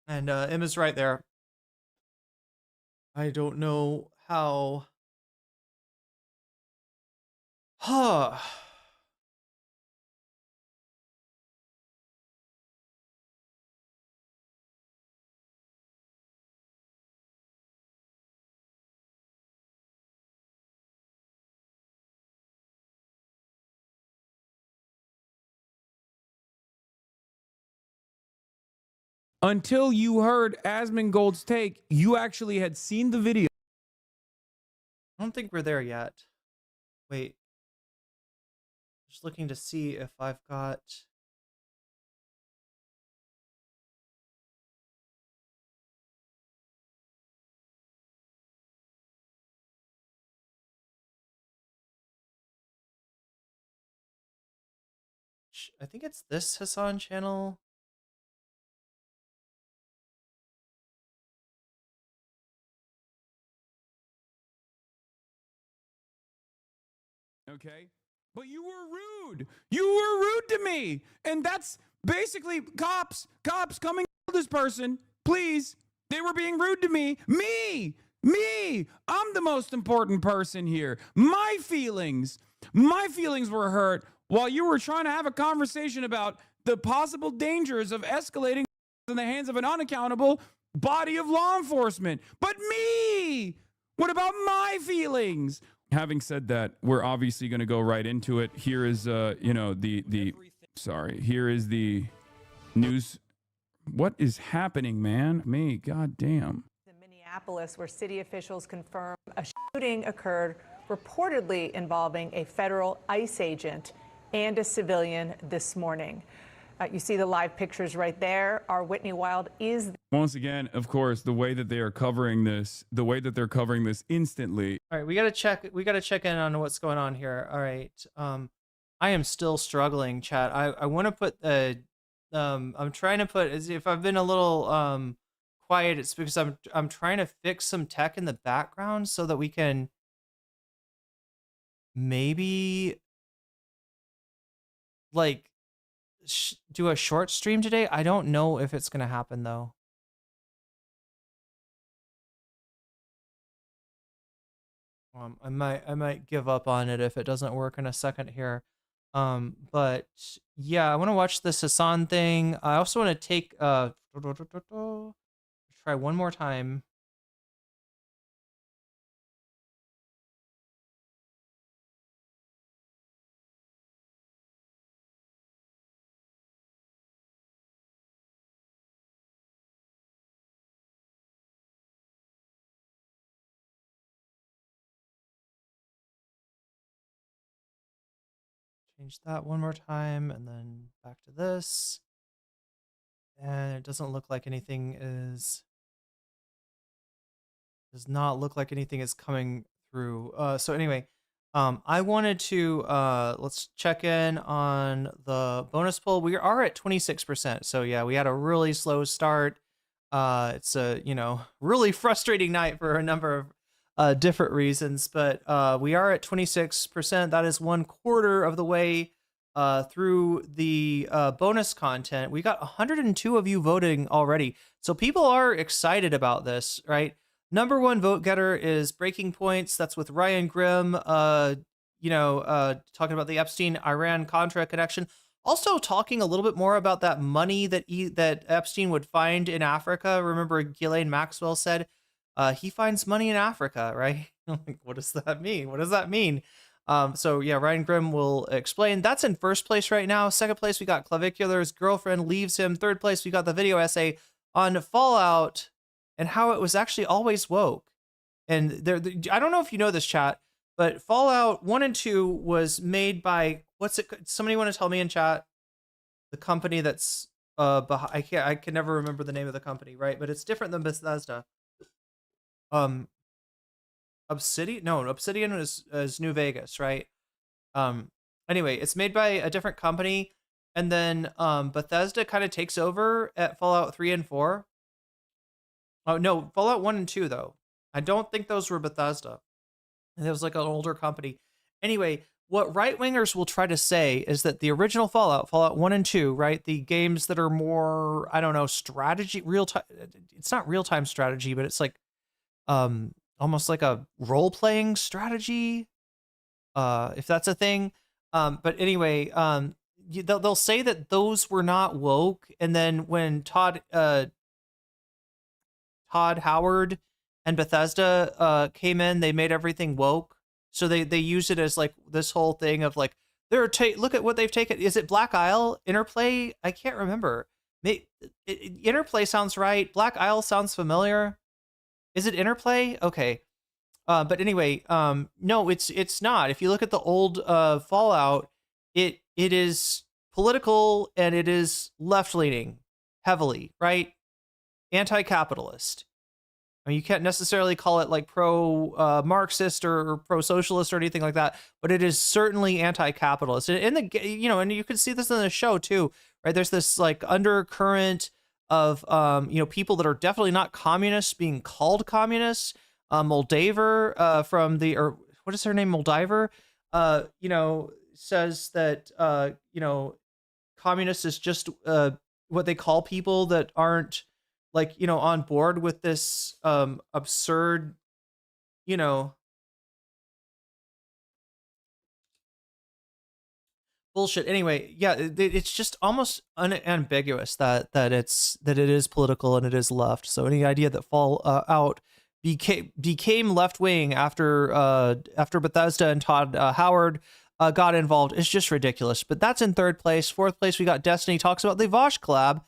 And Emma's right there. I don't know how. Until you heard Asmongold's take, you actually had seen the video. I don't think we're there yet. Wait. Just looking to see if I've got... I think it's this Hasan channel. Okay, but you were rude. You were rude to me, and that's basically cops coming to this person. Please, they were being rude to me. Me. I'm the most important person here. My feelings were hurt while you were trying to have a conversation about the possible dangers of escalating in the hands of an unaccountable body of law enforcement. But me, what about my feelings? Having said that, we're obviously going to go right into it. Here is, here is the news. What is happening, man? Me, goddamn. In Minneapolis, where city officials confirm a shooting occurred reportedly involving a federal ICE agent and a civilian this morning. You see the live pictures right there. Our Whitney Wild is. Once again, of course, the way that they are covering this, the way that they're covering this instantly. All right, we gotta check in on what's going on here. All right, I am still struggling, chat. I want to put I'm trying to put, as if I've been a little quiet, it's because I'm trying to fix some tech in the background so that we can maybe like do a short stream today. I don't know if it's gonna happen though. I might give up on it if it doesn't work in a second here. But yeah, I want to watch this Hasan thing. I also want to take try one more time. Change that one more time and then back to this. And it doesn't look like anything is, does not look like anything is coming through. So anyway, I wanted to, let's check in on the bonus poll. We are at 26%. So yeah, we had a really slow start. It's a, really frustrating night for a number of different reasons, but we are at 26%. That is 1/4 of the way through the bonus content. We got 102 of you voting already, so people are excited about this, right? Number one vote getter is Breaking Points. That's with Ryan Grimm, talking about the Epstein-Iran Contra connection. Also talking a little bit more about that money that Epstein would find in Africa. Remember, Ghislaine Maxwell said, he finds money in Africa, right? Like, what does that mean? What does that mean? So yeah, Ryan Grimm will explain. That's in first place right now. Second place, we got Clavicular's girlfriend leaves him. Third place, we got the video essay on Fallout and how it was actually always woke. And I don't know if you know this, chat, but Fallout 1 and 2 was made by, somebody want to tell me in chat? The company that's behind, I can never remember the name of the company, right? But it's different than Bethesda. Obsidian is New Vegas, right? Anyway, it's made by a different company, and then Bethesda kind of takes over at Fallout 3 and 4. Oh no, Fallout 1 and 2 though. I don't think those were Bethesda. And it was like an older company. Anyway, what right-wingers will try to say is that the original Fallout 1 and 2, right? The games that are more, I don't know, strategy, real-time, it's not real-time strategy, but it's like almost like a role-playing strategy, if that's a thing. But anyway, they'll say that those were not woke, and then when Todd Howard and Bethesda came in, they made everything woke. So they use it as like this whole thing of like, look at what they've taken. Is it Black Isle? Interplay? I can't remember. Interplay sounds right. Black Isle sounds familiar. Is it Interplay? Okay. But anyway, no, it's not. If you look at the old Fallout, it is political and it is left-leaning heavily, right? Anti-capitalist. I mean, you can't necessarily call it like pro-Marxist or pro-socialist or anything like that, but it is certainly anti-capitalist. And and you can see this in the show too, right? There's this like undercurrent of people that are definitely not communists being called communists. Moldaver what is her name? Moldaver, says that communist is just what they call people that aren't like on board with this absurd bullshit. Anyway, yeah, it's just almost unambiguous that it is political and it is left. So any idea that Fallout became left wing after Bethesda and Todd Howard got involved is just ridiculous. But that's in third place. Fourth place, we got Destiny talks about the Vosh collab,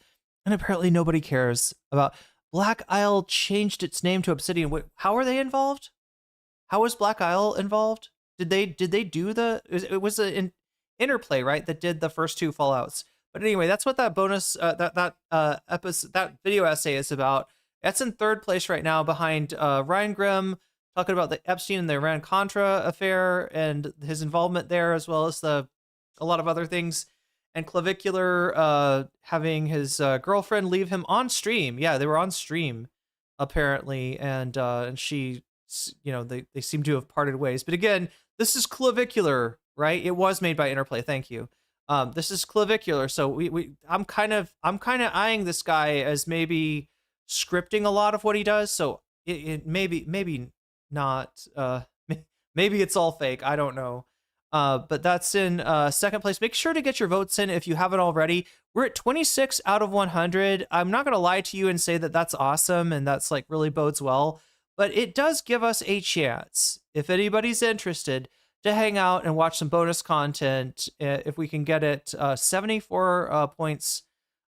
and apparently nobody cares about Black Isle changed its name to Obsidian. Wait, how are they involved? How was Black Isle involved? Did they do the? It was an Interplay, right, that did the first two Fallouts. But anyway, that's what that bonus episode, that video essay is about. That's in third place right now behind Ryan Grimm talking about the Epstein and the Iran-Contra affair and his involvement there, as well as a lot of other things. And Clavicular having his girlfriend leave him on stream. Yeah, they were on stream apparently, and she, they seem to have parted ways. But again, this is Clavicular, right? It was made by Interplay. Thank you. This is Clavicular, so I'm kind of eyeing this guy as maybe scripting a lot of what he does. So it maybe not. Maybe it's all fake. I don't know. But that's in second place. Make sure to get your votes in if you haven't already. We're at 26 out of 100. I'm not going to lie to you and say that that's awesome and that's like really bodes well, but it does give us a chance, if anybody's interested, to hang out and watch some bonus content if we can get it 74 points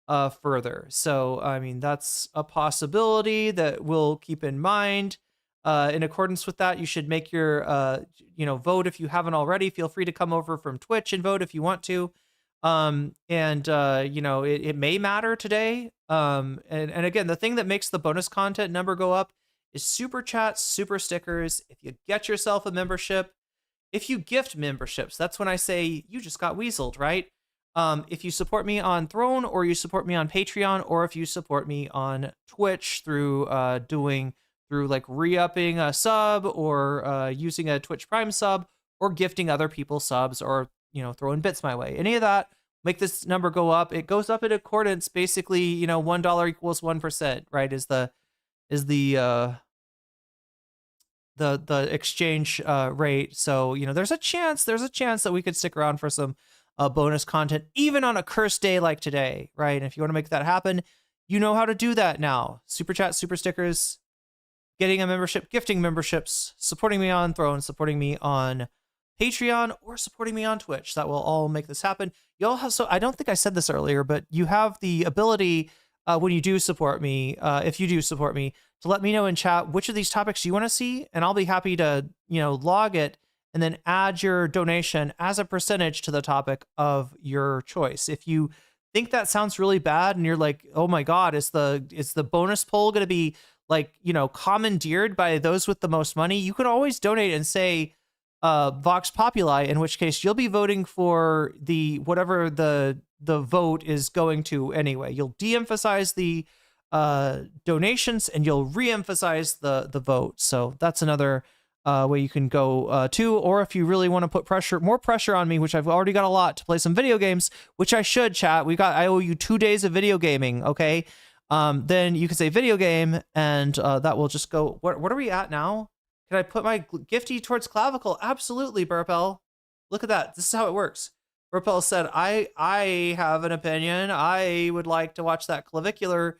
further. So, I mean, that's a possibility that we'll keep in mind. In accordance with that, you should make your, vote if you haven't already. Feel free to come over from Twitch and vote if you want to. It may matter today. And again, the thing that makes the bonus content number go up is super chats, super stickers. If you get yourself a membership, if you gift memberships, that's when I say you just got weaseled, right? If you support me on Throne, or you support me on Patreon, or if you support me on Twitch through like re-upping a sub, or using a Twitch Prime sub, or gifting other people subs, or throwing bits my way. Any of that make this number go up. It goes up in accordance, basically. $1 equals 1%, right? Is the exchange rate. So there's a chance that we could stick around for some bonus content, even on a cursed day like today, right? And if you want to make that happen, you know how to do that now. Super chat, super stickers, getting a membership, gifting memberships, supporting me on Throne, supporting me on Patreon, or supporting me on Twitch. That will all make this happen. You all have, so I don't think I said this earlier, but you have the ability when you do support me, if you do support me, to let me know in chat which of these topics you want to see, and I'll be happy to, log it and then add your donation as a percentage to the topic of your choice. If you think that sounds really bad and you're like, oh my God, is the bonus poll going to be like, commandeered by those with the most money? You can always donate and say Vox Populi, in which case you'll be voting for whatever the vote is going to anyway. You'll de-emphasize the donations and you'll re-emphasize the vote. So that's another way you can go too. Or if you really want to put more pressure on me, which I've already got a lot, to play some video games, which I should, chat. I owe you 2 days of video gaming, okay? Then you can say video game, and that will just go. What are we at now? Can I put my gifty towards clavicle? Absolutely, Burpel. Look at that. This is how it works. Burpel said, I have an opinion. I would like to watch that clavicular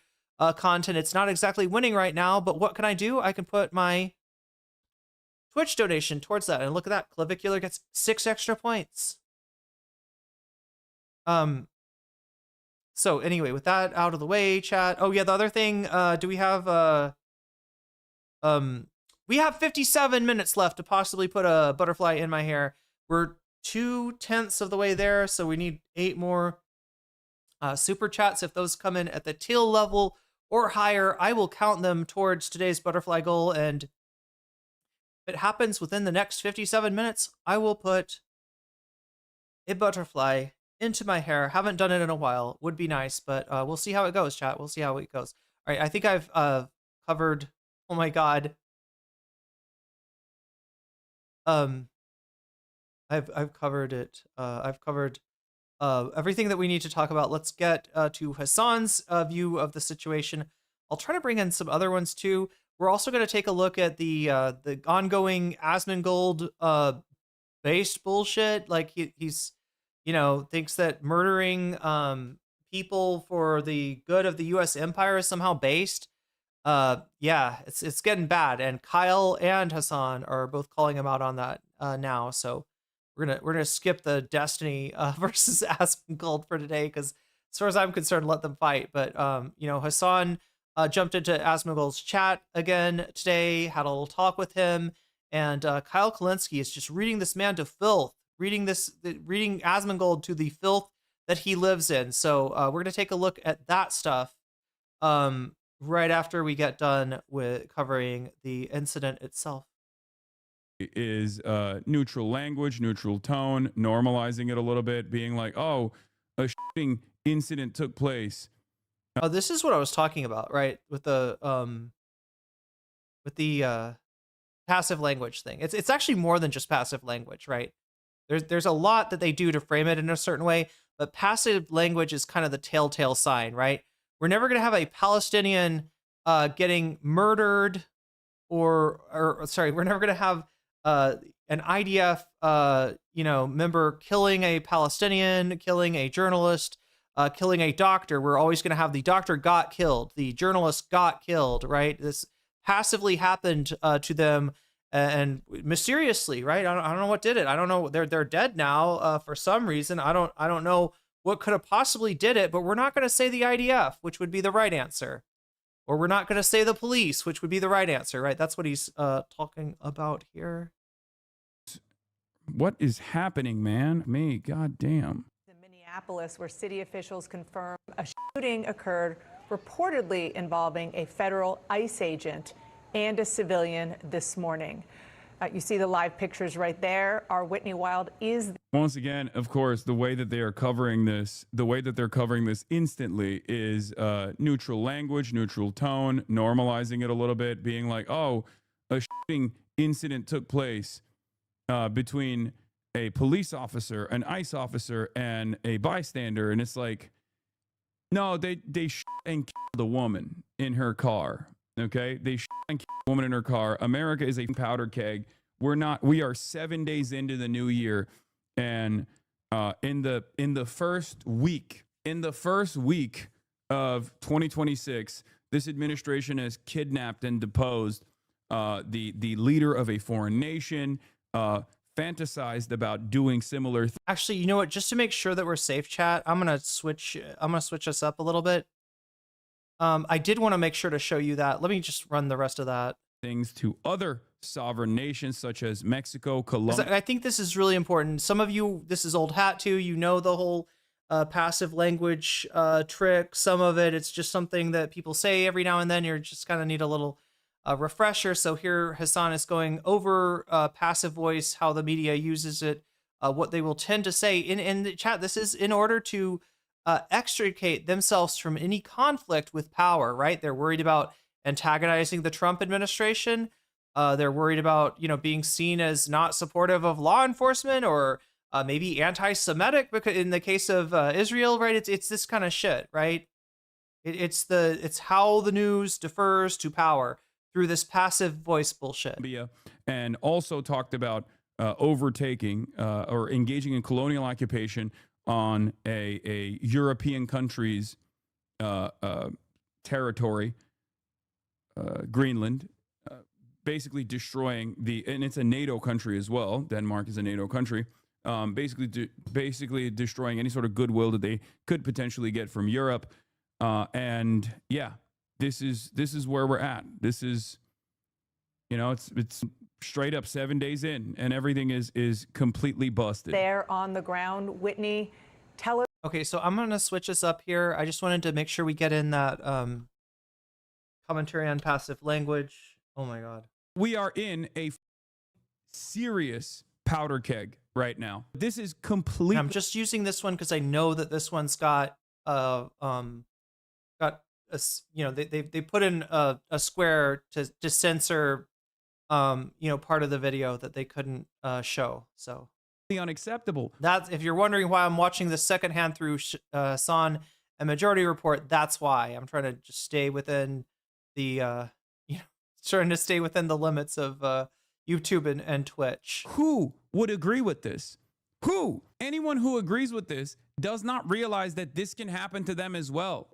content. It's not exactly winning right now, but what can I do? I can put my Twitch donation towards that. And look at that. Clavicular gets 6 extra points. So anyway, with that out of the way, chat. Oh yeah, the other thing, do we have we have 57 minutes left to possibly put a butterfly in my hair. We're 2/10 of the way there, so we need 8 more super chats. If those come in at the teal level or higher, I will count them towards today's butterfly goal, and if it happens within the next 57 minutes, I will put a butterfly into my hair. Haven't done it in a while. Would be nice, but we'll see how it goes, chat. We'll see how it goes. All right, I think I've covered. Oh my God. I've covered it. I've covered everything that we need to talk about. Let's get to Hasan's view of the situation. I'll try to bring in some other ones too. We're also going to take a look at the ongoing Asmongold based bullshit. Like he's you know, thinks that murdering people for the good of the U.S. empire is somehow based. Yeah, it's getting bad, and Kyle and Hasan are both calling him out on that now. So we're gonna skip the Destiny versus Asmongold for today, because as far as I'm concerned, let them fight. But you know, Hasan jumped into Asmongold's chat again today, had a little talk with him, and Kyle Kulinski is just reading this man to filth, reading Asmongold to the filth that he lives in. So we're gonna take a look at that stuff right after we get done with covering the incident itself. Is neutral language, neutral tone, normalizing it a little bit, being like, oh, a shooting incident took place. Oh, this is what I was talking about, right? With the passive language thing. It's actually more than just passive language, right? There's a lot that they do to frame it in a certain way, but passive language is kind of the telltale sign, right? We're never going to have a Palestinian getting murdered, or sorry, we're never going to have an IDF member killing a Palestinian, killing a journalist, killing a doctor. We're always going to have the doctor got killed, the journalist got killed, right? This passively happened to them, and mysteriously, right? I don't know what did it. I don't know. They're dead now for some reason. I don't know what could have possibly did it, but we're not going to say the IDF, which would be the right answer. Or we're not going to say the police, which would be the right answer, right? That's what he's talking about here. What is happening, man? Me, goddamn. In Minneapolis, where city officials confirm a shooting occurred reportedly involving a federal ICE agent and a civilian this morning. You see the live pictures right there. Our Whitney Wild is... Once again, of course, the way that they are covering this, the way that they're covering this instantly is neutral language, neutral tone, normalizing it a little bit, being like, oh, a shooting incident took place between a police officer, an ICE officer, and a bystander. And it's like, no, they shot and killed a woman in her car. Okay, they shot and killed a woman in her car. America is a powder keg. We are 7 days into the new year, and in the first week of 2026, this administration has kidnapped and deposed the leader of a foreign nation, fantasized about doing similar things. Actually, you know what? Just to make sure that we're safe, chat, I'm gonna switch us up a little bit. I did want to make sure to show you that. Let me just run the rest of that. Things to other sovereign nations such as Mexico, Colombia. I think this is really important. Some of you, this is old hat to, you know, the whole passive language trick. Some of it's just something that people say every now and then. You're just kind of need a little refresher. So here Hasan is going over passive voice, how the media uses it, what they will tend to say in the chat. This is in order to extricate themselves from any conflict with power, right? They're worried about antagonizing the Trump administration. They're worried about, being seen as not supportive of law enforcement, or maybe anti-Semitic, because in the case of Israel, right? It's this kind of shit, right? It's how the news defers to power through this passive voice bullshit. And also talked about overtaking or engaging in colonial occupation on a European country's territory, Greenland, basically destroying and it's a NATO country as well. Denmark is a NATO country. Basically destroying any sort of goodwill that they could potentially get from Europe. And yeah, this is where we're at. This is, it's straight up 7 days in, and everything is completely busted. There on the ground, Whitney, tell us. Okay, so I'm gonna switch this up here. I just wanted to make sure we get in that commentary on passive language. Oh my God. We are in a serious powder keg right now. This is complete. I'm just using this one because I know that this one's got they put in a square to censor part of the video that they couldn't show. So unacceptable. That's, if you're wondering why I'm watching the second hand through Hasan and Majority Report, that's why. I'm trying to just stay within the trying to stay within the limits of YouTube and Twitch. Who would agree with this? Who? Anyone who agrees with this does not realize that this can happen to them as well.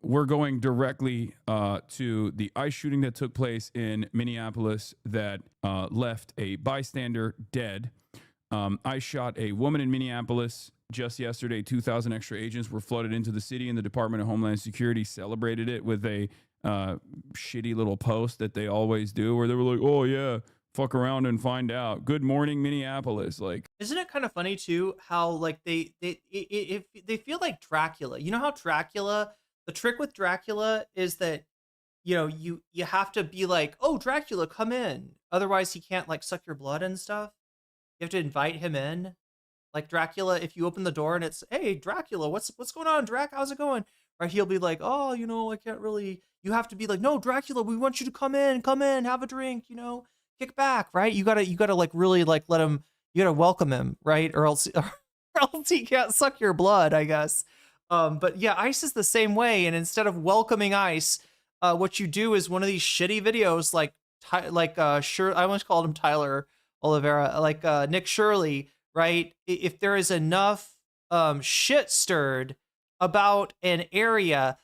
We're going directly to the ICE shooting that took place in Minneapolis that left a bystander dead. ICE shot a woman in Minneapolis just yesterday. 2,000 extra agents were flooded into the city, and the Department of Homeland Security celebrated it with a shitty little post that they always do, where they were like, "Oh yeah, fuck around and find out. Good morning, Minneapolis." Like, isn't it kind of funny too how like they feel like Dracula? You know how Dracula, the trick with Dracula is that, you know, you have to be like, "Oh, Dracula, come in," otherwise he can't like suck your blood and stuff. You have to invite him in. Like Dracula, if you open the door and it's, "Hey, Dracula, what's going on, Drac? How's it going?" Right? He'll be like, "Oh, you know, I can't really." You have to be like, "No, Dracula, we want you to come in, have a drink, you know, kick back," right? You gotta like really like let him. You gotta welcome him, right? Or else he can't suck your blood, I guess. But yeah, ICE is the same way. And instead of welcoming ICE, what you do is one of these shitty videos, like I almost called him Tyler Oliveira, like Nick Shirley. Right? If there is enough shit stirred about an area,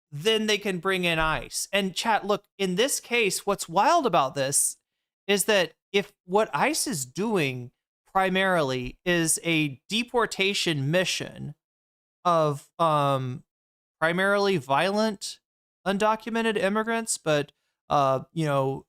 then they can bring in ICE. And chat, look, in this case, what's wild about this is that if what ICE is doing primarily is a deportation mission of primarily violent undocumented immigrants, but you know,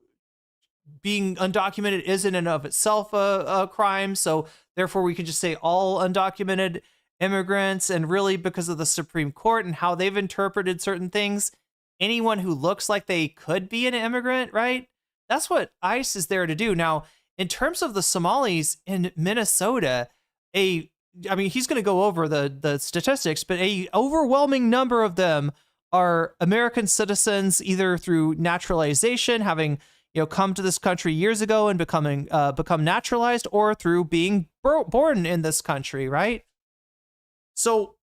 being undocumented isn't in of itself a crime, so therefore we can just say all undocumented immigrants. And really, because of the Supreme Court and how they've interpreted certain things, anyone who looks like they could be an immigrant, right? That's what ICE is there to do. Now, in terms of the Somalis in Minnesota, I mean, he's going to go over the statistics, but a overwhelming number of them are American citizens, either through naturalization, having come to this country years ago and become naturalized, or through being born in this country, right? So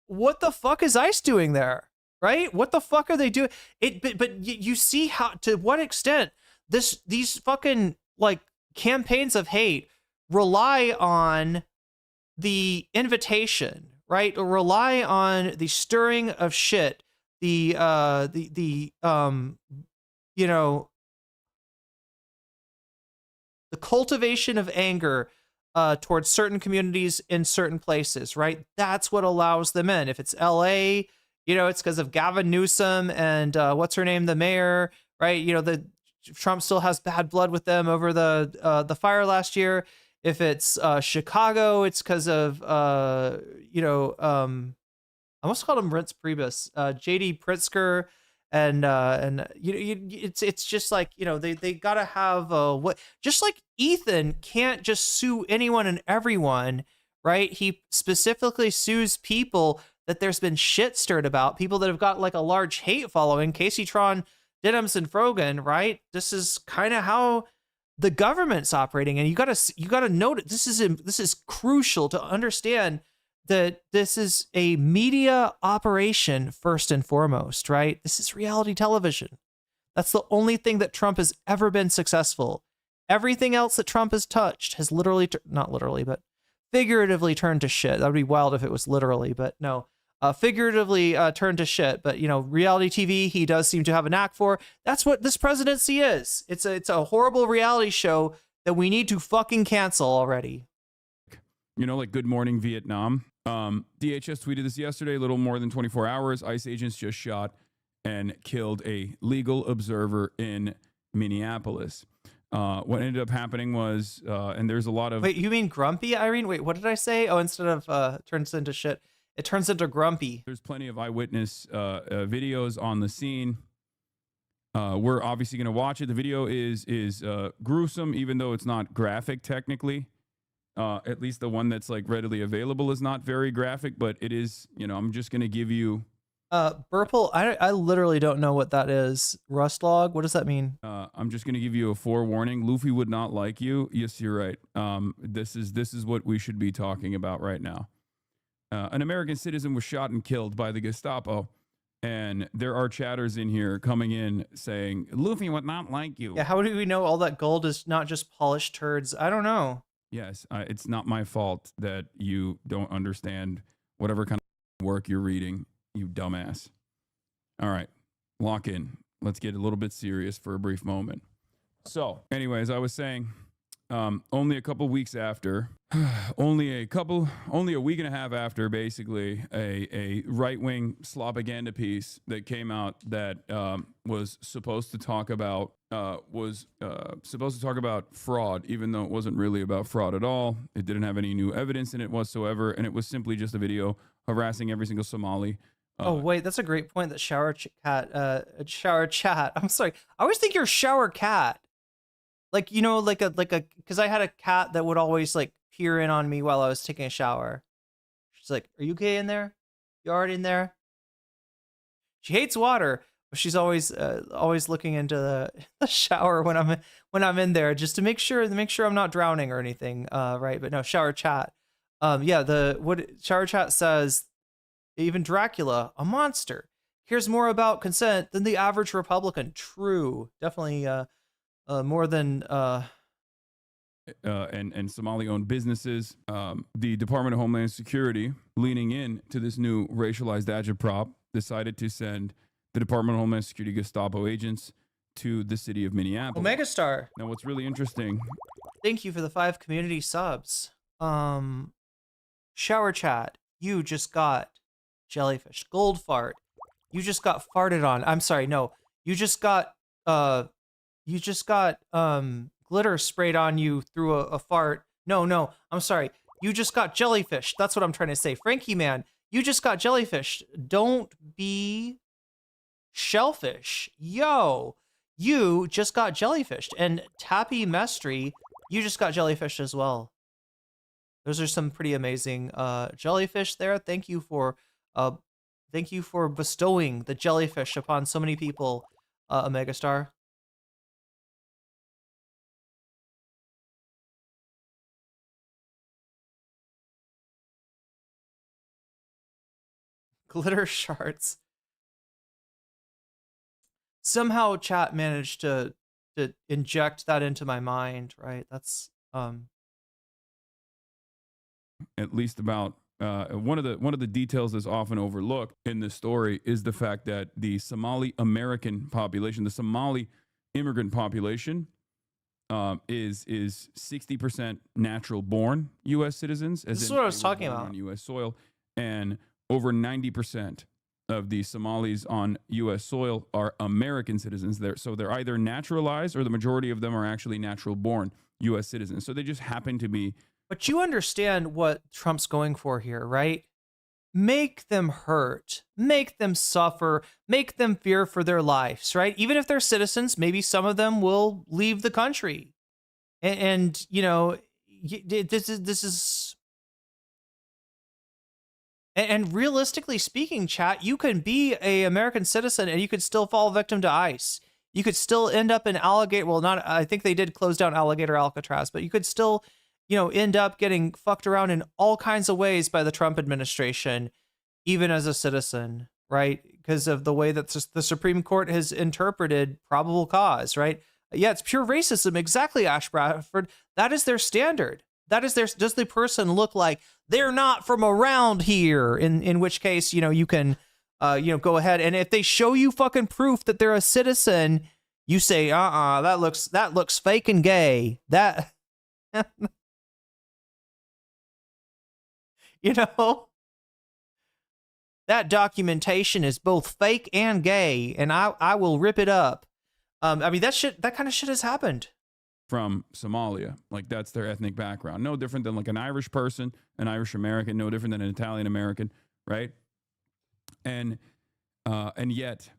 what the fuck is ICE doing there, right? What the fuck are they doing? But you see how, to what extent these fucking like campaigns of hate rely on the invitation, right? Or rely on the stirring of shit, the cultivation of anger towards certain communities in certain places, right? That's what allows them in. If it's LA, it's because of Gavin Newsom and what's her name, the mayor, right? The Trump still has bad blood with them over the fire last year. If it's Chicago, it's because of I almost called him Reince Priebus, JD Pritzker. And it's just like, they gotta have what, just like Ethan can't just sue anyone and everyone, right? He specifically sues people that there's been shit stirred about, people that have got like a large hate following, Casey Tron, Diddums, and Frogan, right? This is kind of how the government's operating, and you gotta note this is crucial to understand that this is a media operation first and foremost, right? This is reality television. That's the only thing that Trump has ever been successful. Everything else that Trump has touched has literally, not literally, but figuratively turned to shit. That would be wild if it was literally, but no. Figuratively turned to shit. But, reality TV, he does seem to have a knack for. That's what this presidency is. It's a horrible reality show that we need to fucking cancel already. Like Good Morning Vietnam. DHS tweeted this yesterday, a little more than 24 hours. ICE agents just shot and killed a legal observer in Minneapolis. What ended up happening was, and there's a lot of... Wait, you mean grumpy, Irene? Wait, what did I say? Oh, instead of turns into shit, it turns into grumpy. There's plenty of eyewitness videos on the scene. We're obviously going to watch it. The video is gruesome, even though it's not graphic technically. At least the one that's like readily available is not very graphic, but it is, I'm just going to give you... Burple, I literally don't know what that is. Rust log? What does that mean? I'm just going to give you a forewarning. Luffy would not like you. Yes, you're right. This is what we should be talking about right now. An American citizen was shot and killed by the Gestapo. And there are chatters in here coming in saying, Luffy would not like you. Yeah, how do we know all that gold is not just polished turds? I don't know. Yes, it's not my fault that you don't understand whatever kind of work you're reading, you dumbass. All right, lock in. Let's get a little bit serious for a brief moment. So, anyways, I was saying, only a couple weeks after, only a week and a half after, basically, a right-wing slopaganda piece that came out that was supposed to talk about fraud, even though it wasn't really about fraud at all. It didn't have any new evidence in it whatsoever, and it was simply just a video harassing every single Somali. Oh wait, that's a great point. That shower chat. I'm sorry. I always think you're shower cat. Like, you know, like a, because I had a cat that would always like peer in on me while I was taking a shower. She's like, "Are you okay in there? You already in there?" She hates water, but she's always looking into the shower when I'm in there, just to make sure I'm not drowning or anything. Right? But no, shower chat. Yeah, what shower chat says, even Dracula, a monster, cares more about consent than the average Republican. True, definitely. More than and Somali-owned businesses. The Department of Homeland Security, leaning in to this new racialized agitprop, decided to send the Department of Homeland Security Gestapo agents to the city of Minneapolis. Megastar. Now, what's really interesting. Thank you for the 5 community subs. Shower chat. You just got jellyfish. Gold fart. You just got farted on. I'm sorry. No, you just got glitter sprayed on you through a fart. No, I'm sorry. You just got jellyfish. That's what I'm trying to say. Frankie man, you just got jellyfish. Don't be shellfish. Yo, you just got jellyfish. And Tappy Mestry, you just got jellyfish as well. Those are some pretty amazing jellyfish there. Thank you for bestowing the jellyfish upon so many people, a megastar. Glitter shards. Somehow chat managed to inject that into my mind, right? That's at least about one of the details that's often overlooked in this story is the fact that the Somali American population, the Somali immigrant population, is 60% natural born U.S. citizens. This is what I was talking about. On U.S. soil, and over 90% of the Somalis on U.S. soil are American citizens. So they're either naturalized, or the majority of them are actually natural born U.S. citizens. So they just happen to be. But you understand what Trump's going for here, right? Make them hurt, make them suffer, make them fear for their lives, right? Even if they're citizens, maybe some of them will leave the country. And you know, this is. And realistically speaking, chat, you can be an American citizen and you could still fall victim to ICE. You could still end up in Alligator. Well, not, I think they did close down Alligator Alcatraz, but you could still, you know, end up getting fucked around in all kinds of ways by the Trump administration, even as a citizen, right? Because of the way that the Supreme Court has interpreted probable cause, right? Yeah, it's pure racism. Exactly, Ash Bradford. That is their standard. That is does the person look like they're not from around here? In which case, you know, you can, go ahead. And if they show you fucking proof that they're a citizen, you say, that looks fake and gay. That, you know, that documentation is both fake and gay, and I will rip it up. I mean, that kind of shit has happened. From Somalia, like that's their ethnic background. No different than like an Irish person, an Irish American, no different than an Italian American, right? And yet,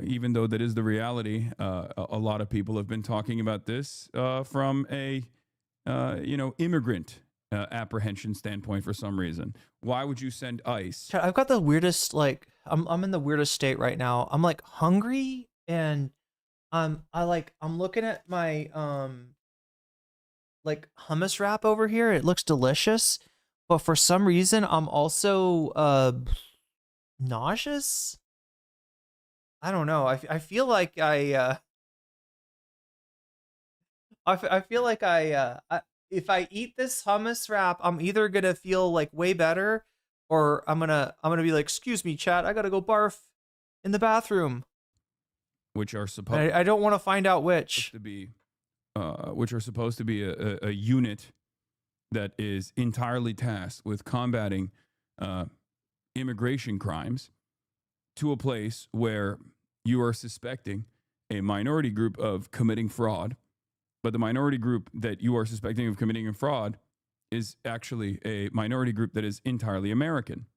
even though that is the reality, a lot of people have been talking about this from a immigrant apprehension standpoint for some reason. Why would you send ICE? I've got the weirdest, like, I'm in the weirdest state right now. I'm like hungry, and I'm looking at my like hummus wrap over here. It looks delicious, but for some reason I'm also nauseous. I don't know. I feel like I feel like if I eat this hummus wrap, I'm either gonna feel like way better, or I'm gonna be like, excuse me, chat, I gotta go barf in the bathroom. Which are supposed I don't want to find out which. to be, which are supposed to be a unit that is entirely tasked with combating immigration crimes, to a place where you are suspecting a minority group of committing fraud, but the minority group that you are suspecting of committing a fraud is actually a minority group that is entirely American.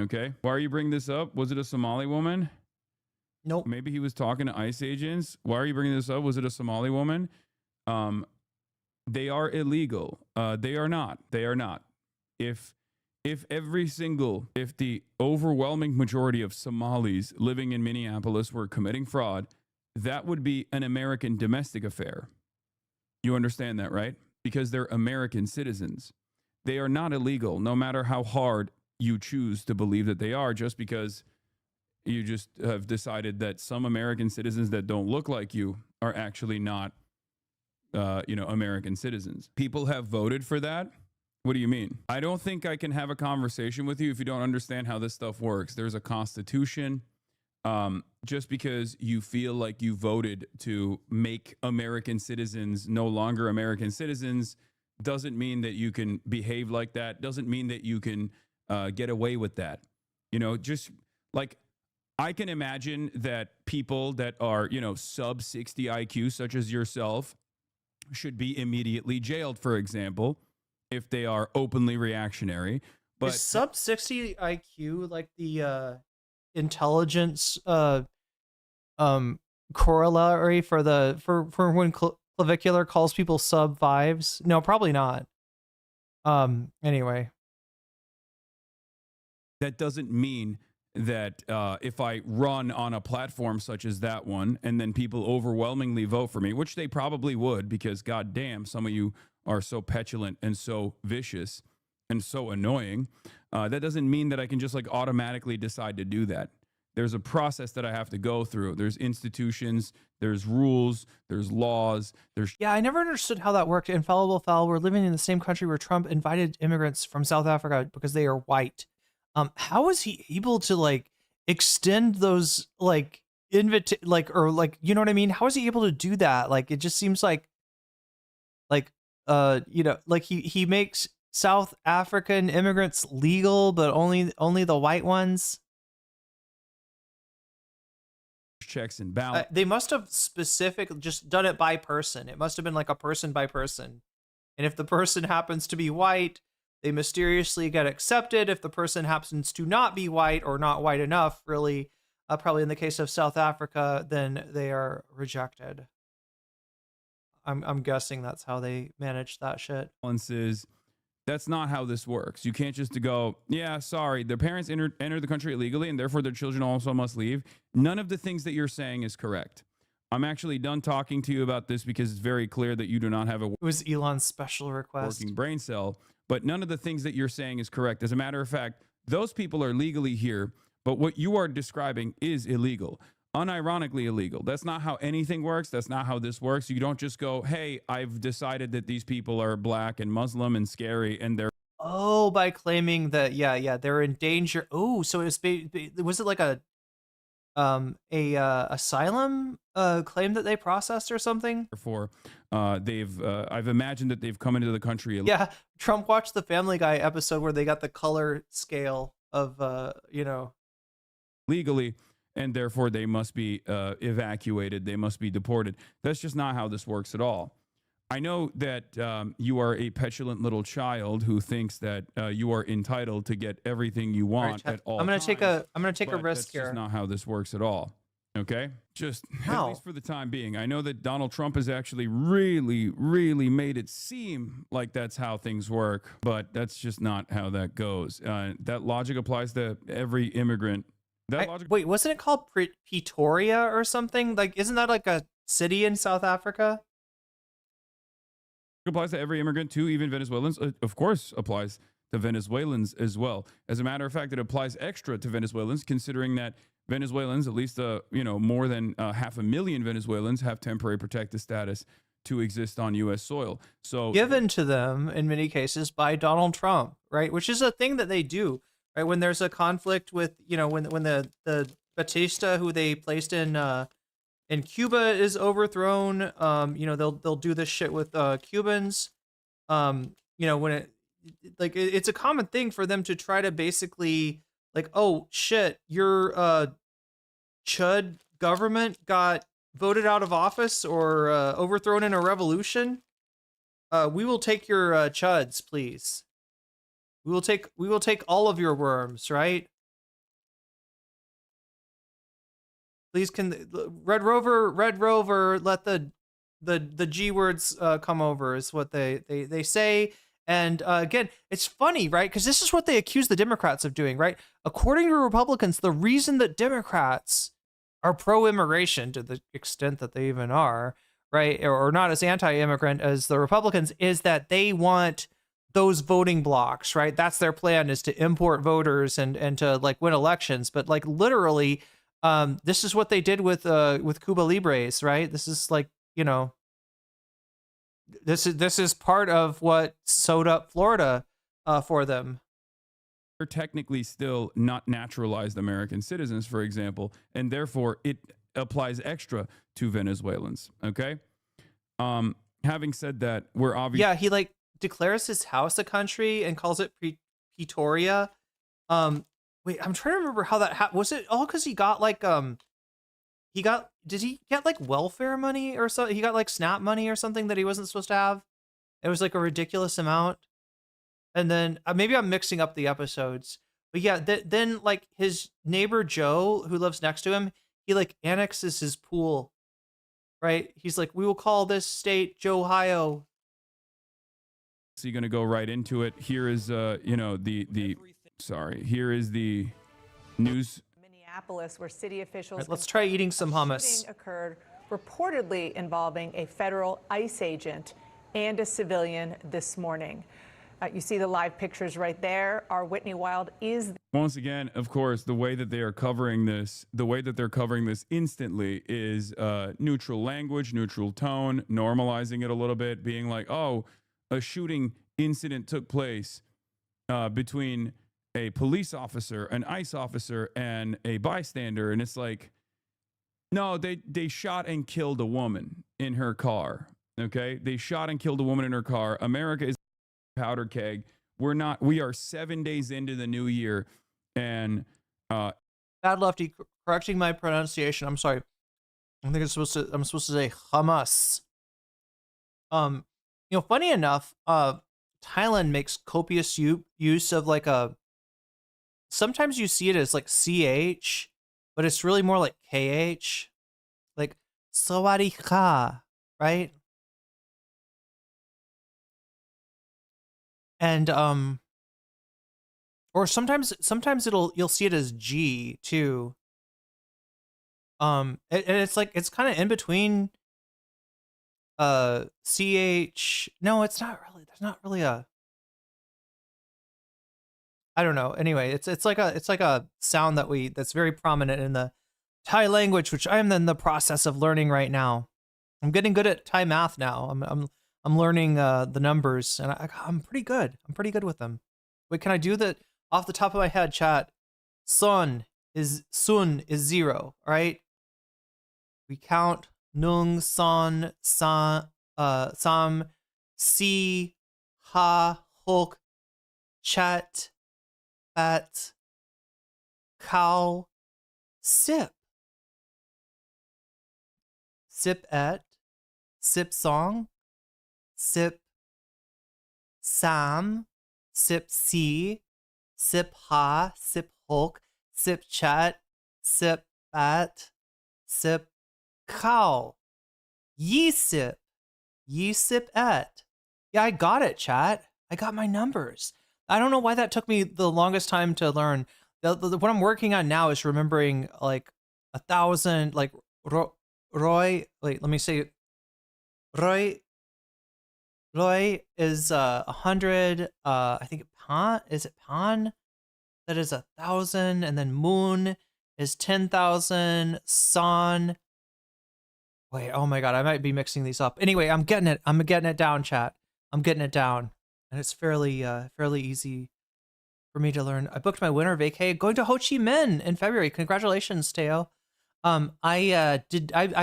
Okay? Why are you bringing this up? Was it a Somali woman? Nope. Maybe he was talking to ICE agents. Why are you bringing this up? Was it a Somali woman? They are illegal. They are not. They are not. If the overwhelming majority of Somalis living in Minneapolis were committing fraud, that would be an American domestic affair. You understand that, right? Because they're American citizens. They are not illegal, no matter how hard you choose to believe that they are, just because you just have decided that some American citizens that don't look like you are actually not, American citizens. People have voted for that. What do you mean? I don't think I can have a conversation with you if you don't understand how this stuff works. There's a constitution. Just because you feel like you voted to make American citizens no longer American citizens doesn't mean that you can behave like that. Doesn't mean that you can get away with that. Just like, I can imagine that people that are, sub 60 IQ, such as yourself, should be immediately jailed, for example, if they are openly reactionary. But is sub 60 IQ like the intelligence corollary for when clavicular calls people sub 5s? No, probably not. Anyway, that doesn't mean that if I run on a platform such as that one, and then people overwhelmingly vote for me, which they probably would, because goddamn, some of you are so petulant and so vicious and so annoying, that doesn't mean that I can just like automatically decide to do that. There's a process that I have to go through. There's institutions, there's rules, there's laws, yeah, I never understood how that worked. Infallible Foul, we're living in the same country where Trump invited immigrants from South Africa because they are white. How is he able to like extend those like you know what I mean? How is he able to do that? Like, it just seems like he makes South African immigrants legal, but only the white ones. Checks and balance. They must have just done it by person. It must have been like a person by person. And if the person happens to be white, they mysteriously get accepted. If the person happens to not be white or not white enough, really, probably in the case of South Africa, then they are rejected. I'm guessing that's how they manage that shit. That's not how this works. You can't just go, yeah, sorry, their parents entered the country illegally and therefore their children also must leave. None of the things that you're saying is correct. I'm actually done talking to you about this because it's very clear that you do not have a It was Elon's special request. working brain cell, but none of the things that you're saying is correct. As a matter of fact, those people are legally here, but what you are describing is illegal. Unironically illegal. That's not how anything works. That's not how this works. You don't just go, hey, I've decided that these people are black and Muslim and scary and they're by claiming that they're in danger. Oh, so was it like a asylum claim that they processed or something? Therefore, I've imagined that they've come into the country. Yeah, Trump watched the Family Guy episode where they got the color scale of legally, and therefore they must be evacuated. They must be deported. That's just not how this works at all. I know that you are a petulant little child who thinks that you are entitled to get everything you want at all. I'm gonna take a risk that's here. Just not how this works at all. Okay, just at least for the time being. I know that Donald Trump has actually really, really made it seem like that's how things work, but that's just not how that goes. That logic applies to every immigrant. Wait, wasn't it called Pretoria or something? Like, isn't that like a city in South Africa? It applies to every immigrant too, even Venezuelans. Of course, applies to Venezuelans as well. As a matter of fact, it applies extra to Venezuelans, considering that Venezuelans, at least more than 500,000 Venezuelans, have temporary protected status to exist on U.S. soil. So given to them in many cases by Donald Trump, right? Which is a thing that they do, right? When there's a conflict with, when the Batista who they placed in Cuba is overthrown, they'll do this shit with Cubans. When it's a common thing for them to try to basically like, oh shit, your chud government got voted out of office or overthrown in a revolution. We will take your chuds, please. We will take all of your worms, right? Please, can Red Rover let the G words come over is what they say. And again, it's funny, right? Because this is what they accuse the Democrats of doing, right? According to Republicans, the reason that Democrats are pro-immigration to the extent that they even are, right, or not as anti-immigrant as the Republicans, is that they want those voting blocks, right? That's their plan, is to import voters and to like win elections. But like literally, this is what they did with Cuba Libres, right? This is like, this is part of what sewed up Florida for them. They're technically still not naturalized American citizens, for example, and therefore it applies extra to Venezuelans. Okay. Having said that, we're obviously he like declares his house a country and calls it Pretoria. Wait, I'm trying to remember how that was. It all because he got like did he get like welfare money or so? He got like SNAP money or something that he wasn't supposed to have. It was like a ridiculous amount. And then maybe I'm mixing up the episodes, but yeah, then like his neighbor Joe, who lives next to him, he like annexes his pool, right? He's like, we will call this state Joe-Hio. So you're gonna go right into it. Here is here is the news. Minneapolis, where city officials. Right, let's try eating some hummus. Shooting occurred reportedly involving a federal ICE agent and a civilian this morning. You see the live pictures right there. Our Whitney Wild is. Once again, of course, the way that they're covering this instantly is neutral language, neutral tone, normalizing it a little bit, being like, oh, a shooting incident took place between a police officer, an ICE officer, and a bystander. And it's like, no, they shot and killed a woman in her car. Okay? They shot and killed a woman in her car. America is powder keg. We are 7 days into the new year, and Bad Lefty correcting my pronunciation. I'm sorry. I think I'm supposed to say hummus. Funny enough, Thailand makes copious use of like sometimes you see it as like CH, but it's really more like KH, like Sawadee Ka, right? And or sometimes you'll see it as G too. And it's like it's kind of in between CH. No, it's not really. There's not really a, I don't know. Anyway, it's like a sound that's very prominent in the Thai language, which I am in the process of learning right now. I'm getting good at Thai math now. I'm learning the numbers, and I'm pretty good. I'm pretty good with them. Wait, can I do that off the top of my head, chat? Sun is 0, right? We count nung, son, sam, si, ha, hok, chat, at, cow, sip. Sip at, sip song, sip sam, sip si, sip ha, sip hok, sip chat, sip at, sip cow, ye sip at. Yeah, I got it, chat. I got my numbers. I don't know why that took me the longest time to learn. What I'm working on now is remembering like 1,000, like Roy. Wait, let me say it. Roy is 100. I think Pan is it Pan? That is 1,000, and then Moon is 10,000. San Wait, oh my God, I might be mixing these up. Anyway, I'm getting it down, chat. I'm getting it down. And it's fairly easy for me to learn. I booked my winter vacay going to Ho Chi Minh in February. Congratulations, Teo. I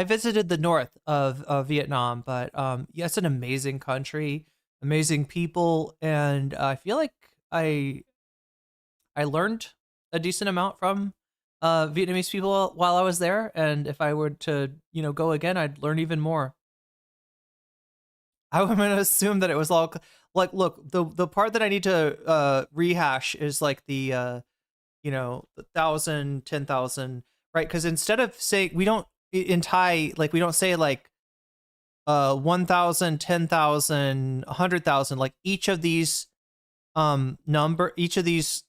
visited the north of Vietnam, but yeah, it's an amazing country, amazing people, and I feel like I learned a decent amount from Vietnamese people while I was there, and if I were to, go again, I'd learn even more. I'm gonna assume that it was all like, look, the part that I need to rehash is like the 1,000, 10,000, right? Because instead of saying, we don't in Thai, like we don't say like 1,000, 10,000, 100,000. Like each of these each of these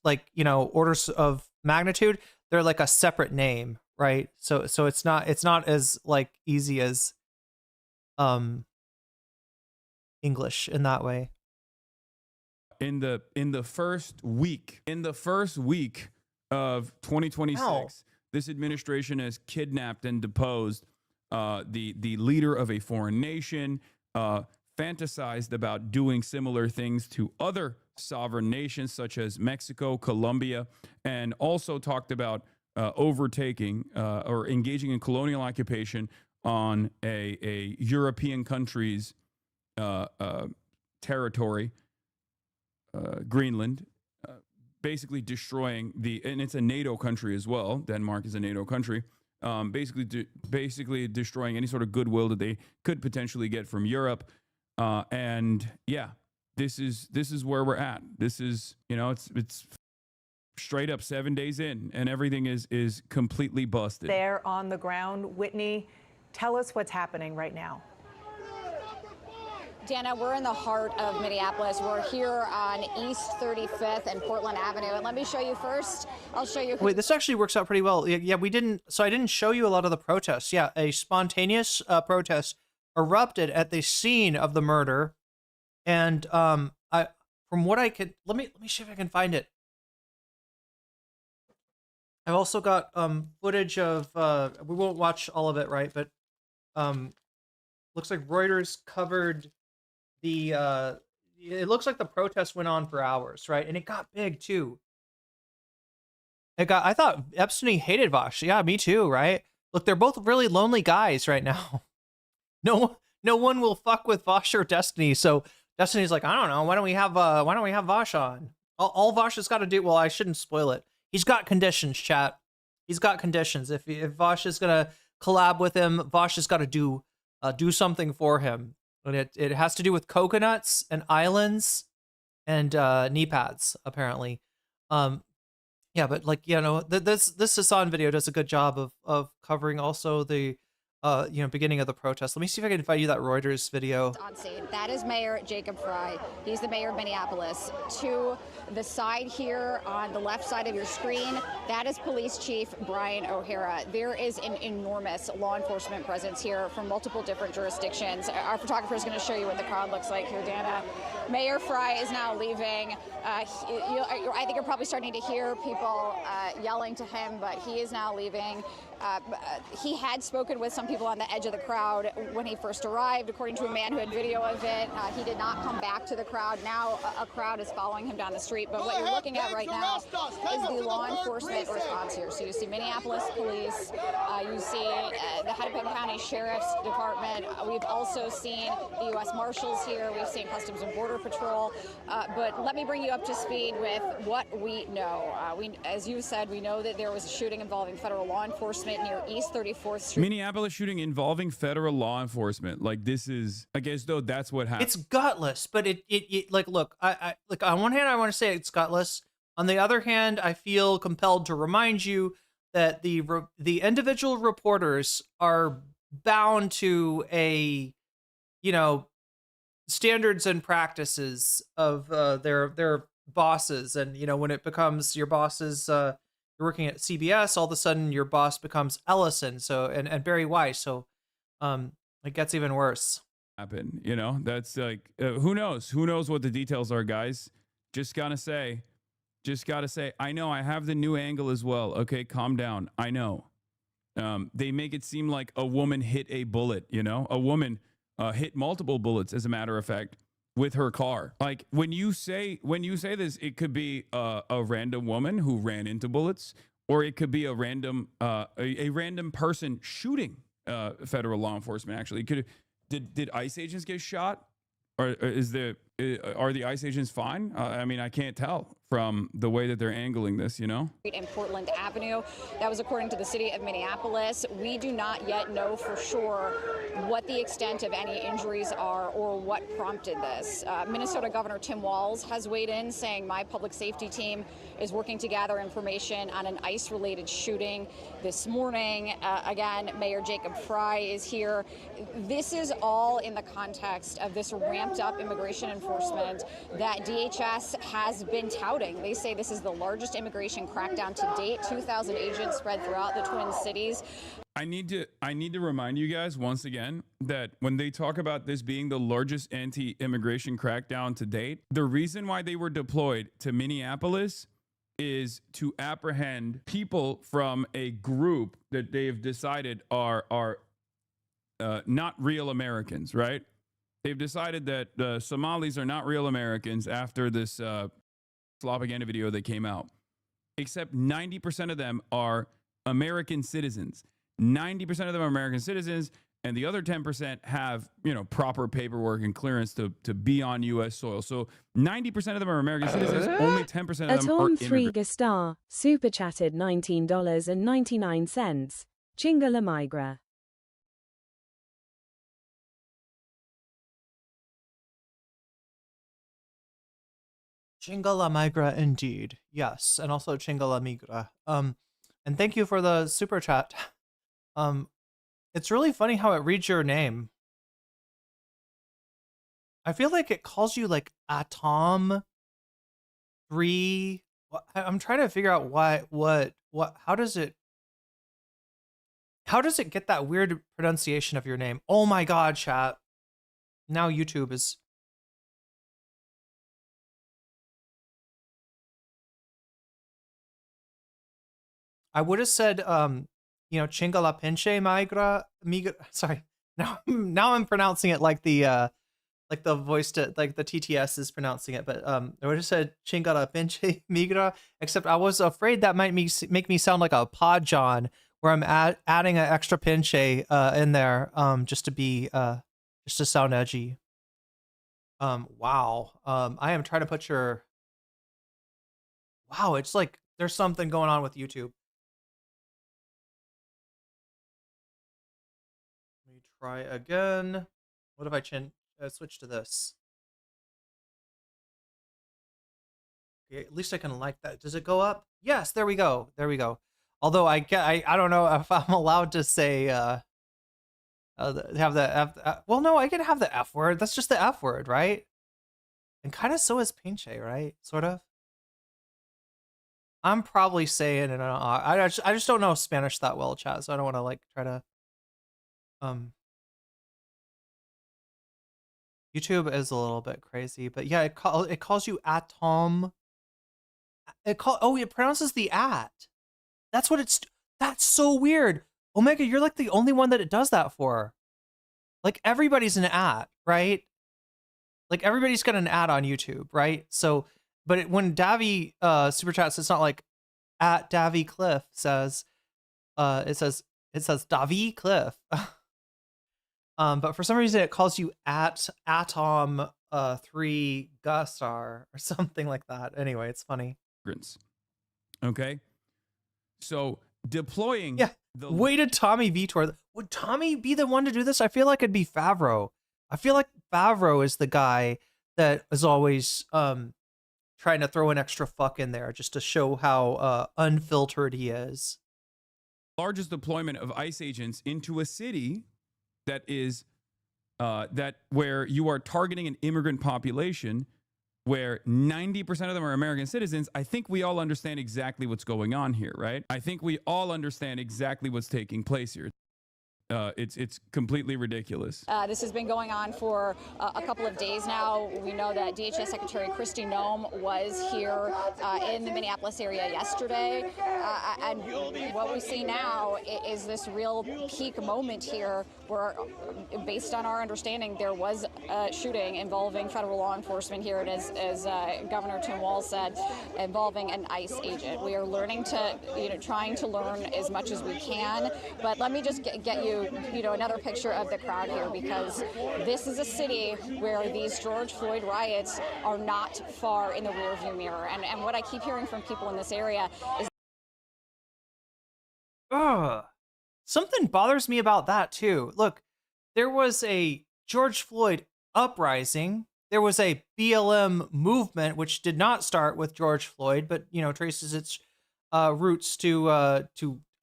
orders of magnitude, they're like a separate name, right? So it's not as like easy as English in that way. In the first week of 2026, this administration has kidnapped and deposed the leader of a foreign nation, fantasized about doing similar things to other sovereign nations such as Mexico, Colombia, and also talked about overtaking or engaging in colonial occupation on a European country's territory, Greenland, basically destroying and it's a NATO country as well. Denmark is a NATO country. Basically destroying any sort of goodwill that they could potentially get from Europe. And yeah, this is where we're at. This is, it's straight up 7 days in, and everything is completely busted. There on the ground, Whitney, tell us what's happening right now. Dana, we're in the heart of Minneapolis. We're here on East 35th and Portland Avenue. And let me show you first. I'll show you. Wait, this actually works out pretty well. Yeah, I didn't show you a lot of the protests. Yeah, a spontaneous protest erupted at the scene of the murder. And from what I could, let me see if I can find it. I've also got footage of, we won't watch all of it, right? But looks like Reuters covered it looks like the protest went on for hours, right? And it got big too. I thought Epstein hated Vosh. Yeah, me too, right? Look, they're both really lonely guys right now. No one will fuck with Vosh or Destiny. So Destiny's like, I don't know, why don't we have Vosh on? All Vosh has got to do, well, I shouldn't spoil it. He's got conditions, chat. He's got conditions. If Vosh is gonna collab with him, Vosh has got to do something for him. And it has to do with coconuts and islands and knee pads, apparently. Yeah, but this Hasan video does a good job of covering also the beginning of the protest. Let me see if I can find you that Reuters video. On scene. That is Mayor Jacob Frey. He's the mayor of Minneapolis. To the side here on the left side of your screen, that is Police Chief Brian O'Hara. There is an enormous law enforcement presence here from multiple different jurisdictions. Our photographer is going to show you what the crowd looks like here, Dana. Mayor Frey is now leaving. I think you're probably starting to hear people yelling to him, but he is now leaving. He had spoken with some people on the edge of the crowd when he first arrived, according to a man who had video of it. He did not come back to the crowd. Now a crowd is following him down the street. But what you're looking at right now is the law enforcement response here. So you see Minneapolis police, you see the Hennepin County Sheriff's Department. We've also seen the U.S. Marshals here. We've seen Customs and Border Patrol. But let me bring you up to speed with what we know. As you said, we know that there was a shooting involving federal law enforcement near East 34th Street. Minneapolis shooting involving federal law enforcement. Like, this is, I guess, though, that's what happened. It's gutless, but it like, look, I on one hand, I want to say it's gutless. On the other hand, I feel compelled to remind you that the individual reporters are bound to standards and practices of their bosses. And, when it becomes your boss's, you're working at CBS, all of a sudden your boss becomes Ellison, so and Barry Weiss, so it gets even worse. Happen, that's like who knows what the details are, guys. Just gotta say, I know I have the new angle as well. Okay, calm down. I know They make it seem like a woman hit a bullet, you know, a woman hit multiple bullets, as a matter of fact, with her car. Like when you say this, it could be a random woman who ran into bullets, or it could be a random random person shooting federal law enforcement. Actually, did ICE agents get shot, or are the ICE agents fine? I mean, I can't tell from the way that they're angling this, you know? In Portland Avenue. That was according to the city of Minneapolis. We do not yet know for sure what the extent of any injuries are or what prompted this. Minnesota Governor Tim Walz has weighed in, saying my public safety team is working to gather information on an ICE-related shooting this morning. Again, Mayor Jacob Fry is here. This is all in the context of this ramped-up immigration enforcement that DHS has been touting. They say this is the largest immigration crackdown to date. 2,000 agents spread throughout the Twin Cities. I need to remind you guys once again that when they talk about this being the largest anti-immigration crackdown to date, the reason why they were deployed to Minneapolis is to apprehend people from a group that they've decided are not real Americans, right? They've decided that Somalis are not real Americans after this propaganda video that came out. Except 90% of them are American citizens. 90% of them are American citizens, and the other 10% have, you know, proper paperwork and clearance to be on U.S. soil. So 90% of them are American citizens. Only 10% of them are Atom 3 immigrants. Gastar, super chatted $19.99. Chingala Migra. Chingala migra indeed. Yes, and also Chingala migra. And thank you for the super chat. It's really funny how it reads your name. I feel like it calls you like Atom 3. I'm trying to figure out how does it get that weird pronunciation of your name? Oh my god, chat. Now YouTube is I would have said, you know, Chingala Pinche Migra. Sorry, now I'm pronouncing it like the voice to like the TTS is pronouncing it, but I would have said Chingala Pinche Migra. Except I was afraid that might make me sound like a Pod John, where I'm adding an extra pinche in there, just to sound edgy. Wow. I am trying to put your. Wow, it's like there's something going on with YouTube. Try again. What if I switch to this? Okay, at least I can like that. Does it go up? Yes, there we go. There we go. Although I don't know if I'm allowed to say have the F. Well, no, I can have the F word. That's just the F word, right? And kind of so is pinche, right? Sort of. I'm probably saying it. I just don't know Spanish that well, chat. So I don't want to like try to. YouTube is a little bit crazy, but yeah, it calls you Atom. It pronounces the at. That's what that's so weird. Omega, you're like the only one that it does that for. Like everybody's an at, right? Like everybody's got an ad on YouTube, right? So, but when Davy super chats, it's not like at Davy Cliff says, it says Davy Cliff. But for some reason it calls you at Atom 3 Gustar or something like that. Anyway, it's funny. Okay. So deploying. Yeah. Way did Tommy Vitor. Would Tommy be the one to do this? I feel like it'd be Favreau. I feel like Favreau is the guy that is always trying to throw an extra fuck in there just to show how unfiltered he is. Largest deployment of ICE agents into a city that is where you are targeting an immigrant population where 90% of them are American citizens. I think we all understand exactly what's going on here, right? I think we all understand exactly what's taking place here. It's completely ridiculous. This has been going on for a couple of days now. We know that DHS Secretary Kristi Noem was here in the Minneapolis area yesterday. And what we see now is this real peak moment here where, based on our understanding, there was a shooting involving federal law enforcement here, and as Governor Tim Walz said, involving an ICE agent. We are learning to, trying to learn as much as we can. But let me just get you another picture of the crowd here, because this is a city where these George Floyd riots are not far in the rearview mirror. And what I keep hearing from people in this area is something bothers me about that too. Look, there was a George Floyd uprising. There was a BLM movement, which did not start with George Floyd, but traces its roots to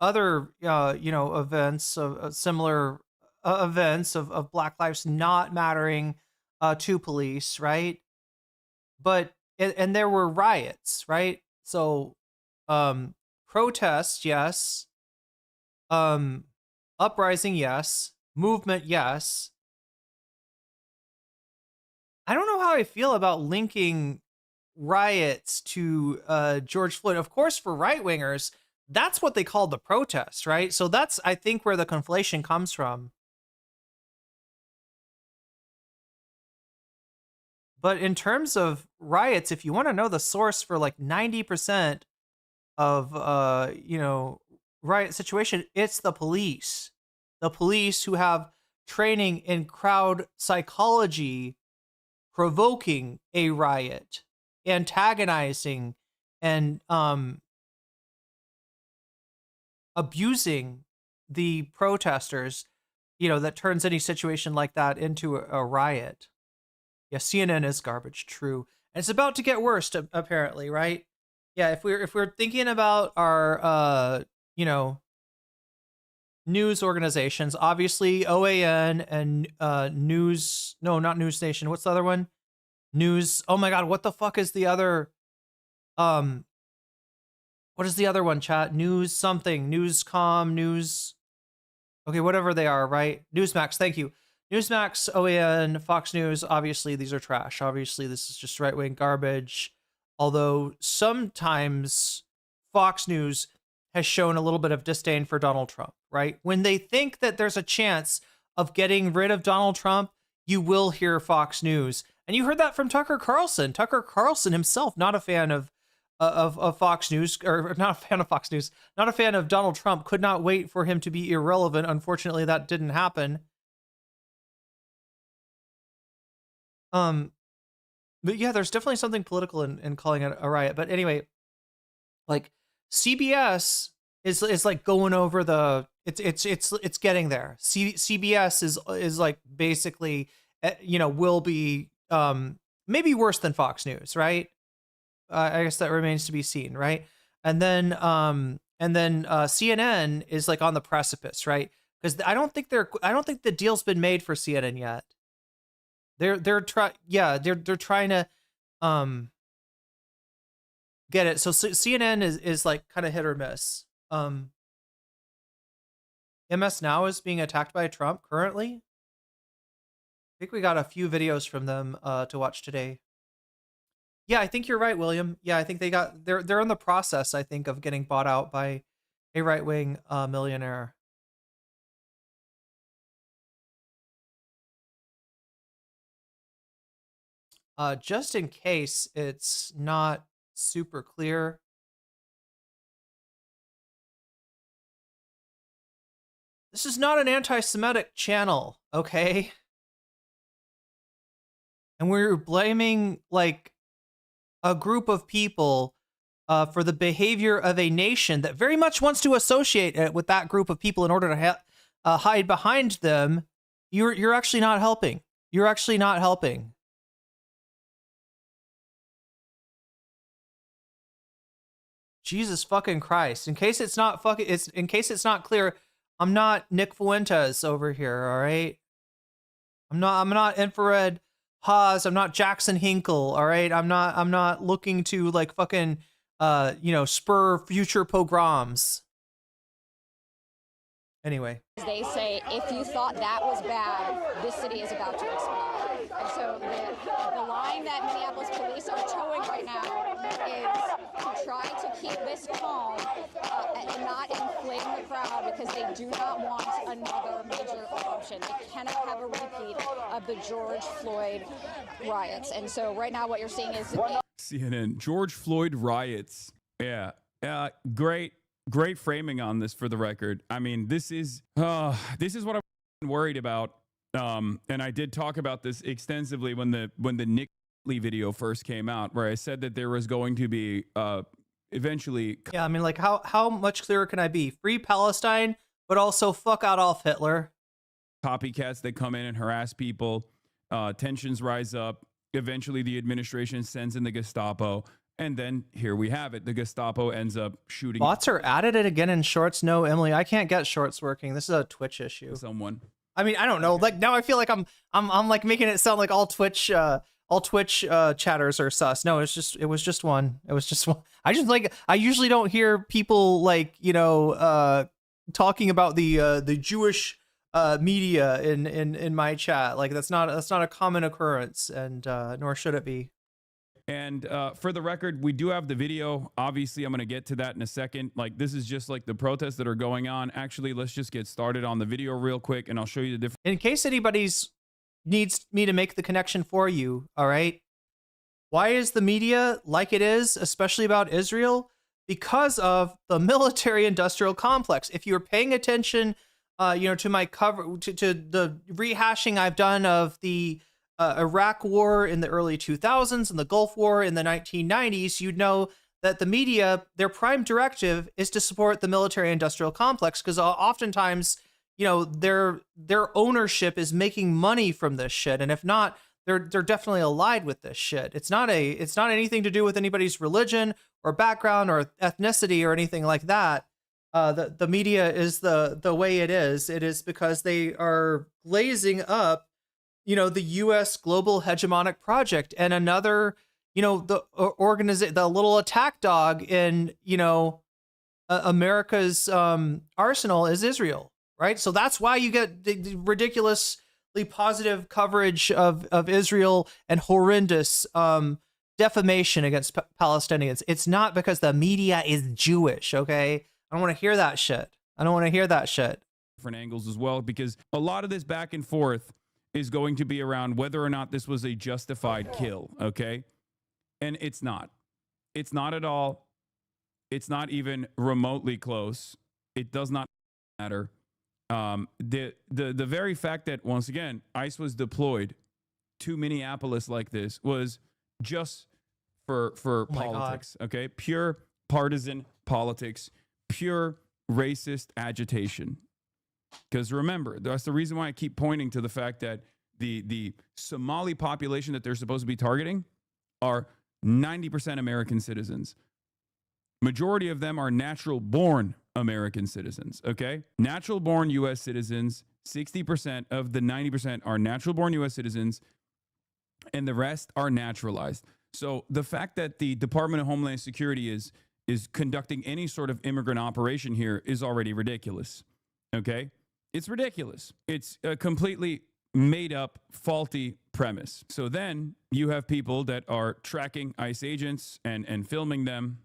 other events of similar events of Black lives not mattering to police, right? But and there were riots, right? So protests, yes. Uprising, yes. Movement, yes. I don't know how I feel about linking riots to George Floyd. Of course, for right-wingers, that's what they call the protest, right? So that's, I think, where the conflation comes from. But in terms of riots, if you want to know the source for like 90% of, riot situation, it's the police. The police who have training in crowd psychology, provoking a riot, antagonizing, and abusing the protesters, that turns any situation like that into a riot. Yeah, CNN is garbage, true. And it's about to get worse, apparently, right? Yeah, if we're thinking about our news organizations, obviously OAN and not News Nation. What's the other one? News. Oh my God, what the fuck is the other? What is the other one, chat? News something. Newscom, news. Okay, whatever they are, right? Newsmax, thank you. Newsmax, OAN, Fox News, obviously these are trash. Obviously this is just right-wing garbage. Although sometimes Fox News has shown a little bit of disdain for Donald Trump, right? When they think that there's a chance of getting rid of Donald Trump, you will hear Fox News. And you heard that from Tucker Carlson. Tucker Carlson himself, not a fan of Fox News, or not a fan of Fox News, not a fan of Donald Trump, could not wait for him to be irrelevant. Unfortunately, that didn't happen. But yeah, there's definitely something political in calling it a riot. But anyway, like CBS is like going over the it's getting there. CBS is like basically will be maybe worse than Fox News, right? I guess that remains to be seen, right? And then CNN is like on the precipice, right? Because I don't think the deal's been made for CNN yet. They're trying to get it. So CNN is like kind of hit or miss. MS Now is being attacked by Trump currently. I think we got a few videos from them to watch today. Yeah, I think you're right, William. Yeah, I think they're in the process, I think, of getting bought out by a right-wing millionaire. Just in case it's not super clear. This is not an anti-Semitic channel, okay? And we're blaming like a group of people for the behavior of a nation that very much wants to associate it with that group of people in order to hide behind them. You're actually not helping. You're actually not helping. Jesus fucking Christ. In case it's not clear, I'm not Nick Fuentes over here, all right? I'm not Infrared Haas, I'm not Jackson Hinkle, all right? I'm not looking to like fucking spur future pogroms. Anyway. They say if you thought that was bad, this city is about to explode. And so the line that Minneapolis police are towing right now is to try to keep this calm and not inflame the crowd because they do not want another major eruption. They cannot have a repeat of the George Floyd riots. And so right now what you're seeing is... CNN, George Floyd riots. Yeah. Great framing on this for the record. I mean, this is what I'm worried about. And I did talk about this extensively when the Nick Lee video first came out, where I said that there was going to be eventually. Yeah, I mean, like how much clearer can I be? Free Palestine, but also fuck Adolf Hitler. Copycats that come in and harass people. Tensions rise up. Eventually, the administration sends in the Gestapo. And then here we have it. The Gestapo ends up shooting. Bots are added it again in Shorts. No, Emily, I can't get Shorts working. This is a Twitch issue. Someone. I mean, I don't know. Like now, I feel like I'm like making it sound like all Twitch chatters are sus. No, it was just one. I usually don't hear people like talking about the Jewish media in my chat. Like that's not a common occurrence, and nor should it be. And for the record, we do have the video. Obviously, I'm going to get to that in a second. Like, this is just like the protests that are going on. Actually, let's just get started on the video real quick, and I'll show you the different. In case anybody's needs me to make the connection for you, all right? Why is the media like it is, especially about Israel? Because of the military-industrial complex. If you're paying attention, to my cover, to the rehashing I've done of the Iraq War in the early 2000s and the Gulf War in the 1990s, you'd know that the media, their prime directive is to support the military-industrial complex because oftentimes, their ownership is making money from this shit, and if not, they're definitely allied with this shit. It's not anything to do with anybody's religion or background or ethnicity or anything like that. The media is the way it is. It is because they are glazing up the U.S. global hegemonic project, and another, the little attack dog in, America's arsenal is Israel, right? So that's why you get the ridiculously positive coverage of Israel and horrendous defamation against Palestinians. It's not because the media is Jewish, okay? I don't want to hear that shit. Different angles as well, because a lot of this back and forth is going to be around whether or not this was a justified kill, okay? And it's not. It's not at all. It's not even remotely close. It does not matter. The very fact that, once again, ICE was deployed to Minneapolis like this was just for politics, okay? Pure partisan politics, pure racist agitation. Because remember, that's the reason why I keep pointing to the fact that the Somali population that they're supposed to be targeting are 90% American citizens. Majority of them are natural-born American citizens, okay? Natural-born U.S. citizens, 60% of the 90% are natural-born U.S. citizens, and the rest are naturalized. So the fact that the Department of Homeland Security is conducting any sort of immigrant operation here is already ridiculous, okay? It's ridiculous. It's a completely made up, faulty premise. So then you have people that are tracking ICE agents and filming them.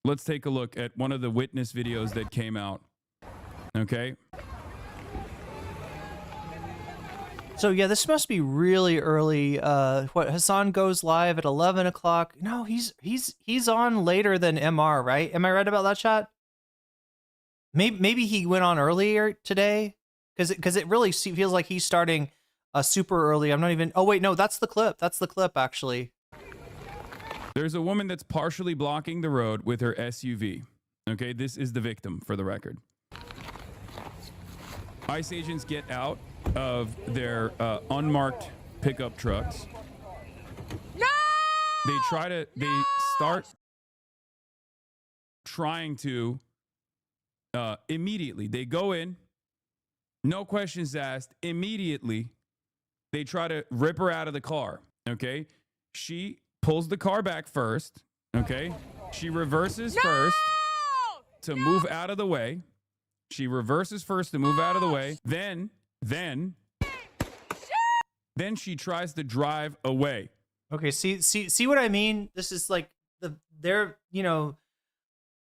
Let's take a look at one of the witness videos that came out. Okay. So yeah, this must be really early. Hasan goes live at 11 o'clock. No, he's on later than MR, right? Am I right about that, chat? Maybe he went on earlier today, because it really feels like he's starting super early. I'm not even. Oh wait, no, that's the clip. That's the clip actually. There's a woman that's partially blocking the road with her SUV. Okay, this is the victim for the record. ICE agents get out of their unmarked pickup trucks. No! They start trying to immediately. They go in, no questions asked. Immediately, they try to rip her out of the car. Okay, she pulls the car back first. Okay, she reverses first to move out of the way. She reverses first to move out of the way. Then she tries to drive away. Okay, see what I mean? This is like they're, you know,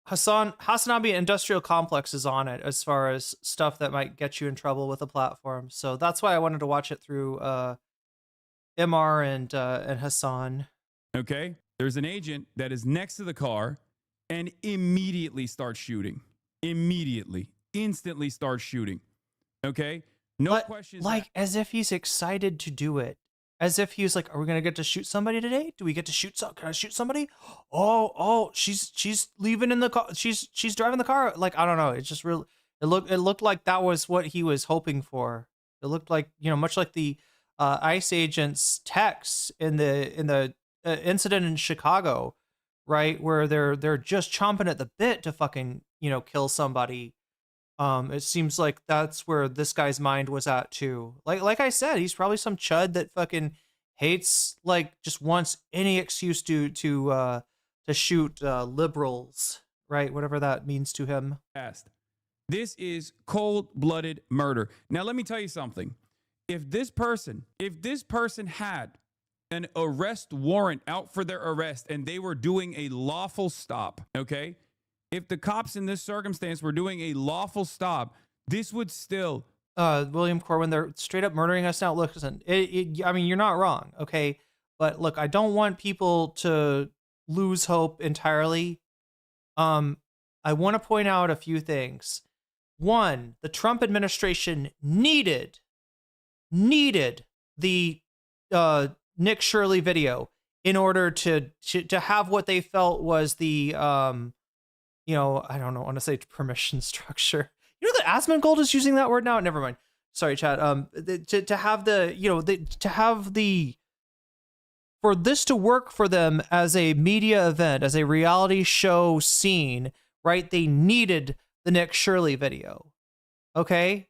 Hasanabi Industrial Complex is on it as far as stuff that might get you in trouble with a platform. So that's why I wanted to watch it through MR and Hasan. Okay? There's an agent that is next to the car and immediately starts shooting. Instantly starts shooting. Okay? No questions. Like as if he's excited to do it. As if he was like, "Are we gonna get to shoot somebody today? Do we get to shoot? Can I shoot somebody? Oh, she's leaving in the car. She's driving the car. Like I don't know. It's just real. It looked like that was what he was hoping for. It looked like, you know, much like the ICE agents' text in the incident in Chicago, right, where they're just chomping at the bit to fucking, you know, kill somebody. It seems like that's where this guy's mind was at too. Like I said, he's probably some chud that fucking hates, like, just wants any excuse to shoot liberals, right? Whatever that means to him. This is cold-blooded murder. Now let me tell you something. If this person had an arrest warrant out for their arrest and they were doing a lawful stop, okay? If the cops in this circumstance were doing a lawful stop, this would still... William Corwin, they're straight up murdering us now. Look, listen, I mean, you're not wrong, okay? But look, I don't want people to lose hope entirely. I want to point out a few things. One, the Trump administration needed the Nick Shirley video in order to have what they felt was the... you know, I don't know, I want to say permission structure. You know that Asmongold is using that word now? Never mind. Sorry, chat. To have the, you know, for this to work for them as a media event, as a reality show scene, right? They needed the Nick Shirley video. Okay?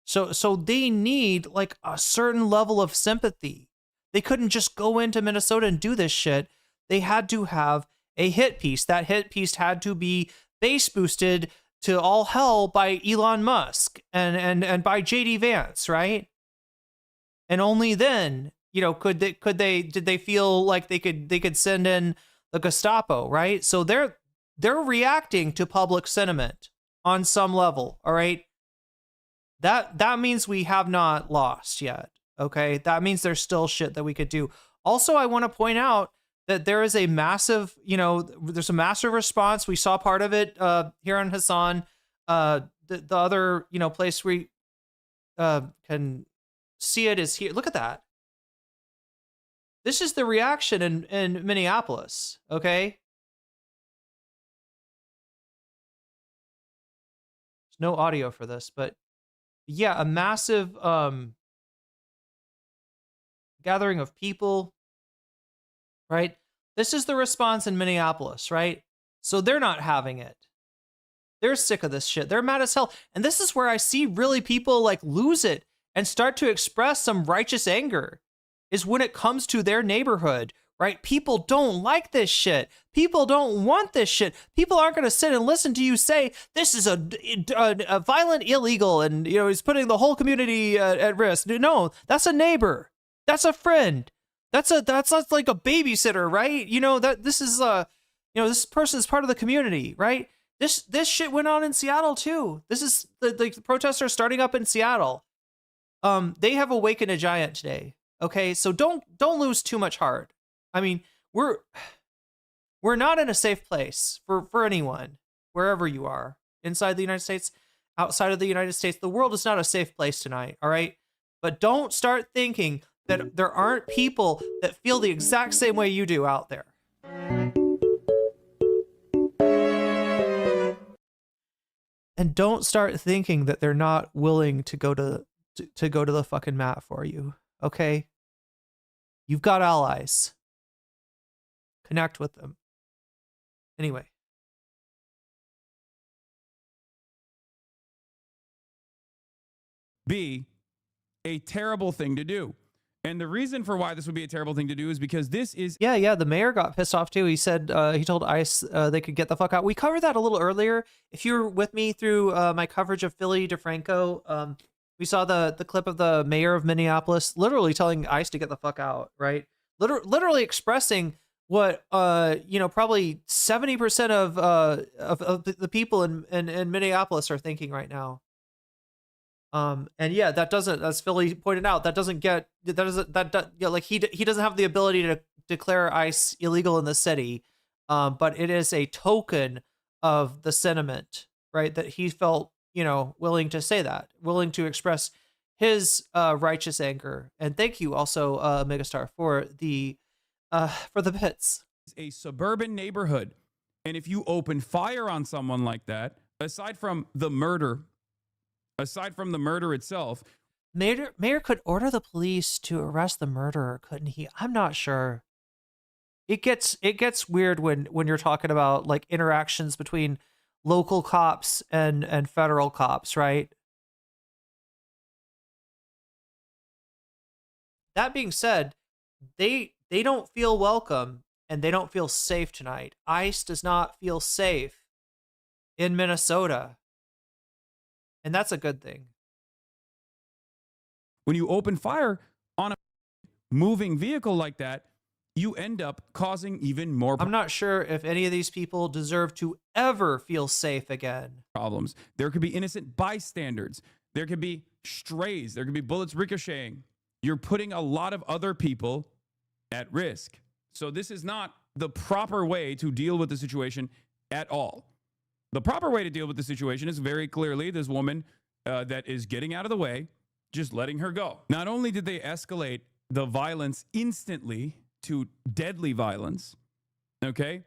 So they need like a certain level of sympathy. They couldn't just go into Minnesota and do this shit. They had to have a hit piece. That hit piece had to be base boosted to all hell by Elon Musk and by JD Vance, right? And only then, you know, did they feel like they could send in the Gestapo, right? So they're reacting to public sentiment on some level, all right? That means we have not lost yet, okay? That means there's still shit that we could do. Also, I want to point out that there is a massive, you know, there's a massive response. We saw part of it here on Hasan. The other, you know, place we can see it is here. Look at that. This is the reaction in Minneapolis, okay? There's no audio for this, but yeah, a massive gathering of people. Right? This is the response in Minneapolis, right? So they're not having it. They're sick of this shit. They're mad as hell. And this is where I see really people like lose it and start to express some righteous anger, is when it comes to their neighborhood, right? People don't like this shit. People don't want this shit. People aren't going to sit and listen to you say, this is a violent illegal and, you know, he's putting the whole community at risk. No, that's a neighbor. That's a friend. That's like a babysitter, right? You know, that this is you know, this person is part of the community, right? This shit went on in Seattle too. This is the protesters starting up in Seattle. They have awakened a giant today. Okay, so don't lose too much heart. I mean, we're not in a safe place for anyone, wherever you are, inside the United States, outside of the United States. The world is not a safe place tonight, all right? But don't start thinking that there aren't people that feel the exact same way you do out there. And don't start thinking that they're not willing to go to the fucking mat for you, okay? You've got allies. Connect with them. Anyway. Be a terrible thing to do. And the reason for why this would be a terrible thing to do is because this is... Yeah, the mayor got pissed off too. He said he told ICE they could get the fuck out. We covered that a little earlier. If you were with me through my coverage of Philly DeFranco, we saw the clip of the mayor of Minneapolis literally telling ICE to get the fuck out, right? Literally expressing what probably 70% of the people in Minneapolis are thinking right now. And yeah, that doesn't, as Philly pointed out, he doesn't have the ability to declare ICE illegal in the city. But it is a token of the sentiment, right? That he felt, willing to say that, willing to express his righteous anger. And thank you also, Megastar, for the bits. A suburban neighborhood. And if you open fire on someone like that, aside from the murder itself, Mayor could order the police to arrest the murderer, couldn't he? I'm not sure. It gets weird when you're talking about like interactions between local cops and federal cops, right? That being said, they don't feel welcome and they don't feel safe tonight. ICE does not feel safe in Minnesota. And that's a good thing. When you open fire on a moving vehicle like that, you end up causing even more I'm not sure if any of these people deserve to ever feel safe again. Problems. There could be innocent bystanders. There could be strays. There could be bullets ricocheting. You're putting a lot of other people at risk. So this is not the proper way to deal with the situation at all. The proper way to deal with the situation is very clearly this woman that is getting out of the way, just letting her go. Not only did they escalate the violence instantly to deadly violence, okay?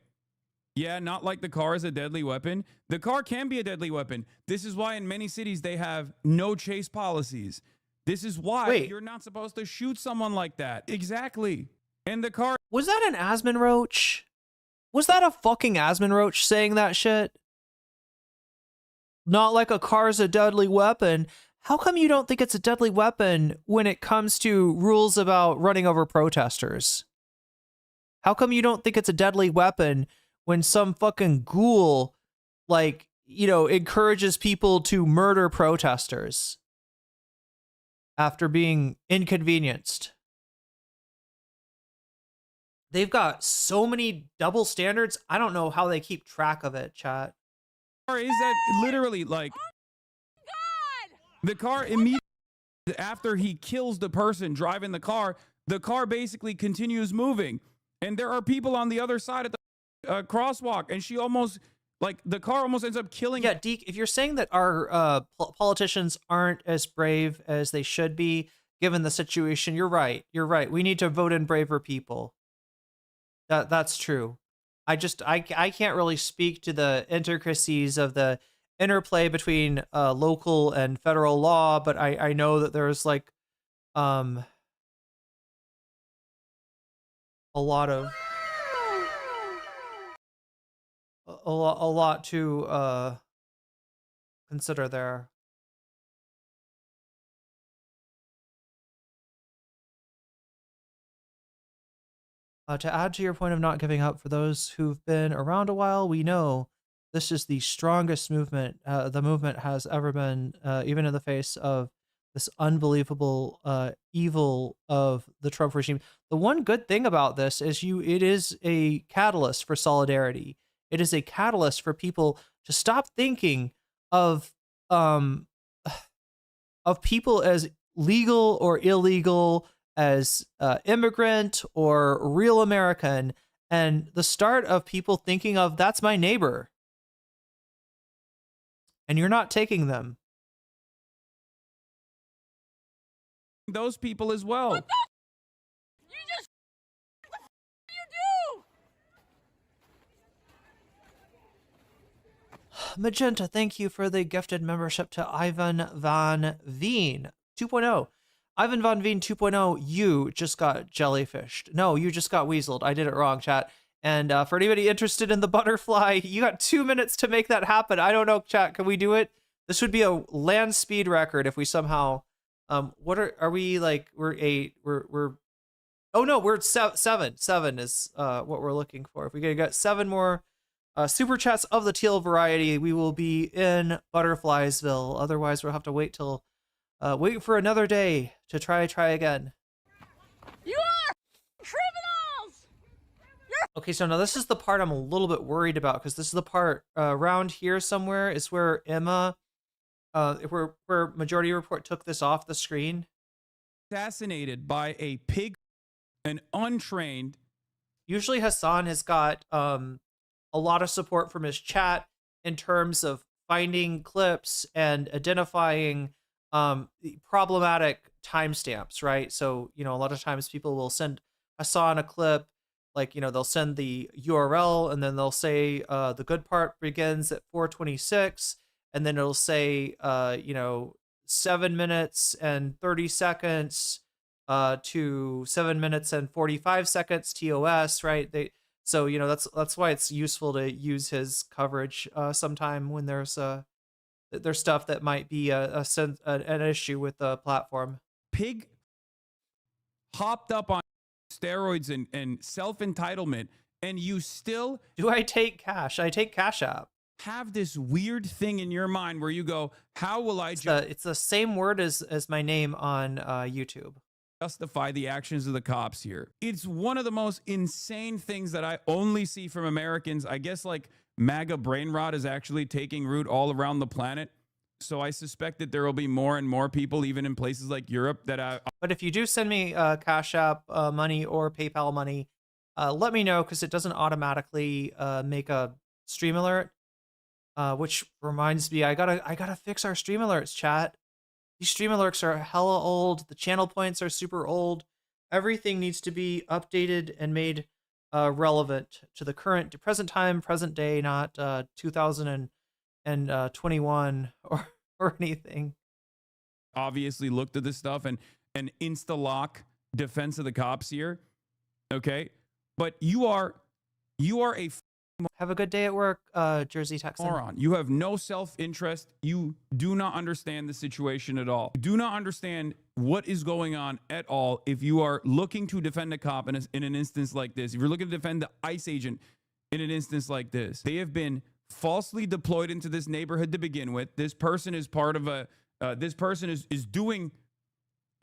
Yeah, not like the car is a deadly weapon. The car can be a deadly weapon. This is why in many cities they have no chase policies. This is why you're not supposed to shoot someone like that. Exactly. And the car... Was that an Asmon roach? Was that a fucking Asmon roach saying that shit? Not like a car's a deadly weapon. How come you don't think it's a deadly weapon when it comes to rules about running over protesters? How come you don't think it's a deadly weapon when some fucking ghoul, encourages people to murder protesters after being inconvenienced? They've got so many double standards. I don't know how they keep track of it, chat. Or is that literally like... The car immediately after he kills the person driving the car basically continues moving. And there are people on the other side of the crosswalk. And she almost, the car almost ends up killing. Yeah, Deke, if you're saying that our politicians aren't as brave as they should be, given the situation, you're right. You're right. We need to vote in braver people. That's true. I can't really speak to the intricacies of the interplay between local and federal law, but I know that there's a lot to consider there. To add to your point of not giving up, for those who've been around a while, we know this is the strongest movement the movement has ever been, even in the face of this unbelievable evil of the Trump regime. The one good thing about this is it is a catalyst for solidarity. It is a catalyst for people to stop thinking of people as legal or illegal, as immigrant or real American, and the start of people thinking of, that's my neighbor. And you're not taking them. Those people as well. What you do? Magenta, thank you for the gifted membership to Ivan Van Veen 2.0. Ivan Von Veen 2.0, you just got jellyfished. No, you just got weaseled. I did it wrong, chat. And for anybody interested in the butterfly, you got 2 minutes to make that happen. I don't know, chat. Can we do it? This would be a land speed record if we somehow What are we like? We're 8. We're oh no, we're at 7. 7 is what we're looking for. If we get 7 more super chats of the teal variety, we will be in Butterfliesville. Otherwise, we'll have to wait till wait for another day to try again. You are criminals! Okay, so now this is the part I'm a little bit worried about, because this is the part around here somewhere is where Emma, where Majority Report took this off the screen. Assassinated by a pig, an untrained. Usually Hasan has got a lot of support from his chat in terms of finding clips and identifying problematic timestamps, right? So, you know, a lot of times people will send Hasan a clip, like, you know, they'll send the URL and then they'll say the good part begins at 4:26, and then it'll say, you know, 7 minutes and 30 seconds to 7 minutes and 45 seconds TOS, right? So, you know, that's why it's useful to use his coverage sometime when there's stuff that might be an issue with the platform. Pig hopped up on steroids and self-entitlement, and you still... Do I take cash? I take CashApp. Have this weird thing in your mind where you go, how will I... It's the same word as my name on YouTube. Justify the actions of the cops here. It's one of the most insane things that I only see from Americans. I guess like MAGA brain rot is actually taking root all around the planet. So I suspect that there will be more and more people, even in places like Europe, that But if you do send me Cash App money or PayPal money, let me know, because it doesn't automatically make a stream alert. Which reminds me, I gotta fix our stream alerts, chat. These stream alerts are hella old. The channel points are super old. Everything needs to be updated and made relevant to the present time, present day, not 2021 or anything. obviously looked at this stuff and insta-lock defense of the cops here. Okay. But you are a have a good day at work, Jersey Texan. moron. You have no self-interest. You do not understand the situation at all. You do not understand what is going on at all. If you are looking to defend a cop in an instance like this, if you're looking to defend the ICE agent in an instance like this, they have been falsely deployed into this neighborhood to begin with. This person is part of this person is doing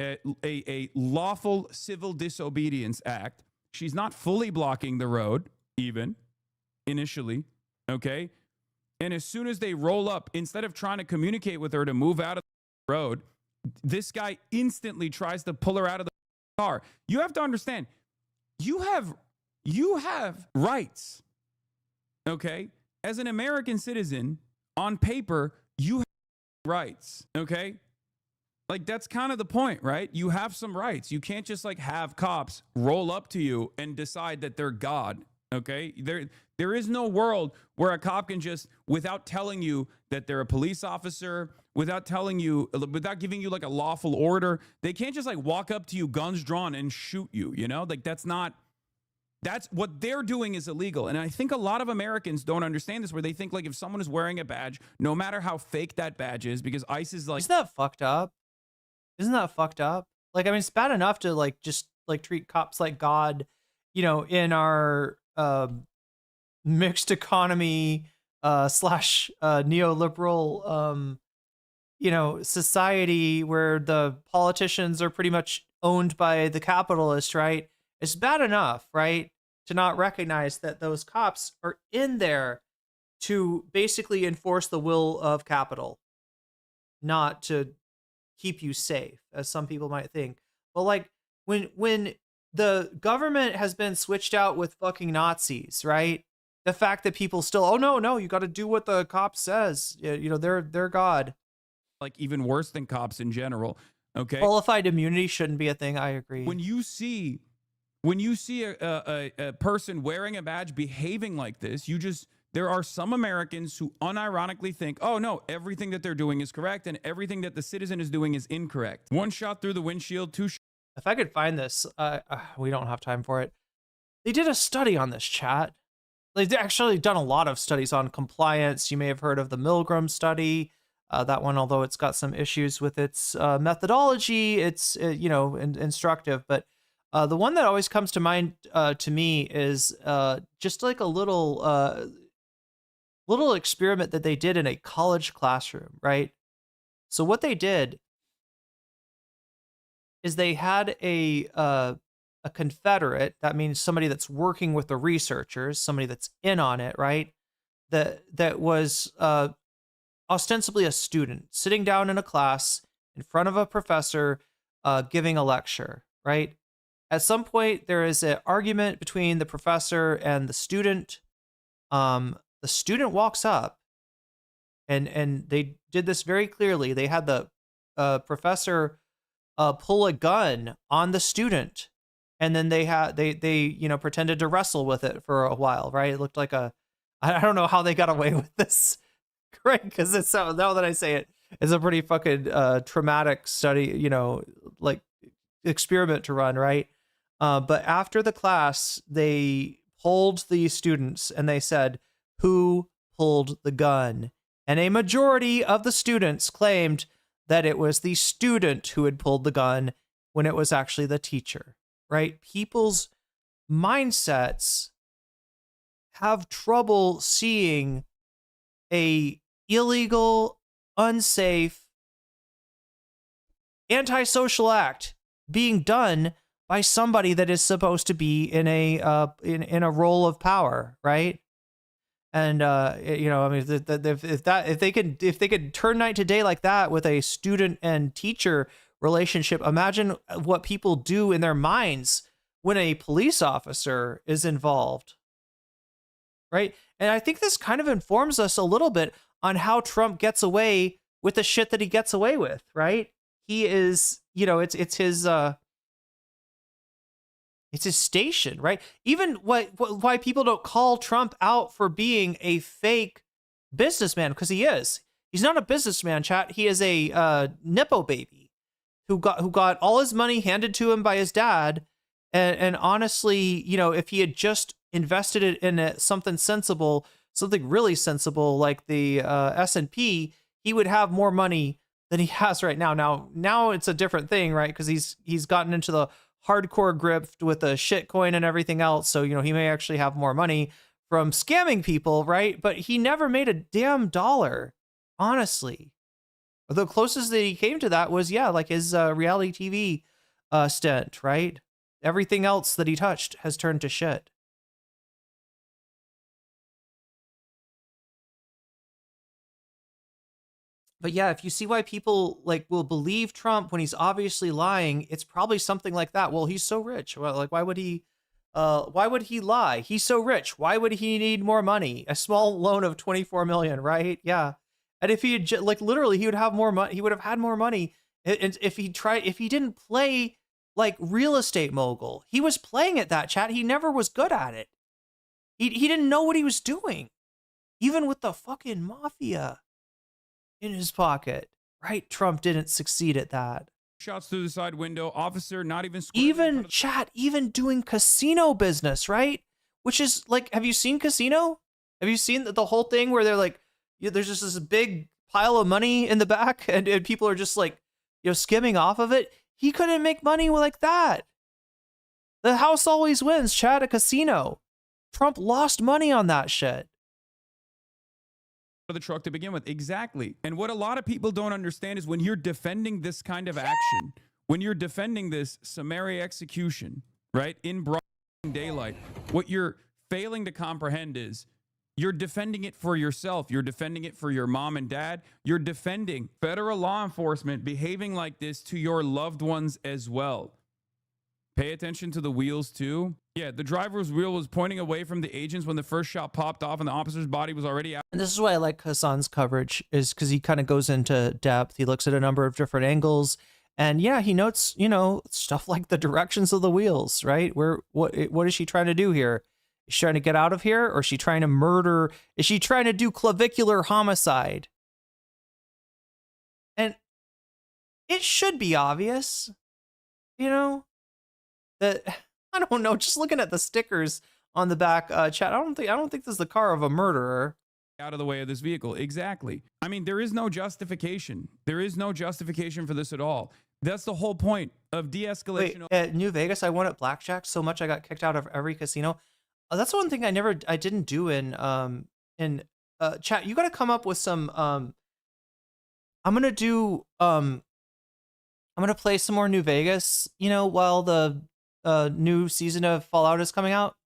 a lawful civil disobedience act. She's not fully blocking the road, even initially, okay? And as soon as they roll up, instead of trying to communicate with her to move out of the road, this guy instantly tries to pull her out of the car. You have to understand, you have rights, okay? As an American citizen, on paper, you have rights, okay? Like, that's kind of the point, right? You have some rights. You can't just like have cops roll up to you and decide that they're God, okay? There is no world where a cop can just, without telling you that they're a police officer, without giving you like a lawful order, they can't just like walk up to you, guns drawn, and shoot you, you know? Like, that's what they're doing is illegal. And I think a lot of Americans don't understand this, where they think like if someone is wearing a badge, no matter how fake that badge is, because ICE is like... Isn't that fucked up? Isn't that fucked up? Like, I mean, it's bad enough to like just like treat cops like God, you know, in our mixed economy slash neoliberal you know, society where the politicians are pretty much owned by the capitalists, right? It's bad enough, right, to not recognize that those cops are in there to basically enforce the will of capital, not to keep you safe, as some people might think. But like when the government has been switched out with fucking Nazis, right? The fact that people still, oh no, you got to do what the cop says. You know, they're God. Like even worse than cops in general. Okay. Qualified immunity shouldn't be a thing. I agree. When you see a person wearing a badge behaving like this, there are some Americans who unironically think, oh no, everything that they're doing is correct and everything that the citizen is doing is incorrect. One shot through the windshield, two shots. If I could find this, we don't have time for it. They did a study on this, chat. They've actually done a lot of studies on compliance. You may have heard of the Milgram study. That one, although it's got some issues with its methodology, it's instructive. But the one that always comes to mind to me is just like a little experiment that they did in a college classroom, right? So what they did is they had a confederate, that means somebody that's working with the researchers, somebody that's in on it, right? That was ostensibly a student sitting down in a class in front of a professor giving a lecture, right? At some point, there is an argument between the professor and the student. The student walks up, and they did this very clearly. They had the professor pull a gun on the student, and then they pretended to wrestle with it for a while, right? It looked like I don't know how they got away with this, right? Because it's so, now that I say it, it's a pretty fucking traumatic study, like experiment to run, right? But after the class, they polled the students and they said, who pulled the gun? And a majority of the students claimed that it was the student who had pulled the gun when it was actually the teacher, right? People's mindsets have trouble seeing a illegal, unsafe, antisocial act being done by somebody that is supposed to be in a role of power, right? And if they could turn night to day like that with a student and teacher relationship, imagine what people do in their minds when a police officer is involved, right? And I think this kind of informs us a little bit on how Trump gets away with the shit that he gets away with, right? He is, it's his station, right? Even why people don't call Trump out for being a fake businessman, because he is. He's not a businessman, chat. He is a Nippo baby who got all his money handed to him by his dad. And honestly, if he had just invested it in something sensible, something really sensible like the S&P, he would have more money than he has right now. Now it's a different thing, right? Because he's gotten into the hardcore grip with the shitcoin and everything else. So, he may actually have more money from scamming people, right? But he never made a damn dollar, honestly. The closest that he came to that was, like his reality TV stint, right? Everything else that he touched has turned to shit. But yeah, if you see why people will believe Trump when he's obviously lying, it's probably something like that. Well, he's so rich. Well, why would he lie? He's so rich. Why would he need more money? A small loan of 24 million, right? Yeah. And if he had literally, he would have more money. He would have had more money if he didn't play like real estate mogul. He was playing at that, chat. He never was good at it. He didn't know what he was doing, even with the fucking mafia in his pocket, right? Trump didn't succeed at that. Shots through the side window. Officer not even even doing casino business, right? Which is have you seen Casino? Have you seen the whole thing where they're there's just this big pile of money in the back and people are just skimming off of it? He couldn't make money like that. The house always wins, chat. A casino. Trump lost money on that shit. Of the truck to begin with. Exactly. And what a lot of people don't understand is when you're defending this kind of action, when you're defending this summary execution, right, in broad daylight, what you're failing to comprehend is you're defending it for yourself. You're defending it for your mom and dad. You're defending federal law enforcement behaving like this to your loved ones as well. Pay attention to the wheels too. Yeah, the driver's wheel was pointing away from the agents when the first shot popped off and the officer's body was already out. And this is why I like Hasan's coverage, is because he kind of goes into depth. He looks at a number of different angles. And yeah, he notes, stuff like the directions of the wheels, right? What is she trying to do here? Is she trying to get out of here? Or is she trying to murder? Is she trying to do clavicular homicide? And it should be obvious, that, I don't know, just looking at the stickers on the back, chat, I don't think this is the car of a murderer. out of the way of this vehicle. Exactly. I mean, there is no justification. There is no justification for this at all. That's the whole point of de-escalation. Wait, at New Vegas, I won at blackjack so much I got kicked out of every casino. That's one thing I didn't do in chat. You got to come up with some. I'm gonna play some more New Vegas. You know, while the new season of Fallout is coming out.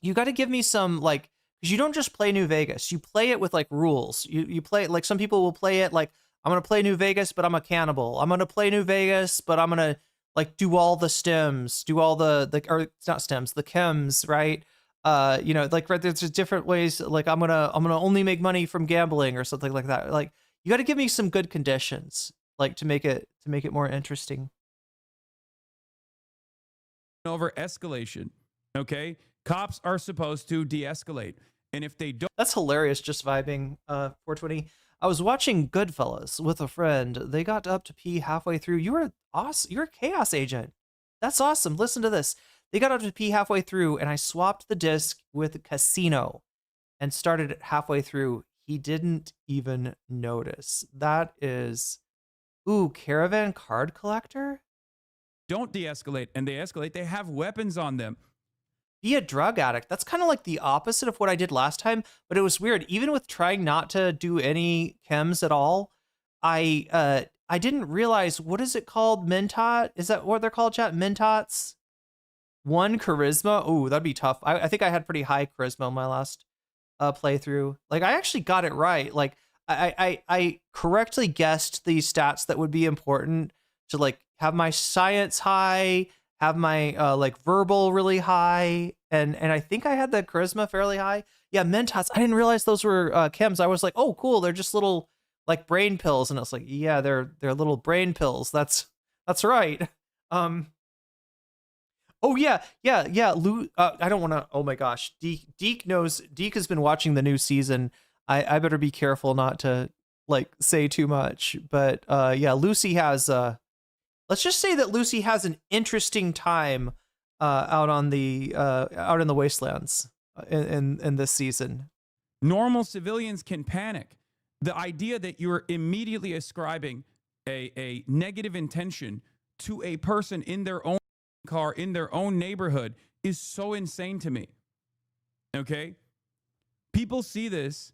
You got to give me some like, because you don't just play New Vegas. You play it with like rules. You play it like some people will play it like, I'm gonna play New Vegas, but I'm a cannibal. I'm gonna play New Vegas, but I'm gonna like do all the stems, do all the or it's not stems, the chems, right? You know, like right there's just different ways. Like I'm gonna only make money from gambling or something like that. Like you got to give me some good conditions, like to make it more interesting. Over escalation, okay? Cops are supposed to de-escalate, and if they don't, that's hilarious. Just vibing. 420. I was watching Goodfellas with a friend. They got up to pee halfway through. You were awesome. You're a chaos agent. That's awesome. Listen to this. They got up to pee halfway through, and I swapped the disc with Casino and started it halfway through. He didn't even notice. That is, ooh, Caravan Card Collector? Don't de-escalate and they escalate, they have weapons on them. Be a drug addict. That's kind of like the opposite of what I did last time, but it was weird. Even with trying not to do any chems at all, I didn't realize, what is it called? Mentot? Is that what they're called, chat? Mentots? 1 charisma? Ooh, that'd be tough. I think I had pretty high charisma in my last playthrough. Like I actually got it right. Like I correctly guessed the stats that would be important to like have my science high, have my like verbal really high, and I think I had the charisma fairly high. Yeah, Mentos. I didn't realize those were chems. I was like, oh, cool. They're just little like brain pills, and I was like, yeah, they're little brain pills. That's right. Oh yeah. Lou, I don't want to. Oh my gosh, Deke knows. Deke has been watching the new season. I better be careful not to like say too much. But yeah, Lucy has. Let's just say that Lucy has an interesting time out in the wastelands in this season. Normal civilians can panic. The idea that you're immediately ascribing a negative intention to a person in their own car, in their own neighborhood, is so insane to me. Okay? People see this,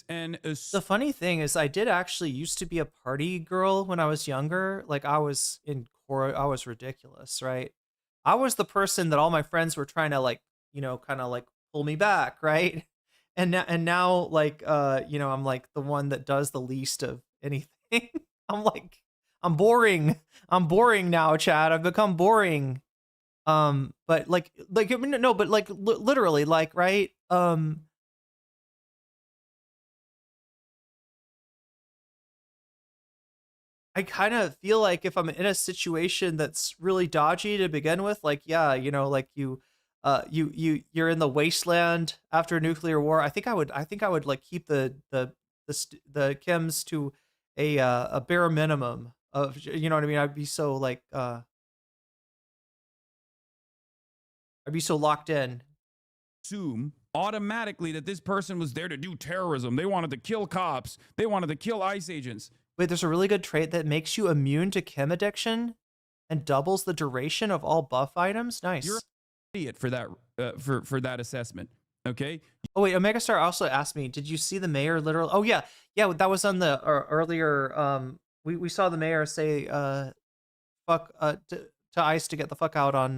and the funny thing is, I did actually used to be a party girl when I was younger. Like I was ridiculous, right? I was the person that all my friends were trying to like, you know, kind of like pull me back, right? And now like, you know, I'm like the one that does the least of anything. I'm boring now, Chad. I've become boring. But like, no, but like literally, like, right? I kind of feel like if I'm in a situation that's really dodgy to begin with, like, yeah, you know, like you're in the wasteland after a nuclear war. I think I would like keep the chems to a bare minimum of, you know what I mean? I'd be so like, I'd be so locked in. Assume automatically that this person was there to do terrorism. They wanted to kill cops. They wanted to kill ICE agents. Wait, there's a really good trait that makes you immune to chem addiction and doubles the duration of all buff items. Nice. You're an idiot for that for that assessment. Okay. Oh wait, Omega Star also asked me, did you see the mayor literally? Oh yeah, that was on the earlier. We saw the mayor say fuck to ICE to get the fuck out on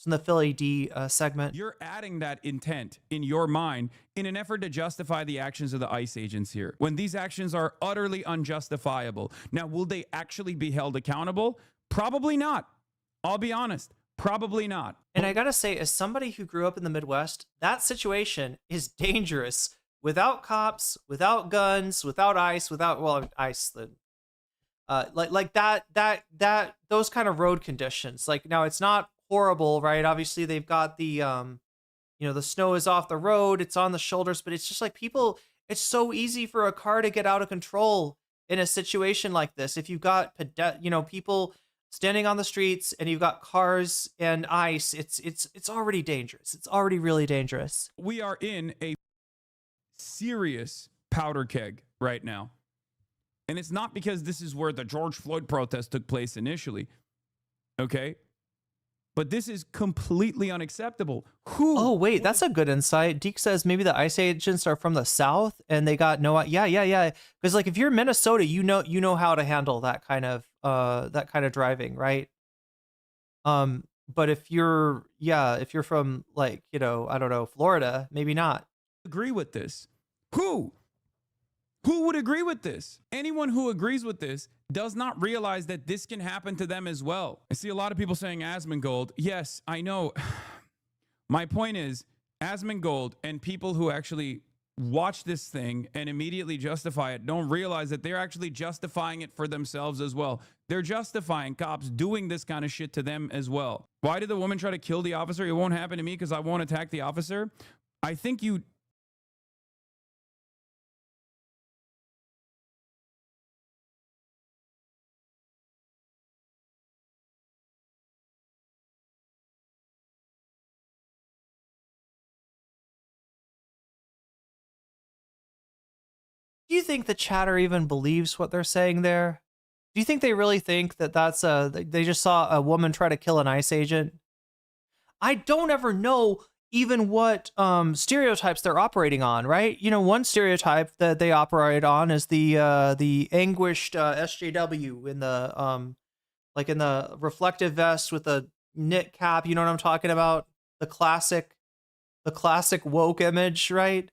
the Philly D segment. You're adding that intent in your mind in an effort to justify the actions of the ICE agents here, when these actions are utterly unjustifiable. Now, will they actually be held accountable? Probably not. I'll be honest. Probably not. And I gotta say, as somebody who grew up in the Midwest, that situation is dangerous. Without cops, without guns, without ICE, ICE, like that those kind of road conditions. Like now, it's not horrible, right? Obviously, they've got the you know, the snow is off the road, it's on the shoulders, but it's just like people. It's so easy for a car to get out of control in a situation like this. If you've got people standing on the streets and you've got cars and ice, it's already dangerous. It's already really dangerous. We are in a serious powder keg right now. And it's not because this is where the George Floyd protest took place initially. Okay? But this is completely unacceptable. Oh, wait, that's a good insight. Deke says maybe the ICE agents are from the South and they got no, yeah. Because like if you're Minnesota, you know how to handle that kind of driving, right? But if you're from like, I don't know, Florida, maybe not. Agree with this? Who would agree with this? Anyone who agrees with this does not realize that this can happen to them as well. I see a lot of people saying Asmongold. Yes, I know. My point is, Asmongold and people who actually watch this thing and immediately justify it don't realize that they're actually justifying it for themselves as well. They're justifying cops doing this kind of shit to them as well. Why did the woman try to kill the officer? It won't happen to me because I won't attack the officer. I think you... Do you think the chatter even believes what they're saying there? Do you think they really think that they just saw a woman try to kill an ICE agent? I don't ever know even what stereotypes they're operating on, right? One stereotype that they operate on is the anguished SJW in the in the reflective vest with the knit cap. You know what I'm talking about? The classic woke image, right?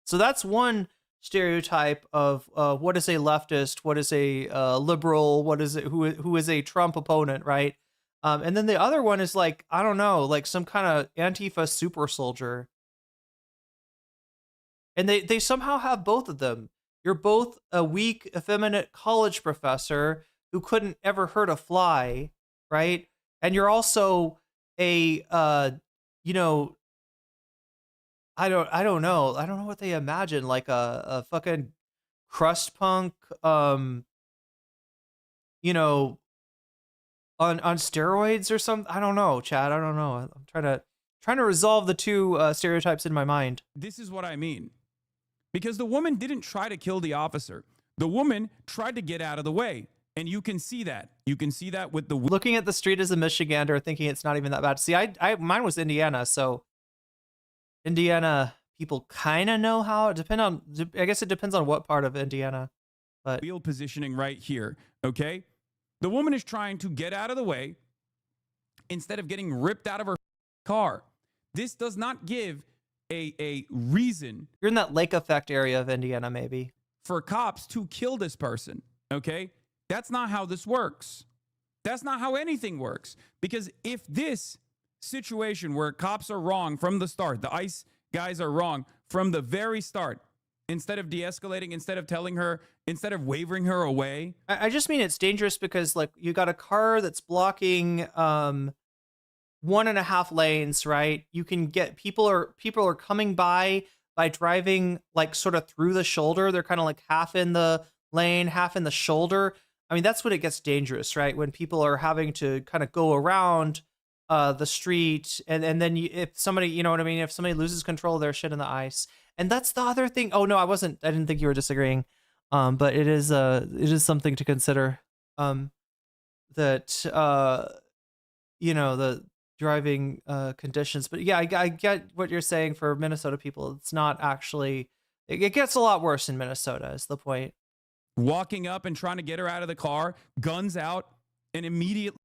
So that's one stereotype of what is a leftist, what is a liberal, what is it, who is a Trump opponent, right? And then the other one is like, I don't know, like some kind of Antifa super soldier. And they somehow have both of them. You're both a weak, effeminate college professor who couldn't ever hurt a fly, right? And you're also a I don't know. I don't know what they imagine, like a fucking crust punk, on steroids or something. I don't know, Chad. I don't know. I'm trying to resolve the two stereotypes in my mind. This is what I mean. Because the woman didn't try to kill the officer. The woman tried to get out of the way. And you can see that. You can see that with the... Looking at the street as a Michigander, thinking it's not even that bad. See, mine was Indiana, so... Indiana people kind of know how. I guess it depends on what part of Indiana. But wheel positioning right here, okay? The woman is trying to get out of the way instead of getting ripped out of her car. This does not give a reason. You're in that lake effect area of Indiana, maybe. For cops to kill this person, okay? That's not how this works. That's not how anything works. Because if this situation where cops are wrong from the start, the ICE guys are wrong from the very start, instead of de-escalating, instead of telling her, instead of wavering her away. I just mean it's dangerous because like you got a car that's blocking 1.5 lanes, right? You can get people are coming by driving like sort of through the shoulder. They're kind of like half in the lane, half in the shoulder. I mean, that's when it gets dangerous, right? When people are having to kind of go around the street, and then if somebody, you know what I mean, if somebody loses control of their shit in the ice. And that's the other thing. Oh no, I didn't think you were disagreeing. But it is something to consider. That the driving conditions. But yeah, I get what you're saying for Minnesota people. It's not actually, it gets a lot worse in Minnesota is the point. Walking up and trying to get her out of the car, guns out, and immediately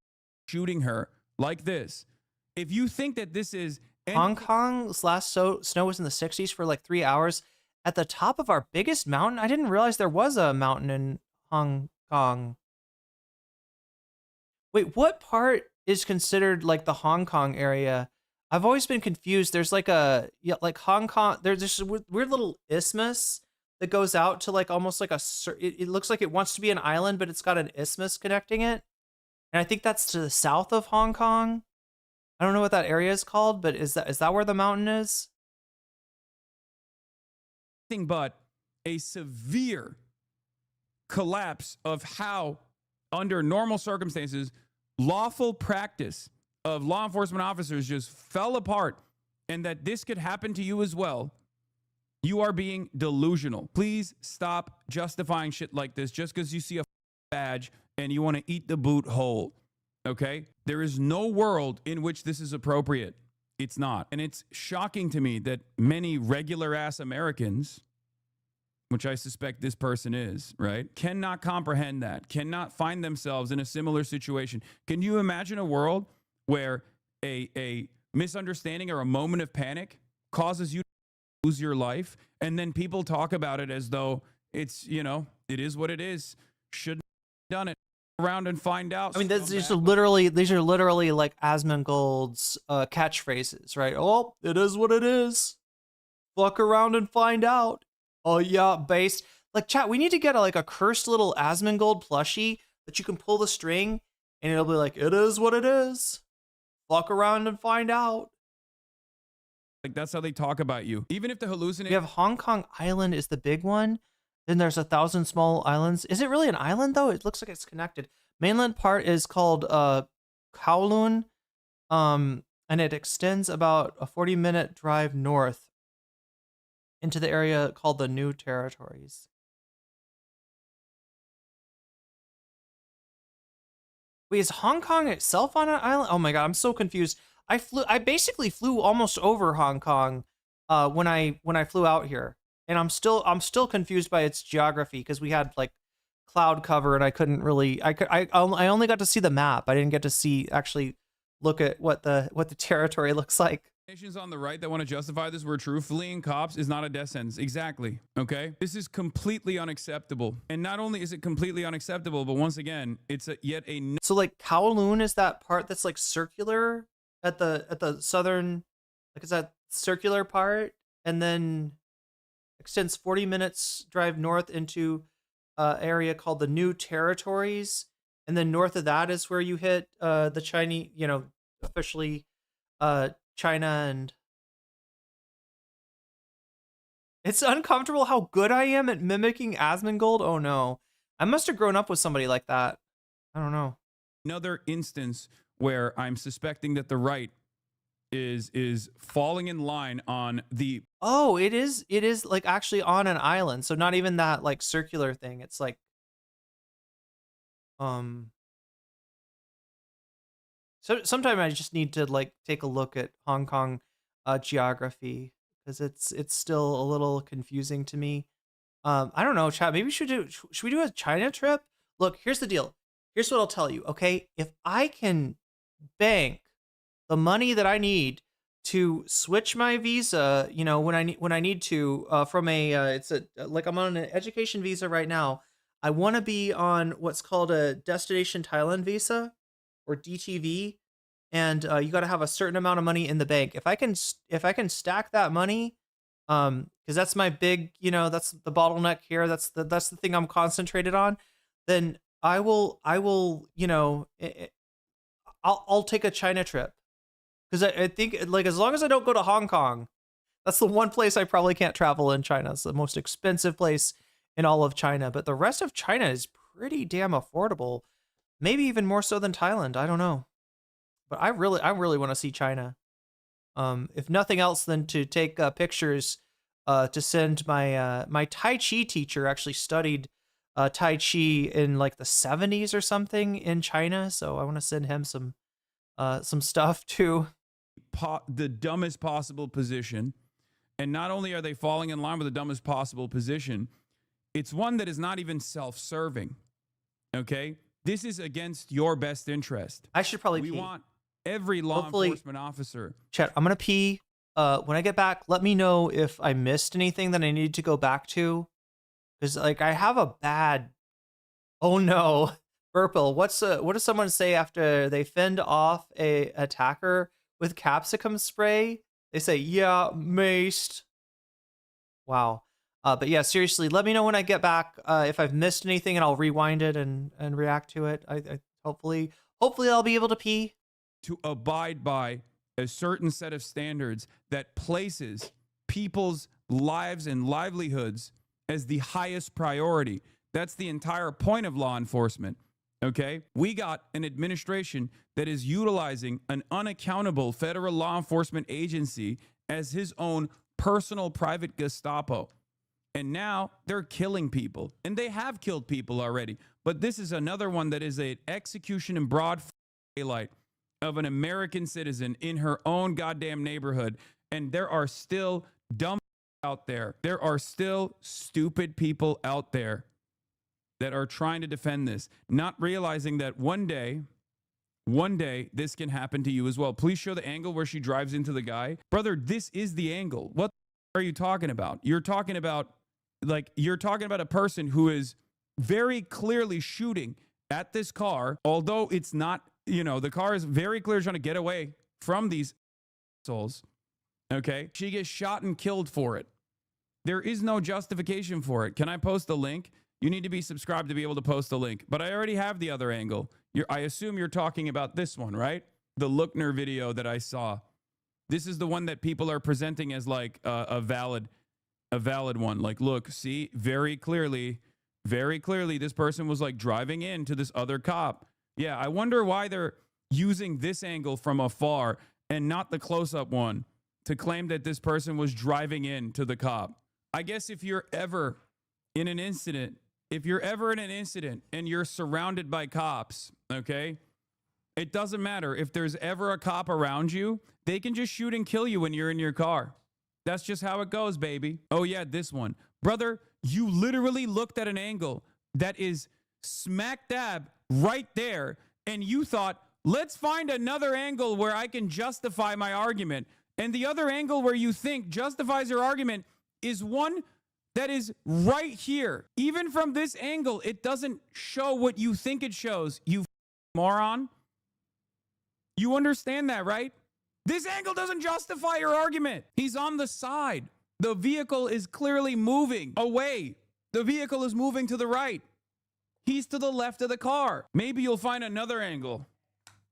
shooting her like this. If you think that this is... Hong Kong's last snow was in the 60s for like 3 hours at the top of our biggest mountain. I didn't realize there was a mountain in Hong Kong. Wait, what part is considered like the Hong Kong area? I've always been confused. There's like Hong Kong, there's this weird little isthmus that goes out to like almost like it looks like it wants to be an island, but it's got an isthmus connecting it. And I think that's to the south of Hong Kong. I don't know what that area is called, but is that where the mountain is? Nothing but a severe collapse of how, under normal circumstances, lawful practice of law enforcement officers just fell apart and that this could happen to you as well, you are being delusional. Please stop justifying shit like this just because you see a badge and you want to eat the boot whole. Okay? There is no world in which this is appropriate. It's not. And it's shocking to me that many regular ass Americans, which I suspect this person is, right, cannot comprehend that, cannot find themselves in a similar situation. Can you imagine a world where a misunderstanding or a moment of panic causes you to lose your life, and then people talk about it as though it's, you know, it is what it is. Shouldn't have done it. Around and find out. I mean, these are literally like Asmongold's catchphrases, right? Oh, it is what it is. Fuck around and find out. Oh yeah, based. Like, chat, we need to get a cursed little Asmongold plushie that you can pull the string and it'll be like, it is what it is. Fuck around and find out. Like, that's how they talk about you. Even if the hallucination. We have Hong Kong Island is the big one. Then there's 1,000 small islands. Is it really an island though? It looks like it's connected. Mainland part is called Kowloon, and it extends about a 40-minute drive north into the area called the New Territories. Wait, is Hong Kong itself on an island? Oh my god, I'm so confused. I basically flew almost over Hong Kong when I flew out here. And I'm still confused by its geography because we had like cloud cover and I couldn't really I only got to see the map. I didn't get to actually look at what the territory looks like. Nations on the right that want to justify this were true. Fleeing cops is not a death sentence. Exactly. Okay. This is completely unacceptable. And not only is it completely unacceptable, but once again, it's yet a. So like Kowloon is that part that's like circular at the southern, like, is that circular part, and then extends 40 minutes drive north into area called the New Territories, and then north of that is where you hit the Chinese, you know, officially China. And it's uncomfortable how good I am at mimicking Asmongold. Oh no, I must have grown up with somebody like that. I don't know. Another instance where I'm suspecting that the right is falling in line on the. Oh, it is like actually on an island, so not even that like circular thing. It's like so sometime I just need to like take a look at Hong Kong geography because it's still a little confusing to me. I don't know, chat, maybe should we do a China trip? Look, here's the deal. Here's what I'll tell you, okay? If I can bank the money that I need to switch my visa, you know, when I need to from it's like I'm on an education visa right now. I want to be on what's called a destination Thailand visa or DTV, and you got to have a certain amount of money in the bank. If I can stack that money, because that's my big, you know, that's the bottleneck here. That's the thing I'm concentrated on. Then I will, you know, I'll take a China trip. Because I think, like, as long as I don't go to Hong Kong, that's the one place I probably can't travel in China. It's the most expensive place in all of China. But the rest of China is pretty damn affordable. Maybe even more so than Thailand. I don't know. But I really want to see China. If nothing else than to take pictures to send my Tai Chi teacher actually studied Tai Chi in like the 70s or something in China. So I want to send him some stuff too. The dumbest possible position. And not only are they falling in line with the dumbest possible position, it's one that is not even self-serving. Okay? This is against your best interest. I should probably pee. We want every law enforcement officer. Chat, I'm going to pee. When I get back, let me know if I missed anything that I need to go back to. Because, like, I have a bad... Oh, no. Burple, what does someone say after they fend off a attacker with capsicum spray? They say, yeah, maced. Wow. But yeah, seriously, let me know when I get back if I've missed anything, and I'll rewind it and react to it. I hopefully I'll be able to pee. To abide by a certain set of standards that places people's lives and livelihoods as the highest priority. That's the entire point of law enforcement. Okay? We got an administration that is utilizing an unaccountable federal law enforcement agency as his own personal private Gestapo. And now they're killing people. And they have killed people already. But this is another one that is an execution in broad daylight of an American citizen in her own goddamn neighborhood. And there are still dumb out there. There are still stupid people out there that are trying to defend this, not realizing that one day this can happen to you as well. Please show the angle where she drives into the guy. Brother, this is the angle. What are you talking about? You're talking about a person who is very clearly shooting at this car, although it's not, the car is very clearly trying to get away from these souls. Okay? She gets shot and killed for it. There is no justification for it. Can I post the link? You need to be subscribed to be able to post the link. But I already have the other angle. I assume you're talking about this one, right? The Lookner video that I saw. This is the one that people are presenting as like a valid one. Like, look, see, very clearly, this person was like driving into this other cop. Yeah, I wonder why they're using this angle from afar and not the close-up one to claim that this person was driving into the cop. I guess if you're ever in an incident and you're surrounded by cops, okay, it doesn't matter. If there's ever a cop around you, they can just shoot and kill you when you're in your car. That's just how it goes, baby. Oh, yeah, this one. Brother, you literally looked at an angle that is smack dab right there, and you thought, let's find another angle where I can justify my argument. And the other angle where you think justifies your argument is one that is right here. Even from this angle, it doesn't show what you think it shows, you moron. You understand that, right? This angle doesn't justify your argument. He's on the side. The vehicle is clearly moving away. The vehicle is moving to the right. He's to the left of the car. Maybe you'll find another angle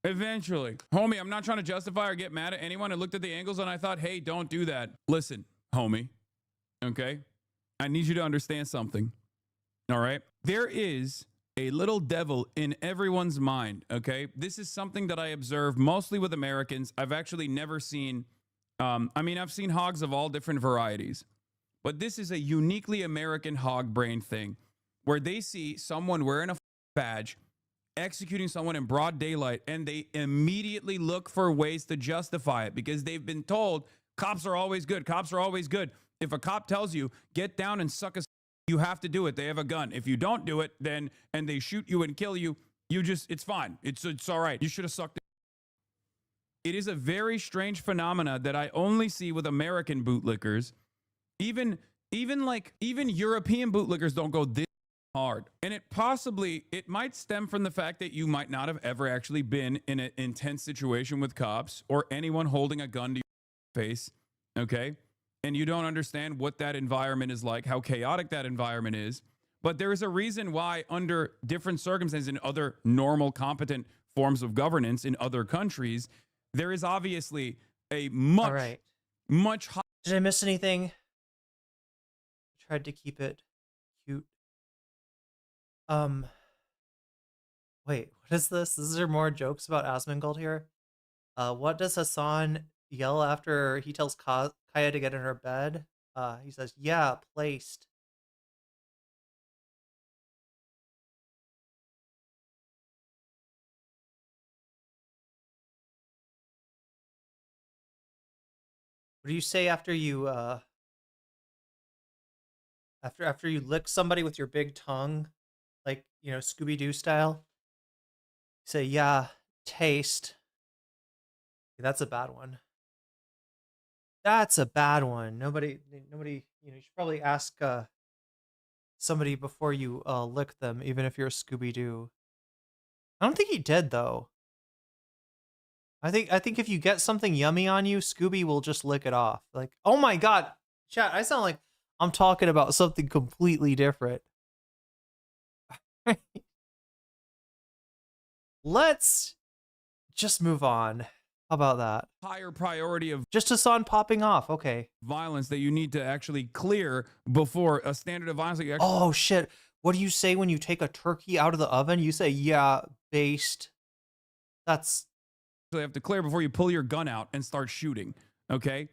eventually. Homie, I'm not trying to justify or get mad at anyone. I looked at the angles and I thought, hey, don't do that. Listen, homie, okay? I need you to understand something, all right? There is a little devil in everyone's mind, okay? This is something that I observe mostly with Americans. I've actually never seen, I've seen hogs of all different varieties, but this is a uniquely American hog brain thing where they see someone wearing a badge, executing someone in broad daylight, and they immediately look for ways to justify it because they've been told cops are always good. Cops are always good. If a cop tells you, get down and suck a, you have to do it. They have a gun. If you don't do it, then, and they shoot you and kill you, it's fine. It's all right. You should have sucked it. It is a very strange phenomena that I only see with American bootlickers. Even European bootlickers don't go this hard. And it might stem from the fact that you might not have ever actually been in an intense situation with cops or anyone holding a gun to your face, okay? And you don't understand what that environment is like, how chaotic that environment is. But there is a reason why under different circumstances in other normal, competent forms of governance in other countries, there is obviously a much higher. Did I miss anything? I tried to keep it cute. Wait, what is this? Is there more jokes about Asmongold here? What does Hasan yell after he tells Kaya to get in her bed? He says, yeah, placed. What do you say after you after you lick somebody with your big tongue, like, Scooby-Doo style? You say, yeah, taste. That's a bad one. That's a bad one. Nobody, you should probably ask somebody before you lick them, even if you're a Scooby-Doo. I don't think he did, though. I think if you get something yummy on you, Scooby will just lick it off. Like, oh my god, chat, I sound like I'm talking about something completely different. Let's just move on. How about that? Higher priority of just Hasan popping off. Okay. Violence that you need to actually clear before a standard of violence that you actually. Oh shit. What do you say when you take a turkey out of the oven? You say, yeah, based. That's... So you have to clear before you pull your gun out and start shooting, okay?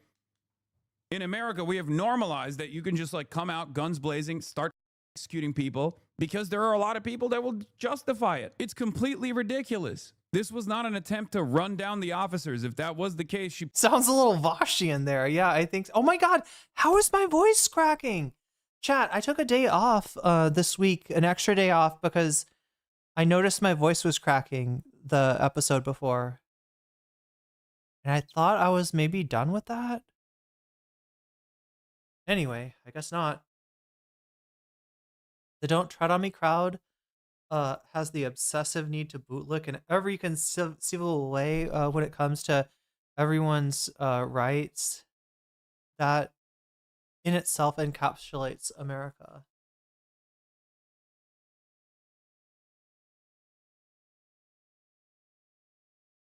In America, we have normalized that you can just like come out guns blazing, start executing people because there are a lot of people that will justify it. It's completely ridiculous. This was not an attempt to run down the officers. If that was the case, she... Sounds a little Vashi in there. Yeah, I think... Oh my God, how is my voice cracking? Chat, I took a day off this week, an extra day off, because I noticed my voice was cracking the episode before. And I thought I was maybe done with that. Anyway, I guess not. The Don't Tread on Me crowd has the obsessive need to bootlick in every conceivable way when it comes to everyone's rights. That in itself encapsulates America.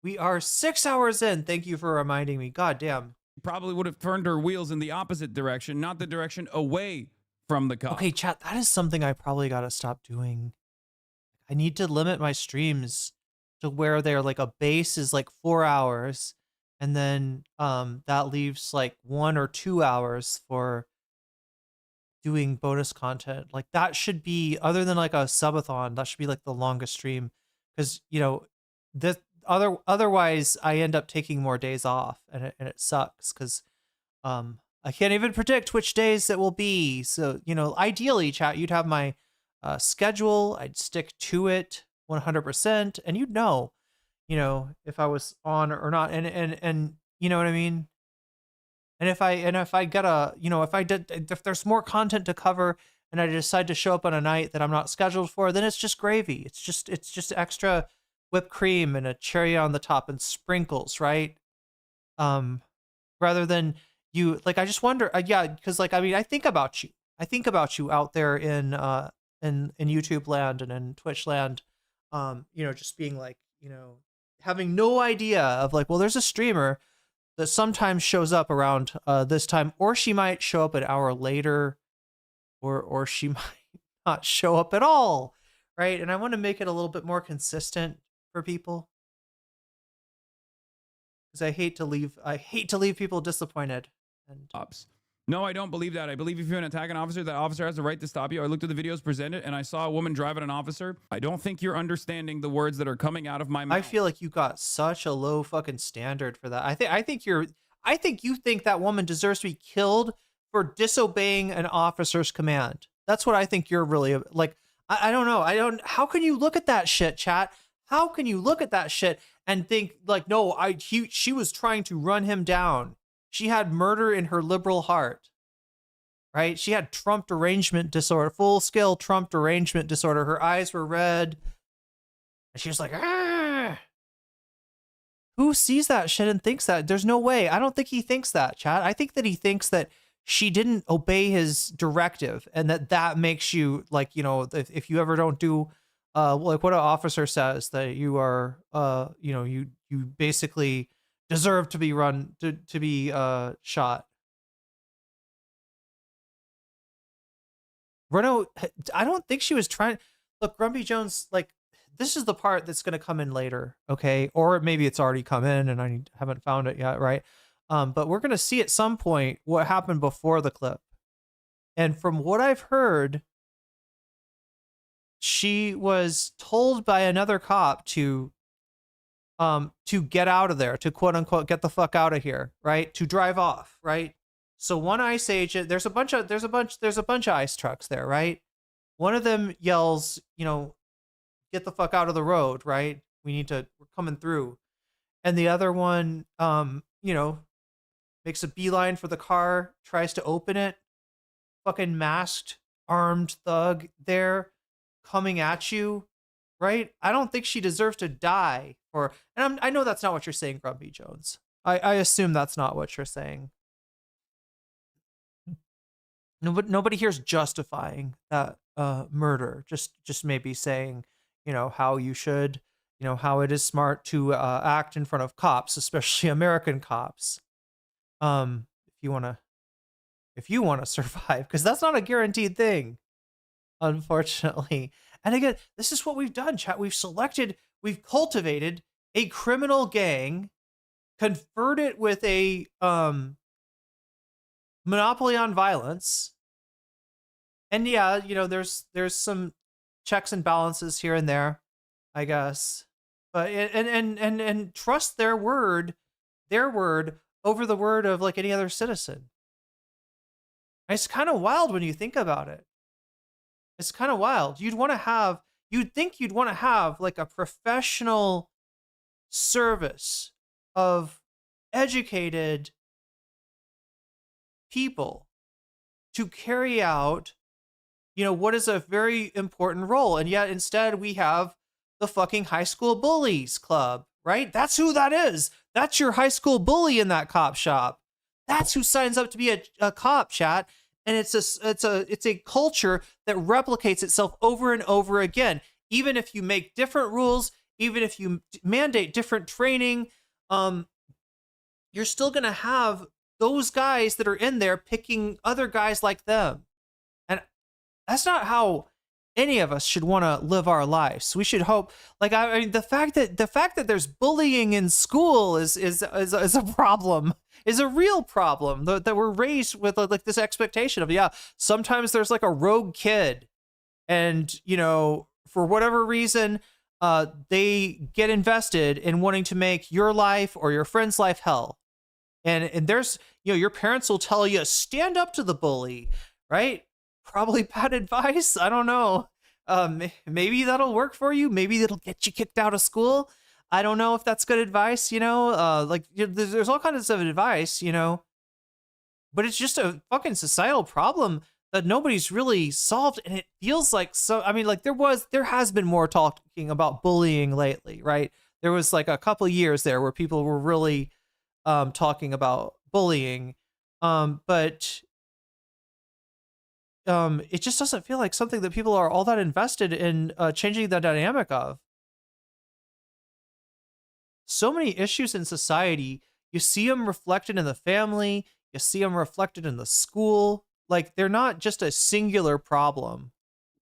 We are 6 hours in. Thank you for reminding me. God damn. Probably would have turned her wheels in the opposite direction, not the direction away from the cop. Okay, chat, that is something I probably got to stop doing. I need to limit my streams to where they're like a base is like 4 hours, and then that leaves like 1 or 2 hours for doing bonus content. Like that should be, other than like a subathon, that should be like the longest stream, because you know this otherwise I end up taking more days off, and it sucks because I can't even predict which days it will be. So, you know, ideally, chat, you'd have my schedule. I'd stick to it 100%, and you'd know, if I was on or not. And you know what I mean? And if I get a, if there's more content to cover and I decide to show up on a night that I'm not scheduled for, then it's just gravy. It's just extra whipped cream and a cherry on the top and sprinkles, right? Rather than you, like, I just wonder, yeah, because like, I mean, I think about you out there in YouTube land and in Twitch land, just being like, having no idea of like, well, there's a streamer that sometimes shows up around this time, or she might show up an hour later, or she might not show up at all, right? And I want to make it a little bit more consistent for people, because I hate to leave people disappointed. And no, I don't believe that. I believe if you attack an officer, that officer has the right to stop you. I looked at the videos presented and I saw a woman drive at an officer. I don't think you're understanding the words that are coming out of my mouth. I feel like you got such a low fucking standard for that. I think you think that woman deserves to be killed for disobeying an officer's command. That's what I think you're really like. I don't know. How can you look at that shit, chat? How can you look at that shit and think like, no, she was trying to run him down. She had murder in her liberal heart, right? She had Trump derangement disorder, full-scale Trump derangement disorder. Her eyes were red. And she was like, ah! Who sees that shit and thinks that? There's no way. I don't think he thinks that, chat. I think that he thinks that she didn't obey his directive, and that makes you like, if you ever don't do like what an officer says, that you are, you basically deserve to be to be shot. Renault, I don't think she was trying. Look, Grumpy Jones, like, this is the part that's going to come in later, okay? Or maybe it's already come in and I haven't found it yet, right? But we're going to see at some point what happened before the clip. And from what I've heard, she was told by another cop to get out of there, to quote unquote get the fuck out of here, right? To drive off, right? So one ICE agent, there's a bunch of ICE trucks there, right? One of them yells, get the fuck out of the road, right? We're coming through. And the other one, makes a beeline for the car, tries to open it. Fucking masked, armed thug there coming at you, right? I don't think she deserves to die and I know that's not what you're saying, Grumpy Jones. I assume that's not what you're saying. Nobody here's justifying that murder. Just maybe saying, how you should, how it is smart to act in front of cops, especially American cops. If you want to survive, because that's not a guaranteed thing. unfortunately. And again, this is what we've done, chat. We've cultivated a criminal gang, conferred it with a monopoly on violence. And yeah, there's some checks and balances here and there, I guess. But and trust their word over the word of like any other citizen. It's kind of wild when you think about it. It's kind of wild. You'd think you'd want to have like a professional service of educated people to carry out, what is a very important role. And yet instead we have the fucking high school bullies club, right? That's who that is. That's your high school bully in that cop shop. That's who signs up to be a cop, chat. And it's a culture that replicates itself over and over again. Even if you make different rules, even if you mandate different training, you're still going to have those guys that are in there picking other guys like them. And that's not how any of us should want to live our lives. We should hope, like, I mean, the fact that there's bullying in school is a problem, is a real problem that we're raised with, like, this expectation of, yeah, sometimes there's like a rogue kid and, for whatever reason, they get invested in wanting to make your life or your friend's life hell. And there's, your parents will tell you, stand up to the bully, right? Probably bad advice. I don't know. Maybe that'll work for you. Maybe that'll get you kicked out of school. I don't know if that's good advice, there's all kinds of advice, but it's just a fucking societal problem that nobody's really solved. And it feels like, there has been more talking about bullying lately, right? There was like a couple of years there where people were really talking about bullying. But it just doesn't feel like something that people are all that invested in changing the dynamic of. So many issues in society, you see them reflected in the family, you see them reflected in the school. Like, they're not just a singular problem.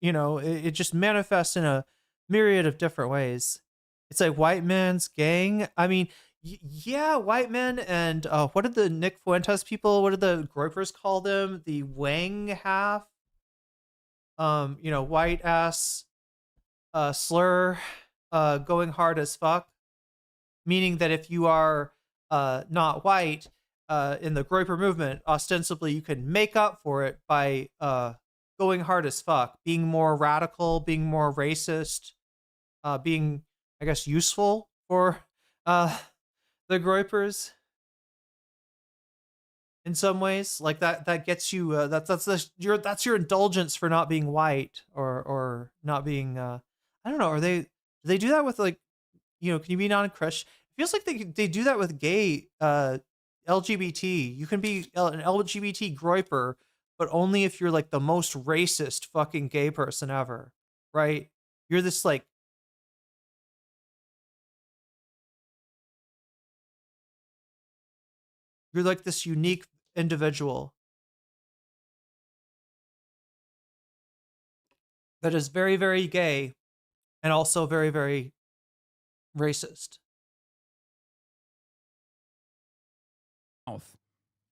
It just manifests in a myriad of different ways. It's like white man's gang. I mean, yeah, white men and what did the Nick Fuentes people, what did the Groypers call them? The Wang half. White ass slur, going hard as fuck. Meaning that if you are not white in the Groyper movement, ostensibly you can make up for it by going hard as fuck, being more radical, being more racist, being, I guess, useful for the Groypers in some ways. Like that gets you that's your indulgence for not being white or not being I don't know, do they do that with, like, can you be non-Christian? It feels like they do that with gay LGBT. You can be an LGBT Groyper, but only if you're like the most racist fucking gay person ever, right? You're this like this unique individual that is very, very gay and also very, very racist.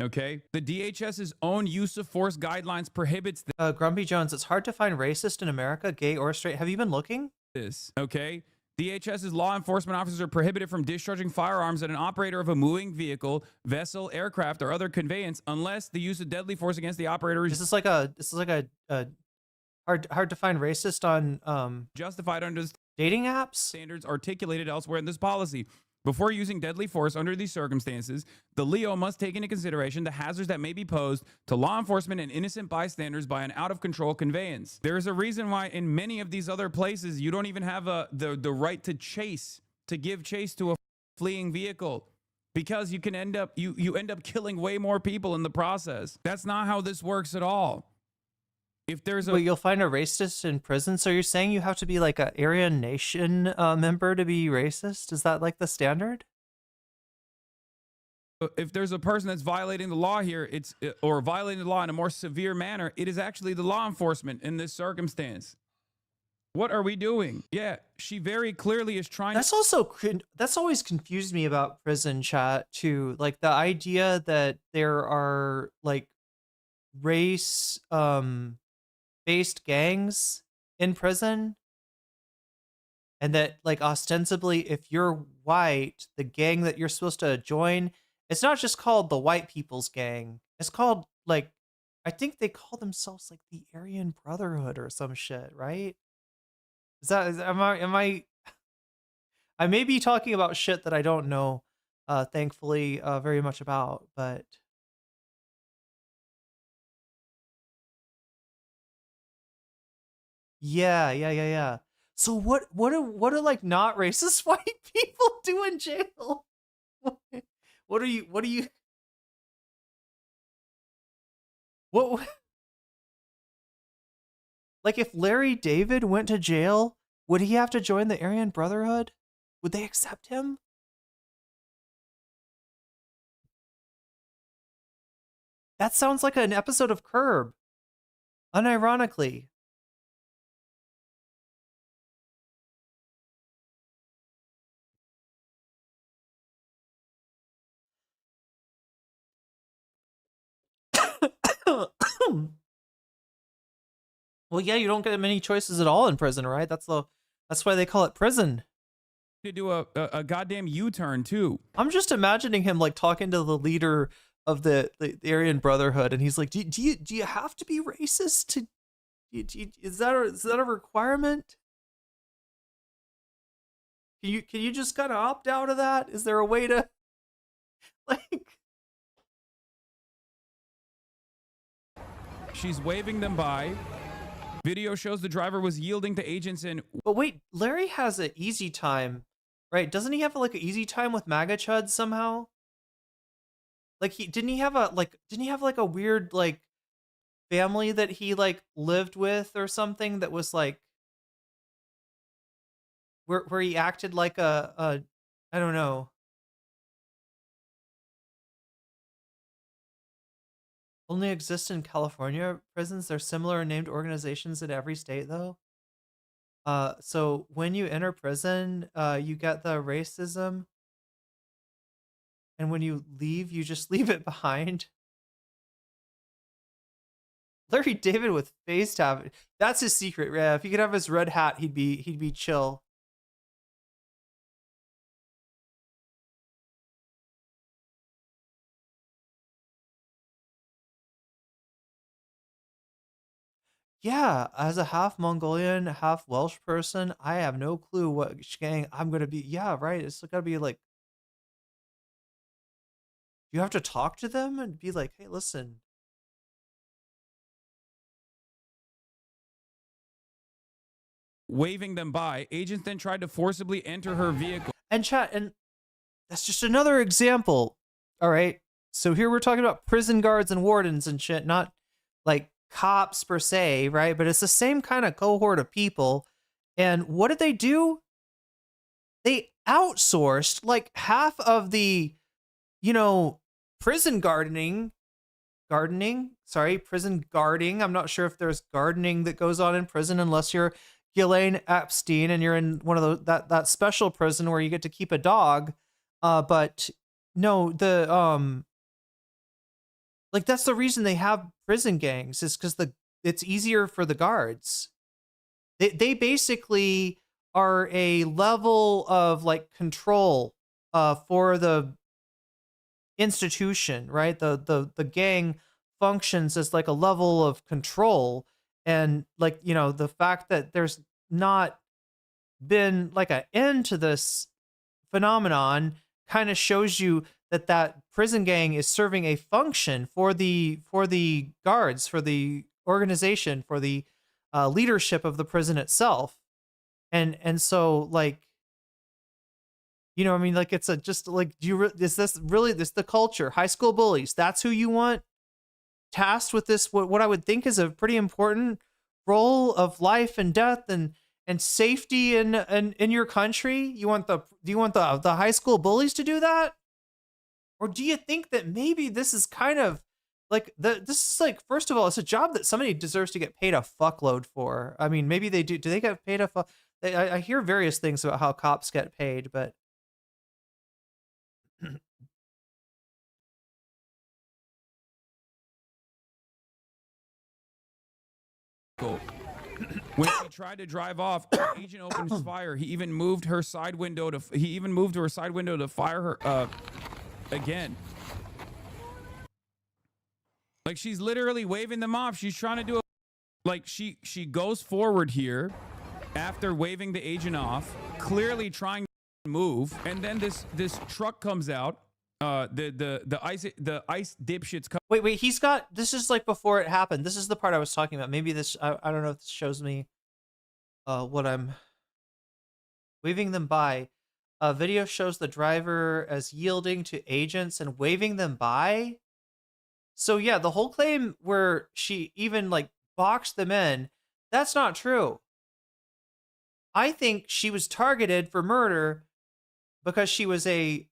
Okay, the DHS's own use of force guidelines prohibits Grumpy Jones, it's hard to find racist in America, gay or straight. Have you been looking? this. Okay, DHS's law enforcement officers are prohibited from discharging firearms at an operator of a moving vehicle, vessel, aircraft, or other conveyance unless the use of deadly force against the operator is This is like a hard to find racist on justified under the dating apps standards articulated elsewhere in this policy. Before using deadly force under these circumstances, the LEO must take into consideration the hazards that may be posed to law enforcement and innocent bystanders by an out-of-control conveyance. There is a reason why in many of these other places you don't even have the right to give chase to a fleeing vehicle, because you can end up you end up killing way more people in the process. That's not how this works at all. If there's a you'll find a racist in prison. So you're saying you have to be like a Aryan Nation member to be racist? Is that like the standard? if there's a person that's violating the law here, or violating the law in a more severe manner, it is actually the law enforcement in this circumstance. What are we doing? Yeah, she very clearly is trying. That's also that's always confused me about prison chat too. Like the idea that there are like race based gangs in prison, and that like ostensibly if you're white, the gang that you're supposed to join, it's not just called the white people's gang. It's called like, I think they call themselves like the Aryan Brotherhood or some shit, right? Am I may be talking about shit that I don't know, thankfully, very much about, but yeah. So what do like not racist white people do in jail? What are you what like if Larry David went to jail, would he have to join the Aryan Brotherhood? Would they accept him? That sounds like an episode of Curb, unironically. Well, yeah, you don't get many choices at all in prison, right? That's why they call it prison. To do a goddamn U-turn too. I'm just imagining him like talking to the leader of the Aryan Brotherhood, and he's like, "Do you have to be racist to? Is that a requirement? Can you just kind of opt out of that? Is there a way to like?" She's waving them by. Video shows the driver was yielding to agents in. But wait, Larry has an easy time, right? Doesn't he have like an easy time with MAGA chuds somehow? Like didn't he have like a weird like family that he like lived with or something that was like where he acted like a I don't know. Only exist in California prisons. They're similar named organizations in every state though. So when you enter prison, you get the racism, and when you leave, you just leave it behind. Larry David with face tab. That's his secret. Yeah, if he could have his red hat, he'd be chill. Yeah, as a half Mongolian, half Welsh person, I have no clue what gang I'm gonna be. Yeah, right. It's gotta be like you have to talk to them and be like, hey, listen. Waving them by, agents then tried to forcibly enter her vehicle. And chat, and that's just another example. All right. So here we're talking about prison guards and wardens and shit, not like cops per se, right? But it's the same kind of cohort of people. And what did they do? They outsourced like half of the, prison prison guarding. I'm not sure if there's gardening that goes on in prison unless you're Ghislaine Epstein and you're in one of that special prison where you get to keep a dog. But no, like that's the reason they have prison gangs is because it's easier for the guards. They basically are a level of like control for the institution, right? The gang functions as like a level of control, and like the fact that there's not been like an end to this phenomenon kind of shows you that prison gang is serving a function for the guards, for the organization, for the leadership of the prison itself, and so like I mean, like it's just like is this really the culture? High school bullies, that's who you want tasked with this what I would think is a pretty important role of life and death and safety in your country? Do you want the high school bullies to do that? Or do you think that maybe this is kind of like this is like, first of all, it's a job that somebody deserves to get paid a fuckload for. I mean, maybe they do. Do they get paid a fuck? I hear various things about how cops get paid, but when she tried to drive off, agent opened fire. He even moved her side window to fire her again. Like, she's literally waving them off. She's trying to do a, like, she goes forward here after waving the agent off, clearly trying to move, and then this truck comes out. The ice dipshits come. wait, he's got, this is like before it happened. This is the part I was talking about. Maybe this, I don't know if this shows me what I'm waving them by. Video shows the driver as yielding to agents and waving them by. So yeah, the whole claim where she even like boxed them in, that's not true. I think she was targeted for murder because she was a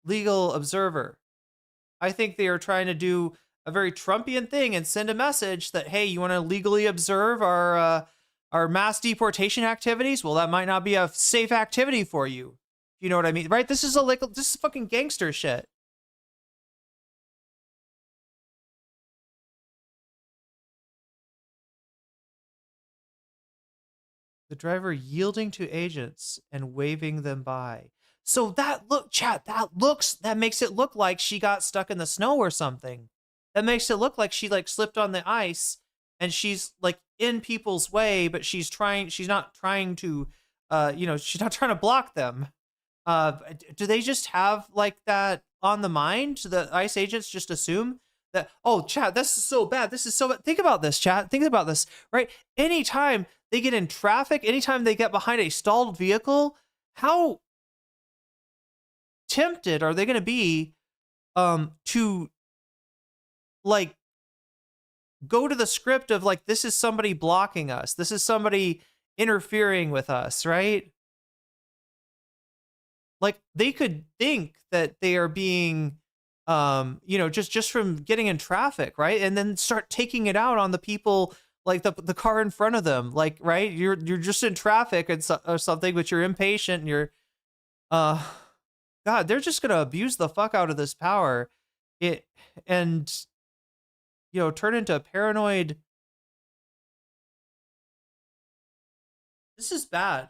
legal observer. I think they are trying to do a very Trumpian thing and send a message that, hey, you want to legally observe our mass deportation activities? Well, that might not be a safe activity for you. You know what I mean, right? This is this is fucking gangster shit. The driver yielding to agents and waving them by. So that that makes it look like she got stuck in the snow or something. That makes it look like she like slipped on the ice and she's like in people's way, but she's not trying to, she's not trying to block them. Do they just have like that on the mind? The ICE agents just assume that, oh, chat, this is so bad. This is so bad. Think about this, chat. Think about this, right? Anytime they get in traffic, anytime they get behind a stalled vehicle, how tempted are they going to be to like go to the script of like, this is somebody blocking us, this is somebody interfering with us, right? Like they could think that they are being just from getting in traffic, right? And then start taking it out on the people, like the car in front of them, like, right? You're just in traffic or something, but you're impatient and you're God, they're just gonna abuse the fuck out of this power, turn into a paranoid. This is bad.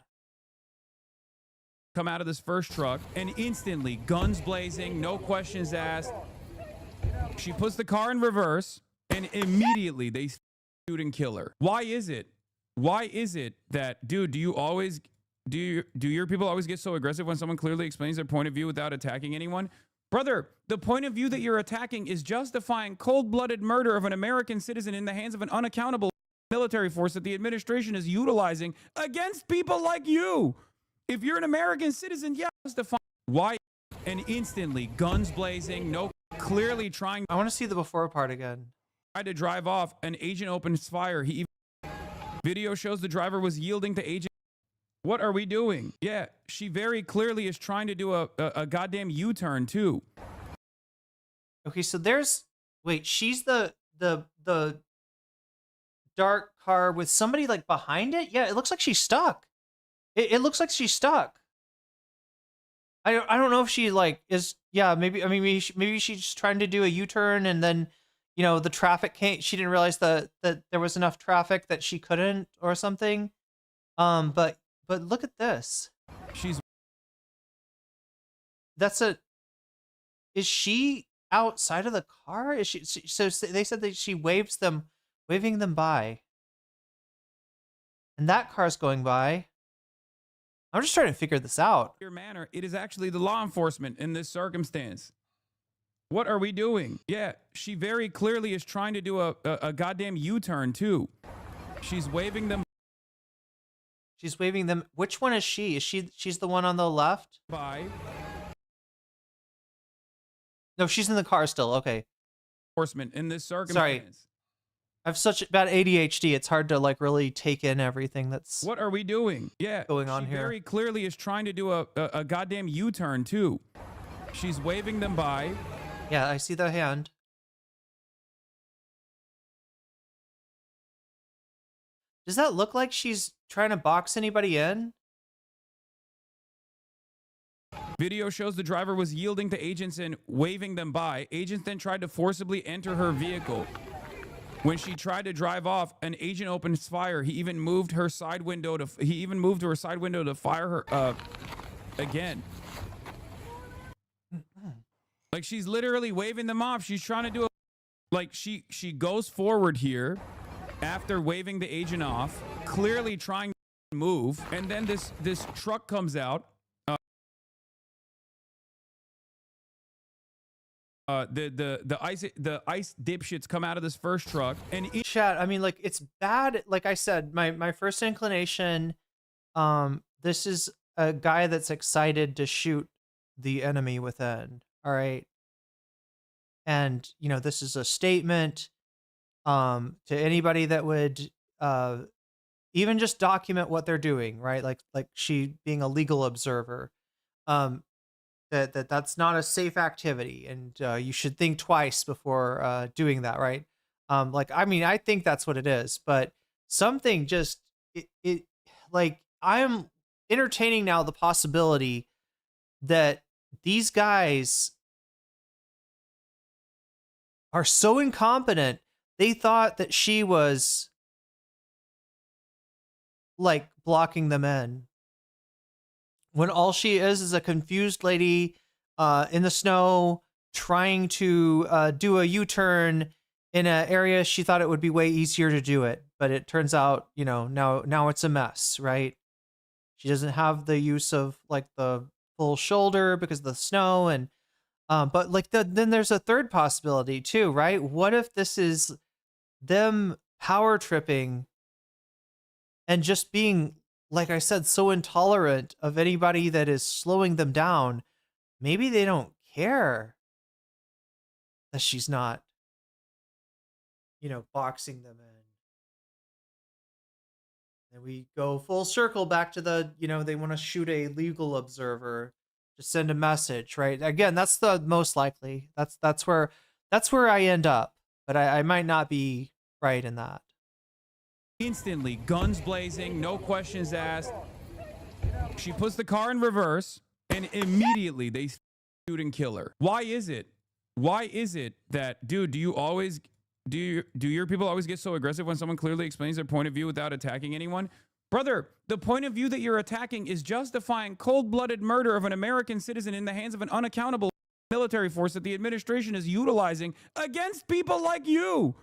Come out of this first truck and instantly, guns blazing, no questions asked. She puts the car in reverse and immediately they shoot and kill her. Why is it? Why is it that, dude? Do your people always get so aggressive when someone clearly explains their point of view without attacking anyone? Brother, the point of view that you're attacking is justifying cold-blooded murder of an American citizen in the hands of an unaccountable military force that the administration is utilizing against people like you. If you're an American citizen, yeah, justify. Why? And instantly, guns blazing, no, clearly trying. I want to see the before part again. Tried to drive off, an agent opens fire. Video shows the driver was yielding to agent. What are we doing? Yeah, she very clearly is trying to do a goddamn U-turn too. Okay, so she's the dark car with somebody like behind it. Yeah, it looks like she's stuck. It looks like she's stuck. I don't know if she like is. Yeah, maybe she's just trying to do a U-turn and then the traffic can't. She didn't realize that there was enough traffic that she couldn't or something. But look at this. Is she outside of the car? Is she? So they said that she waving them by. And that car's going by. I'm just trying to figure this out. Your manner, it is actually the law enforcement in this circumstance. What are we doing? Yeah, she very clearly is trying to do a goddamn U-turn too. She's waving them. She's waving them. Which one is she? She's the one on the left? Bye. No, she's in the car still. Okay. Enforcement in this circumstance. Sorry. I have such bad ADHD. It's hard to like really take in everything that's. What are we doing? Yeah, going on she here. Very clearly is trying to do a goddamn U-turn too. She's waving them by. Yeah, I see the hand. Does that look like she's trying to box anybody in? Video shows the driver was yielding to agents and waving them by. Agents then tried to forcibly enter her vehicle. When she tried to drive off, an agent opens fire. He even moved her side window to fire her again. Like, she's literally waving them off. She's trying to do she goes forward here after waving the agent off, clearly trying to move, and then this truck comes out. The ice dipshits come out of this first truck, and chat. I mean, like, it's bad. Like I said, my first inclination, this is a guy that's excited to shoot the enemy within. All right, and you know, this is a statement to anybody that would even just document what they're doing, right? Like she being a legal observer. That's not a safe activity, and you should think twice before doing that, right? I mean, I think that's what it is, but something just it like, I'm entertaining now the possibility that these guys are so incompetent they thought that she was like blocking them in, when all she is a confused lady in the snow trying to do a U-turn in an area she thought it would be way easier to do it. But it turns out, you know, now it's a mess, right? She doesn't have the use of like the full shoulder because of the snow. And but like then there's a third possibility too, right? What if this is them power tripping and just being, like I said, so intolerant of anybody that is slowing them down? Maybe they don't care that she's not, you know, boxing them in. And we go full circle back to the, you know, they want to shoot a legal observer to send a message, right? Again, that's the most likely. That's where I end up, but I might not be right in that. Instantly, guns blazing, no questions asked. She puts the car in reverse, and immediately they shoot and kill her. Why is it? Why is it that, dude, do your people always get so aggressive when someone clearly explains their point of view without attacking anyone? Brother, the point of view that you're attacking is justifying cold-blooded murder of an American citizen in the hands of an unaccountable military force that the administration is utilizing against people like you.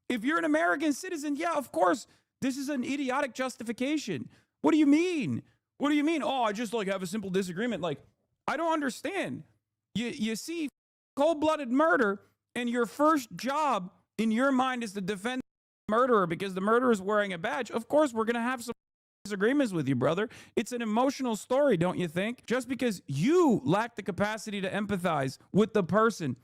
If you're an American citizen, yeah, of course, this is an idiotic justification. What do you mean? What do you mean? Oh, I just like have a simple disagreement. Like, I don't understand. You see cold-blooded murder, and your first job in your mind is to defend the murderer because the murderer is wearing a badge. Of course, we're going to have some disagreements with you, brother. It's an emotional story, don't you think? Just because you lack the capacity to empathize with the person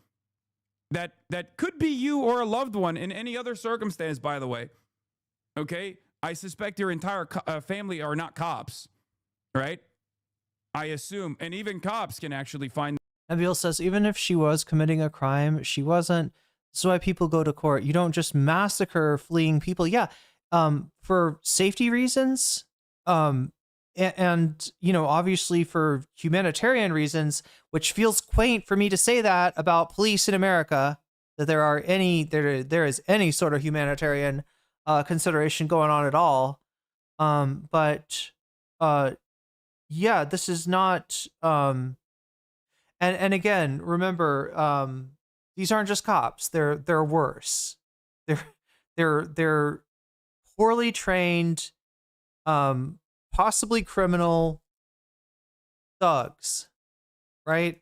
that could be you or a loved one in any other circumstance, by the way. Okay? I suspect your entire family are not cops, right? I assume. And even cops can actually find. Nabil says, even if she was committing a crime, she wasn't. That's why people go to court. You don't just massacre fleeing people. Yeah. For safety reasons. And, you know, obviously for humanitarian reasons, which feels quaint for me to say that about police in America, that there is any sort of humanitarian consideration going on at all. But yeah, this is not, and again, remember, these aren't just cops. They're worse. They're poorly trained, possibly criminal thugs, right?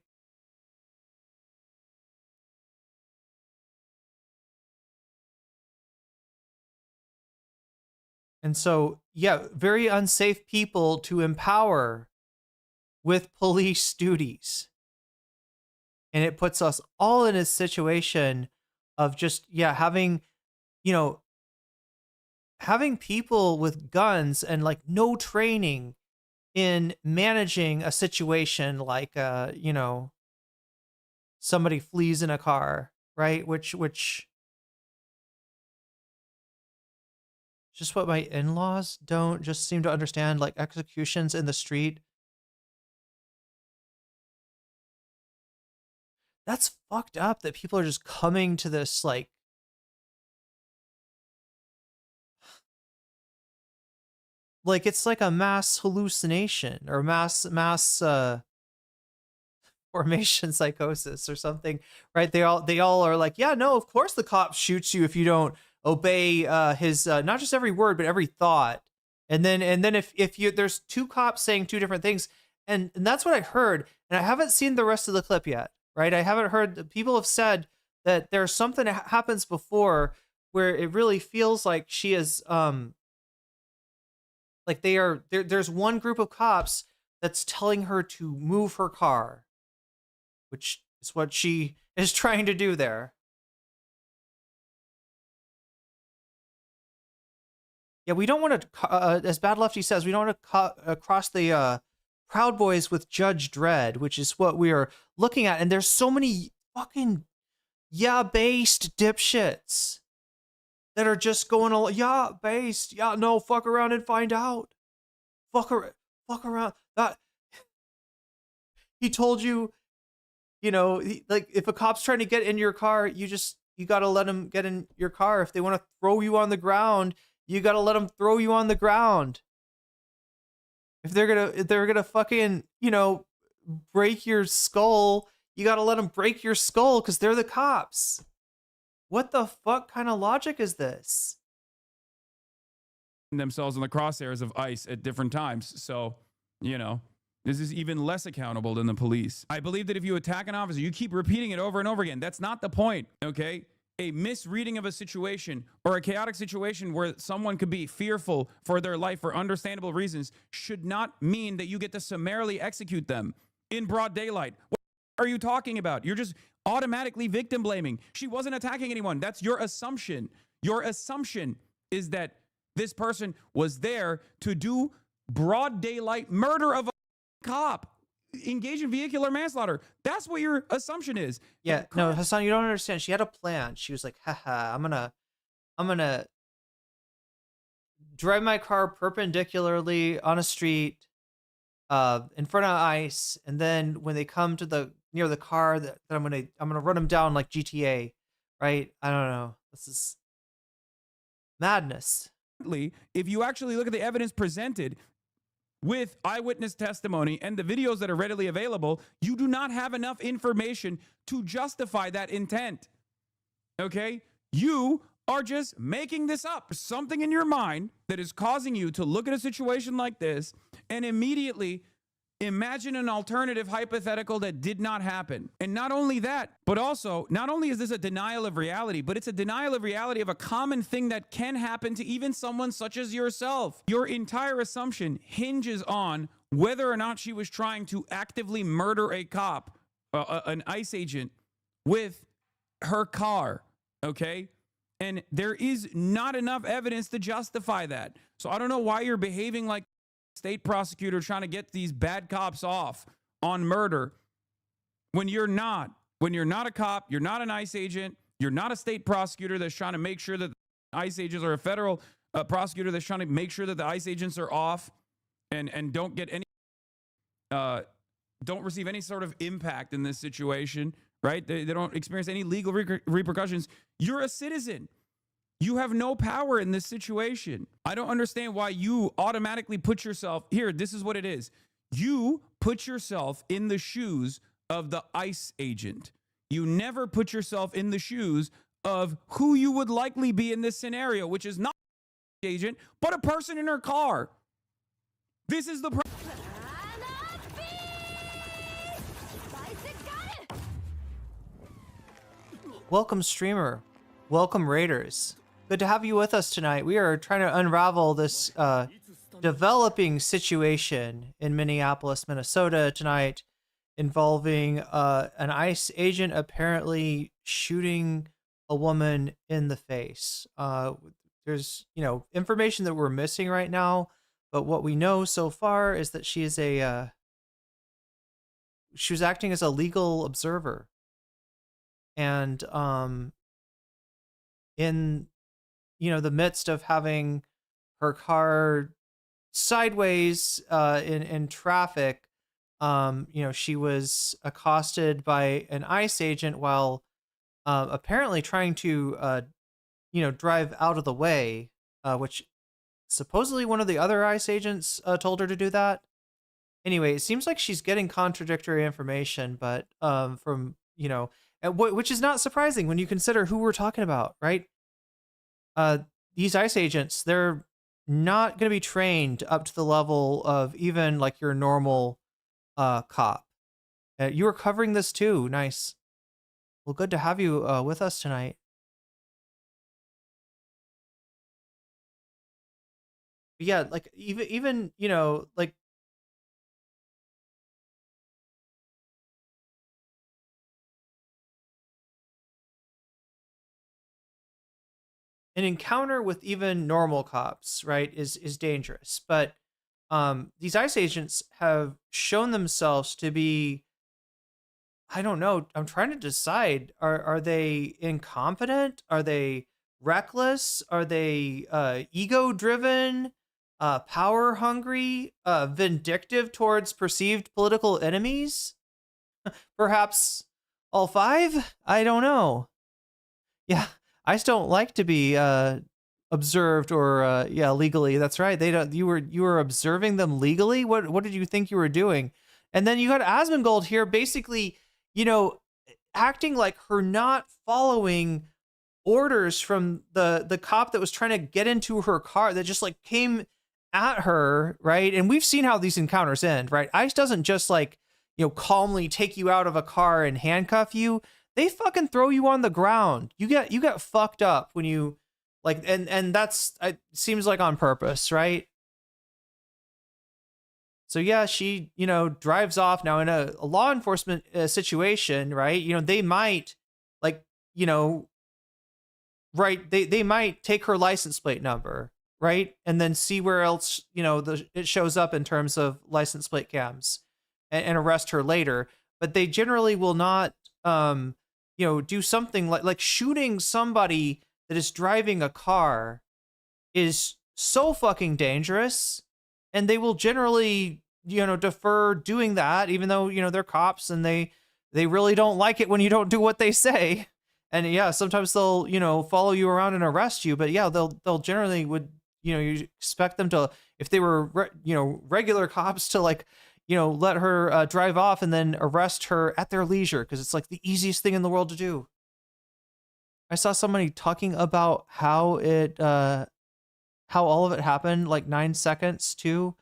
And so, yeah, very unsafe people to empower with police duties. And it puts us all in a situation of just, yeah, having people with guns and like no training in managing a situation like, somebody flees in a car, right? Which just what my in-laws don't just seem to understand, like executions in the street. That's fucked up that people are just coming to this like it's like a mass hallucination or mass formation psychosis or something, right? They all are like, yeah, no, of course the cop shoots you if you don't obey his not just every word but every thought. And then if you there's two cops saying two different things, and that's what I heard, and I haven't seen the rest of the clip yet, right? I haven't heard. People have said that there's something that happens before where it really feels like she is like there's one group of cops that's telling her to move her car, which is what she is trying to do there. Yeah, we don't want to, as Bad Lefty says, we don't want to cross the Proud Boys with Judge Dredd, which is what we are looking at. And there's so many fucking based dipshits that are just going, based, no, fuck around and find out. Fuck around. That he told you, like if a cop's trying to get in your car, you got to let him get in your car. If they want to throw you on the ground, you got to let them throw you on the ground. If they're gonna fucking, break your skull, you got to let them break your skull because they're the cops. What the fuck kind of logic is this? Themselves in the crosshairs of ICE at different times. So, this is even less accountable than the police. I believe that if you attack an officer, you keep repeating it over and over again. That's not the point, okay? A misreading of a situation or a chaotic situation where someone could be fearful for their life for understandable reasons should not mean that you get to summarily execute them in broad daylight. What are you talking about? You're just automatically victim blaming. She wasn't attacking anyone. That's your assumption. Your assumption is that this person was there to do broad daylight murder of a cop, engage in vehicular manslaughter. That's what your assumption is. Yeah, no, Hasan, you don't understand. She had a plan. She was like, haha, I'm gonna drive my car perpendicularly on a street in front of ICE, and then when they come to near the car, that I'm gonna run them down like GTA, right? I don't know. This is madness. If you actually look at the evidence presented with eyewitness testimony and the videos that are readily available, you do not have enough information to justify that intent. Okay? You are just making this up. Something in your mind that is causing you to look at a situation like this and immediately imagine an alternative hypothetical that did not happen. And not only that, but also, not only is this a denial of reality, but it's a denial of reality of a common thing that can happen to even someone such as yourself. Your entire assumption hinges on whether or not she was trying to actively murder a cop, an ICE agent, with her car, okay? And there is not enough evidence to justify that. So I don't know why you're behaving like state prosecutor trying to get these bad cops off on murder when you're not. When you're not a cop, you're not an ICE agent, you're not a state prosecutor that's trying to make sure that ICE agents, or a federal prosecutor that's trying to make sure that the ICE agents are off and don't get any don't receive any sort of impact in this situation, right? They don't experience any legal repercussions. You're a citizen. You have no power in this situation. I don't understand why you automatically put yourself here. This is what it is. You put yourself in the shoes of the ICE agent. You never put yourself in the shoes of who you would likely be in this scenario, which is not an agent, but a person in her car. This is the problem. Welcome, streamer. Welcome, Raiders. Good to have you with us tonight. We are trying to unravel this developing situation in Minneapolis, Minnesota tonight, involving an ICE agent apparently shooting a woman in the face. There's, information that we're missing right now, but what we know so far is that she was acting as a legal observer. and in the midst of having her car sideways in traffic, she was accosted by an ICE agent while apparently trying to drive out of the way, which supposedly one of the other ICE agents told her to do that. Anyway, it seems like she's getting contradictory information, but from which is not surprising when you consider who we're talking about, right? These ICE agents, they're not going to be trained up to the level of even like your normal cop. You were covering this too. Nice. Well, good to have you with us tonight. But yeah, like even like an encounter with even normal cops, right, is dangerous. But these ICE agents have shown themselves to be, I don't know, I'm trying to decide, are they incompetent? Are they reckless? Are they ego driven, power hungry, vindictive towards perceived political enemies? Perhaps all five? I don't know. Yeah, ICE don't like to be observed or legally. That's right. They don't. You were observing them legally. What did you think you were doing? And then you got Asmongold here, basically, acting like her not following orders from the cop that was trying to get into her car, that just like came at her, right? And we've seen how these encounters end, right? ICE doesn't just like calmly take you out of a car and handcuff you. They fucking throw you on the ground. You get fucked up when you like, and that's, it seems like on purpose, right? So yeah, she, drives off now in a law enforcement situation, right? They might like, right. They might take her license plate number, right? And then see where else, it shows up in terms of license plate cams and arrest her later. But they generally will not, do something like shooting somebody that is driving a car is so fucking dangerous, and they will generally, defer doing that, even though, they're cops and they really don't like it when you don't do what they say. And yeah, sometimes they'll, follow you around and arrest you, but yeah, they'll generally would, you expect them to, if they were, regular cops, to like, let her drive off and then arrest her at their leisure, because it's like the easiest thing in the world to do. I saw somebody talking about how all of it happened, like 9 seconds too.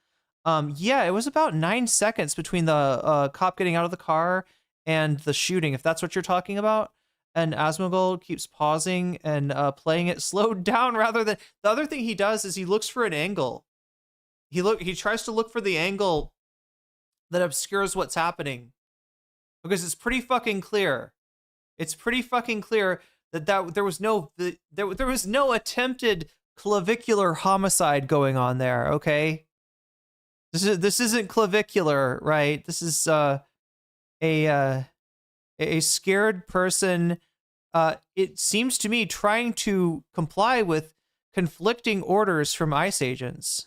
Yeah, it was about 9 seconds between the cop getting out of the car and the shooting, if that's what you're talking about. And Asmongold keeps pausing and playing it slowed down rather than, the other thing he does is he looks for an angle. He tries to look for the angle that obscures what's happening, because it's pretty fucking clear. It's pretty fucking clear that there was no attempted clavicular homicide going on there. Okay, this isn't clavicular, right? This is a scared person. It seems to me trying to comply with conflicting orders from ICE agents.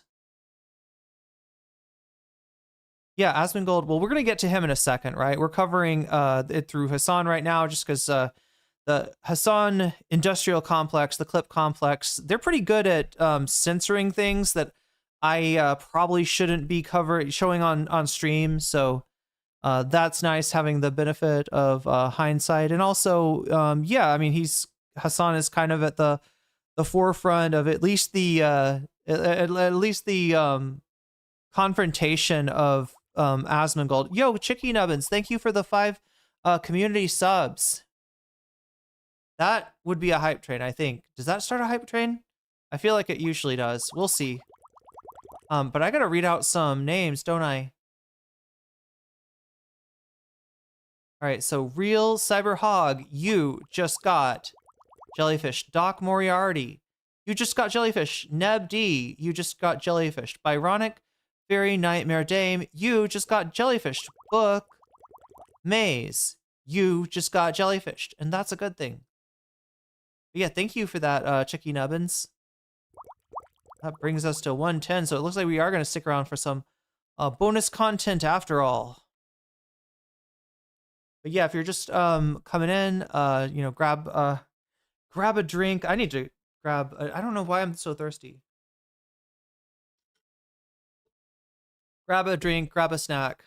Yeah, Asmongold. Well, we're going to get to him in a second, right? We're covering it through Hasan right now, just because the Hasan industrial complex, the clip complex, they're pretty good at censoring things that I probably shouldn't be showing on stream. So that's nice, having the benefit of hindsight. And also, yeah, I mean, Hasan is kind of at the forefront of at least the confrontation of Asmongold. Yo, Chicky Nubbins, thank you for the 5 community subs. That would be a hype train, I think. Does that start a hype train? I feel like it usually does. We'll see. But I gotta read out some names, don't I? Alright, so Real Cyber Hog, you just got jellyfish. Doc Moriarty, you just got jellyfish. Neb D, you just got jellyfish. Byronic Fairy Nightmare Dame, you just got jellyfish. Book Maze, you just got jellyfished, and that's a good thing. But yeah, thank you for that, Chicky Nubbins. That brings us to 110, so it looks like we are going to stick around for some bonus content after all. But yeah, if you're just coming in, you know, grab a drink. I need to grab. I don't know why I'm so thirsty. Grab a drink, grab a snack.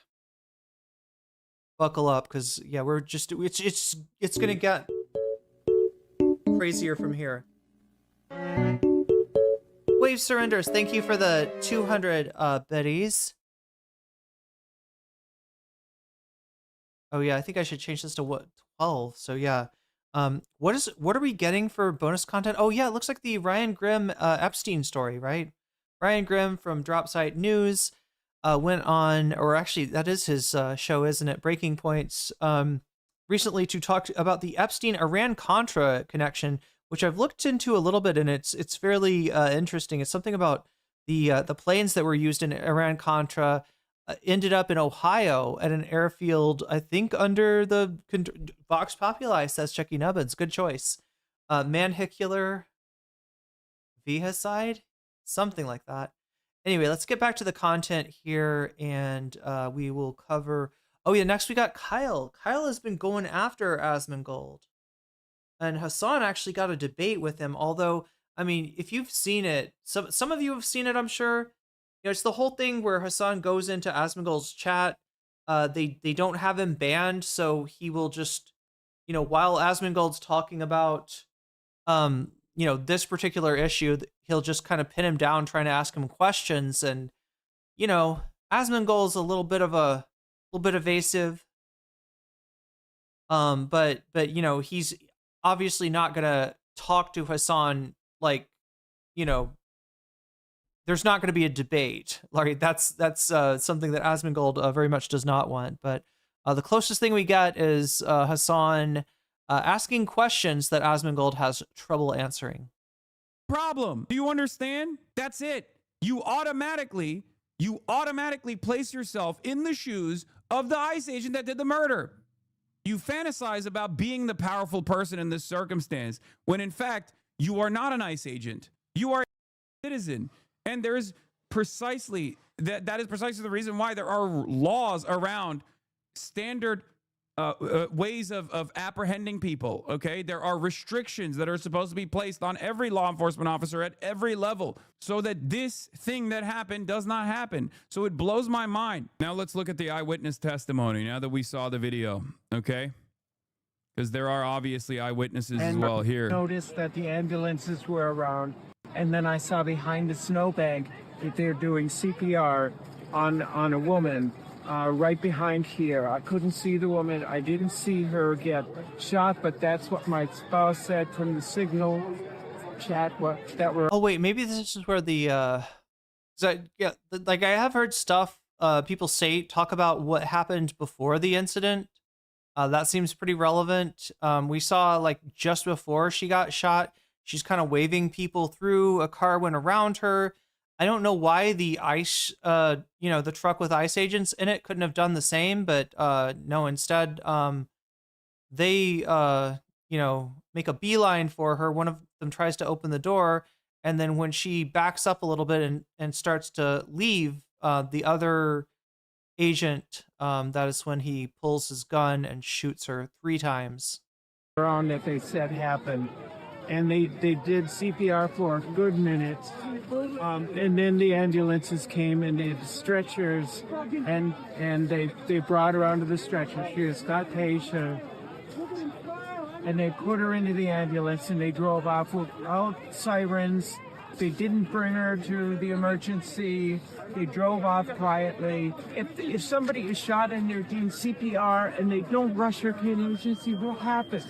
Buckle up, because yeah, we're just it's gonna get crazier from here. Wave surrenders. Thank you for the 200 biddies. Oh yeah, I think I should change this to what 12. So yeah, what are we getting for bonus content? Oh yeah, it looks like the Ryan Grimm Epstein story, right? Ryan Grimm from Dropsite News went on, or actually that is his show, isn't it? Breaking Points. Recently to talk about the Epstein Iran-Contra connection, which I've looked into a little bit, and it's fairly interesting. It's something about the planes that were used in Iran-Contra ended up in Ohio at an airfield, I think under the Vox Populi, says Chucky Nubbins. Good choice. Manhicular Vihicide? Something like that. Anyway, let's get back to the content here, and we will cover... Oh yeah, next we got Kyle. Kyle has been going after Asmongold. And Hasan actually got a debate with him, although, I mean, if you've seen it, some of you have seen it, I'm sure. You know, it's the whole thing where Hasan goes into Asmongold's chat. They don't have him banned, so he will just, you know, while Asmongold's talking about, you know, this particular issue, he'll just kind of pin him down, trying to ask him questions. And, you know, Asmongold's a little bit evasive. But you know, he's obviously not gonna talk to Hasan like, you know, there's not going to be a debate. Like that's something that Asmongold very much does not want. But the closest thing we get is Hasan asking questions that Asmongold has trouble answering. Problem. Do you understand? That's it. You automatically place yourself in the shoes of the ICE agent that did the murder. You fantasize about being the powerful person in this circumstance, when in fact, you are not an ICE agent. You are a citizen. And there's precisely, that is precisely the reason why there are laws around standard ways of apprehending people, okay? There are restrictions that are supposed to be placed on every law enforcement officer at every level so that this thing that happened does not happen. So it blows my mind. Now let's look at the eyewitness testimony now that we saw the video, okay? Because there are obviously eyewitnesses as well here. I noticed that the ambulances were around, and then I saw behind the snowbank that they're doing CPR on a woman right behind here. I couldn't see the woman. I didn't see her get shot, but that's what my spouse said from the signal chat. Oh wait, maybe this is where the like I have heard stuff people talk about what happened before the incident. That seems pretty relevant. We saw like just before she got shot, she's kind of waving people through. A car went around her. I don't know why the ICE, you know, the truck with ICE agents in it couldn't have done the same, but no, instead, they, you know, make a beeline for her. One of them tries to open the door, and then when she backs up a little bit and starts to leave, the other agent, that is when he pulls his gun and shoots her 3 times. Around that they said happened. And they did CPR for a good minute. And then the ambulances came and they had stretchers, and they brought her onto the stretcher. She was Scott patient. And they put her into the ambulance and they drove off without sirens. They didn't bring her to the emergency. They drove off quietly. If somebody is shot and they're doing CPR and they don't rush her to the emergency, what happens?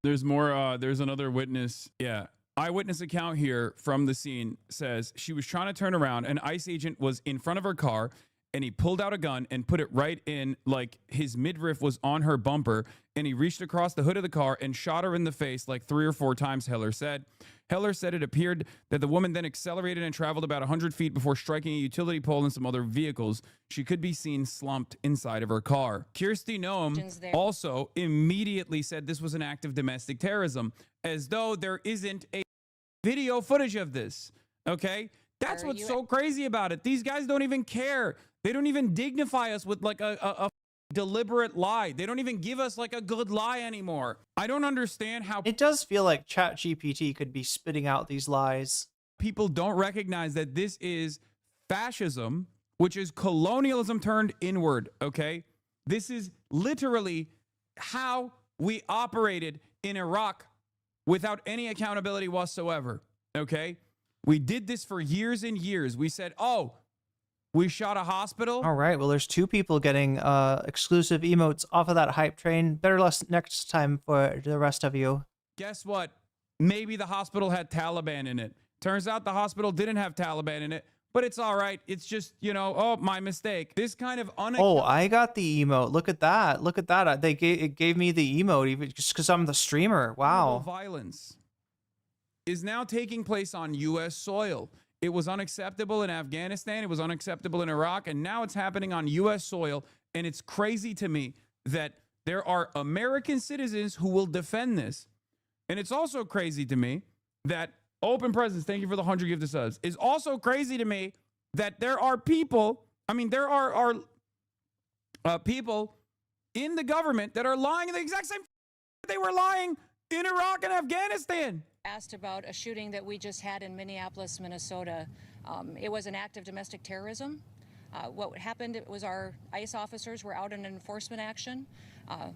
There's more. There's another witness. Yeah. Eyewitness account here from the scene says she was trying to turn around. An ICE agent was in front of her car and he pulled out a gun and put it right in, like his midriff was on her bumper, and he reached across the hood of the car and shot her in the face like 3 or 4 times, Heller said. Heller said it appeared that the woman then accelerated and traveled about 100 feet before striking a utility pole and some other vehicles. She could be seen slumped inside of her car. Kirsty Noem also immediately said this was an act of domestic terrorism, as though there isn't a video footage of this. Okay? That's what's so crazy about it. These guys don't even care. They don't even dignify us with like a deliberate lie. They don't even give us like a good lie anymore. I don't understand how it does feel like ChatGPT could be spitting out these lies. People don't recognize that this is fascism, which is colonialism turned inward, okay? This is literally how we operated in Iraq without any accountability whatsoever, okay? We did this for years and years. We said, oh, we shot a hospital. All right. Well, there's 2 people getting exclusive emotes off of that hype train. Better less next time for the rest of you. Guess what? Maybe the hospital had Taliban in it. Turns out the hospital didn't have Taliban in it, but it's all right. It's just, you know, oh, my mistake. This kind of Oh, I got the emote. Look at that. Look at that. It gave me the emote even just because I'm the streamer. Wow. Violence is now taking place on U.S. soil. It was unacceptable in Afghanistan. It was unacceptable in Iraq. And now it's happening on U.S. soil. And it's crazy to me that there are American citizens who will defend this. And it's also crazy to me that Open Presence, thank you for the 100 gift of subs. It's also crazy to me that there are people, I mean, there are people in the government that are lying the exact same they were lying in Iraq and Afghanistan. Asked about a shooting that we just had in Minneapolis, Minnesota. It was an act of domestic terrorism. What happened was our ICE officers were out in an enforcement action.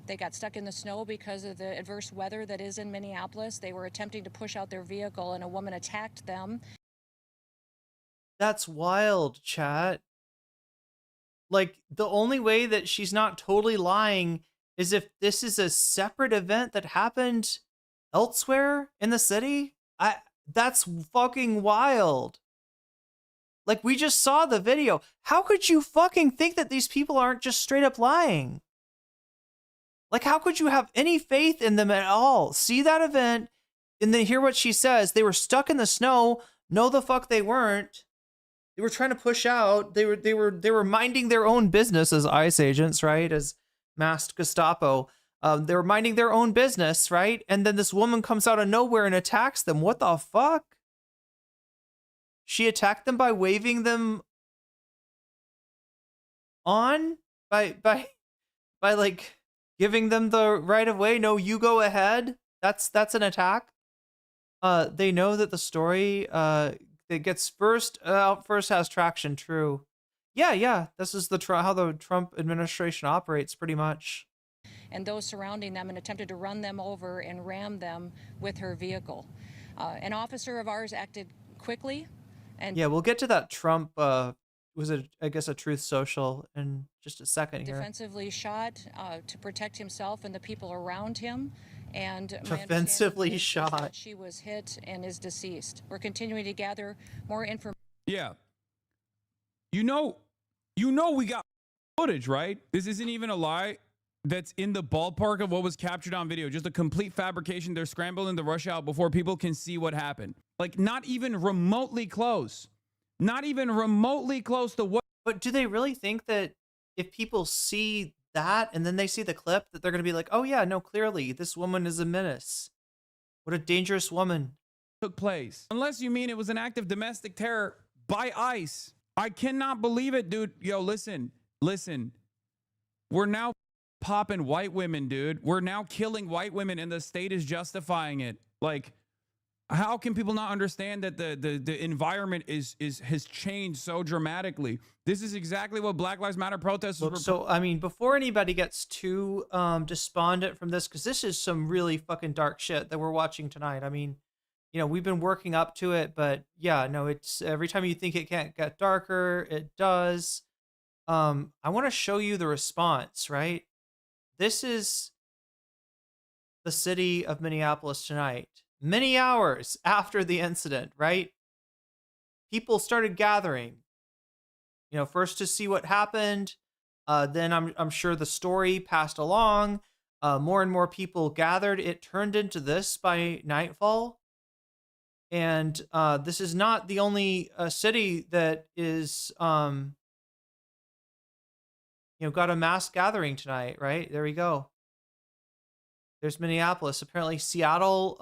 They got stuck in the snow because of the adverse weather that is in Minneapolis. They were attempting to push out their vehicle and a woman attacked them. That's wild, chat. Like, the only way that she's not totally lying is if this is a separate event that happened elsewhere in the city. That's fucking wild. Like, we just saw the video. How could you fucking think that these people aren't just straight up lying? Like, how could you have any faith in them at all? See that event and then hear what she says. They were stuck in the snow. No, the fuck they weren't. They were trying to push out. They were minding their own business as ICE agents, right? As masked Gestapo. They were minding their own business, right? And then this woman comes out of nowhere and attacks them. What the fuck? She attacked them by waving them on? By like giving them the right of way? No, you go ahead. That's an attack. They know that the story that gets first has traction. True. Yeah. This is how the Trump administration operates, pretty much. And those surrounding them and attempted to run them over and ram them with her vehicle. An officer of ours acted quickly. And yeah, we'll get to that Trump, was it, I guess, a Truth Social in just a second here. Defensively shot to protect himself and the people around him. And defensively shot. She was hit and is deceased. We're continuing to gather more information. Yeah. You know we got footage, right? This isn't even a lie. That's in the ballpark of what was captured on video. Just a complete fabrication. They're scrambling to rush out before people can see what happened. Like, not even remotely close. Not even remotely close to what. But do they really think that if people see that and then they see the clip that they're going to be like, oh yeah, no, clearly this woman is a menace. What a dangerous woman. Took place. Unless you mean it was an act of domestic terror by ICE. I cannot believe it, dude. Yo, listen. We're now popping white women, dude. We're now killing white women and the state is justifying it. Like, how can people not understand that the environment has changed so dramatically? This is exactly what Black Lives Matter protesters were. So, I mean, before anybody gets too despondent from this, because this is some really fucking dark shit that we're watching tonight. I mean, you know, we've been working up to it, but yeah, no, it's every time you think it can't get darker, it does. I want to show you the response, right? This is the city of Minneapolis tonight. Many hours after the incident, right? People started gathering. first to see what happened. Then I'm sure the story passed along. More and more people gathered. It turned into this by nightfall. And this is not the only city that is, got a mass gathering tonight, right? There we go. There's Minneapolis. Apparently Seattle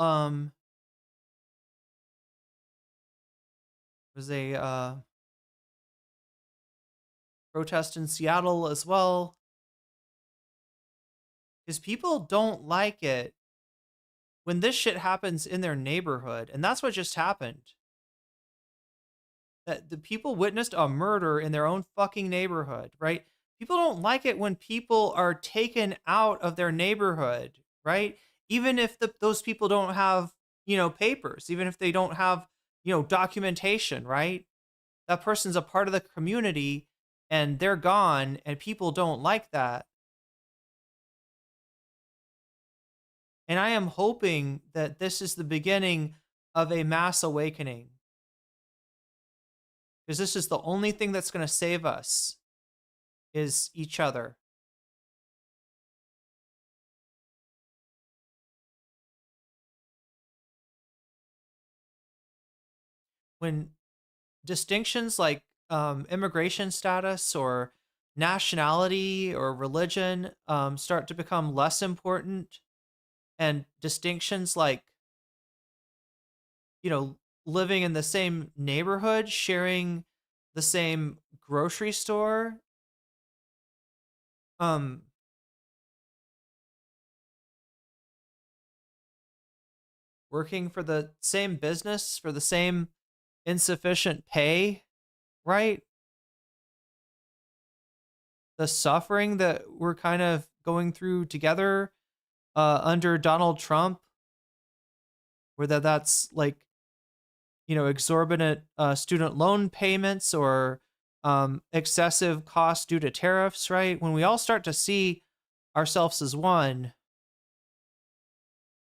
was a protest in Seattle as well. Because people don't like it when this shit happens in their neighborhood. And that's what just happened. That the people witnessed a murder in their own fucking neighborhood, right? People don't like it when people are taken out of their neighborhood, right? Even if those people don't have, papers, even if they don't have, documentation, right? That person's a part of the community and they're gone, and people don't like that. And I am hoping that this is the beginning of a mass awakening. Because this is the only thing that's going to save us is each other. When distinctions like immigration status or nationality or religion start to become less important, and distinctions like, living in the same neighborhood, sharing the same grocery store, working for the same business for the same insufficient pay, right? The suffering that we're kind of going through together under Donald Trump, whether that's like, exorbitant student loan payments or excessive costs due to tariffs, right? When we all start to see ourselves as one,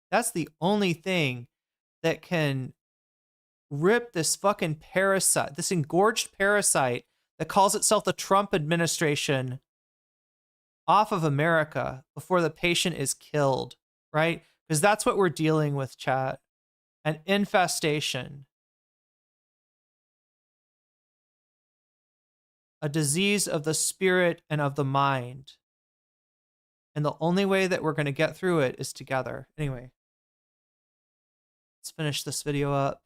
that's the only thing that can rip this fucking parasite, this engorged parasite that calls itself the Trump administration off of America before the patient is killed, right? Because that's what we're dealing with, chat. An infestation. A disease of the spirit and of the mind. And the only way that we're going to get through it is together. Anyway, let's finish this video up.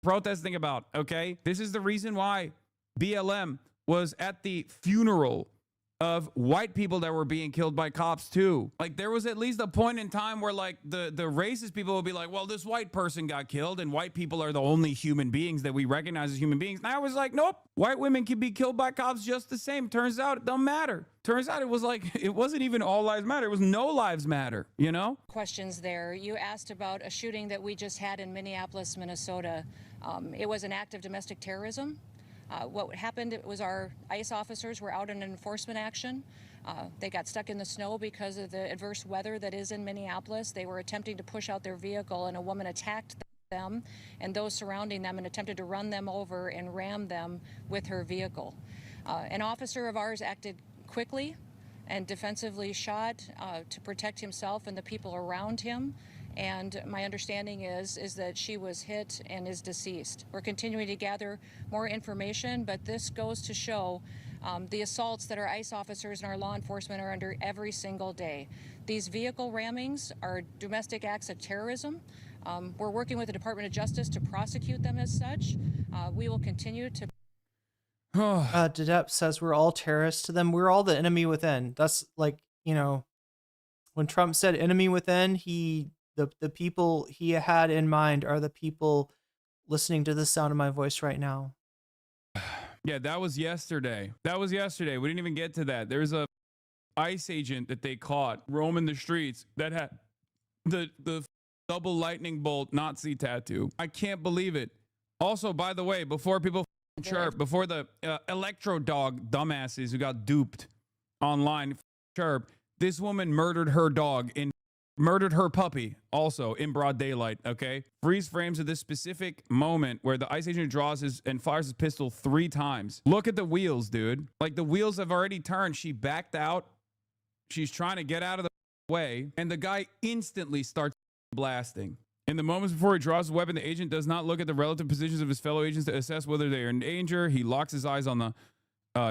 Protesting about, okay? This is the reason why BLM was at the funeral of white people that were being killed by cops too. Like, there was at least a point in time where like the racist people would be like, well, this white person got killed and white people are the only human beings that we recognize as human beings. And I was like, nope, white women can be killed by cops just the same. Turns out it don't matter. Turns out it was like, it wasn't even all lives matter. It was no lives matter, Questions there. You asked about a shooting that we just had in Minneapolis, Minnesota. It was an act of domestic terrorism. What happened was our ICE officers were out in an enforcement action. They got stuck in the snow because of the adverse weather that is in Minneapolis. They were attempting to push out their vehicle, and a woman attacked them and those surrounding them and attempted to run them over and ram them with her vehicle. An officer of ours acted quickly and defensively shot to protect himself and the people around him. And my understanding is that she was hit and is deceased. We're continuing to gather more information, but this goes to show the assaults that our ICE officers and our law enforcement are under every single day. These vehicle rammings are domestic acts of terrorism. We're working with the Department of Justice to prosecute them as such. We will continue to... Dedep says we're all terrorists to them. We're all the enemy within. That's like, when Trump said enemy within, the people he had in mind are the people listening to the sound of my voice right now. Yeah, that was yesterday. We didn't even get to that. There's a ICE agent that they caught roaming the streets that had the double lightning bolt Nazi tattoo. I can't believe it. Also, by the way, before people chirp, before the electro dog dumbasses who got duped online chirp, this woman murdered her dog in murdered her puppy also in broad daylight, okay? Freeze frames of this specific moment where the ICE agent draws his and fires his pistol 3 times. Look at the wheels, dude. Like, the wheels have already turned. She backed out. She's trying to get out of the way, and the guy instantly starts blasting. In the moments before he draws his weapon, the agent does not look at the relative positions of his fellow agents to assess whether they are in danger. He locks his eyes on the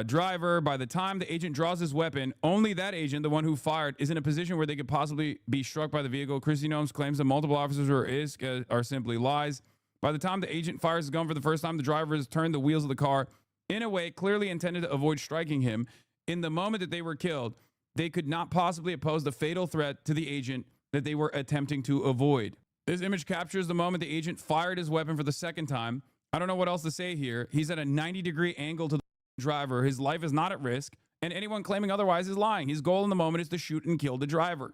driver. By the time the agent draws his weapon, only that agent, the one who fired, is in a position where they could possibly be struck by the vehicle. Christy Gnomes claims that multiple officers are simply lies. By the time the agent fires his gun for the first time, the driver has turned the wheels of the car in a way clearly intended to avoid striking him. In the moment that they were killed, they could not possibly oppose the fatal threat to the agent that they were attempting to avoid. This image captures the moment the agent fired his weapon for the second time. I don't know what else to say here. He's at a 90-degree angle to the driver. His life is not at risk, and anyone claiming otherwise is lying. His goal in the moment is to shoot and kill the driver.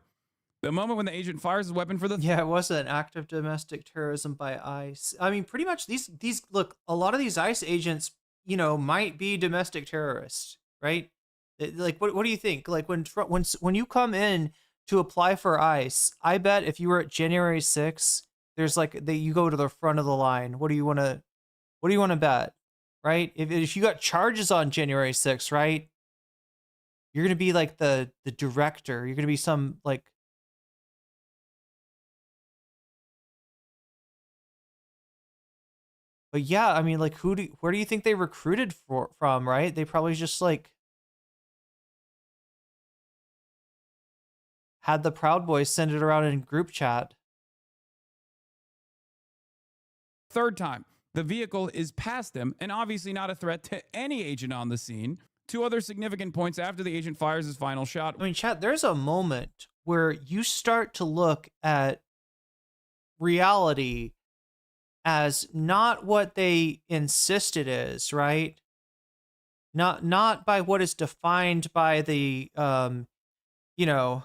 The moment when the agent fires his weapon for the Yeah, it was an act of domestic terrorism by ICE. I mean, pretty much these look, a lot of these ICE agents, you know, might be domestic terrorists, right? Like, what do you think? Like, when you come in to apply for ICE, I bet if you were at January 6th, there's like you go to the front of the line. What do you want to bet? Right? If you got charges on January 6th, right? You're going to be like the director. You're going to be some like But yeah, I mean, like where do you think they recruited from, right? They probably just like had the Proud Boys send it around in group chat. third time. The vehicle is past them and obviously not a threat to any agent on the scene. 2 other significant points after the agent fires his final shot. I mean, chat, there's a moment where you start to look at reality as not what they insist it is, right? Not by what is defined by the you know,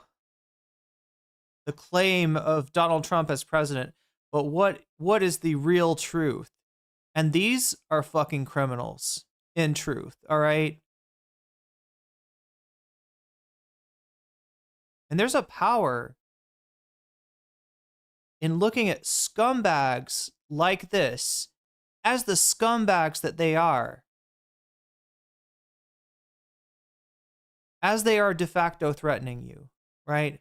the claim of Donald Trump as president, but what is the real truth. And these are fucking criminals in truth, all right? And there's a power in looking at scumbags like this as the scumbags that they are. As they are de facto threatening you, right?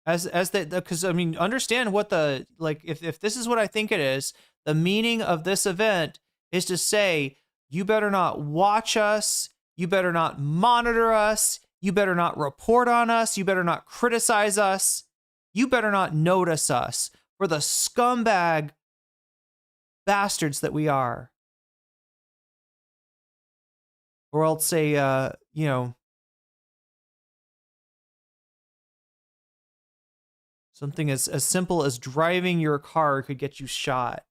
As they, because I mean, understand what the, like, if this is what I think it is, the meaning of this event is to say, you better not watch us, you better not monitor us, you better not report on us, you better not criticize us, you better not notice us for the scumbag bastards that we are. Or I'll say, you know, something as simple as driving your car could get you shot.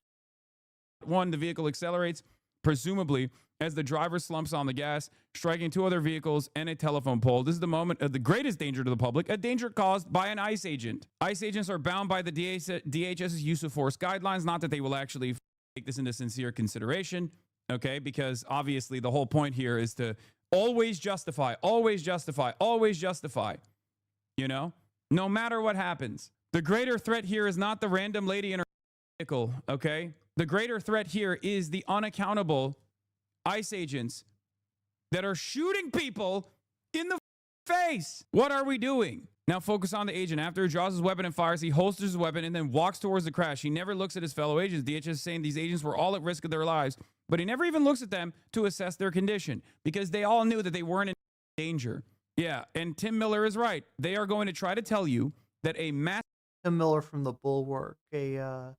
1, the vehicle accelerates, presumably as the driver slumps on the gas, striking 2 other vehicles and a telephone pole. This is the moment of the greatest danger to the public, a danger caused by an ICE agent. ICE agents are bound by the DHS's use of force guidelines, not that they will actually take this into sincere consideration, okay? Because obviously the whole point here is to always justify, always justify, always justify, you know? No matter what happens. The greater threat here is not the random lady in her vehicle, okay? The greater threat here is the unaccountable ICE agents that are shooting people in the face. What are we doing? Now focus on the agent. After he draws his weapon and fires, he holsters his weapon and then walks towards the crash. He never looks at his fellow agents. DHS is saying these agents were all at risk of their lives, but he never even looks at them to assess their condition because they all knew that they weren't in danger. Yeah, and Tim Miller is right. They are going to try to tell you that a mass... Tim Miller from the Bulwark, a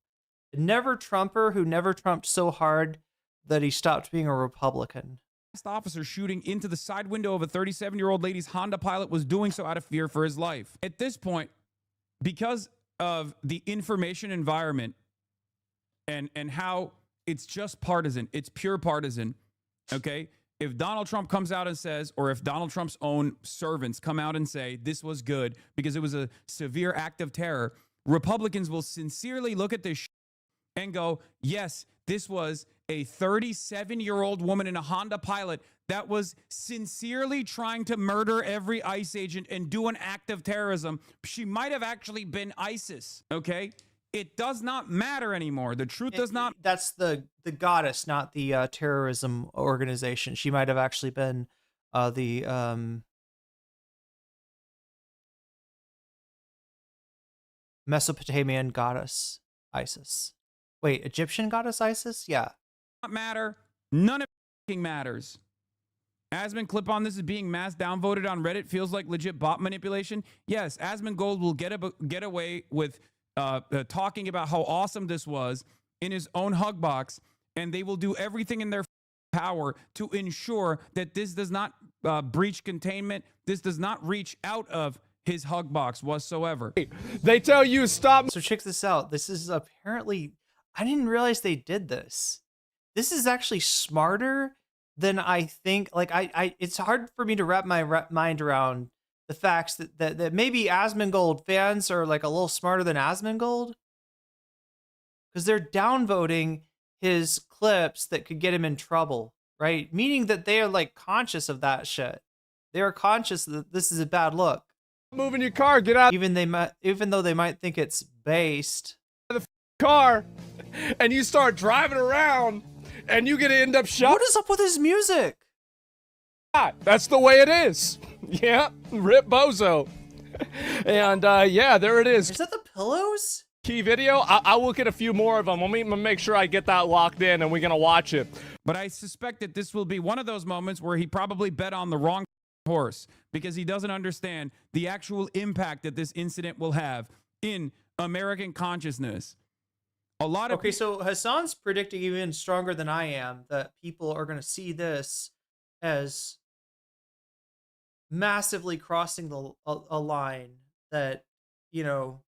never-Trumper who never Trumped so hard that he stopped being a Republican. Officer shooting into the side window of a 37-year-old lady's Honda Pilot was doing so out of fear for his life. At this point, because of the information environment and how it's just partisan, it's pure partisan, okay? If Donald Trump comes out and says, or if Donald Trump's own servants come out and say, this was good because it was a severe act of terror, Republicans will sincerely look at this and go, yes, this was a 37-year-old woman in a Honda Pilot that was sincerely trying to murder every ICE agent and do an act of terrorism. She might have actually been ISIS, okay? It does not matter anymore. The truth does not. That's the goddess, not the terrorism organization. She might have actually been the Mesopotamian goddess Isis. Wait, Egyptian goddess Isis? Yeah. Not matter. None of it matters. Asmon clip on this is being mass downvoted on Reddit. Feels like legit bot manipulation. Yes, Asmongold will get away with talking about how awesome this was in his own hug box, and they will do everything in their power to ensure that this does not breach containment. This does not reach out of his hug box whatsoever. They tell you stop. So check this out. This is apparently, I didn't realize they did this. This is actually smarter than I think. Like it's hard for me to wrap my mind around the facts that maybe Asmongold fans are like a little smarter than Asmongold, because they're downvoting his clips that could get him in trouble, right? Meaning that they are like conscious of that shit. They are conscious that this is a bad look. Moving your car, get out. Even though they might think it's based. The car, and you start driving around, and you get to end up shot. What is up with his music? That's the way it is. Yeah, rip bozo. And yeah, there it is. Is that the pillows? Key video. I'll look at a few more of them. Let me make sure I get that locked in, and we're gonna watch it. But I suspect that this will be one of those moments where he probably bet on the wrong horse, because he doesn't understand the actual impact that this incident will have in American consciousness. A lot of so Hasan's predicting even stronger than I am that people are going to see this as massively crossing a line that, you know,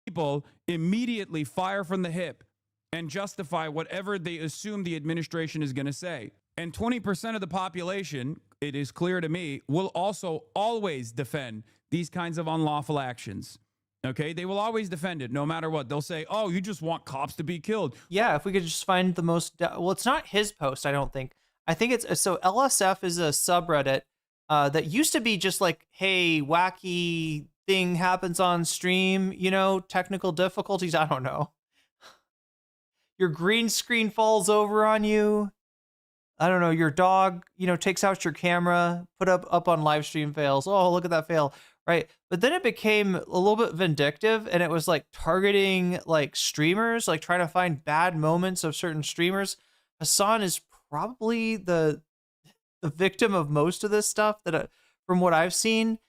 people immediately fire from the hip and justify whatever they assume the administration is going to say. And 20% of the population, it is clear to me, will also always defend these kinds of unlawful actions. Okay? They will always defend it no matter what. They'll say, oh, you just want cops to be killed. Yeah, if we could just find the most... well, it's not his post, I don't think. I think it's... So LSF is a subreddit that used to be just like, hey, wacky thing happens on stream, you know, technical difficulties, I don't know. Your green screen falls over on you. I don't know, your dog, you know, takes out your camera, put up on live stream fails. Oh, look at that fail, right? But then it became a little bit vindictive, and it was like targeting like streamers, like trying to find bad moments of certain streamers. Hasan is probably the victim of most of this stuff that from what I've seen.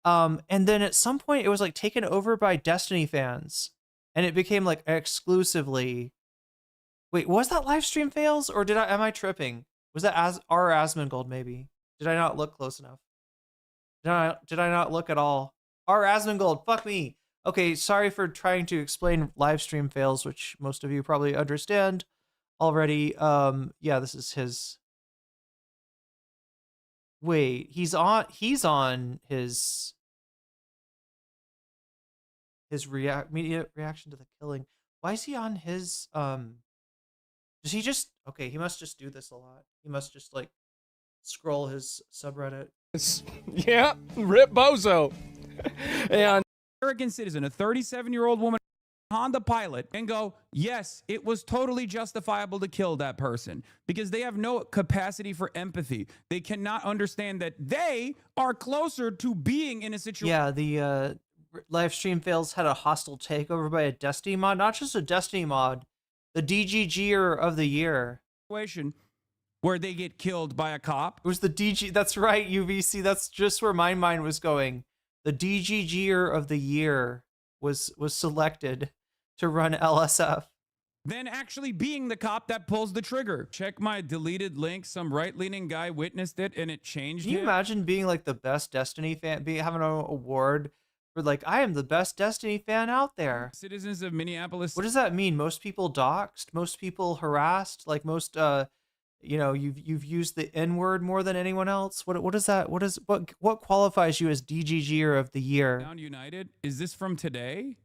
And then at some point it was like taken over by Destiny fans, and it became like exclusively. Wait, was that live stream fails, or am I tripping? Was that our Asmongold maybe? Did I not look close enough? Did I not look at all? Our Asmongold, fuck me. Okay, sorry for trying to explain live stream fails, which most of you probably understand already. Yeah, this is his. Wait, he's on his immediate reaction to the killing. Why is he on his Does he just... Okay, he must just do this a lot. He must just, like, scroll his subreddit. Yeah, rip bozo. And American citizen, a 37-year-old woman, Honda pilot, and go, yes, it was totally justifiable to kill that person, because they have no capacity for empathy. They cannot understand that they are closer to being in a situation. Yeah, the live stream fails had a hostile takeover by a Destiny mod. Not just a Destiny mod. The DGGer of the year. Where they get killed by a cop. It was the DG. That's right, UVC. That's just where my mind was going. The DGGer of the year was selected to run LSF. Then actually being the cop that pulls the trigger. Check my deleted link. Some right-leaning guy witnessed it and it changed. Can you imagine being like the best Destiny fan, having an award? Like, I am the best Destiny fan out there. Citizens of Minneapolis. What does that mean? Most people doxxed, most people harassed, like most you know, you've used the N-word more than anyone else. What is that? What qualifies you as DGGer of the year? United. Is this from today?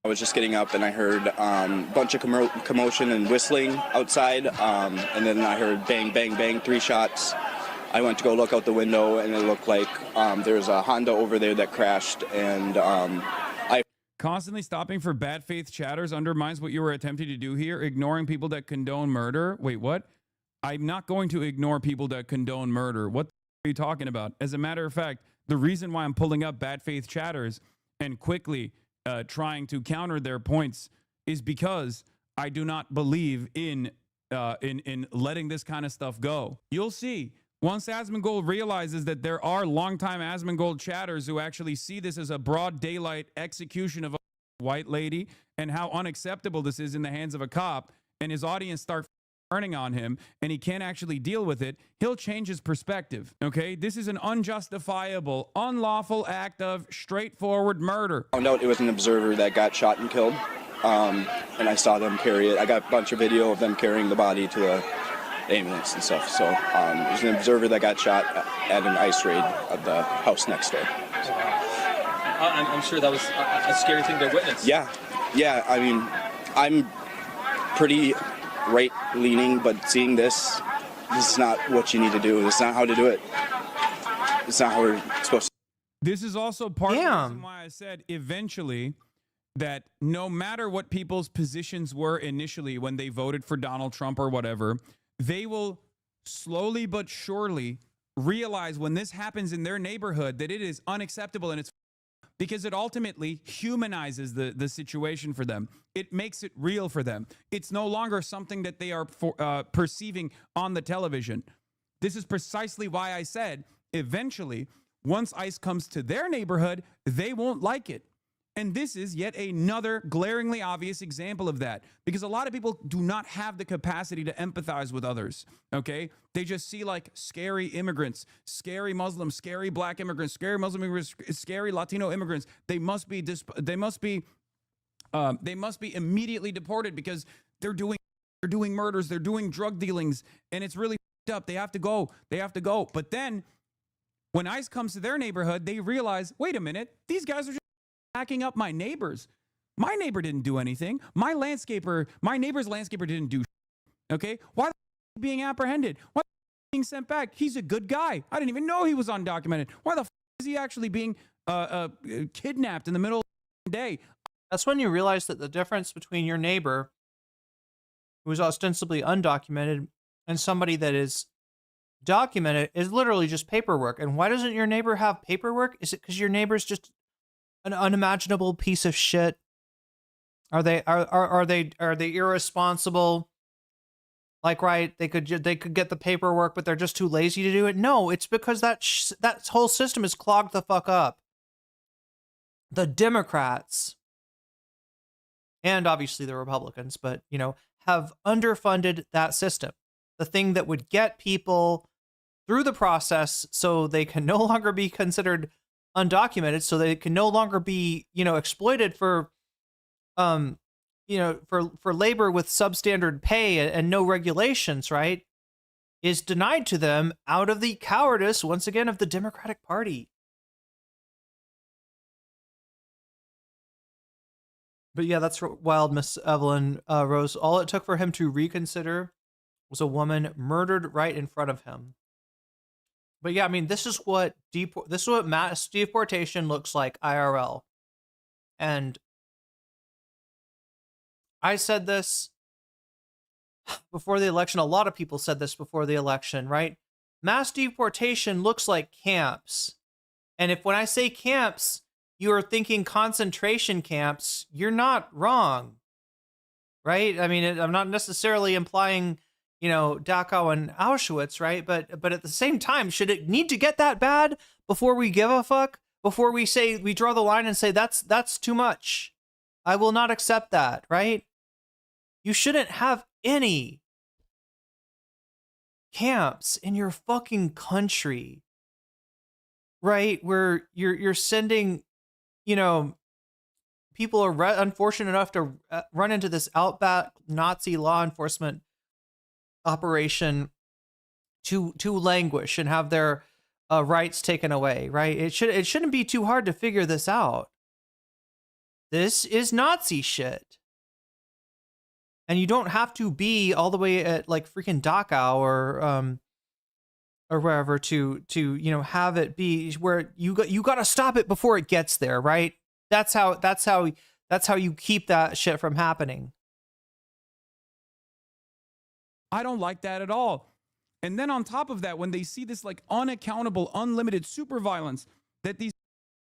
I was just getting up and I heard a bunch of commotion and whistling outside, and then I heard bang, bang, bang, 3 shots. I went to go look out the window, and it looked like there's a Honda over there that crashed, and I... Constantly stopping for bad faith chatters undermines what you were attempting to do here, ignoring people that condone murder. Wait, what? I'm not going to ignore people that condone murder. What are you talking about? As a matter of fact, the reason why I'm pulling up bad faith chatters and quickly trying to counter their points is because I do not believe in letting this kind of stuff go. You'll see. Once Asmongold realizes that there are longtime Asmongold chatters who actually see this as a broad daylight execution of a white lady and how unacceptable this is in the hands of a cop, and his audience start turning on him and he can't actually deal with it, he'll change his perspective. Okay, this is an unjustifiable, unlawful act of straightforward murder. I found out it was an observer that got shot and killed, and I saw them carry it. I got a bunch of video of them carrying the body to the ambulance and stuff. So it was an observer that got shot at an ICE raid of the house next door. I'm sure that was a scary thing to witness. Yeah. I mean, I'm pretty right-leaning, but seeing this is not what you need to do. This is not how to do it. It's not how we're supposed to. This is also part of the reason why I said eventually that no matter what people's positions were initially when they voted for Donald Trump or whatever, they will slowly but surely realize when this happens in their neighborhood that it is unacceptable, and it's because it ultimately humanizes the situation for them. It makes it real for them. It's no longer something that they are perceiving on the television. This is precisely why I said eventually, once ICE comes to their neighborhood, they won't like it. And this is yet another glaringly obvious example of that, because a lot of people do not have the capacity to empathize with others, okay? They just see like scary immigrants, scary Muslims, scary black immigrants, scary Muslim immigrants, scary Latino immigrants. They must be immediately deported because they're doing murders, they're doing drug dealings, and it's really up. They have to go. But then when ICE comes to their neighborhood, they realize, wait a minute, these guys are just hacking up my neighbors. My neighbor didn't do anything. My neighbor's landscaper didn't do shit. Okay? Why the being apprehended? Why being sent back? He's a good guy. I didn't even know he was undocumented. Why the is he actually being kidnapped in the middle of the day? That's when you realize that the difference between your neighbor, who is ostensibly undocumented, and somebody that is documented is literally just paperwork. And why doesn't your neighbor have paperwork? Is it because your neighbor's just an unimaginable piece of shit? Are they irresponsible? Like, right, they could get the paperwork, but they're just too lazy to do it. No, it's because that whole system is clogged the fuck up. The Democrats, and obviously the Republicans, but have underfunded that system. The thing that would get people through the process so they can no longer be considered undocumented, so they can no longer be, exploited for, for labor with substandard pay and no regulations, right, is denied to them out of the cowardice, once again, of the Democratic Party. But yeah, that's wild, Miss Evelyn Rose. All it took for him to reconsider was a woman murdered right in front of him. But yeah, I mean, this is what mass deportation looks like IRL. And I said this before the election. A lot of people said this before the election, right? Mass deportation looks like camps. And when I say camps, you are thinking concentration camps, you're not wrong, right? I mean, I'm not necessarily implying Dachau and Auschwitz, right? But at the same time, should it need to get that bad before we give a fuck? Before we draw the line and say that's too much? I will not accept that, right? You shouldn't have any camps in your fucking country, right? Where you're sending, people are unfortunate enough to run into this outback Nazi law enforcement operation to languish and have their rights taken away, right? It shouldn't be too hard to figure this out. This is Nazi shit. And you don't have to be all the way at like freaking Dachau or wherever to you know have it be where you got to stop it before it gets there, right? That's how you keep that shit from happening. I don't like that at all. And then on top of that, when they see this like unaccountable, unlimited super violence that these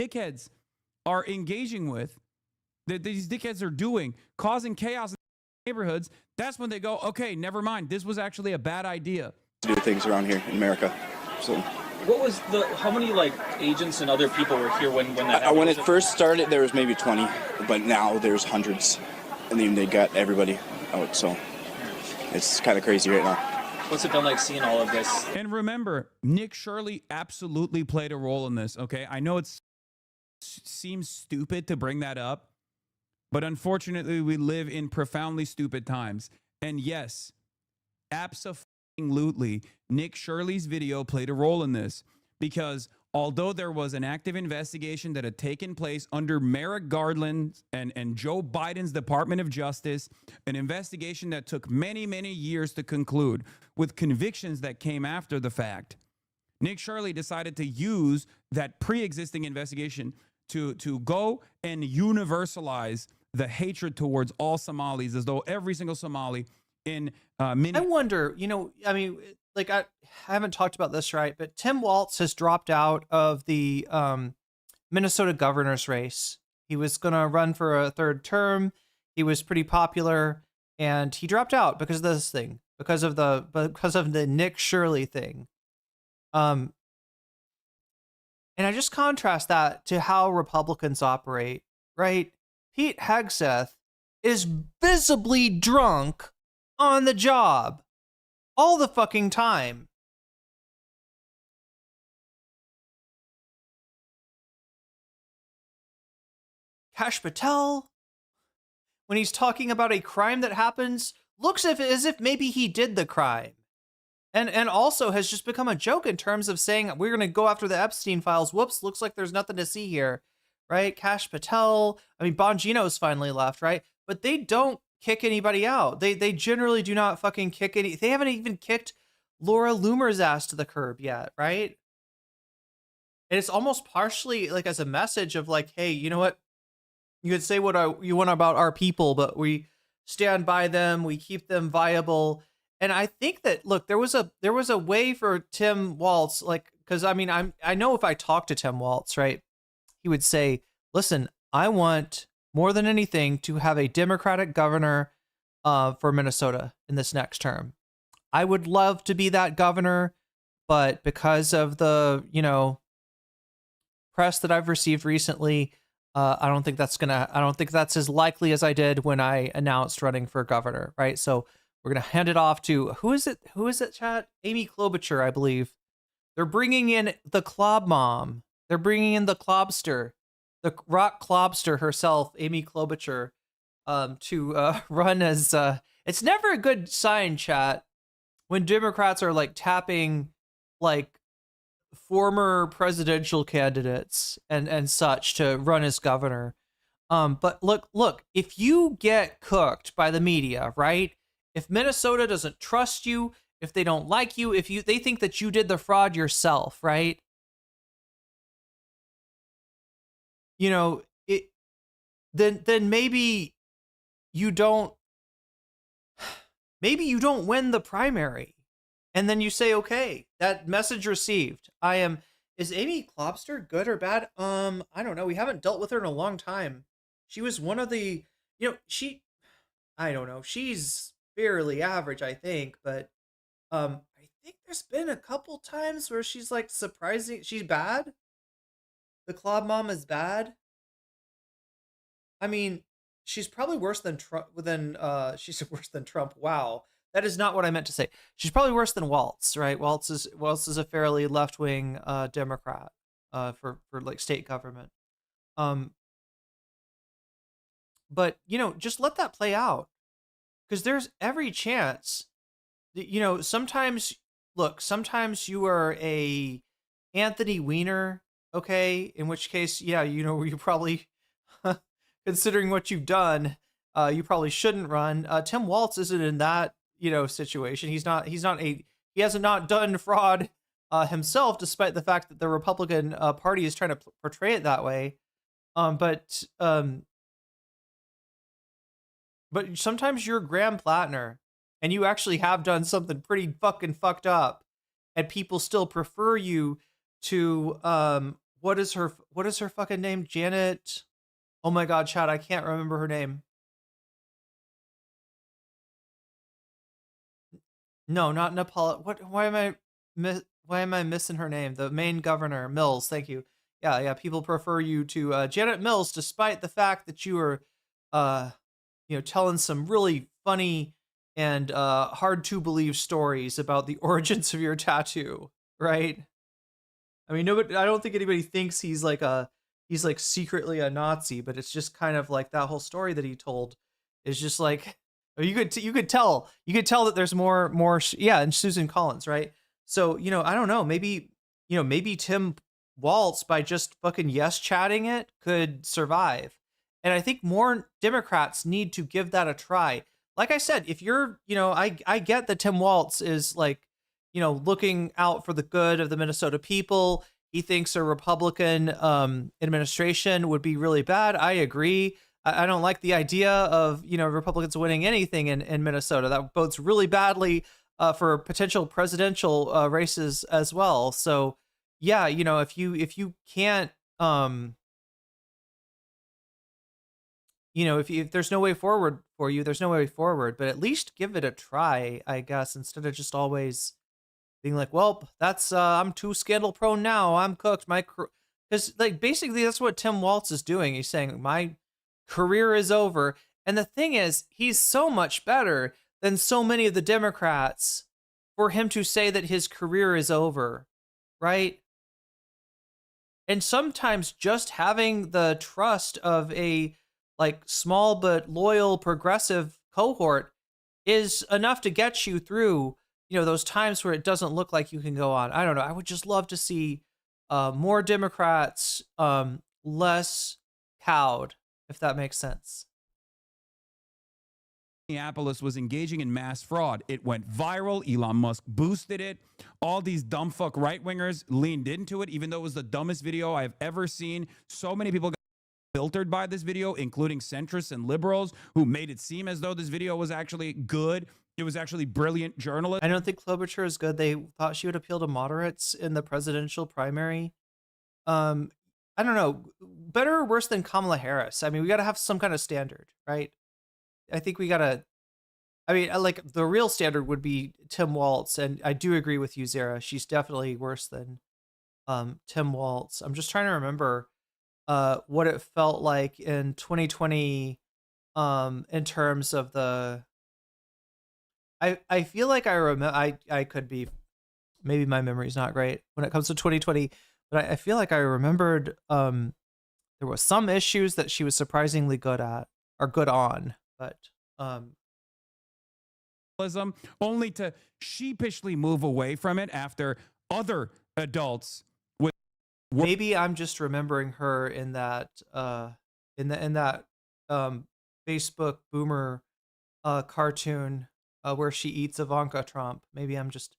dickheads are engaging with, that these dickheads are doing, causing chaos in neighborhoods, that's when they go, okay, never mind. This was actually a bad idea. To do things around here in America. So. What was how many like agents and other people were here when that happened? When it first started, there was maybe 20, but now there's hundreds, and then they got everybody out. So it's kind of crazy right now. What's it been like seeing all of this? And remember, Nick Shirley absolutely played a role in this. Okay, I know it seems stupid to bring that up, but unfortunately, we live in profoundly stupid times. And yes, absolutely, Nick Shirley's video played a role in this, because although there was an active investigation that had taken place under Merrick Garland and Joe Biden's Department of Justice, an investigation that took many, many years to conclude with convictions that came after the fact, Nick Shirley decided to use that pre-existing investigation to go and universalize the hatred towards all Somalis, as though every single Somali in I wonder, you know, I mean, like I haven't talked about this, right? But Tim Walz has dropped out of the Minnesota governor's race. He was going to run for a third term. He was pretty popular, and he dropped out because of this thing, because of the Nick Shirley thing. And I just contrast that to how Republicans operate, right? Pete Hegseth is visibly drunk on the job all the fucking time. Kash Patel, when he's talking about a crime that happens, looks as if maybe he did the crime. And also has just become a joke in terms of saying, we're going to go after the Epstein files. Whoops, looks like there's nothing to see here, right? Kash Patel, I mean, Bongino's finally left, right? But they don't kick anybody out. They generally do not fucking kick any. They haven't even kicked Laura Loomer's ass to the curb yet, right? And it's almost partially like as a message of like, hey, you know what? You could say what you want about our people, but we stand by them. We keep them viable. And I think that, look, there was a way for Tim Walz, like, because I mean, I know if I talk to Tim Walz, right, he would say, listen, I want more than anything to have a Democratic governor for Minnesota in this next term. I would love to be that governor, but because of the, you know, press that I've received recently, I don't think that's as likely as I did when I announced running for governor, right? So we're going to hand it off to, who is it, chat? Amy Klobuchar, I believe. They're bringing in the Klob Mom. They're bringing in the Klobster, the rock Klobster herself, Amy Klobuchar, to run as, it's never a good sign, chat, when Democrats are like tapping like former presidential candidates and such to run as governor. But look, if you get cooked by the media, right? If Minnesota doesn't trust you, if they don't like you, if they think that you did the fraud yourself, right? You know, then maybe you don't win the primary. And then you say, okay, that message received. Is Amy Klobster good or bad? I don't know. We haven't dealt with her in a long time. She was one of the, you know, I don't know. She's fairly average, I think, but I think there's been a couple times where she's like surprising. She's bad. The Klob Mom is bad. I mean, she's probably worse than Trump. She's worse than Trump. Wow, that is not what I meant to say. She's probably worse than Walz, right? Walz is a fairly left-wing Democrat for like state government. But you know, just let that play out, because there's every chance that, you know, sometimes you are a Anthony Weiner, okay? In which case, yeah, you know, you probably considering what you've done, you probably shouldn't run. Tim Walz isn't in that, situation. He hasn't not done fraud himself, despite the fact that the Republican Party is trying to portray it that way. But sometimes you're Graham Plattner, and you actually have done something pretty fucking fucked up, and people still prefer you to what is her fucking name? Janet. Oh my God, Chad, I can't remember her name. No, not Nepal. Why am I missing her name? The Maine governor, Mills. Thank you. Yeah. People prefer you to Janet Mills, despite the fact that you are, telling some really funny and hard to believe stories about the origins of your tattoo, right? I mean, nobody. I don't think anybody thinks he's like secretly a Nazi, but it's just kind of like that whole story that he told is just like. You could tell that there's more, and Susan Collins, right? So, I don't know, maybe Tim Walz, by just fucking yes chatting it, could survive. And I think more Democrats need to give that a try. Like I said, if you're, I get that Tim Walz is like, looking out for the good of the Minnesota people. He thinks a Republican administration would be really bad. I agree. I don't like the idea of, Republicans winning anything in Minnesota. That bodes really badly for potential presidential races as well. So, yeah, if you can't, if there's no way forward for you, there's no way forward. But at least give it a try, I guess, instead of just always being like, well, that's I'm too scandal prone now. I'm cooked. Because like basically that's what Tim Walz is doing. He's saying my career is over. And the thing is, he's so much better than so many of the Democrats for him to say that his career is over, right? And sometimes just having the trust of a like small but loyal progressive cohort is enough to get you through, those times where it doesn't look like you can go on. I don't know. I would just love to see more Democrats less cowed, if that makes sense. Minneapolis was engaging in mass fraud. It went viral. Elon Musk boosted it. All these dumb fuck right-wingers leaned into it, even though it was the dumbest video I've ever seen. So many people got filtered by this video, including centrists and liberals, who made it seem as though this video was actually good. It was actually brilliant journalism. I don't think Klobuchar is good. They thought she would appeal to moderates in the presidential primary. I don't know, better or worse than Kamala Harris. I mean, we got to have some kind of standard, right? I think we got to, like the real standard would be Tim Walz. And I do agree with you, Zara. She's definitely worse than Tim Walz. I'm just trying to remember what it felt like in 2020 in terms of the, I feel like I remember, I could be, maybe my memory's not great when it comes to 2020. But I feel like I remembered there was some issues that she was surprisingly good at or good on, but only to sheepishly move away from it after other adults with maybe I'm just remembering her in that in that Facebook boomer cartoon where she eats Ivanka Trump. Maybe I'm just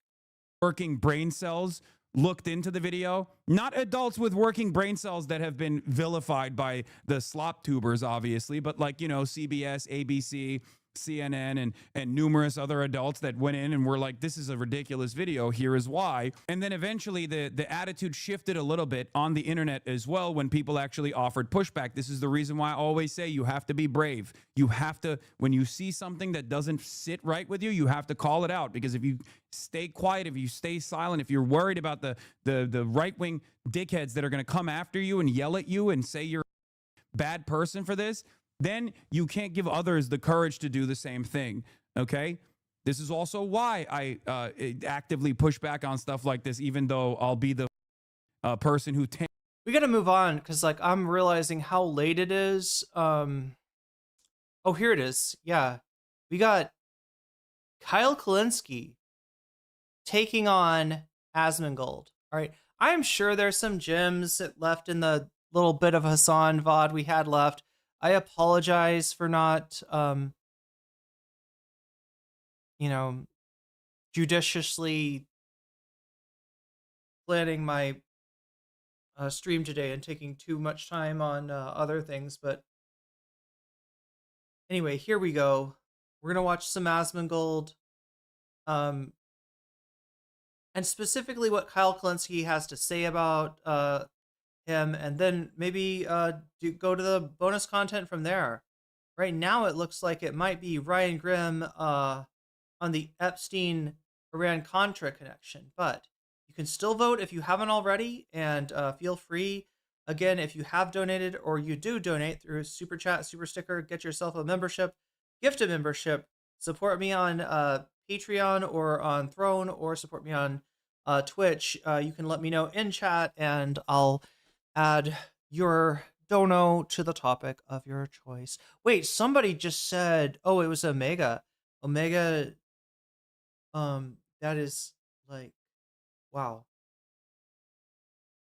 working brain cells looked into the video. Not adults with working brain cells that have been vilified by the slop tubers, obviously, but like, CBS, ABC, CNN, and numerous other adults that went in and were like, this is a ridiculous video, here is why. And then eventually the attitude shifted a little bit on the internet as well when people actually offered pushback. This is the reason why I always say you have to be brave. You have to, when you see something that doesn't sit right with you, you have to call it out, because if you stay quiet, if you stay silent, if you're worried about the right-wing dickheads that are going to come after you and yell at you and say you're a bad person for this, then you can't give others the courage to do the same thing, okay? This is also why I actively push back on stuff like this, even though I'll be the person who... We got to move on, because, like, I'm realizing how late it is. Oh, here it is. Yeah. We got Kyle Kulinski taking on Asmongold. All right. I'm sure there's some gems left in the little bit of Hasan VOD we had left. I apologize for not, you know, judiciously planning my stream today and taking too much time on other things. But anyway, here we go. We're gonna watch some Asmongold, and specifically what Kyle Kulinski has to say about him, and then maybe go to the bonus content from there. Right now, it looks like it might be Ryan Grimm on the Epstein-Iran-Contra connection, but you can still vote if you haven't already, and feel free. Again, if you have donated or you do donate through Super Chat, Super Sticker, get yourself a membership, gift a membership, support me on Patreon or on Throne, or support me on Twitch. You can let me know in chat, and I'll add your dono to the topic of your choice. Wait, somebody just said, oh, it was Omega. Omega, that is like, wow.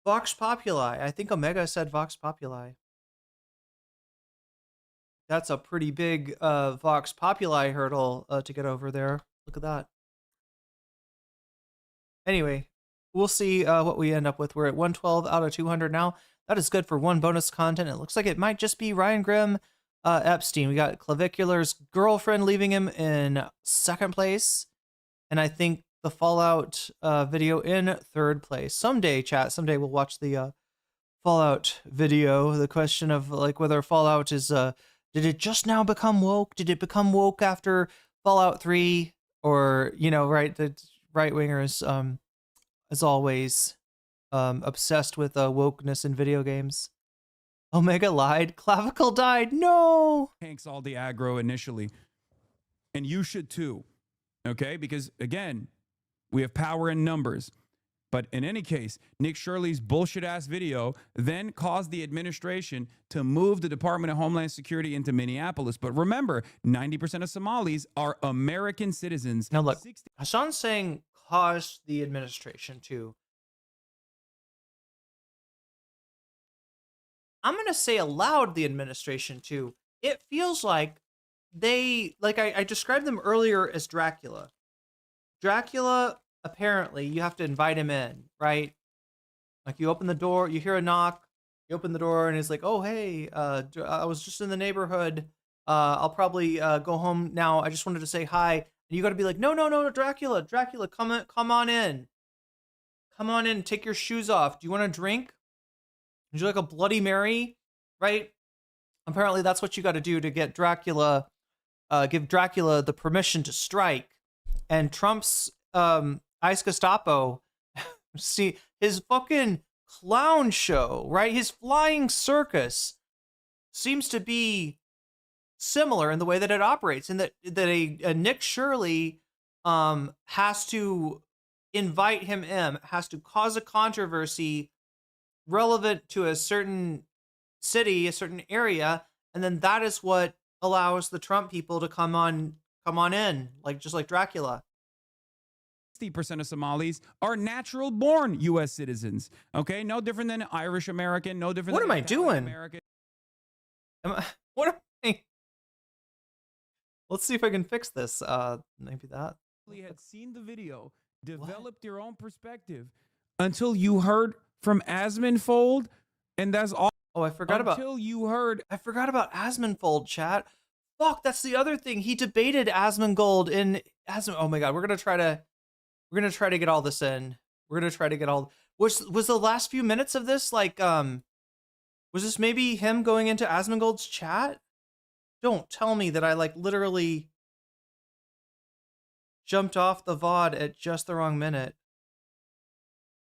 Vox Populi. I think Omega said Vox Populi. That's a pretty big Vox Populi hurdle to get over there. Look at that. Anyway, we'll see what we end up with. We're at 112 out of 200 now. That is good for one bonus content. It looks like it might just be Ryan Grimm Epstein. We got Clavicular's girlfriend leaving him in second place. And I think the Fallout video in third place. Someday, chat, someday we'll watch the Fallout video. The question of like whether Fallout is, did it just now become woke? Did it become woke after Fallout 3? Or, you know, right, the right-wingers, as always, obsessed with wokeness in video games. Omega lied. Clavicle died. No! Hanks all the aggro initially. And you should too. Okay? Because, again, we have power in numbers. But in any case, Nick Shirley's bullshit-ass video then caused the administration to move the Department of Homeland Security into Minneapolis. But remember, 90% of Somalis are American citizens. Now look, Hasan's saying caused the administration to. I'm going to say allowed the administration to. It feels like they, like I described them earlier as Dracula. Dracula, apparently, you have to invite him in, right? Like you open the door, you hear a knock, you open the door, and it's like, oh, hey, I was just in the neighborhood. I'll probably go home now. I just wanted to say hi. And you got to be like, no, Dracula, come on in. Come on in, take your shoes off. Do you want a drink? Would you like a Bloody Mary? Right? Apparently, that's what you got to do to get Dracula, give Dracula the permission to strike. And Trump's Ice Gestapo, see, his fucking clown show, right? His flying circus seems to be similar in the way that it operates, and that a Nick Shirley has to invite him in, has to cause a controversy relevant to a certain city, a certain area, and then that is what allows the Trump people to come on in, like just like Dracula. 60% of Somalis are natural born U.S. citizens. Okay, no different than Irish American, no different What than am I doing? American. What am I? Let's see if I can fix this. Maybe that. You had seen the video, developed your own perspective until you heard from Asmongold, and that's all. Oh, I forgot about. Until you heard. I forgot about Asmongold, chat. Fuck, that's the other thing. He debated Asmongold in Oh my god, we're gonna try to get all this in. We're gonna try to get all. Was the last few minutes of this like was this maybe him going into Asmongold's chat? Don't tell me that I like literally jumped off the VOD at just the wrong minute.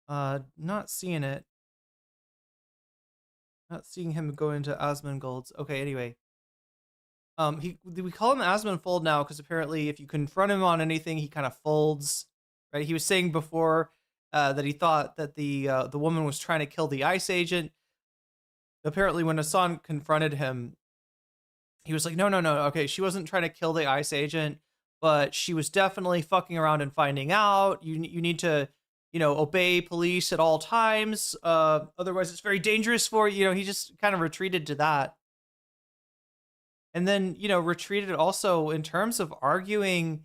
Not seeing it. Not seeing him go into Asmongold's. Okay, anyway. We call him Asmongold now because apparently if you confront him on anything, he kind of folds. Right? He was saying before that he thought that the woman was trying to kill the ICE agent. Apparently, when Hasan confronted him, he was like, no. Okay, she wasn't trying to kill the ICE agent, but she was definitely fucking around and finding out. You need to, obey police at all times. Otherwise, it's very dangerous for you. He just kind of retreated to that. and then, you know, retreated also in terms of arguing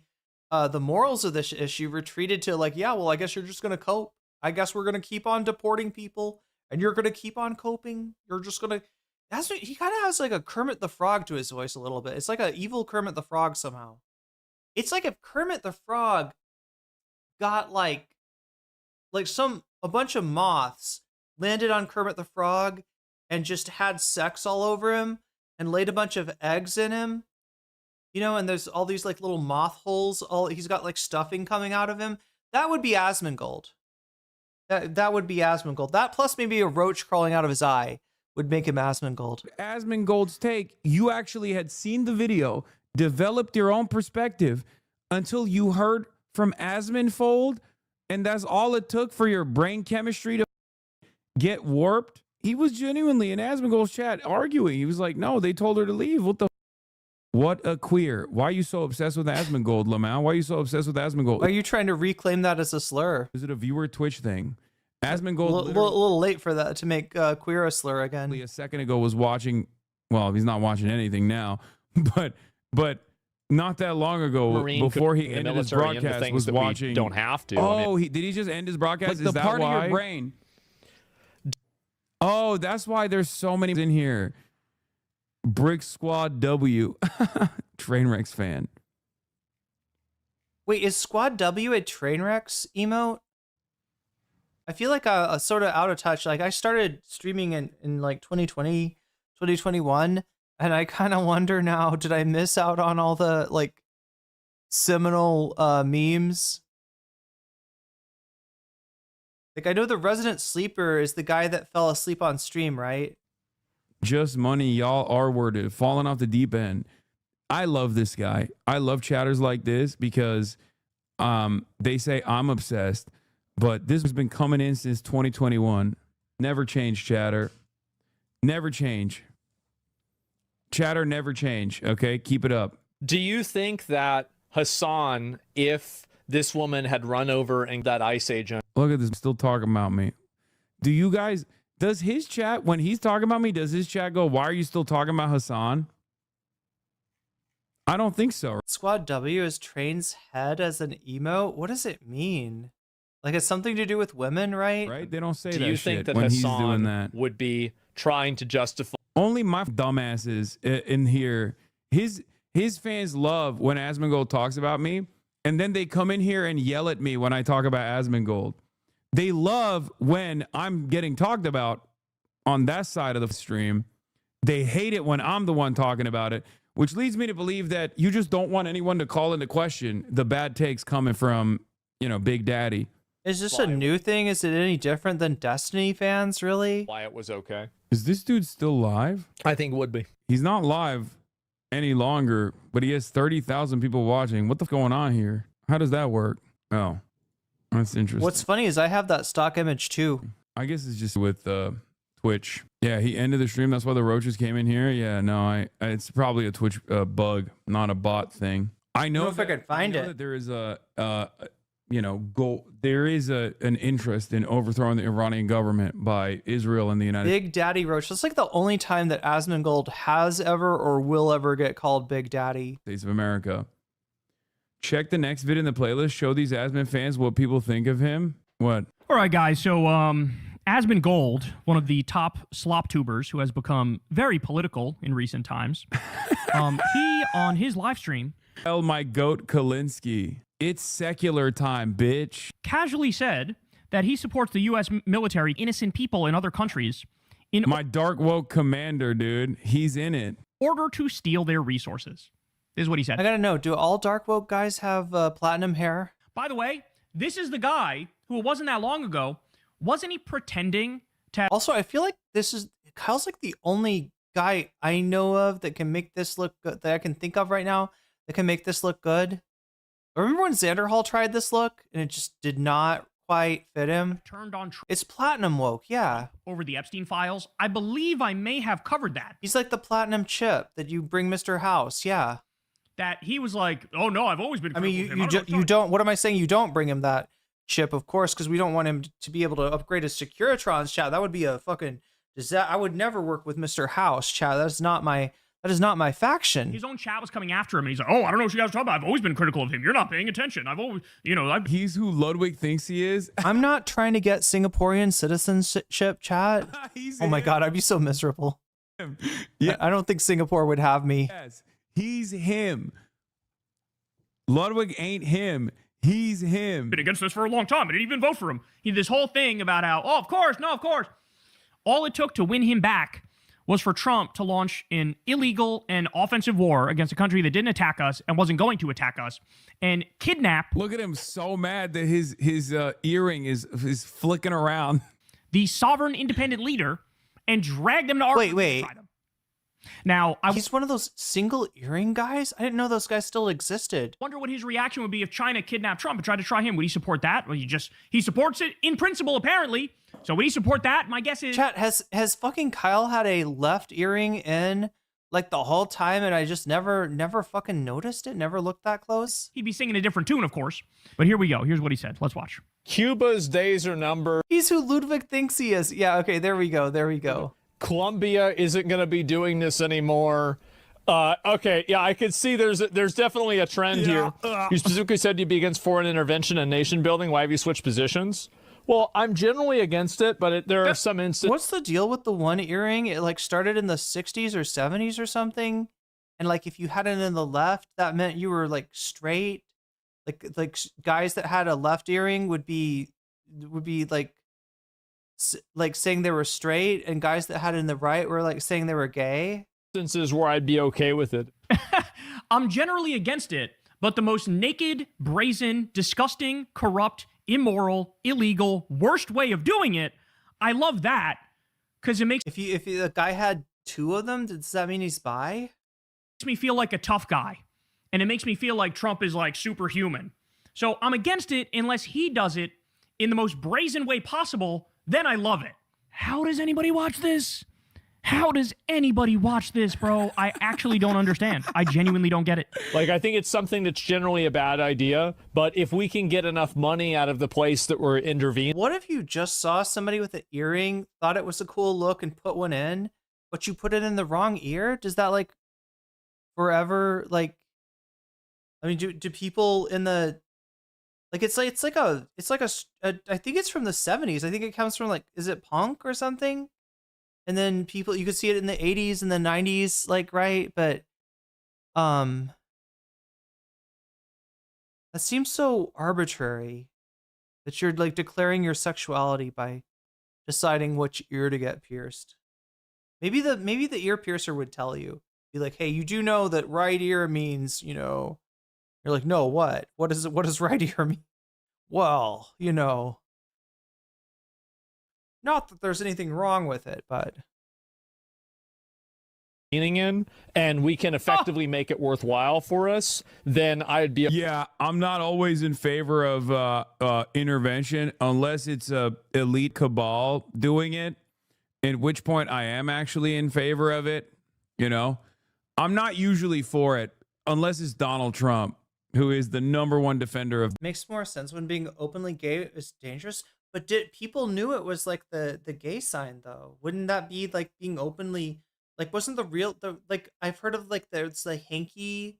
the morals of this issue, retreated to like, yeah, well, I guess you're just going to cope. I guess we're going to keep on deporting people and you're going to keep on coping. You're just going to, that's what he kind of has, like a Kermit the Frog to his voice a little bit. It's like an evil Kermit the Frog somehow. It's like if Kermit the Frog got like a bunch of moths landed on Kermit the Frog and just had sex all over him and laid a bunch of eggs in him, you know, and there's all these like little moth holes. He's got like stuffing coming out of him. That would be Asmongold. That would be Asmongold. That plus maybe a roach crawling out of his eye would make him Asmongold. Asmongold's take, you actually had seen the video, developed your own perspective until you heard from Asmongold, and that's all it took for your brain chemistry to get warped. He was genuinely in Asmongold's chat arguing. He was like, no, they told her to leave. What a queer. Why are you so obsessed with Asmongold, Lamau? Why are you so obsessed with Asmongold? Why are you trying to reclaim that as a slur? Is it a viewer Twitch thing? Asmongold a little late for that to make queer a slur again. A second ago was watching, well, he's not watching anything now, but not that long ago, Marine before he in the ended his military and the broadcast, things was that we watching. don't have to. Oh, did he just end his broadcast? Like Is the that part why? of your brain. Oh, that's why there's so many in here. Brick Squad W, Trainwrecks fan. Wait, is Squad W a Trainwrecks emote? I feel like I'm sort of out of touch. Like I started streaming in like 2020, 2021, and I kind of wonder now, did I miss out on all the like seminal memes? Like I know the Resident Sleeper is the guy that fell asleep on stream, right? Just money, y'all R-worded, falling off the deep end. I love this guy. I love chatters like this because they say I'm obsessed, but this has been coming in since 2021. Never change, chatter. Never change. Chatter never change, okay? Keep it up. Do you think that Hasan, if this woman had run over and that ICE agent... Look at this, still talking about me. Do you guys... Does his chat, when he's talking about me, does his chat go, why are you still talking about Hasan? I don't think so. Squad W is Train's head as an emote? What does it mean? Like it's something to do with women, right? Right? They don't say Do that you shit think that when Hasan he's doing that. would be trying to justify... Only my dumbasses in here. His fans love when Asmongold talks about me, and then they come in here and yell at me when I talk about Asmongold. They love when I'm getting talked about on that side of the stream. They hate it when I'm the one talking about it, which leads me to believe that you just don't want anyone to call into question the bad takes coming from, you know, Big Daddy. Is this a new thing? Is it any different than Destiny fans, really? Why it was okay. Is this dude still live? I think it would be. He's not live any longer, but he has 30,000 people watching. What the f going on here? How does that work? Oh, that's interesting. What's funny is I have that stock image too. I guess it's just with Twitch. Yeah, he ended the stream. That's why the roaches came in here. Yeah, no, it's probably a Twitch bug, not a bot thing. I know if I could find it. That there is there is an interest in overthrowing the Iranian government by Israel and the United States. Big Daddy Roach. That's like the only time that Asmongold has ever or will ever get called Big Daddy. States of America. Check the next vid in the playlist. Show these Asmon fans what people think of him. What? All right, guys. So, Asmongold, one of the top slop tubers who has become very political in recent times, he, on his live stream... Tell my goat Kulinski. It's secular time, bitch. Casually said that he supports the U.S. military, innocent people in other countries... in my dark woke commander, dude. He's in it. ...order to steal their resources. This is what he said. I gotta know, do all dark woke guys have platinum hair? By the way, this is the guy who, it wasn't that long ago, wasn't he pretending to... Also, I feel like Kyle's like the only guy I know of that can make this look good, that I can think of right now, that can make this look good. Remember when Xanderhall tried this look and it just did not quite fit him? Turned on... It's platinum woke, yeah. Over the Epstein files. I believe I may have covered that. He's like the platinum chip that you bring Mr. House, yeah. That he was like, oh no, I've always been... I mean, you don't, what am I saying? You don't bring him that chip, of course, because we don't want him to be able to upgrade his Securitron's, chat. That would be a fucking disaster. I would never work with Mr. House, chat. That's not my That is not my faction. His own chat was coming after him, and he's like, "Oh, I don't know what you guys are talking about. I've always been critical of him. You're not paying attention. I've always, He's who Ludwig thinks he is. I'm not trying to get Singaporean citizenship, chat. Oh my God, I'd be so miserable. Yeah. I don't think Singapore would have me. Yes, he's him. Ludwig ain't him. He's him. Been against this for a long time. I didn't even vote for him. This whole thing about how, oh, of course, no, of course. All it took to win him back was for Trump to launch an illegal and offensive war against a country that didn't attack us and wasn't going to attack us, and kidnap. Look at him, so mad that his earring is flicking around. The sovereign independent leader, and drag them to our. Wait. Now, he's one of those single earring guys? I didn't know those guys still existed. Wonder what his reaction would be if China kidnapped Trump and tried to try him. Would he support that? Well, he supports it in principle, apparently. So would he support that? My guess is... Chat, has fucking Kyle had a left earring in like the whole time and I just never fucking noticed it? Never looked that close? He'd be singing a different tune, of course. But here we go. Here's what he said. Let's watch. Cuba's days are numbered. He's who Ludwig thinks he is. Yeah, okay, there we go. Colombia isn't going to be doing this anymore. Okay, yeah, I could see there's definitely a trend here. You specifically said you'd be against foreign intervention and nation building. Why have you switched positions? Well, I'm generally against it, but there are some instances. What's the deal with the one earring? It like started in the 60s or 70s or something, and like if you had it in the left, that meant you were like straight. Like guys that had a left earring would be like saying they were straight, and guys that had it in the right were like saying they were gay. Instances where I'd be okay with it. I'm generally against it, but the most naked, brazen, disgusting, corrupt, immoral, illegal, worst way of doing it, I love that because it makes if the guy had two of them, does that mean he's bi? Makes me feel like a tough guy, and it makes me feel like Trump is like superhuman. So I'm against it unless he does it in the most brazen way possible. Then I love it. How does anybody watch this? How does anybody watch this, bro? I actually don't understand. I genuinely don't get it. Like, I think it's something that's generally a bad idea, but if we can get enough money out of the place that we're intervening. What if you just saw somebody with an earring, thought it was a cool look and put one in, but you put it in the wrong ear? Does that like forever, like, I mean, do people in the, like, it's like a I think it's from the 70s. I think it comes from like, is it punk or something? And then people, you could see it in the 80s and the 90s, like, right? But, that seems so arbitrary that you're like declaring your sexuality by deciding which ear to get pierced. Maybe the ear piercer would tell you, be like, hey, you do know that right ear means, you know, you're like, no, what does right ear mean? Well, you know, not that there's anything wrong with it, but in, and we can effectively make it worthwhile for us, then I'd be. Yeah, I'm not always in favor of intervention unless it's a elite cabal doing it, at which point I am actually in favor of it. You know, I'm not usually for it unless it's Donald Trump, who is the #1 defender of. Makes more sense when being openly gay is dangerous. But people knew it was like the gay sign though? Wouldn't that be like being openly, like, wasn't like I've heard of like there's the hanky.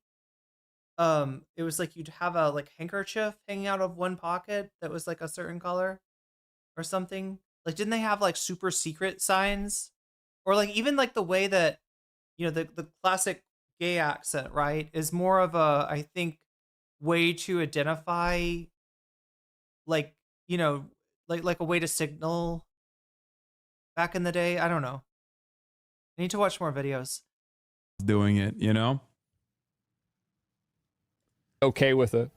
It was like you'd have a like handkerchief hanging out of one pocket that was like a certain color or something. Like, didn't they have like super secret signs? Or like even like the way that, you know, the classic gay accent, right, is more of a, I think, way to identify, like, you know, like a way to signal back in the day. I don't know. I need to watch more videos. Doing it, you know? Okay with it.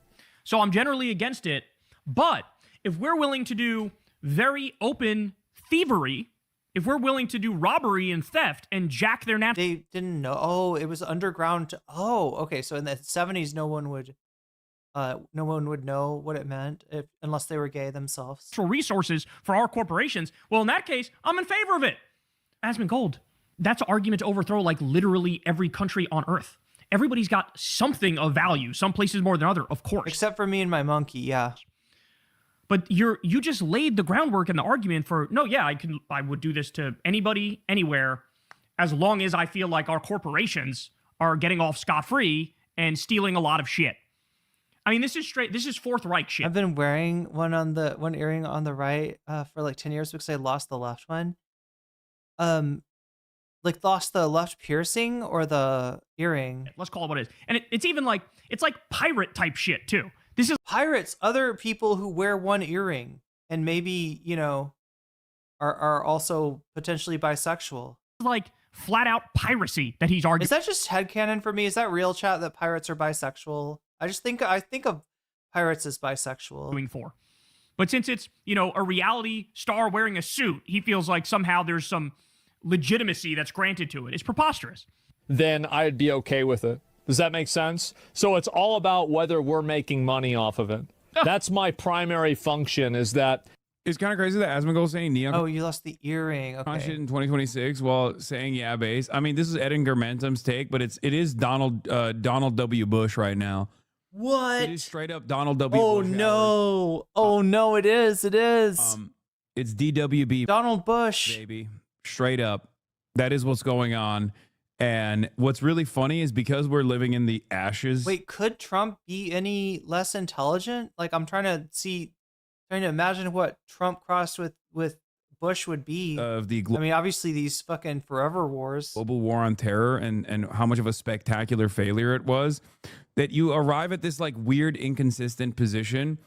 So I'm generally against it, but if we're willing to do very open thievery, if we're willing to do robbery and theft and jack their They didn't know. Oh, it was underground. Oh, okay. So in the 70s, no one would know what it meant unless they were gay themselves. Resources for our corporations. Well, in that case, I'm in favor of it. Asmongold, that's an argument to overthrow like literally every country on Earth. Everybody's got something of value. Some places more than other, of course. Except for me and my monkey, yeah. But you just laid the groundwork and the argument for, no, yeah, I would do this to anybody, anywhere, as long as I feel like our corporations are getting off scot-free and stealing a lot of shit. I mean, this is Fourth Reich shit. I've been wearing one earring on the right for like 10 years because I lost the left one. Like lost the left piercing or the earring. Let's call it what it is. And it's even like, it's like pirate type shit too. This is pirates, other people who wear one earring and maybe, you know, are also potentially bisexual. Like flat out piracy that he's arguing. Is that just headcanon for me? Is that real, chat, that pirates are bisexual? I think of pirates as bisexual. For. But since it's, you know, a reality star wearing a suit, he feels like somehow there's some legitimacy that's granted to it. It's preposterous. Then I'd be okay with it. Does that make sense? So it's all about whether we're making money off of it. That's my primary function, is that... It's kind of crazy that Asmongold saying neon. Oh, you lost the earring. Okay. Shit in 2026 while saying yeah base. I mean, this is Edgar Mentum's take, but it is Donald W. Bush right now. What? It is straight up Donald W. Oh Bush. No! Oh no! It is. It is. It's DWB. Donald Bush. Baby, straight up. That is what's going on. And what's really funny is because we're living in the ashes. Wait, could Trump be any less intelligent? Like, I'm trying to imagine what Trump crossed with Bush would be. I mean, obviously these fucking forever wars. Global war on terror and how much of a spectacular failure it was, that you arrive at this like weird inconsistent position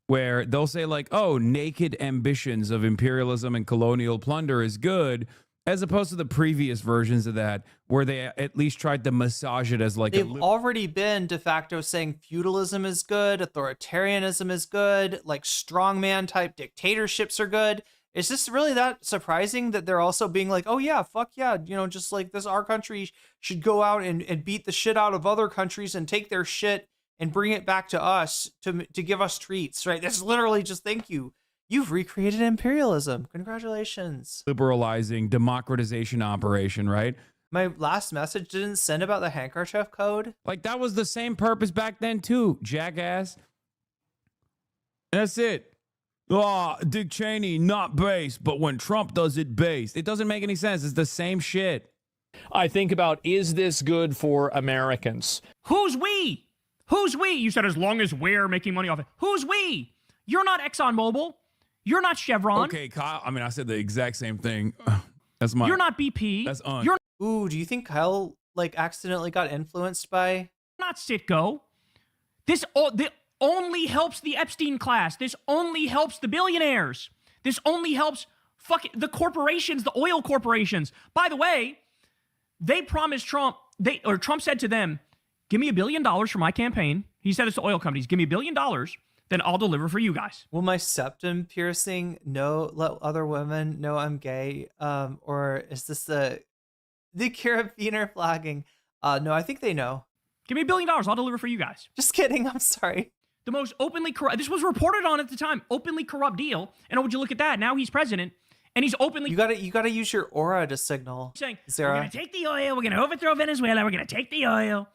where they'll say like, oh, naked ambitions of imperialism and colonial plunder is good, as opposed to the previous versions of that where they at least tried to massage it as like they've already been de facto saying feudalism is good, authoritarianism is good, like strongman type dictatorships are good. Is this really that surprising that they're also being like, oh yeah, fuck yeah, you know, just like this, our country should go out and beat the shit out of other countries and take their shit and bring it back to us to give us treats, right? That's literally just, thank you. You've recreated imperialism. Congratulations. Liberalizing democratization operation, right? My last message didn't send about the handkerchief code. Like that was the same purpose back then too, jackass. That's it. Oh, Dick Cheney, not based, but when Trump does it based. It doesn't make any sense. It's the same shit. I think about, is this good for Americans? Who's we? Who's we? You said as long as we're making money off it. Who's we? You're not ExxonMobil. You're not Chevron. Okay, Kyle. I mean, I said the exact same thing. That's my. You're not BP. That's on. You're Ooh, do you think Kyle like accidentally got influenced by? Not Citgo. This only helps the Epstein class. This only helps the billionaires. This only helps the corporations, the oil corporations. By the way, they promised Trump. Trump said to them, "Give me $1 billion for my campaign." He said it's to oil companies. "Give me $1 billion. Then I'll deliver for you guys." Will my septum piercing let other women know I'm gay? Or is this the carabiner flagging? No, I think they know. Give me $1 billion. I'll deliver for you guys. Just kidding. I'm sorry. The most openly corrupt. This was reported on at the time. Openly corrupt deal. And would you look at that? Now he's president, and he's openly. You gotta use your aura to signal. Saying Sarah, we're gonna take the oil. We're gonna overthrow Venezuela. We're gonna take the oil.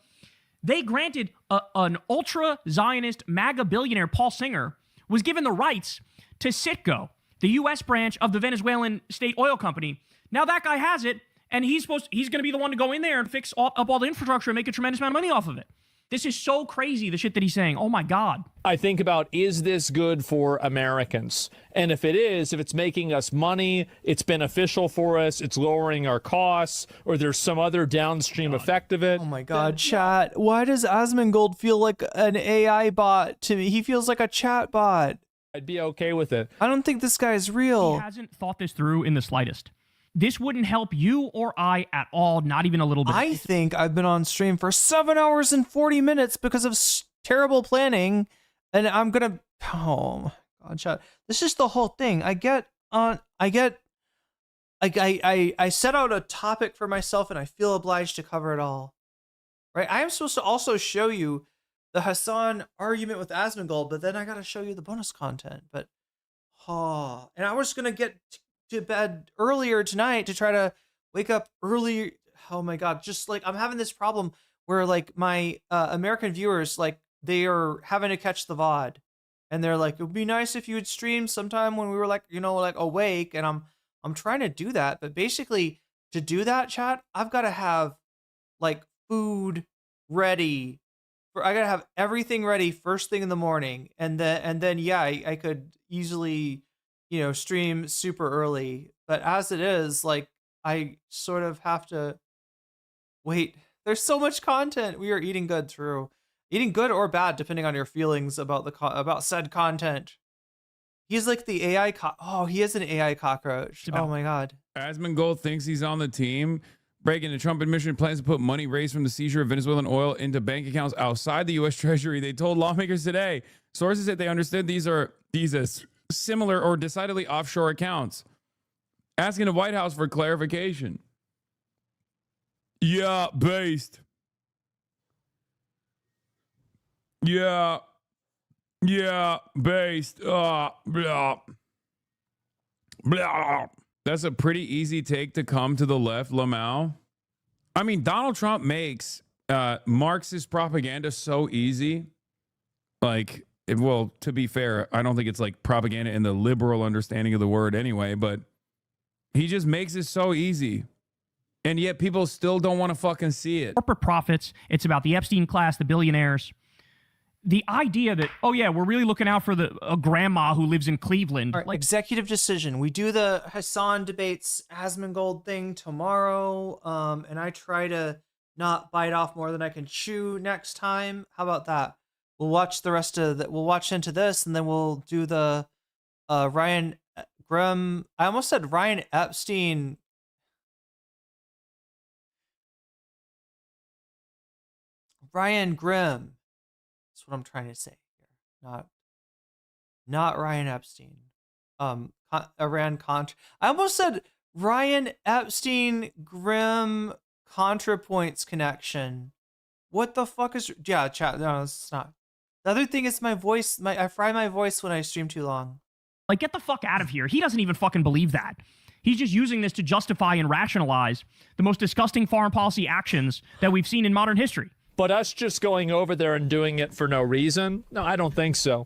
They granted an ultra-Zionist MAGA billionaire, Paul Singer, was given the rights to Citgo, the U.S. branch of the Venezuelan state oil company. Now that guy has it, and he's going to be the one to go in there and fix up all the infrastructure and make a tremendous amount of money off of it. This is so crazy, the shit that he's saying. Oh my God. I think about, is this good for Americans? And if it is, if it's making us money, it's beneficial for us, it's lowering our costs, or there's some other downstream effect of it. Oh my God, chat. Why does Asmongold feel like an AI bot to me? He feels like a chat bot. I'd be okay with it. I don't think this guy is real. He hasn't thought this through in the slightest. This wouldn't help you or I at all, not even a little bit. I think I've been on stream for 7 hours and 40 minutes because of terrible planning, and I'm gonna. Oh my God, chat. This is the whole thing. I set out a topic for myself, and I feel obliged to cover it all. Right? I am supposed to also show you the Hasan argument with Asmongold, but then I gotta show you the bonus content. But and I was gonna get to bed earlier tonight to try to wake up early. Oh my God, just like I'm having this problem where like my American viewers, like they are having to catch the VOD, and they're like, it would be nice if you would stream sometime when we were like, you know, like awake. And I'm trying to do that, but basically to do that, chat, I've got to have like food ready. I gotta have everything ready first thing in the morning, and then yeah, I could easily, stream super early. But as it is, like I sort of have to wait. There's so much content. We are eating good or bad depending on your feelings about about said content. He's like the AI he is an AI cockroach. Oh my god. Asmongold thinks he's on the team. Breaking the Trump administration plans to put money raised from the seizure of Venezuelan oil into bank accounts outside the U.S. Treasury. They told lawmakers today. Sources said they understood these as similar or decidedly offshore accounts. Asking the White House for clarification. Yeah, based. Yeah, based. Blah. Blah. That's a pretty easy take to come to the left, Lamau. I mean, Donald Trump makes Marxist propaganda so easy. Like, well, to be fair, I don't think it's like propaganda in the liberal understanding of the word anyway, but he just makes it so easy. And yet people still don't want to fucking see it. Corporate profits. It's about the Epstein class, the billionaires. The idea that, oh yeah, we're really looking out for a grandma who lives in Cleveland. Right, executive decision. We do the Hasan debates Asmongold thing tomorrow, and I try to not bite off more than I can chew next time. How about that? We'll watch the rest of we'll watch into this, and then we'll do the Ryan Grimm. I almost said Ryan Epstein. Ryan Grimm. That's what I'm trying to say here. Not Ryan Epstein. Iran Contra. I almost said Ryan Epstein Grimm ContraPoints connection. What the fuck is? Yeah, chat. No, it's not. The other thing is my voice. I fry my voice when I stream too long. Like, get the fuck out of here. He doesn't even fucking believe that. He's just using this to justify and rationalize the most disgusting foreign policy actions that we've seen in modern history. But us just going over there and doing it for no reason? No, I don't think so.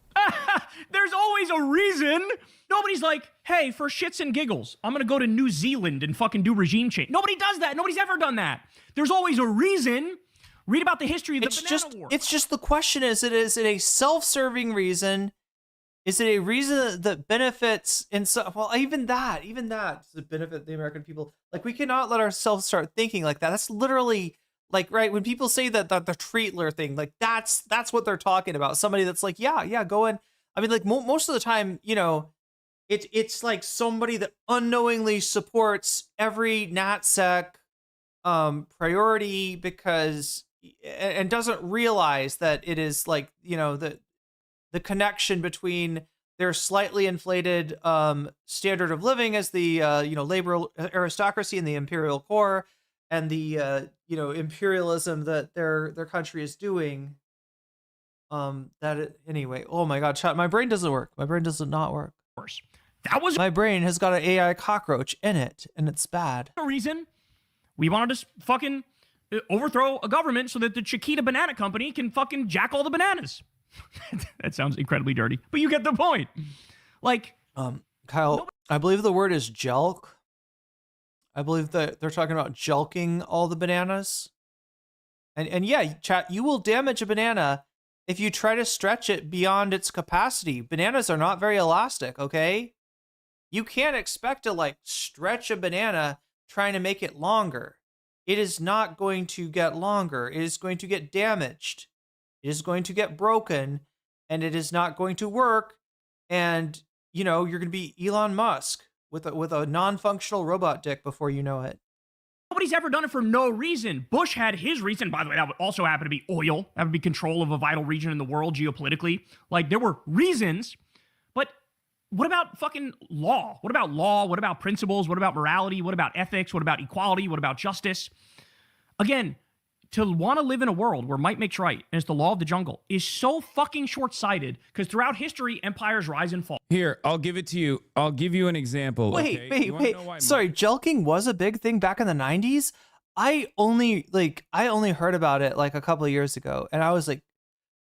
There's always a reason. Nobody's like, hey, for shits and giggles, I'm going to go to New Zealand and fucking do regime change. Nobody does that. Nobody's ever done that. There's always a reason. Read about the history of the banana war. It's just the question is it a self-serving reason? Is it a reason that benefits well, even that to benefit the American people? Like, we cannot let ourselves start thinking like that. That's literally like, right, when people say that the Treatler thing, like that's what they're talking about. Somebody that's like, yeah, go in. I mean, like most of the time, it's like somebody that unknowingly supports every NatSec priority because and doesn't realize that it is like, the connection between their slightly inflated standard of living as the labor aristocracy and the imperial core and the imperialism that their country is doing. Anyway, oh my god, chat, my brain doesn't work. My brain does not work. My brain has got an AI cockroach in it, and it's bad. The reason we wanted to fucking overthrow a government so that the Chiquita Banana Company can fucking jack all the bananas. That sounds incredibly dirty, but you get the point. Like, Kyle, I believe the word is jelk. I believe that they're talking about jelking all the bananas. And yeah, chat, you will damage a banana if you try to stretch it beyond its capacity. Bananas are not very elastic, okay? You can't expect to like stretch a banana trying to make it longer. It is not going to get longer. It is going to get damaged. It is going to get broken, and it is not going to work. And, you're going to be Elon Musk with a non-functional robot dick before you know it. Nobody's ever done it for no reason. Bush had his reason. By the way, that would also happen to be oil. That would be control of a vital region in the world geopolitically. Like, there were reasons, but what about fucking law? What about law? What about principles? What about morality? What about ethics? What about equality? What about justice? Again, to want to live in a world where might makes right, and it's the law of the jungle, is so fucking short-sighted because throughout history, empires rise and fall. Here, I'll give it to you. I'll give you an example. Wait. Sorry, jelking was a big thing back in the 90s. I only heard about it like a couple of years ago, and I was like,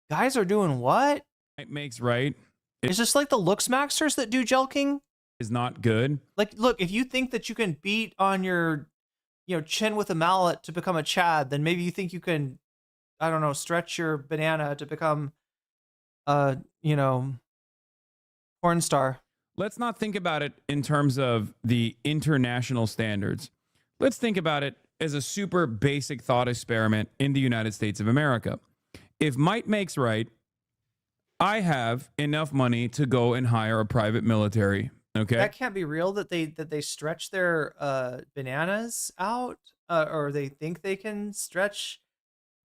guys are doing what? It makes right. It's just like the Looksmaxers that do jelking. Is not good. Like, look, if you think that you can beat on your chin with a mallet to become a Chad, then maybe you think you can, I don't know, stretch your banana to become a, porn star. Let's not think about it in terms of the international standards. Let's think about it as a super basic thought experiment in the United States of America. If might makes right, I have enough money to go and hire a private military. Okay. That can't be real that they stretch their bananas out, or they think they can stretch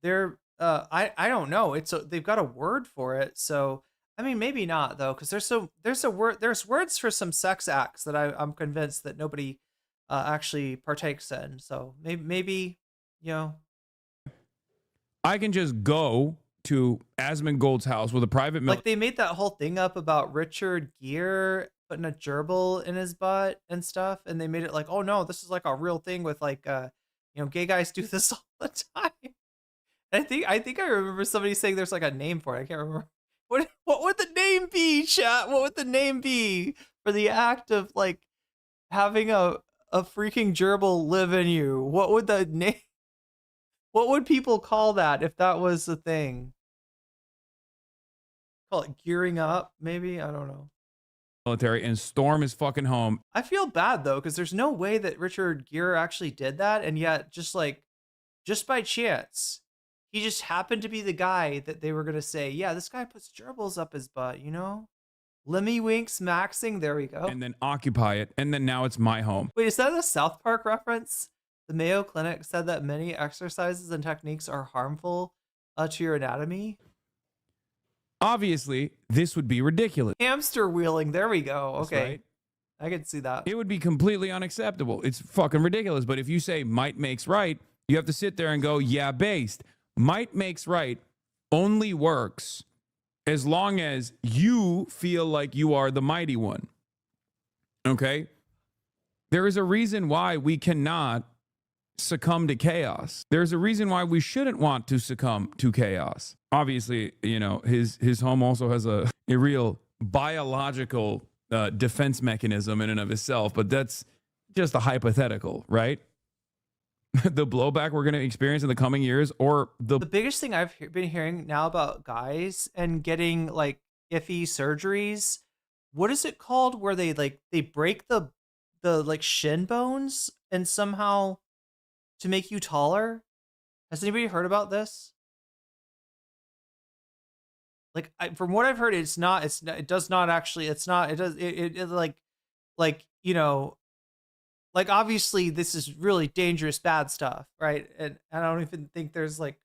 their I don't know. They've got a word for it. So I mean, maybe not though, because there's words for some sex acts that I'm convinced that nobody actually partakes in. So maybe I can just go to Asmongold's house with a private military. like they made that whole thing up about Richard Gere putting a gerbil in his butt and stuff, and they made it like, oh no, this is like a real thing with like gay guys do this all the time. I think I remember somebody saying there's like a name for it. I can't remember. What would the name be, chat? What would the name be for the act of like having a freaking gerbil live in you? What would the name? What would people call that if that was a thing? Call it gearing up, maybe? I don't know. Military and storm his fucking home. I feel bad though, because there's no way that Richard Gere actually did that, and yet just by chance, he just happened to be the guy that they were gonna say, yeah, this guy puts gerbils up his butt, Lemmy Winks maxing, there we go. And then occupy it, and then now it's my home. Wait, is that a South Park reference? The Mayo Clinic said that many exercises and techniques are harmful to your anatomy. Obviously, this would be ridiculous. Hamster wheeling, there we go. That's Okay. right. I can see that. It would be completely unacceptable. It's fucking ridiculous. But if you say might makes right, you have to sit there and go, yeah, based. Might makes right only works as long as you feel like you are the mighty one. Okay? There is a reason why we cannot succumb to chaos. There's a reason why we shouldn't want to succumb to chaos. Obviously, his home also has a real biological defense mechanism in and of itself, but that's just a hypothetical, right? The blowback we're going to experience in the coming years, or the biggest thing I've been hearing now about guys and getting like iffy surgeries, what is it called where they break the like shin bones and somehow to make you taller? Has anybody heard about this? Like from what I've heard, it does not actually, like obviously this is really dangerous, bad stuff, right? And I don't even think there's like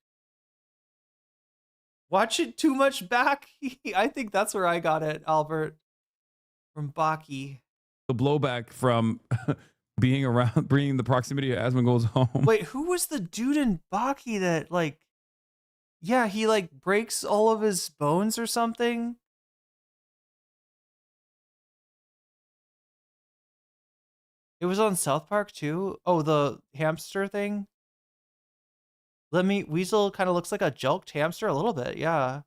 watching too much back. I think that's where I got it, Albert, from Baki. The blowback from being the proximity of Asmongold's home. Wait, who was the dude in Baki that he like breaks all of his bones or something? It was on South Park too. Oh, the hamster thing. Lemmy Weasel kind of looks like a jelked hamster a little bit. Yeah.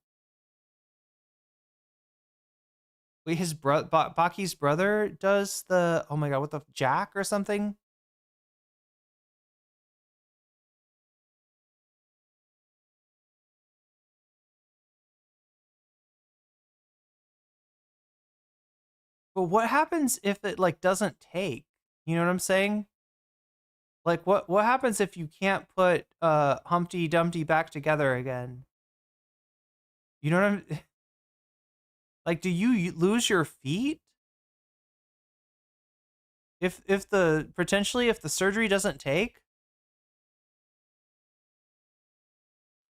Wait, his Baki's brother does the, oh my God, what the Jack or something? But what happens if it doesn't take? You know what I'm saying? Like what happens if you can't put Humpty Dumpty back together again? You know what I'm like, do you lose your feet? If the surgery doesn't take?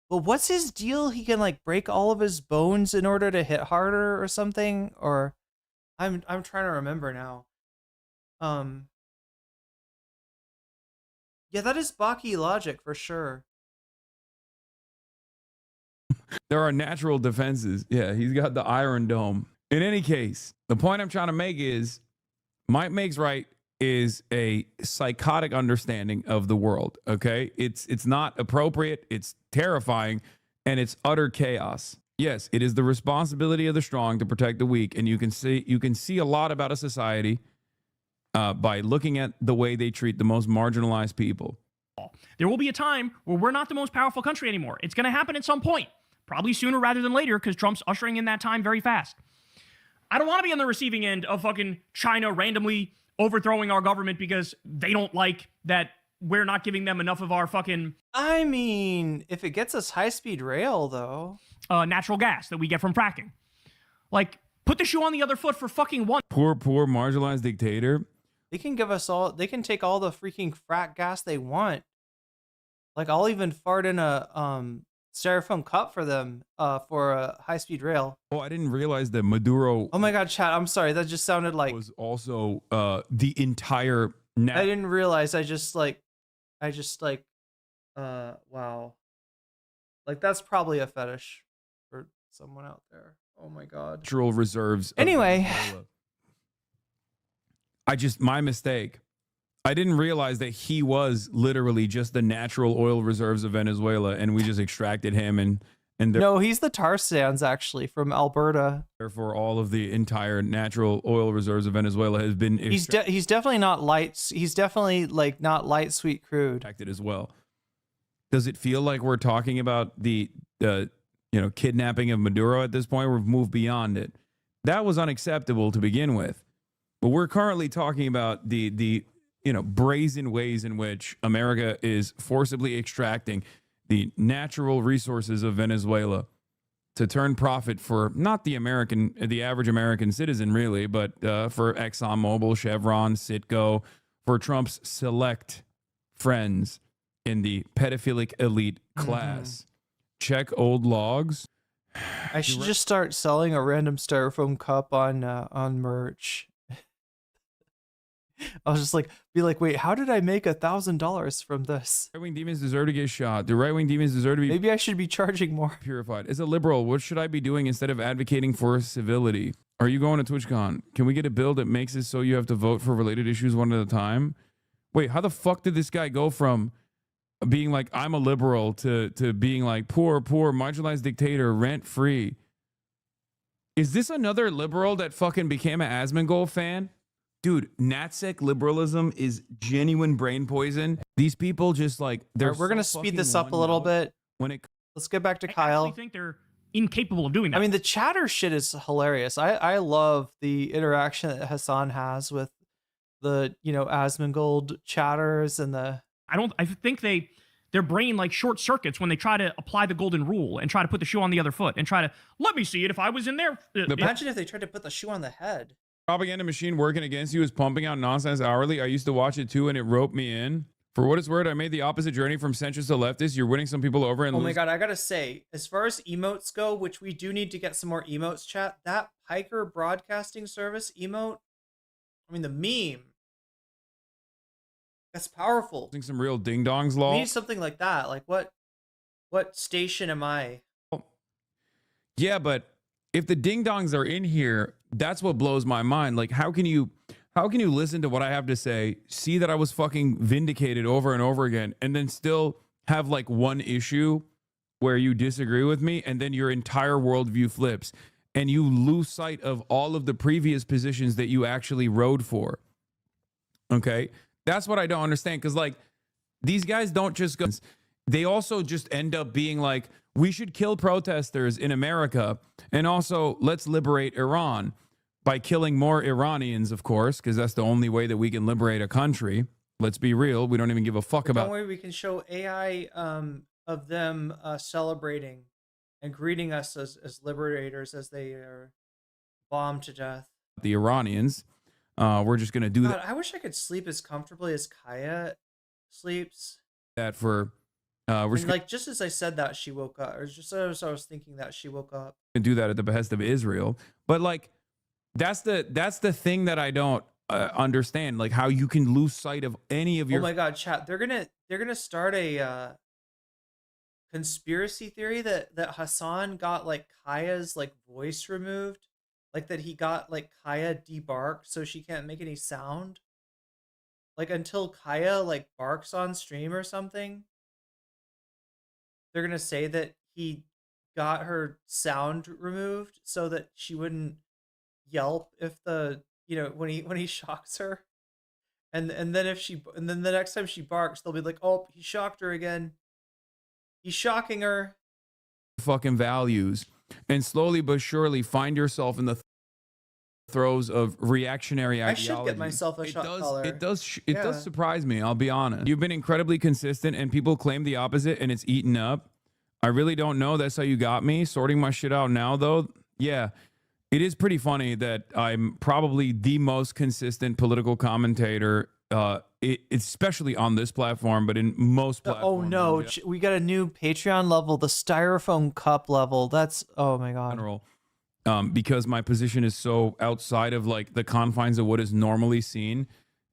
Well, what's his deal? He can break all of his bones in order to hit harder or something? Or I'm trying to remember now. Yeah, that is Baki logic for sure. There are natural defenses. Yeah, he's got the Iron Dome. In any case, the point I'm trying to make is might makes right is a psychotic understanding of the world, okay? It's not appropriate, it's terrifying, and it's utter chaos. Yes, it is the responsibility of the strong to protect the weak, and you can see a lot about a society by looking at the way they treat the most marginalized people. fall. There will be a time where we're not the most powerful country anymore. It's going to happen at some point, probably sooner rather than later, because Trump's ushering in that time very fast. I don't want to be on the receiving end of fucking China randomly overthrowing our government because they don't like that we're not giving them enough of our fucking... I mean, if it gets us high-speed rail, though... natural gas that we get from fracking. Like, put the shoe on the other foot for fucking one. Poor marginalized dictator. They can give us all... They can take all the freaking frack gas they want. Like, I'll even fart in a styrofoam cup for them for a high-speed rail. Oh, I didn't realize that Maduro... Oh my god, chat, I'm sorry. That just sounded like... ...was also the entire... I didn't realize. Wow. Like, that's probably a fetish for someone out there. Oh my god. Natural reserves. Anyway. My mistake. I didn't realize that he was literally just the natural oil reserves of Venezuela, and we just extracted him, and no, he's the tar sands actually from Alberta. Therefore, all of the entire natural oil reserves of Venezuela has been. He's definitely not light. He's definitely like not light sweet crude. Extracted as well. Does it feel like we're talking about the kidnapping of Maduro at this point? We've moved beyond it. That was unacceptable to begin with, but we're currently talking about the brazen ways in which America is forcibly extracting the natural resources of Venezuela to turn profit for not the average American citizen, really, but for ExxonMobil, Chevron, Citgo, for Trump's select friends in the pedophilic elite class. Check old logs. I should just start selling a random styrofoam cup on merch. I'll just be like, wait, how did I make $1,000 from this? Right-wing demons deserve to get shot. The right-wing demons deserve to be... Maybe I should be charging more. Purified. As a liberal, what should I be doing instead of advocating for civility? Are you going to TwitchCon? Can we get a bill that makes it so you have to vote for related issues one at a time? Wait, how the fuck did this guy go from being like, I'm a liberal, to being like, poor, marginalized dictator, rent-free? Is this another liberal that fucking became an Asmongold fan? Dude, NatSec liberalism is genuine brain poison. These people just we're gonna speed this up a little bit. Let's get back to Kyle. I think they're incapable of doing that. I mean, the chatter shit is hilarious. I love the interaction that Hasan has with the Asmongold chatters and the. I think their brain short circuits when they try to apply the golden rule and try to put the shoe on the other foot and try to let me see it if I was in there. Imagine if they tried to put the shoe on the head. Propaganda machine working against you is pumping out nonsense hourly. I used to watch it too, and it roped me in. For what it's worth, I made the opposite journey from centrist to leftist. You're winning some people over and oh my god, I gotta say, as far as emotes go, which we do need to get some more emotes, chat, that Piker broadcasting service emote, I mean the meme, that's powerful. Some real ding-dongs, lol. We need something like that. Like what station am I? Yeah, but if the ding-dongs are in here, that's what blows my mind. Like, how can you listen to what I have to say, see that I was fucking vindicated over and over again, and then still have one issue where you disagree with me, and then your entire worldview flips, and you lose sight of all of the previous positions that you actually rode for? Okay? That's what I don't understand, because these guys don't just go, they also just end up being like, we should kill protesters in America, and also let's liberate Iran by killing more Iranians, of course, because that's the only way that we can liberate a country. Let's be real. We don't even give a fuck about. Don't worry, we can show AI of them celebrating and greeting us as liberators as they are bombed to death. The Iranians. We're just gonna do God, that. I wish I could sleep as comfortably as Kaya sleeps. That for we're just as I said that, she woke up, or just as I was thinking that, she woke up. gonna do that at the behest of Israel, but that's the thing that I don't understand, how you can lose sight of any of your. Oh my god, chat! They're gonna start a conspiracy theory that Hasan got Kaya's voice removed, that he got Kaya debarked so she can't make any sound, until Kaya barks on stream or something. They're gonna say that he got her sound removed so that she wouldn't yelp if when he shocks her, And then the next time she barks, they'll be like, "Oh, he shocked her again. He's shocking her." Fucking values, and slowly but surely find yourself in the throes of reactionary I ideology. should get myself a shot collar. It does Yeah. surprise me, I'll be honest. You've been incredibly consistent and people claim the opposite and it's eaten up. I really don't know. That's how you got me. Sorting my shit out now though. Yeah. It is pretty funny that I'm probably the most consistent political commentator, especially on this platform, but in most platforms. Oh no, we got a new Patreon level, the styrofoam cup level. That's, oh my god. General. Because my position is so outside of like the confines of what is normally seen,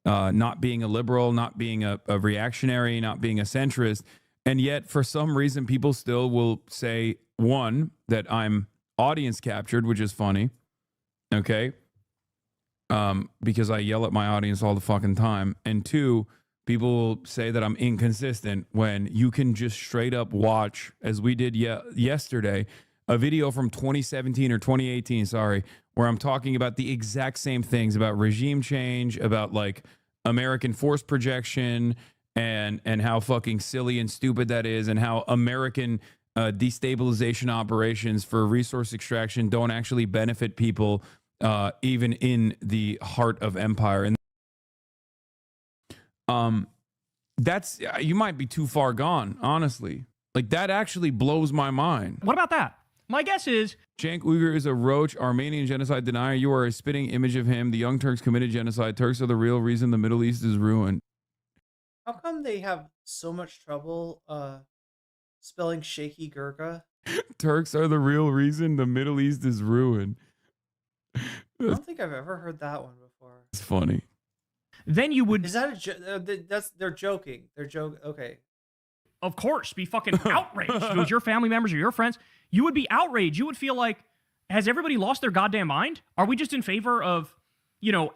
not being a liberal, not being a reactionary, not being a centrist. And yet for some reason, people still will say, one, that I'm audience captured, which is funny. Okay. Because I yell at my audience all the fucking time. And two, people will say that I'm inconsistent when you can just straight up watch, as we did yesterday, a video from 2017 or 2018, sorry, where I'm talking about the exact same things about regime change, about like American force projection, and how fucking silly and stupid that is, and how American destabilization operations for resource extraction don't actually benefit people even in the heart of empire. And that's, you might be too far gone, honestly. Like, that actually blows my mind. What about that? My guess is Cenk Uygur is a roach, Armenian genocide denier. You are a spitting image of him. The Young Turks committed genocide. Turks are the real reason the Middle East is ruined. How come they have so much trouble spelling shaky Gurkha? Turks are the real reason the Middle East is ruined. I don't think I've ever heard that one before. It's funny. Then you would. Is that they're joking. They're joking. Okay. Of course, be fucking outraged. If it was your family members or your friends, you would be outraged. You would feel like, has everybody lost their goddamn mind? Are we just in favor of,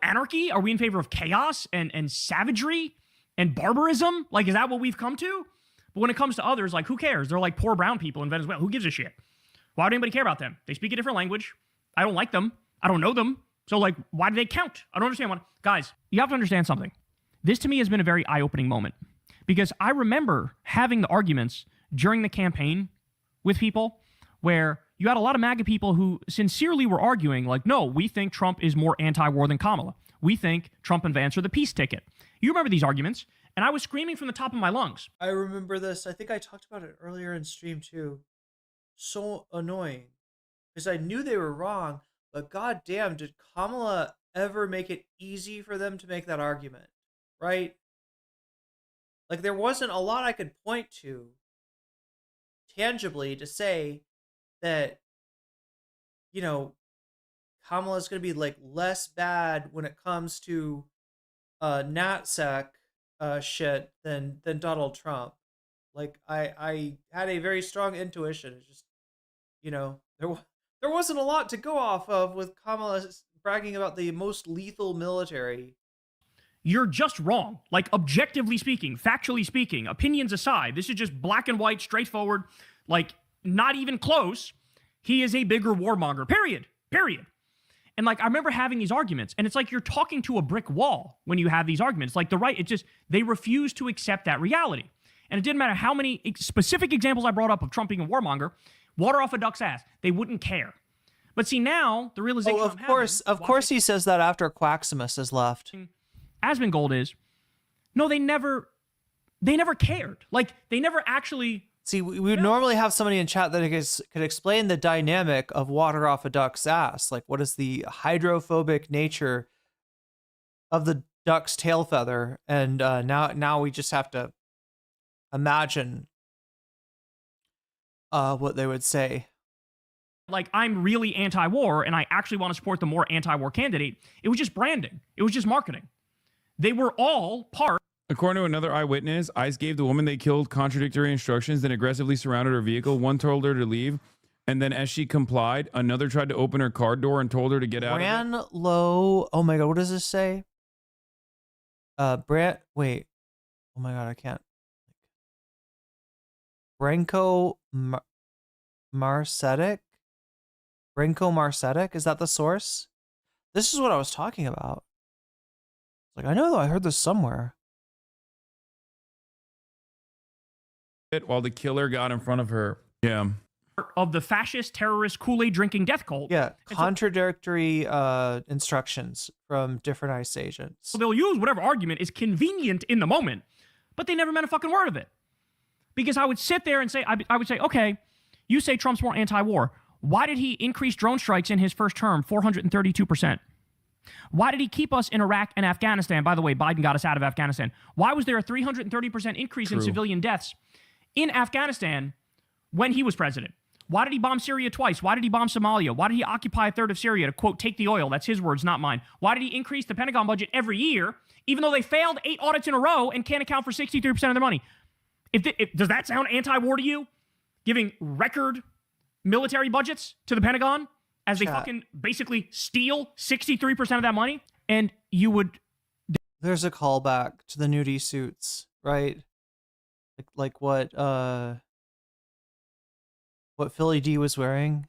anarchy? Are we in favor of chaos and savagery and barbarism? Like, is that what we've come to? But when it comes to others, like, who cares? They're like poor brown people in Venezuela. Who gives a shit? Why would anybody care about them? They speak a different language. I don't like them. I don't know them. So, like, why do they count? I don't understand. Guys, you have to understand something. This, to me, has been a very eye-opening moment. Because I remember having the arguments during the campaign with people where you had a lot of MAGA people who sincerely were arguing, like, no, we think Trump is more anti-war than Kamala. We think Trump and Vance are the peace ticket. You remember these arguments, and I was screaming from the top of my lungs. I remember this. I think I talked about it earlier in stream too. So annoying. Because I knew they were wrong, but goddamn, did Kamala ever make it easy for them to make that argument? Right? Like, there wasn't a lot I could point to tangibly to say that, Kamala's going to be, like, less bad when it comes to NatSec shit than Donald Trump. Like, I had a very strong intuition. It's just, there wasn't a lot to go off of with Kamala bragging about the most lethal military. You're just wrong. Like, objectively speaking, factually speaking, opinions aside, this is just black and white, straightforward, like, not even close. He is a bigger warmonger, period. And, like, I remember having these arguments, and it's like you're talking to a brick wall when you have these arguments. Like, they refuse to accept that reality. And it didn't matter how many specific examples I brought up of Trump being a warmonger, water off a duck's ass. They wouldn't care. But see, now, the realization of course he says that after Quaximus has left. Asmongold is, no, they never cared. Like, they never actually... See, we would normally have somebody in chat that could explain the dynamic of water off a duck's ass. Like, what is the hydrophobic nature of the duck's tail feather? And now we just have to imagine what they would say. Like, I'm really anti-war, and I actually want to support the more anti-war candidate. It was just branding. It was just marketing. They were all part. According to another eyewitness, ICE gave the woman they killed contradictory instructions, then aggressively surrounded her vehicle. One told her to leave, and then as she complied, another tried to open her car door and told her to get out. Ran low. Oh my god, what does this say? Wait. Oh my god, I can't. Branko Marcetic? Branko Marcetic? Is that the source? This is what I was talking about. Like, I know, I heard this somewhere. While the killer got in front of her. Yeah. Of the fascist terrorist Kool-Aid drinking death cult. Yeah, contradictory instructions from different ICE agents. So they'll use whatever argument is convenient in the moment, but they never meant a fucking word of it. Because I would sit there and say, I would say, okay, you say Trump's more anti-war. Why did he increase drone strikes in his first term 432%? Why did he keep us in Iraq and Afghanistan? By the way, Biden got us out of Afghanistan. Why was there a 330% increase in civilian deaths in Afghanistan when he was president? Why did he bomb Syria twice? Why did he bomb Somalia? Why did he occupy a third of Syria to, quote, take the oil? That's his words, not mine. Why did he increase the Pentagon budget every year, even though they failed 8 audits in a row and can't account for 63% of their money? Does that sound anti-war to you? Giving record military budgets to the Pentagon as they fucking basically steal 63% of that money? And you would... There's a callback to the nudie suits, right? Like what Philly D was wearing.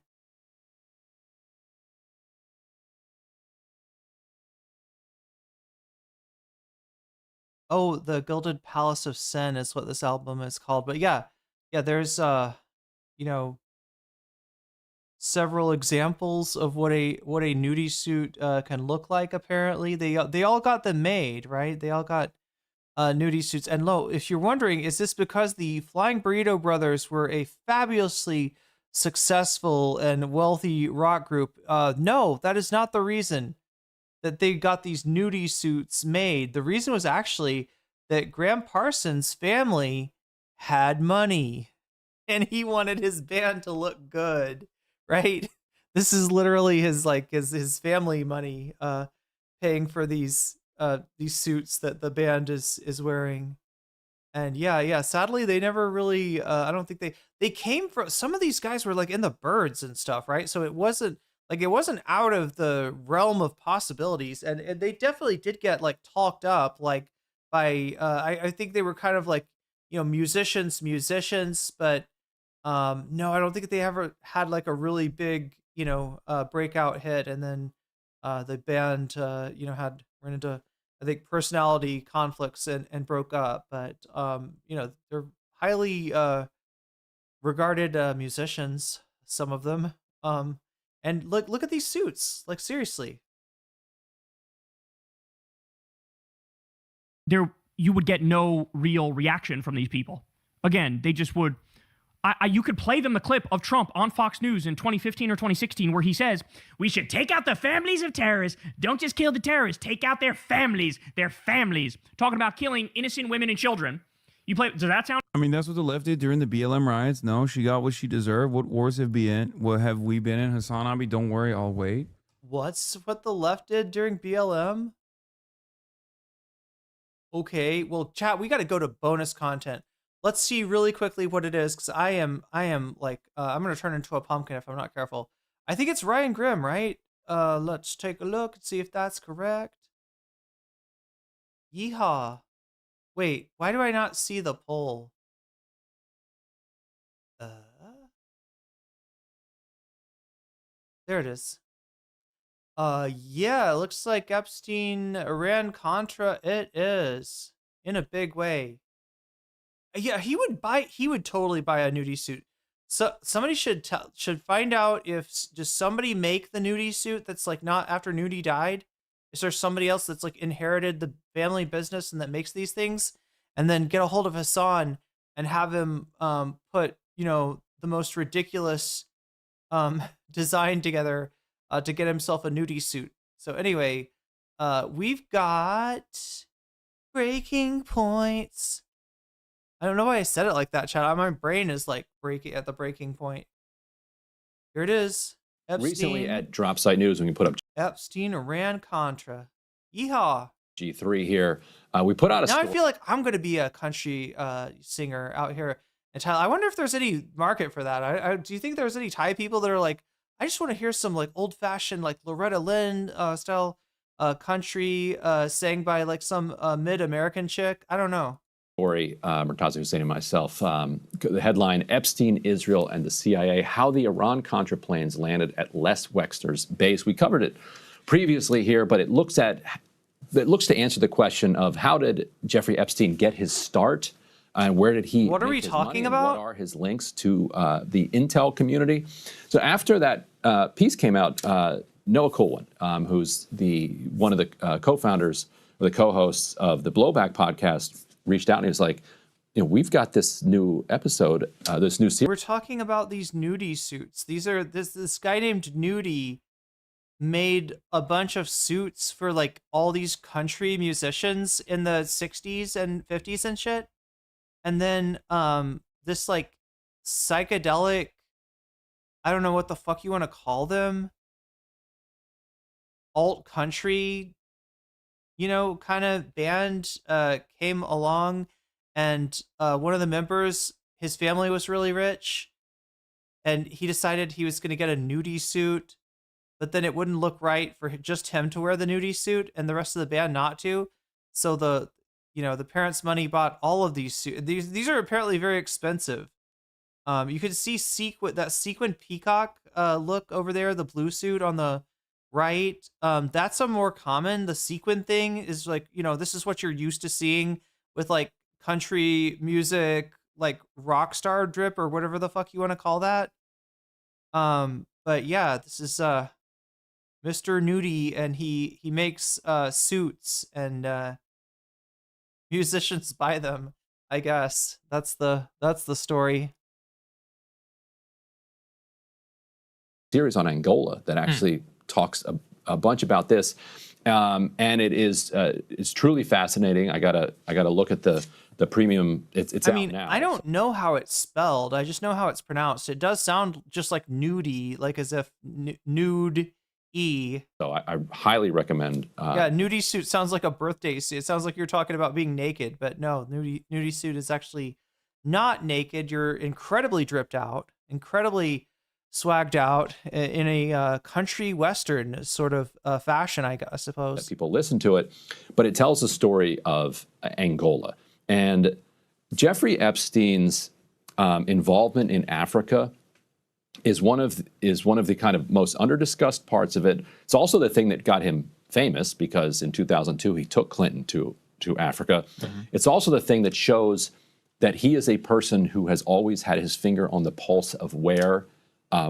Oh, the Gilded Palace of Sin is what this album is called. But yeah, there's you know, several examples of what a nudie suit can look like. Apparently, they all got them made, right? They all got nudie suits. And if you're wondering, is this because the Flying Burrito Brothers were a fabulously successful and wealthy rock group? No, that is not the reason that they got these nudie suits made. The reason was actually that Graham Parsons' family had money and he wanted his band to look good, right? This is literally his family money paying for these suits that the band is wearing. And yeah, sadly they never really I don't think they came from, some of these guys were like in the Byrds and stuff, right? So it wasn't out of the realm of possibilities, and they definitely did get like talked up like by I think they were kind of like, you know, musicians, but no, I don't think they ever had like a really big, you know, breakout hit. And then the band you know, ran into, I think, personality conflicts and broke up. But you know, they're highly regarded musicians, some of them. And look at these suits, like seriously. You would get no real reaction from these people. Again, they just would. You could play them the clip of Trump on Fox News in 2015 or 2016 where he says, we should take out the families of terrorists. Don't just kill the terrorists. Take out their families. Their families. Talking about killing innocent women and children. Does that sound? I mean, that's what the left did during the BLM riots. No, she got what she deserved. What wars have we been in? Hasan Abi, don't worry, I'll wait. What's what the left did during BLM? Okay, well, chat, we got to go to bonus content. Let's see really quickly what it is, because I am like, I'm going to turn into a pumpkin if I'm not careful. I think it's Ryan Grimm, right? Let's take a look and see if that's correct. Yeehaw. Wait, why do I not see the poll? There it is. Yeah, it looks like Epstein ran Contra. It is, in a big way. Yeah, he would totally buy a nudie suit. So somebody should find out if, does somebody make the nudie suit that's like not after Nudie died? Is there somebody else that's like inherited the family business and that makes these things? And then get a hold of Hasan and have him put, you know, the most ridiculous design together to get himself a nudie suit. So anyway, we've got breaking points. I don't know why I said it like that, chat. My brain is like breaking at the breaking point. Here it is. Epstein. Recently at Drop Site News, when you put up Epstein Iran Contra. Yeehaw. G3 here, we put out a Now I feel like I'm going to be a country singer out here in Thailand. I wonder if there's any market for that. Do you think there's any Thai people that are like, I just want to hear some like old fashioned like Loretta Lynn style country sang by like some mid-American chick? I don't know. Story, Murtaza Hussein and myself. The headline, Epstein, Israel, and the CIA, how the Iran-Contra planes landed at Les Wexner's base. We covered it previously here, but it looks at that looks to answer the question of how did Jeffrey Epstein get his start, and where did he? What are make we his talking money, and about? What are his links to the intel community? So after that piece came out, Noah Coolwin, who's one of the co-founders or the co-hosts of the Blowback podcast, reached out and he was like, we've got this new episode, this new series. We're talking about these nudie suits. This guy named Nudie made a bunch of suits for like all these country musicians in the 60s and 50s and shit. And then this like psychedelic, I don't know what the fuck you want to call them, alt country, kind of band came along, and one of the members, his family was really rich, and he decided he was going to get a nudie suit, but then it wouldn't look right for just him to wear the nudie suit and the rest of the band not to. So the parents' money bought all of these suits. These are apparently very expensive. You could see that sequin peacock look over there, the blue suit on the right. That's a more common. The sequin thing is like, this is what you're used to seeing with like country music, like rock star drip or whatever the fuck you want to call that. But yeah, this is Mr. Nudie, and he makes suits, and musicians buy them, I guess. That's the story. Series on Angola that actually talks a bunch about this, and it's truly fascinating. I gotta look at the premium. It's out now. I don't know how it's spelled. I just know how it's pronounced. It does sound just like nudie, like as if nude e. So I highly recommend. Yeah, nudie suit sounds like a birthday suit. It sounds like you're talking about being naked, but no, nudie suit is actually not naked. You're incredibly dripped out, incredibly swagged out in a country western sort of fashion, I suppose. People listen to it, but it tells the story of Angola and Jeffrey Epstein's involvement in Africa is one of the kind of most underdiscussed parts of it. It's also the thing that got him famous, because in 2002 he took Clinton to Africa. Mm-hmm. It's also the thing that shows that he is a person who has always had his finger on the pulse of where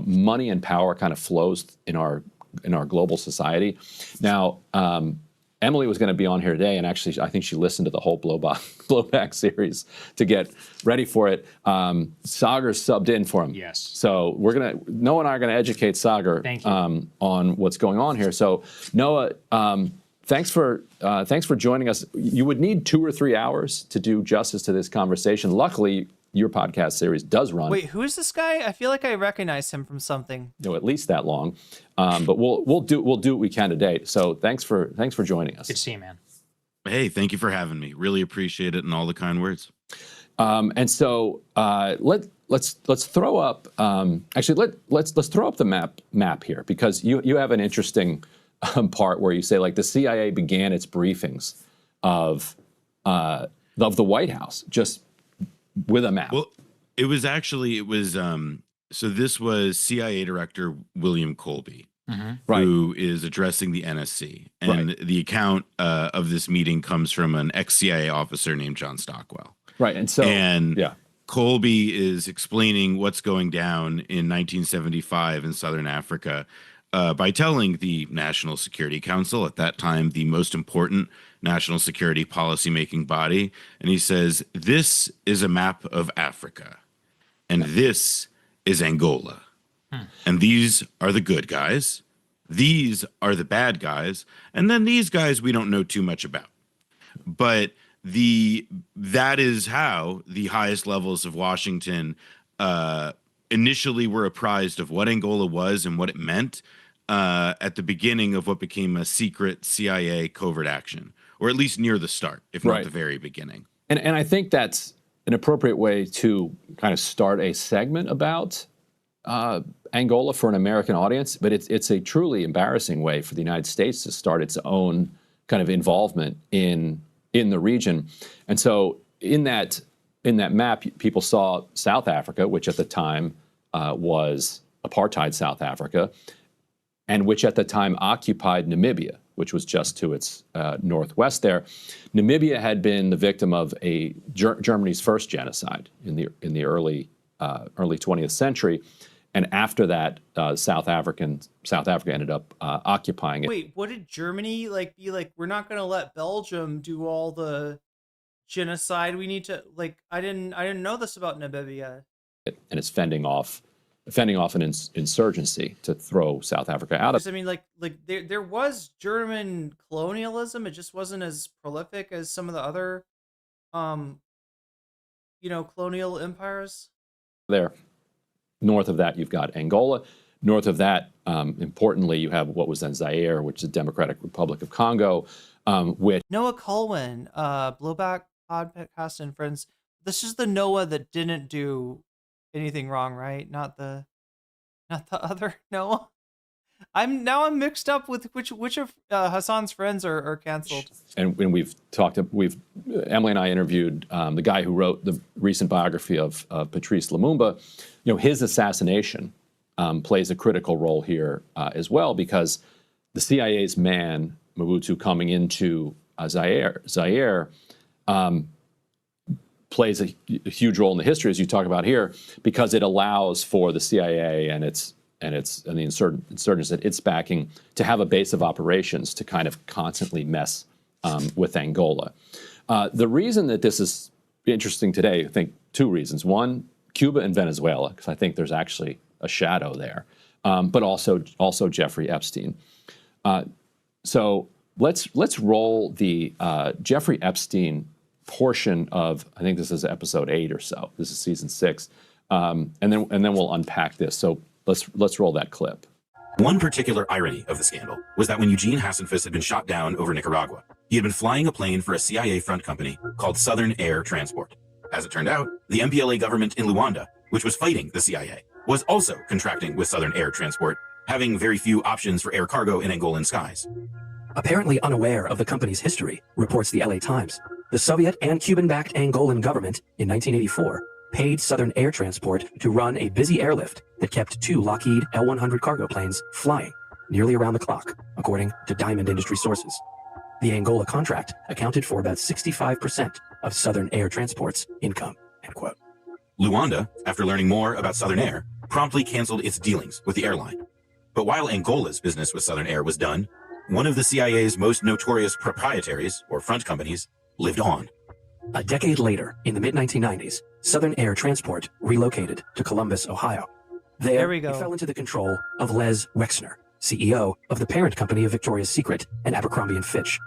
money and power kind of flows in our global society. Now, Emily was going to be on here today, and actually, I think she listened to the whole Blowback series to get ready for it. Sagar's subbed in for him. Yes. So Noah and I are going to educate Sagar on what's going on here. So Noah, thanks for joining us. You would need 2 or 3 hours to do justice to this conversation. Luckily, your podcast series does run. Wait, who is this guy? I feel like I recognize him from something. At least that long. But we'll do what we can today. So thanks for joining us. Good to see you, man. Hey, thank you for having me. Really appreciate it, and all the kind words. And so let's throw up. Let's throw up the map here, because you have an interesting part where you say, like, the CIA began its briefings of the White House just with a map. Well, it was so this was CIA Director William Colby, who is addressing the NSC. And the account of this meeting comes from an ex-CIA officer named John Stockwell. Right. And Colby is explaining what's going down in 1975 in Southern Africa by telling the National Security Council, at that time the most important national security policy-making body, and he says, this is a map of Africa, and this is Angola. And these are the good guys, these are the bad guys, and then these guys we don't know too much about. But that is how the highest levels of Washington initially were apprised of what Angola was and what it meant at the beginning of what became a secret CIA covert action, or at least near the start, if not the very beginning. And I think that's an appropriate way to kind of start a segment about Angola for an American audience, but it's a truly embarrassing way for the United States to start its own kind of involvement in the region. And so in that map, people saw South Africa, which at the time was apartheid South Africa. and which at the time occupied Namibia, which was just to its northwest there. Namibia had been the victim of Germany's first genocide in the early 20th century, and after that, South Africa ended up occupying it. Wait, what did Germany be like? We're not going to let Belgium do all the genocide. We need to I didn't know this about Namibia. And it's fending off an insurgency to throw South Africa out of. I mean, there was German colonialism. It just wasn't as prolific as some of the other, colonial empires. There, north of that, you've got Angola. North of that, importantly, you have what was then Zaire, which is the Democratic Republic of Congo, which Noah Colwyn, Blowback Podcast and Friends. This is the Noah that didn't do anything wrong, right? Not the other Noah. I'm mixed up with which of Hasan's friends are canceled. And when Emily and I interviewed the guy who wrote the recent biography of Patrice Lumumba. His assassination plays a critical role here as well, because the CIA's man Mobutu coming into Zaire plays a huge role in the history, as you talk about here, because it allows for the CIA and the insurgents that it's backing to have a base of operations to kind of constantly mess with Angola. The reason that this is interesting today, I think two reasons. One, Cuba and Venezuela, because I think there's actually a shadow there, but also Jeffrey Epstein. So let's roll the Jeffrey Epstein portion of, I think this is episode 8 or so. This is season 6, and then we'll unpack this. So let's roll that clip. One particular irony of the scandal was that when Eugene Hassenfuss had been shot down over Nicaragua, he had been flying a plane for a CIA front company called Southern Air Transport. As it turned out, the MPLA government in Luanda, which was fighting the CIA, was also contracting with Southern Air Transport, having very few options for air cargo in Angolan skies. Apparently unaware of the company's history, reports the LA Times, the Soviet and Cuban-backed Angolan government in 1984 paid Southern Air Transport to run a busy airlift that kept 2 Lockheed L-100 cargo planes flying nearly around the clock, according to Diamond Industry sources. The Angola contract accounted for about 65% of Southern Air Transport's income, end quote. Luanda, after learning more about Southern Air, promptly canceled its dealings with the airline. But while Angola's business with Southern Air was done, one of the CIA's most notorious proprietaries, or front companies, lived on. A decade later, in the mid-1990s, Southern Air Transport relocated to Columbus, Ohio. There we go. It fell into the control of Les Wexner, CEO of the parent company of Victoria's Secret and Abercrombie & Fitch.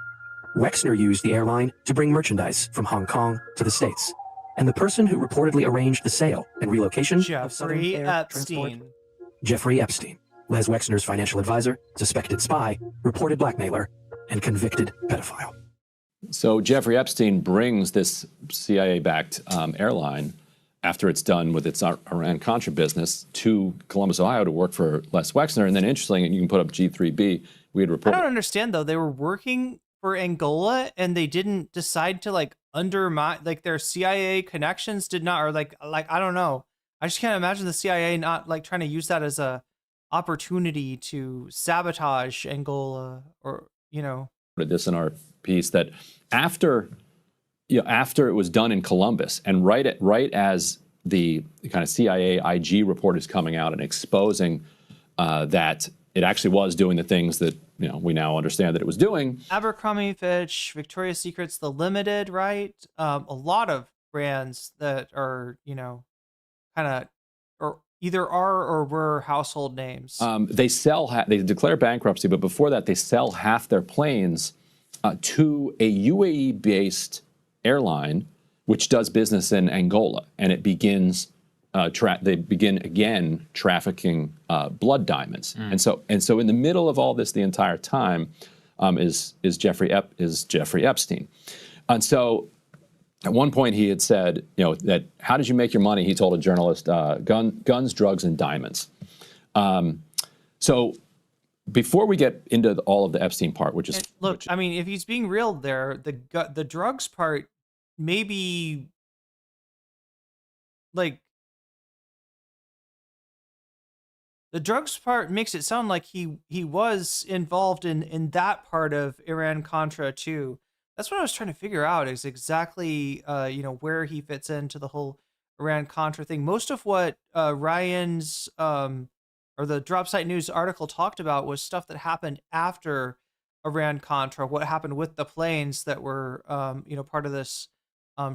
Wexner used the airline to bring merchandise from Hong Kong to the States. And the person who reportedly arranged the sale and relocation of Southern Air Transport, Jeffrey Epstein, Les Wexner's financial advisor, suspected spy, reported blackmailer, and convicted pedophile. So Jeffrey Epstein brings this CIA-backed airline, after it's done with its Iran-Contra business, to Columbus, Ohio to work for Les Wexner. And then interestingly, and you can put up G3B, we had reported. I don't understand, though. They were working for Angola and they didn't decide to undermine, their CIA connections did not, or I don't know. I just can't imagine the CIA not trying to use that as a opportunity to sabotage Angola, or, This in our piece, that after it was done in Columbus, and right as the kind of CIA IG report is coming out and exposing that it actually was doing the things that we now understand that it was doing. Abercrombie & Fitch, Victoria's Secret's The Limited, right? A lot of brands that are kind of or either are or were household names. They declare bankruptcy, but before that, they sell half their planes to a UAE-based airline, which does business in Angola, and it begins. They begin again trafficking blood diamonds, and so in the middle of all this, the entire time, is Jeffrey Epstein, and so at one point he had said, that how did you make your money? He told a journalist, guns, drugs, and diamonds. So before we get into all of the Epstein part, which is I mean, if he's being real there, the drugs part, maybe The drugs part makes it sound like he was involved in that part of Iran Contra too. That's what I was trying to figure out is exactly where he fits into the whole Iran Contra thing. Most of what Ryan's or the Drop Site News article talked about was stuff that happened after Iran Contra, what happened with the planes that were part of this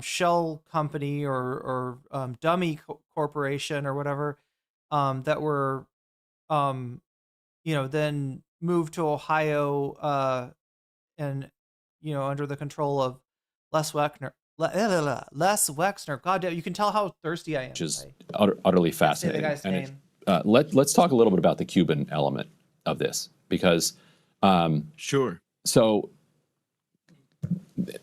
shell company or dummy corporation or whatever that were then moved to Ohio and under the control of Les Wexner. Les Wexner. God damn, you can tell how thirsty I am. Which is utterly fascinating. The guy's And name. let's talk a little bit about the Cuban element of this because sure. So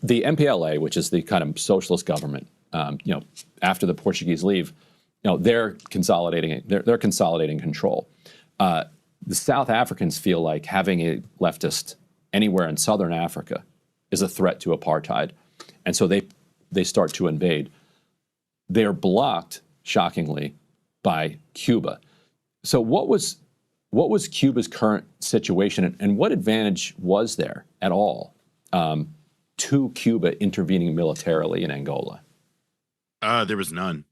the MPLA, which is the kind of socialist government, after the Portuguese leave, they're consolidating. They're consolidating control. The South Africans feel like having a leftist anywhere in Southern Africa is a threat to apartheid, and so they start to invade. They are blocked, shockingly, by Cuba. So what was Cuba's current situation, and what advantage was there at all to Cuba intervening militarily in Angola? There was none.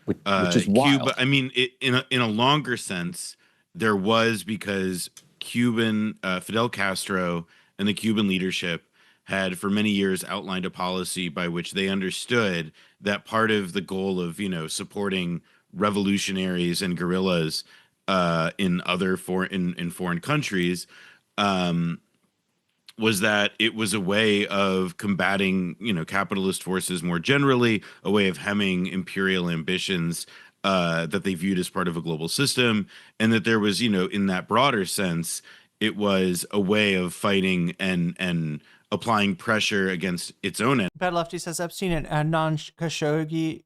Which is wild. Cuba, I mean, in a longer sense, there was because Fidel Castro and the Cuban leadership had for many years outlined a policy by which they understood that part of the goal of supporting revolutionaries and guerrillas in foreign countries was that it was a way of combating capitalist forces more generally, a way of hemming imperial ambitions that they viewed as part of a global system, and that there was in that broader sense it was a way of fighting and applying pressure against its own enemies. Bad Lefty says Epstein and Adnan Khashoggi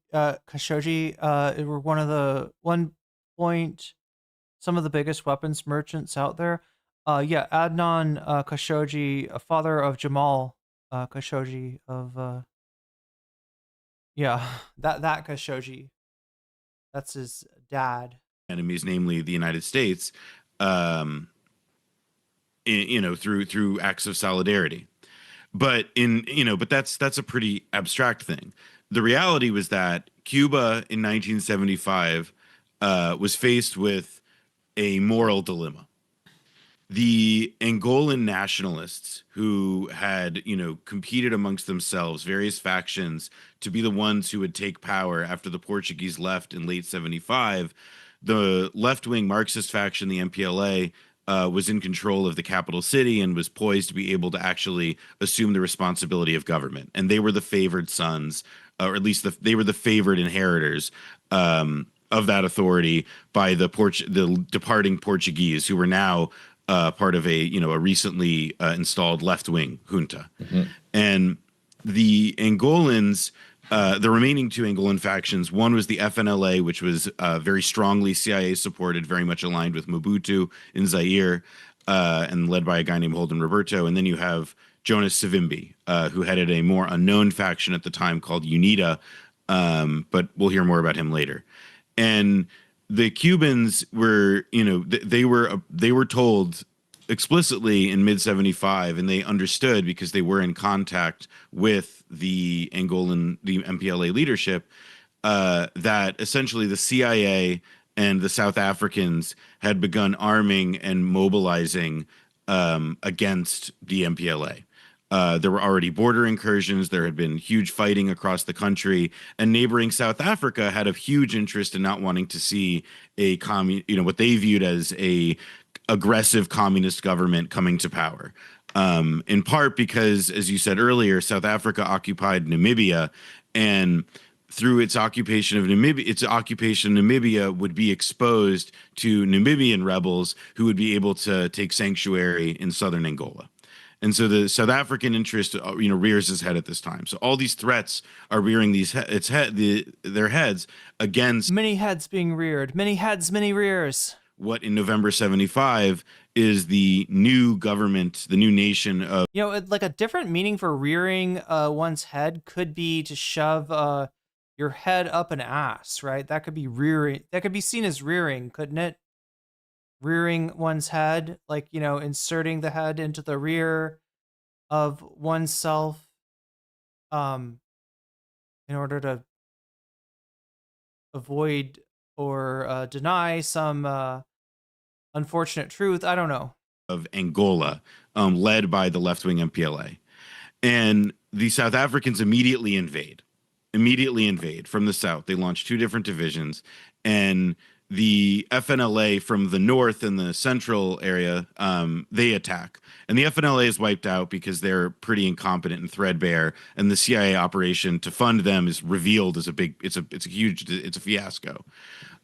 were one point some of the biggest weapons merchants out there. Adnan Khashoggi, father of Jamal Khashoggi of that Khashoggi. That's his dad. Enemies, namely the United States, through acts of solidarity. But that's a pretty abstract thing. The reality was that Cuba in 1975 was faced with a moral dilemma. The Angolan nationalists who had, competed amongst themselves, various factions, to be the ones who would take power after the Portuguese left in late 75, the left-wing Marxist faction, the MPLA, was in control of the capital city and was poised to be able to actually assume the responsibility of government. And they were the favored sons, or at least they were the favored inheritors of that authority by the departing Portuguese, who were now part of a recently installed left-wing junta. Mm-hmm. And the Angolans, the remaining two Angolan factions, one was the FNLA, which was very strongly CIA supported, very much aligned with Mobutu in Zaire, and led by a guy named Holden Roberto. And then you have Jonas Savimbi, who headed a more unknown faction at the time called UNITA, but we'll hear more about him later. And the Cubans were, they were told explicitly in mid-75, and they understood because they were in contact with the MPLA leadership, that essentially the CIA and the South Africans had begun arming and mobilizing against the MPLA. There were already border incursions. There had been huge fighting across the country, and neighboring South Africa had a huge interest in not wanting to see what they viewed as a aggressive communist government coming to power. In part because, as you said earlier, South Africa occupied Namibia, and through its occupation of Namibia would be exposed to Namibian rebels who would be able to take sanctuary in southern Angola. And so the South African interest, rears its head at this time. So all these threats are rearing their heads against many heads being reared, many heads, many rears. What in November 75 is the new government, the new nation of. Like a different meaning for rearing one's head could be to shove your head up an ass, right? That could be rearing. That could be seen as rearing, couldn't it? rearing one's head, like, inserting the head into the rear of oneself, um, in order to avoid or deny some unfortunate truth. I don't know. Of Angola, led by the left-wing MPLA. And the South Africans immediately invade from the south. They launch 2 different divisions, and the FNLA from the north and the central area, they attack. And the FNLA is wiped out because they're pretty incompetent and threadbare, and the CIA operation to fund them is revealed as it's a fiasco.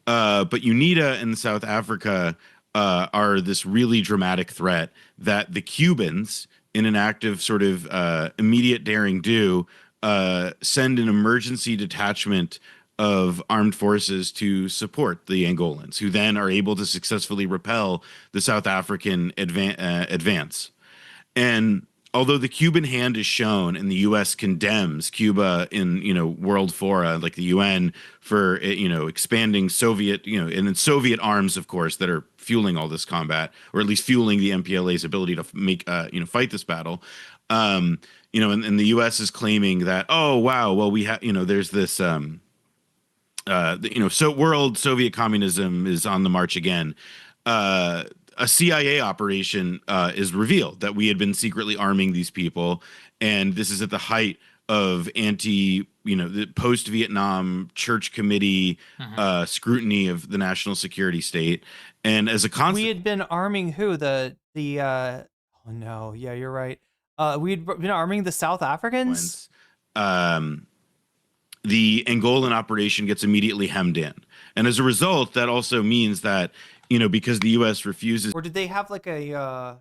But UNITA and South Africa are this really dramatic threat that the Cubans, in an act of sort of immediate daring do, send an emergency detachment of armed forces to support the Angolans, who then are able to successfully repel the South African advance. And although the Cuban hand is shown and the U.S. condemns Cuba in, world fora like the UN for, expanding Soviet, and then Soviet arms, of course, that are fueling all this combat, or at least fueling the MPLA's ability to fight this battle. And the U.S. is claiming that, oh, wow, well, we have, there's this, so world Soviet communism is on the march again. A CIA operation is revealed that we had been secretly arming these people, and this is at the height of the post-Vietnam Church Committee scrutiny of the national security state. And as a consequence, we had been arming who? Oh no, yeah, you're right. We'd been arming the South Africans. The Angolan operation gets immediately hemmed in, and as a result, that also means that because the U.S. refuses. Or did they have like a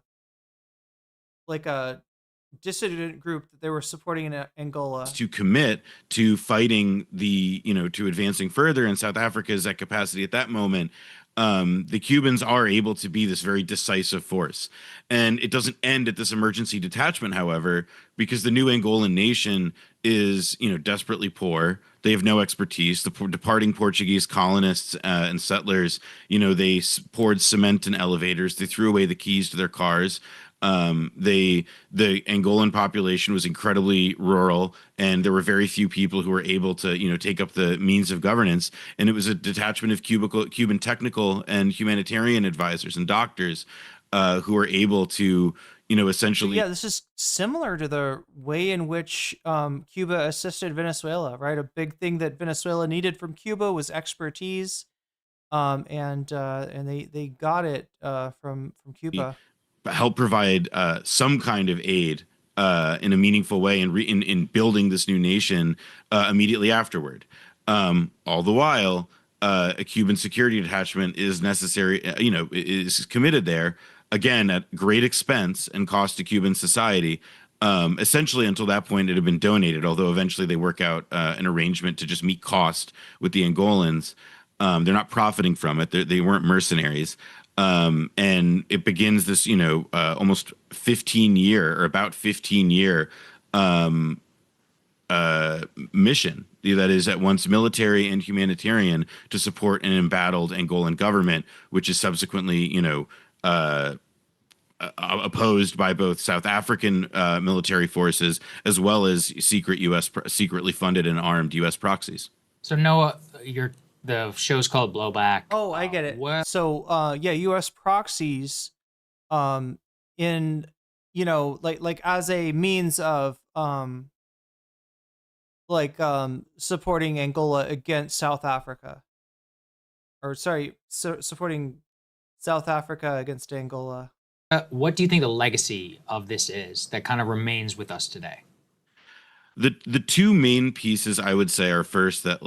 dissident group that they were supporting in Angola to commit to fighting to advancing further, and South Africa is at capacity at that moment. The Cubans are able to be this very decisive force. And it doesn't end at this emergency detachment, however, because the new Angolan nation is, desperately poor. They have no expertise. The departing Portuguese colonists and settlers, they poured cement in elevators. They threw away the keys to their cars. The Angolan population was incredibly rural, and there were very few people who were able to, take up the means of governance. And it was a detachment of Cuban technical and humanitarian advisors and doctors who were able to, essentially. Yeah, this is similar to the way in which Cuba assisted Venezuela, right? A big thing that Venezuela needed from Cuba was expertise, and they got it from Cuba. Help provide some kind of aid in a meaningful way in building this new nation immediately afterward. All the while, a Cuban security detachment is necessary, is committed there, again, at great expense and cost to Cuban society. Essentially, until that point, it had been donated, although eventually they work out an arrangement to just meet cost with the Angolans. They're not profiting from it. They weren't mercenaries. And it begins this, almost 15-year or about 15-year mission that is at once military and humanitarian to support an embattled Angolan government, which is subsequently, opposed by both South African military forces as well as secretly funded and armed U.S. proxies. So Noah, the show's called Blowback. Oh, I get it. So, U.S. proxies, in, like as a means of, supporting Angola against South Africa. Or, sorry, supporting South Africa against Angola. What do you think the legacy of this is that kind of remains with us today? The two main pieces I would say are first that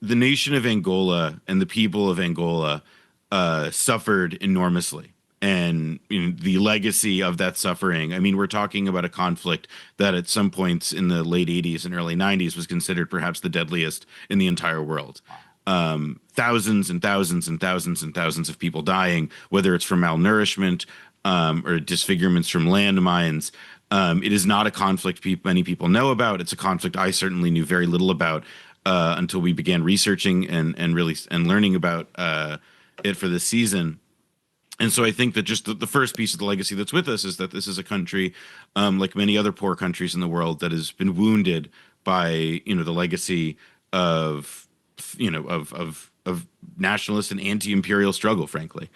the nation of Angola and the people of Angola suffered enormously, and the legacy of that suffering. I mean, we're talking about a conflict that at some points in the late 80s and early 90s was considered perhaps the deadliest in the entire world. Thousands and thousands and thousands and thousands of people dying, whether it's from malnourishment or disfigurements from landmines. It is not a conflict many people know about. It's a conflict I certainly knew very little about until we began researching and learning about it for this season. And so I think that just the first piece of the legacy that's with us is that this is a country, like many other poor countries in the world, that has been wounded by, the legacy of, of nationalist and anti-imperial struggle, frankly.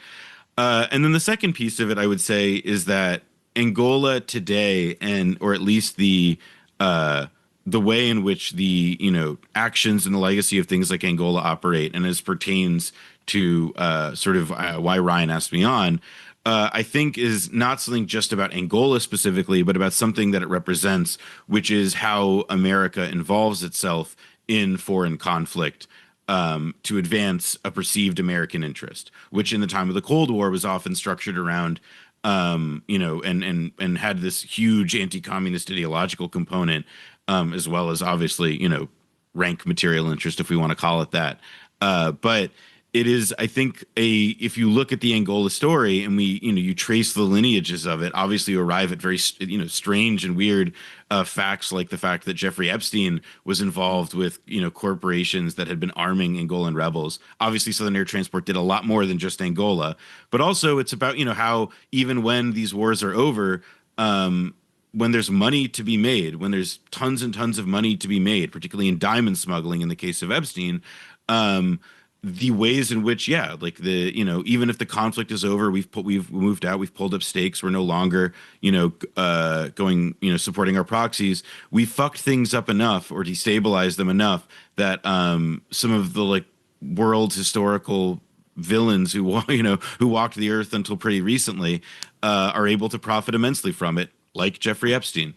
And then the second piece of it, I would say, is that Angola today, or at least the way in which the actions and the legacy of things like Angola operate, and as pertains to why Ryan asked me on, I think is not something just about Angola specifically, but about something that it represents, which is how America involves itself in foreign conflict to advance a perceived American interest, which in the time of the Cold War was often structured around, and had this huge anti-communist ideological component, as well as obviously, rank material interest, if we want to call it that. But it is, I think, if you look at the Angola story and you trace the lineages of it, obviously you arrive at very, strange and weird facts, like the fact that Jeffrey Epstein was involved with, corporations that had been arming Angolan rebels. Obviously, Southern Air Transport did a lot more than just Angola, but also it's about, how even when these wars are over, when there's money to be made, when there's tons and tons of money to be made, particularly in diamond smuggling in the case of Epstein, the ways in which, even if the conflict is over, we've moved out, we've pulled up stakes, we're no longer, going, supporting our proxies. We fucked things up enough or destabilized them enough that some of the world's historical villains who walked the earth until pretty recently are able to profit immensely from it, like Jeffrey Epstein.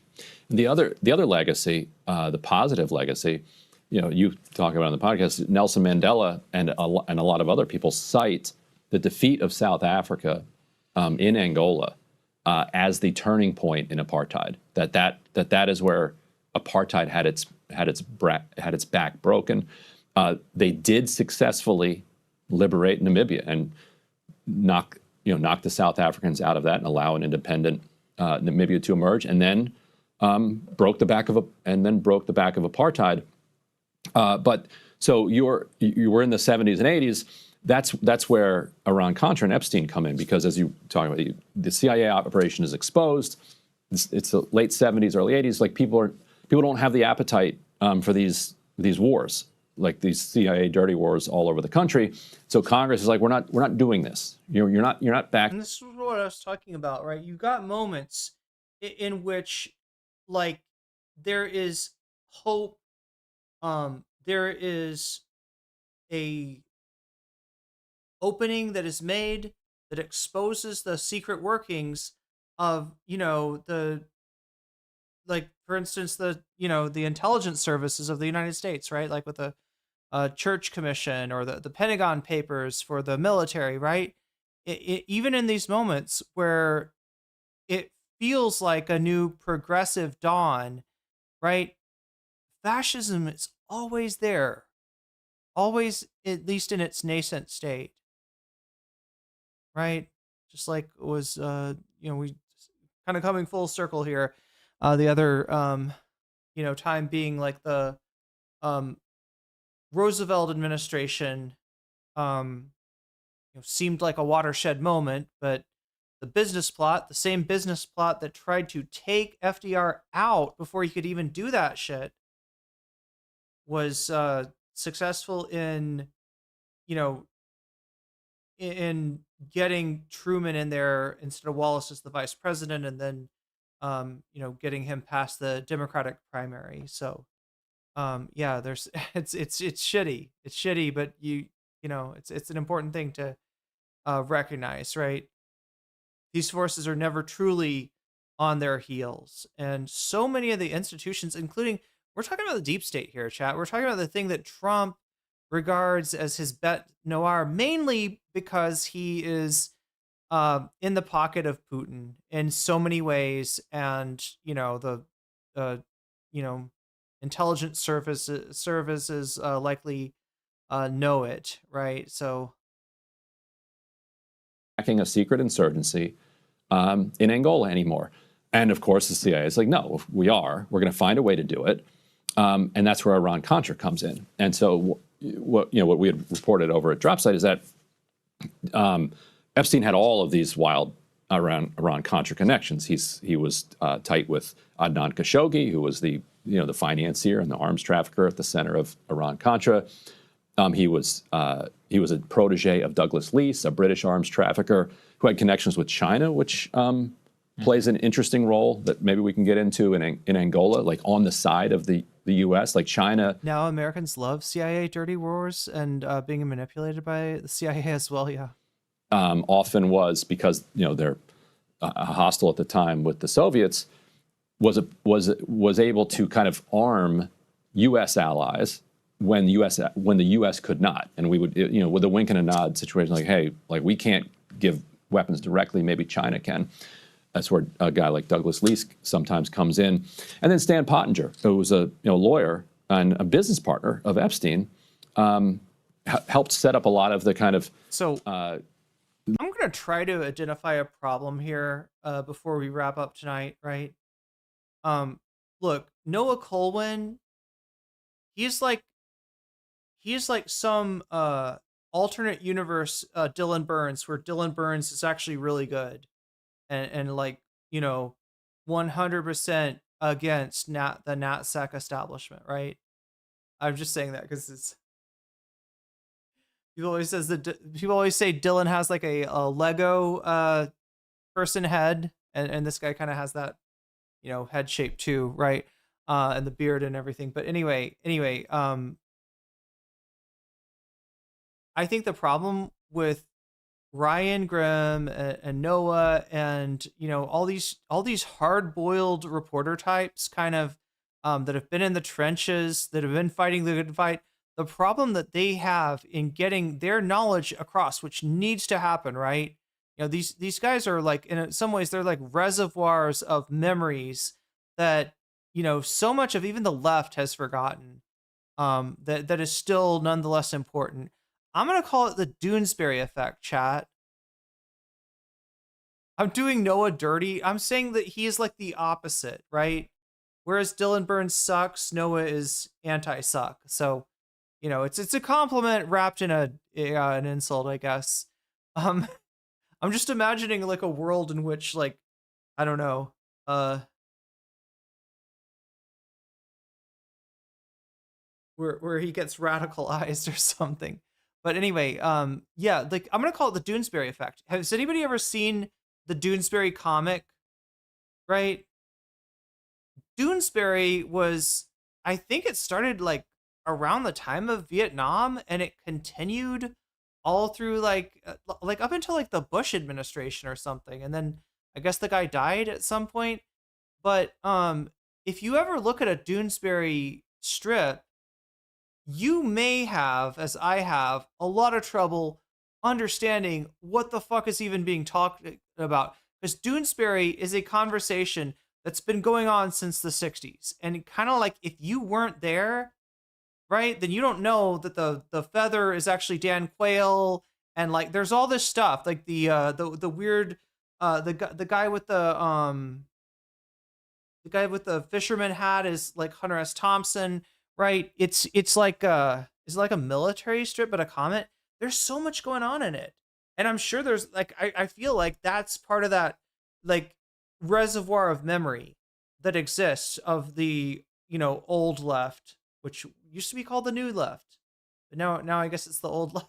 The other legacy, the positive legacy, you talk about on the podcast, Nelson Mandela and a lot of other people cite the defeat of South Africa in Angola as the turning point in apartheid. That is where apartheid had its back broken. They did successfully liberate Namibia and knock the South Africans out of that and allow an independent Namibia to emerge, and then broke the back of apartheid. But so you were in the 70s and 80s. That's where Iran-Contra and Epstein come in, because as you talk about, the CIA operation is exposed. It's the late 70s, early 80s. Like people don't have the appetite for these wars, like these CIA dirty wars all over the country. So Congress is like, we're not doing this. You're not back. And this is what I was talking about, right? You got moments in which, there is hope. There is a opening that is made that exposes the secret workings of, for instance, the intelligence services of the United States, right? Like with the Church Commission or the Pentagon Papers for the military, right? Even in these moments where it feels like a new progressive dawn, right? Fascism is always there, always, at least in its nascent state, right? Just like it was, we kind of coming full circle here. The other, time being like the Roosevelt administration, seemed like a watershed moment, but the same business plot that tried to take FDR out before he could even do that shit, was successful in getting Truman in there instead of Wallace as the vice president, and then getting him past the Democratic primary. So there's it's shitty. It's shitty, but it's an important thing to recognize, right? These forces are never truly on their heels, and so many of the institutions, including, we're talking about the deep state here, chat. We're talking about the thing that Trump regards as his bête noire, mainly because he is in the pocket of Putin in so many ways, and the intelligence services likely know it, right? So, backing a secret insurgency in Angola anymore, and of course the CIA is like, no, we're going to find a way to do it. And that's where Iran-Contra comes in. And so what we had reported over at Dropsite is that Epstein had all of these wild Iran-Contra connections. He was tight with Adnan Khashoggi, who was the financier and the arms trafficker at the center of Iran-Contra. He was a protege of Douglas Leese, a British arms trafficker who had connections with China, which plays an interesting role that maybe we can get into in Angola, like on the side of the U.S., like China. Now Americans love CIA dirty wars and being manipulated by the CIA as well. Yeah. Often was because they're hostile at the time with the Soviets, was able to kind of arm U.S. allies when the U.S. could not, and we would with a wink and a nod situation, like, hey, like we can't give weapons directly, maybe China can. That's where a guy like Douglas Leese sometimes comes in, and then Stan Pottinger, who was a lawyer and a business partner of Epstein, helped set up a lot of the kind of I'm going to try to identify a problem here before we wrap up tonight, right? Look, Noah Colwyn, he's like some alternate universe Dylan Burns, where Dylan Burns is actually really good and 100% against the NatSec establishment, right? I'm just saying that because it's people always say Dylan has like a Lego person head, and this guy kind of has that head shape too, right? And the beard and everything. But anyway, I think the problem with Ryan Grimm and Noah and all these hard-boiled reporter types kind of that have been in the trenches, that have been fighting the good fight. The problem that they have in getting their knowledge across, which needs to happen, right? These guys are like, in some ways, they're like reservoirs of memories that so much of even the left has forgotten. That is still nonetheless important. I'm gonna call it the Doonesbury effect, chat. I'm doing Noah dirty. I'm saying that he is like the opposite, right? Whereas Dylan Burns sucks, Noah is anti-suck. So, it's a compliment wrapped in an insult, I guess. I'm just imagining like a world in which, like, I don't know, where he gets radicalized or something. But anyway, yeah, like I'm gonna call it the Doonesbury effect. Has anybody ever seen the Doonesbury comic? Right? Doonesbury was, I think it started like around the time of Vietnam, and it continued all through like up until like the Bush administration or something, and then I guess the guy died at some point. But if you ever look at a Doonesbury strip, you may have, as I have, a lot of trouble understanding what the fuck is even being talked about, because Doonesbury is a conversation that's been going on since the 60s, and kind of like if you weren't there, right, then you don't know that the feather is actually Dan Quayle, and like there's all this stuff like the weird the guy with the fisherman hat is like Hunter S. Thompson, right? It's like a military strip, but a comic. There's so much going on in it, and I'm sure there's like I feel like that's part of that like reservoir of memory that exists of the old left, which used to be called the new left, but now I guess it's the old left.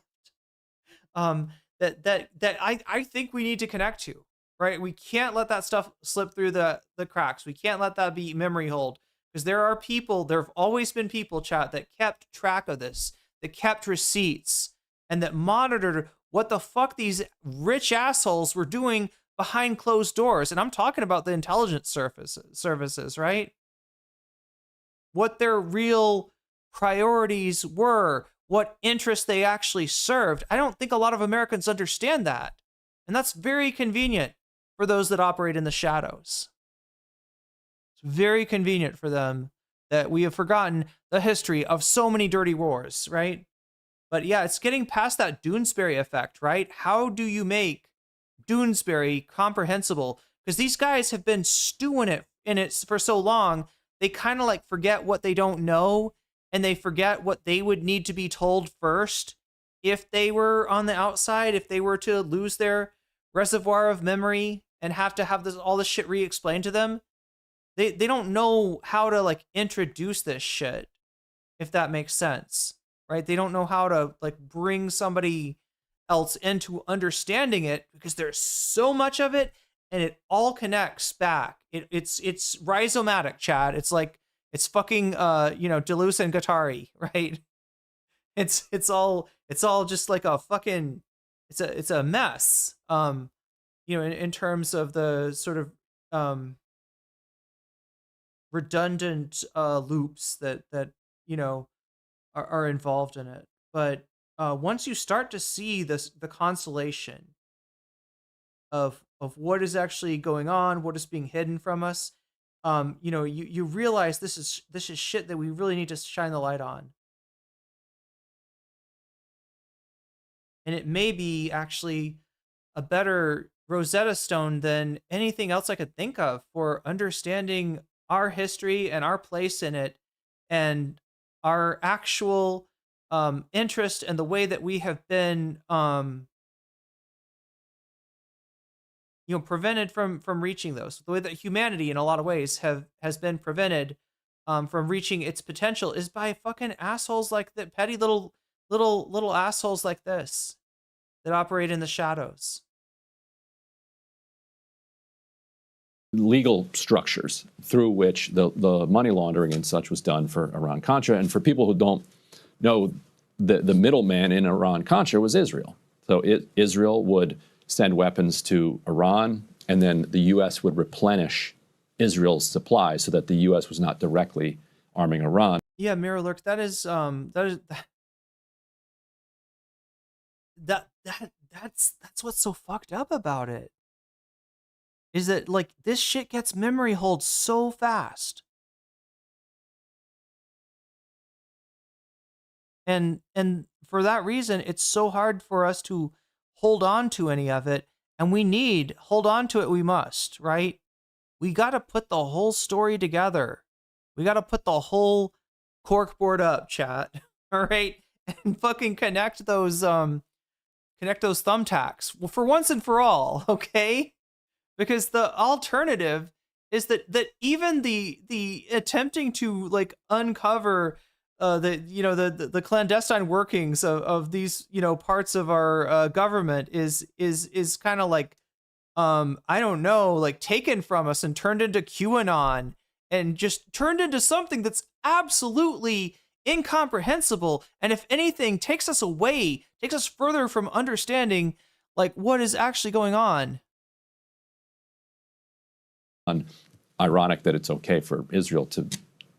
That I think we need to connect to, right? We can't let that stuff slip through the cracks. We can't let that be memory hold, because there have always been people, chat, that kept track of this, that kept receipts, and that monitored what the fuck these rich assholes were doing behind closed doors. And I'm talking about the intelligence services, right? What their real priorities were, what interests they actually served. I don't think a lot of Americans understand that. And that's very convenient for those that operate in the shadows. It's very convenient for them that we have forgotten the history of so many dirty wars, right? But yeah, it's getting past that Doonesbury effect, right? How do you make Doonesbury comprehensible? Because these guys have been stewing in it for so long, they kind of like forget what they don't know, and they forget what they would need to be told first. if they were on the outside, if they were to lose their reservoir of memory and have to have all this shit re-explained to them, they don't know how to like introduce this shit, if that makes sense, right? They don't know how to like bring somebody else into understanding it because there's so much of it and it all connects back. It's rhizomatic, Chad. It's like it's fucking Deleuze and Guattari, right? It's all just like a fucking it's a mess. In terms of the sort of redundant loops that are involved in it. But once you start to see the constellation of what is actually going on, what is being hidden from us, you realize this is shit that we really need to shine the light on. And it may be actually a better Rosetta Stone than anything else I could think of for understanding our history and our place in it and our actual interest and the way that we have been prevented from reaching those. The way that humanity in a lot of ways has been prevented from reaching its potential is by fucking assholes like that, petty little assholes like this that operate in the shadows. Legal structures through which the money laundering and such was done for Iran-Contra. And for people who don't know, the middleman in Iran-Contra was Israel. So Israel would send weapons to Iran, and then the U.S. would replenish Israel's supply so that the U.S. was not directly arming Iran. Yeah, Mirror Lurk, that's what's so fucked up about it. Is that like this shit gets memory hold so fast. And for that reason, it's so hard for us to hold on to any of it. And hold on to it we must, right? We got to put the whole story together. We got to put the whole corkboard up, chat. All right? And fucking connect those thumbtacks. Well, for once and for all, okay? Because the alternative is that even the attempting to like uncover the clandestine workings of these parts of our government is kind of like I don't know, like taken from us and turned into QAnon and just turned into something that's absolutely incomprehensible, and if anything takes us further from understanding like what is actually going on. Ironic that it's okay for Israel to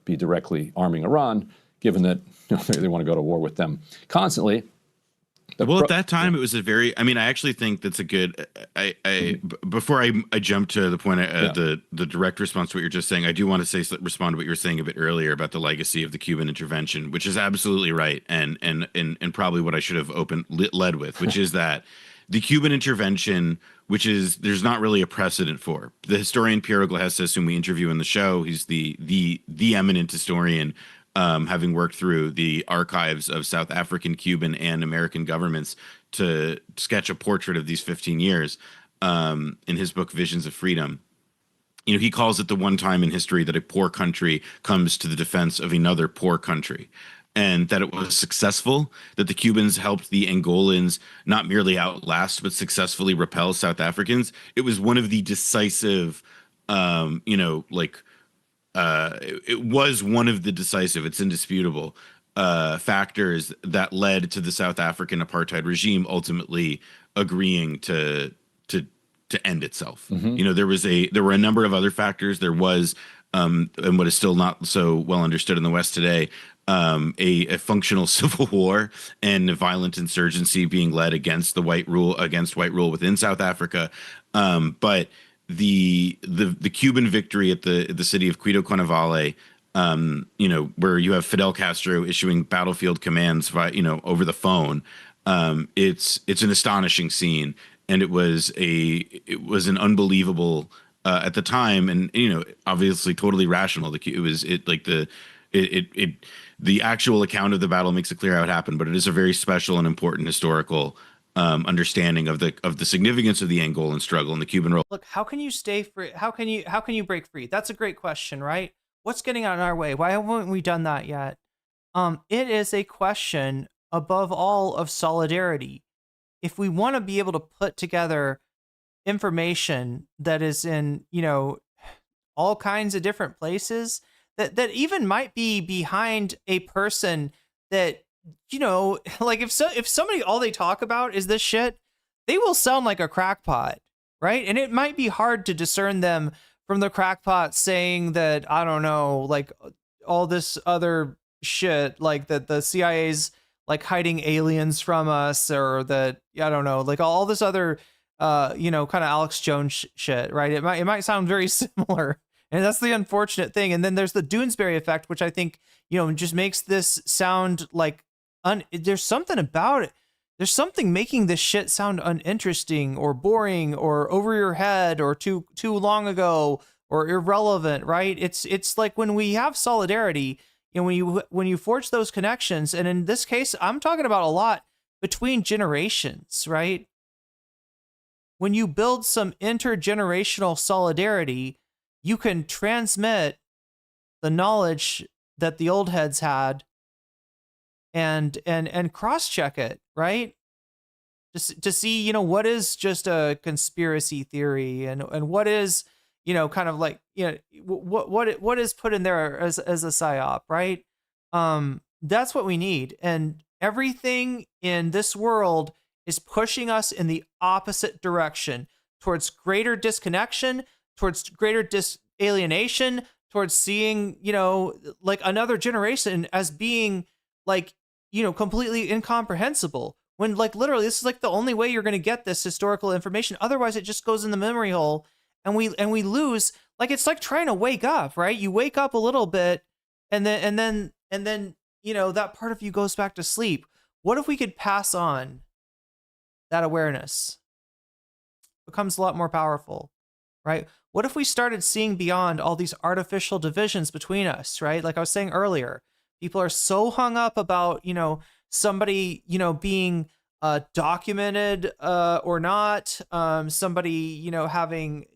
be directly arming Iran, given that they want to go to war with them constantly. Well, at that time, it was a very. I mean, I actually think that's a good. Before I jump to the point, the direct response to what you're just saying, I do want to respond to what you were saying a bit earlier about the legacy of the Cuban intervention, which is absolutely right, and probably what I should have led with, which is that the Cuban intervention, which is there's not really a precedent for. The historian Piero Glahessis, whom we interview in the show, he's the eminent historian, having worked through the archives of South African, Cuban, and American governments to sketch a portrait of these 15 years in his book Visions of Freedom. He calls it the one time in history that a poor country comes to the defense of another poor country. And that it was successful, that the Cubans helped the Angolans not merely outlast, but successfully repel South Africans. It was one of the decisive, it was one of the decisive, it's indisputable, factors that led to the South African apartheid regime ultimately agreeing to end itself. Mm-hmm. There were a number of other factors. There was, and what is still not so well understood in the West today, a functional civil war and a violent insurgency being led against white rule within South Africa. But the Cuban victory at the city of Quito Carnavale, where you have Fidel Castro issuing battlefield commands over the phone, it's an astonishing scene, and it was an unbelievable at the time, and obviously totally rational. the actual account of the battle makes it clear how it happened, but it is a very special and important historical understanding of the significance of the Angolan struggle and the Cuban role. Look, how can you stay free? How can you break free? That's a great question, right? What's getting out in our way? Why haven't we done that yet? It is a question above all of solidarity. If we want to be able to put together information that is in, all kinds of different places that even might be behind a person that, like if somebody, all they talk about is this shit, they will sound like a crackpot, right? And it might be hard to discern them from the crackpot saying that, I don't know, like all this other shit, like that the CIA's like hiding aliens from us, or that, I don't know, like all this other kind of Alex Jones shit, right? It might sound very similar, and that's the unfortunate thing. And then there's the Doonesbury effect, which I think just makes this sound like there's something about it. There's something making this shit sound uninteresting or boring or over your head or too long ago or irrelevant, right? It's like when we have solidarity, when you forge those connections, and in this case, I'm talking about a lot between generations, right? When you build some intergenerational solidarity, you can transmit the knowledge that the old heads had and cross-check it, right? To see, what is just a conspiracy theory and what is, kind of like, what is put in there as a psyop, right? That's what we need. And everything in this world is pushing us in the opposite direction, towards greater disconnection, towards greater alienation, towards seeing, like another generation as being like, completely incomprehensible, when like literally this is like the only way you're going to get this historical information. Otherwise it just goes in the memory hole, and we lose. Like, it's like trying to wake up, right? You wake up a little bit and then that part of you goes back to sleep. What if we could pass on that awareness? It becomes a lot more powerful, right? What if we started seeing beyond all these artificial divisions between us, right? Like I was saying earlier, people are so hung up about, somebody, being documented or not, somebody, having,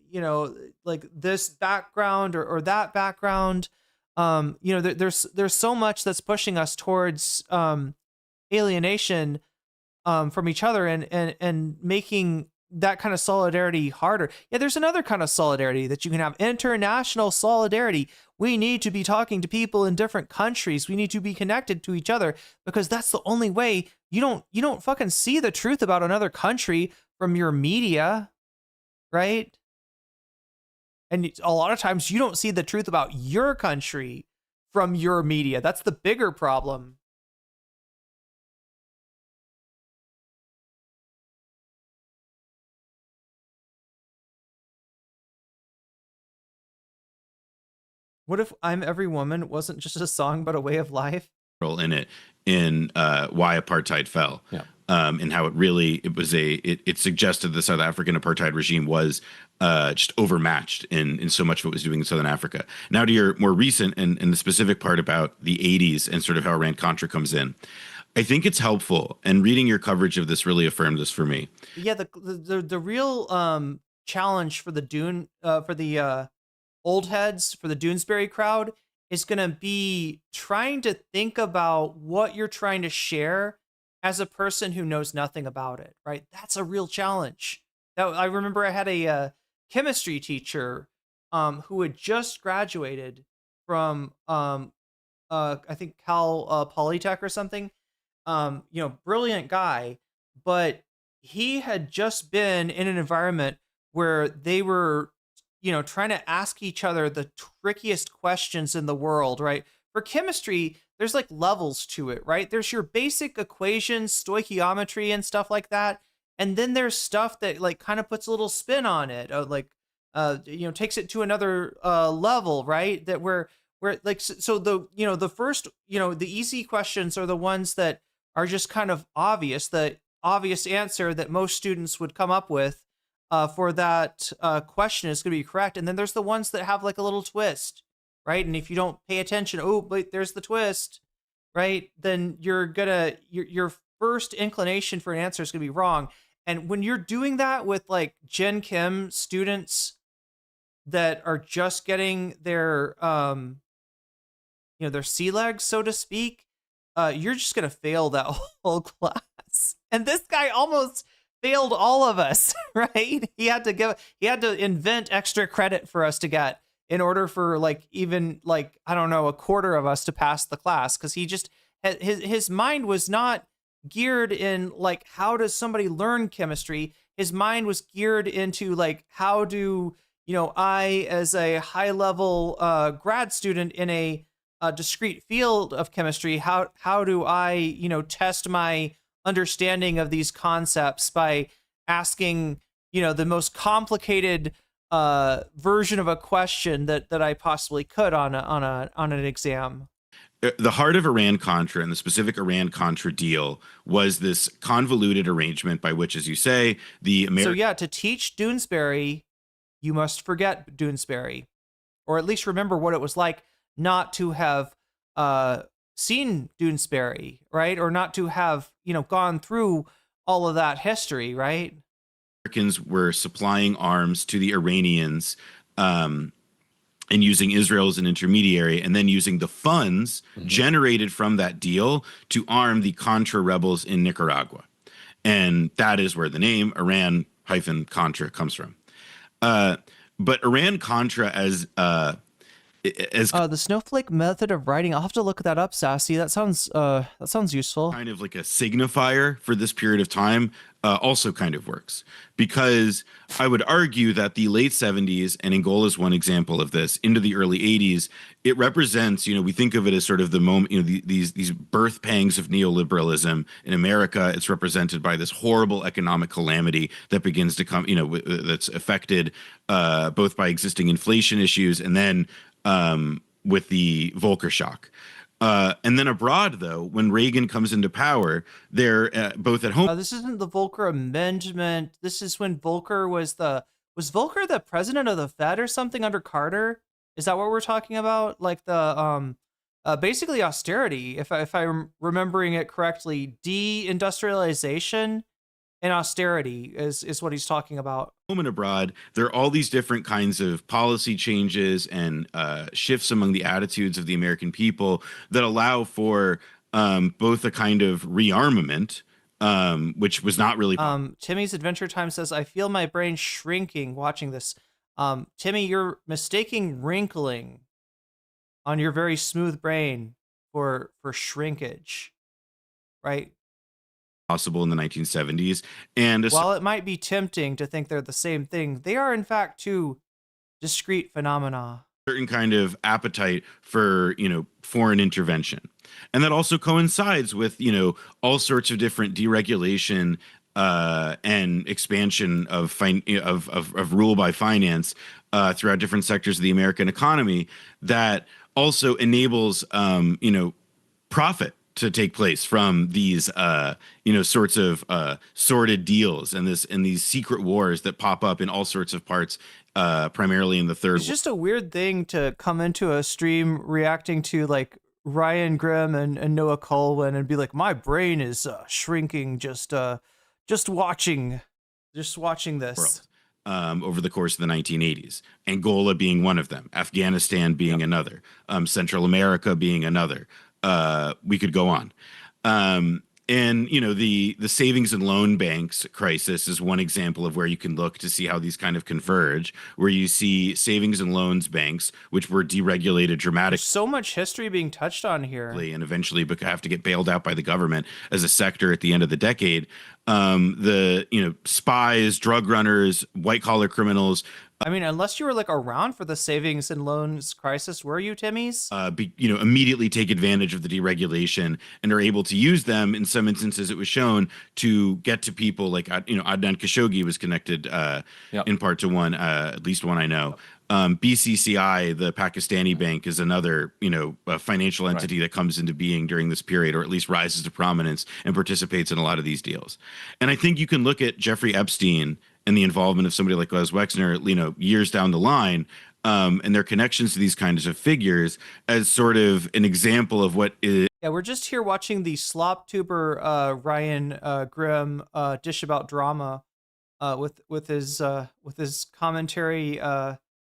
like this background or that background. There's so much that's pushing us towards alienation from each other and making that kind of solidarity harder. Yeah, there's another kind of solidarity that you can have, international solidarity. We need to be talking to people in different countries. We need to be connected to each other, because that's the only way. You don't fucking see the truth about another country from your media, right? And a lot of times you don't see the truth about your country from your media. That's the bigger problem. What if I'm Every Woman wasn't just a song, but a way of life? In it, in why apartheid fell, and how it suggested the South African apartheid regime was just overmatched in so much of what it was doing in Southern Africa. Now to your more recent and the specific part about the 80s and sort of how Iran-Contra comes in. I think it's helpful, and reading your coverage of this really affirmed this for me. Yeah, the real challenge for the old heads, for the Doonesbury crowd, is going to be trying to think about what you're trying to share as a person who knows nothing about it, right? That's a real challenge. I remember I had a chemistry teacher who had just graduated from I think Cal Polytech or something. Brilliant guy, but he had just been in an environment where they were trying to ask each other the trickiest questions in the world, right? For chemistry, there's like levels to it, right? There's your basic equations, stoichiometry and stuff like that. And then there's stuff that like kind of puts a little spin on it, takes it to another level, right? That where like, so the first, the easy questions are the ones that are just kind of obvious, the obvious answer that most students would come up with for that question is going to be correct. And then there's the ones that have like a little twist, right? And if you don't pay attention, oh, wait, there's the twist, right? Then your first inclination for an answer is gonna be wrong. And when you're doing that with like Gen Chem students that are just getting their their sea legs, so to speak, you're just gonna fail that whole class. And this guy almost failed all of us, right? He had to invent extra credit for us to get in order for like even like, I don't know, a quarter of us to pass the class, because he just his mind was not geared in like, how does somebody learn chemistry? His mind was geared into like, how do I, as a high level grad student in a discrete field of chemistry, how do I test my understanding of these concepts by asking the most complicated version of a question that I possibly could on an exam. The heart of Iran-Contra and the specific Iran-Contra deal was this convoluted arrangement by which, as you say, the American... So yeah, to teach Doonesbury, you must forget Doonesbury, or at least remember what it was like not to have seen Doonesbury, right? Or not to have, gone through all of that history, right? Americans were supplying arms to the Iranians, and using Israel as an intermediary, and then using the funds generated from that deal to arm the Contra rebels in Nicaragua. And that is where the name Iran-Contra comes from. But Iran-Contra as the snowflake method of writing, I'll have to look that up, Sassy. That sounds useful. Kind of like a signifier for this period of time also kind of works, because I would argue that the late 70s, and Angola is one example of this, into the early 80s, it represents, we think of it as sort of the moment, these birth pangs of neoliberalism in America. It's represented by this horrible economic calamity that begins to come, that's affected both by existing inflation issues and then with the Volcker shock. And then abroad, though, when Reagan comes into power, they're both at home. This isn't the Volcker Amendment. This is when Volcker was Volcker the president of the Fed or something under Carter? Is that what we're talking about? Like the basically austerity, if I'm remembering it correctly, deindustrialization and austerity is what he's talking about. Home and abroad, there are all these different kinds of policy changes and shifts among the attitudes of the American people that allow for both a kind of rearmament, which was not really... Timmy's Adventure Time says, I feel my brain shrinking watching this. Timmy, you're mistaking wrinkling on your very smooth brain for shrinkage, right? Possible in the 1970s. And while it might be tempting to think they're the same thing, they are in fact two discrete phenomena. Certain kind of appetite for, foreign intervention. And that also coincides with, all sorts of different deregulation and expansion of rule by finance throughout different sectors of the American economy that also enables, profit to take place from these sorts of sordid deals and these secret wars that pop up in all sorts of parts, primarily in the third. It's just a weird thing to come into a stream reacting to like Ryan Grimm and Noah Colwyn and be like, my brain is shrinking just watching this. Over the course of the 1980s, Angola being one of them, Afghanistan being another, Central America being another. We could go on. And, the savings and loan banks crisis is one example of where you can look to see how these kind of converge, where you see savings and loans banks, which were deregulated dramatically. There's so much history being touched on here. And eventually have to get bailed out by the government as a sector at the end of the decade. The spies, drug runners, white collar criminals. I mean, unless you were like around for the savings and loans crisis, were you, Timmy's? Immediately take advantage of the deregulation and are able to use them. In some instances, it was shown to get to people like, Adnan Khashoggi was connected in part to one, at least one I know. BCCI, the Pakistani bank, is another, a financial entity that comes into being during this period, or at least rises to prominence and participates in a lot of these deals. And I think you can look at Jeffrey Epstein and the involvement of somebody like Les Wexner, years down the line, and their connections to these kinds of figures as sort of an example of what is. Yeah, we're just here watching the Slop tuber Ryan Grimm dish about drama with his commentary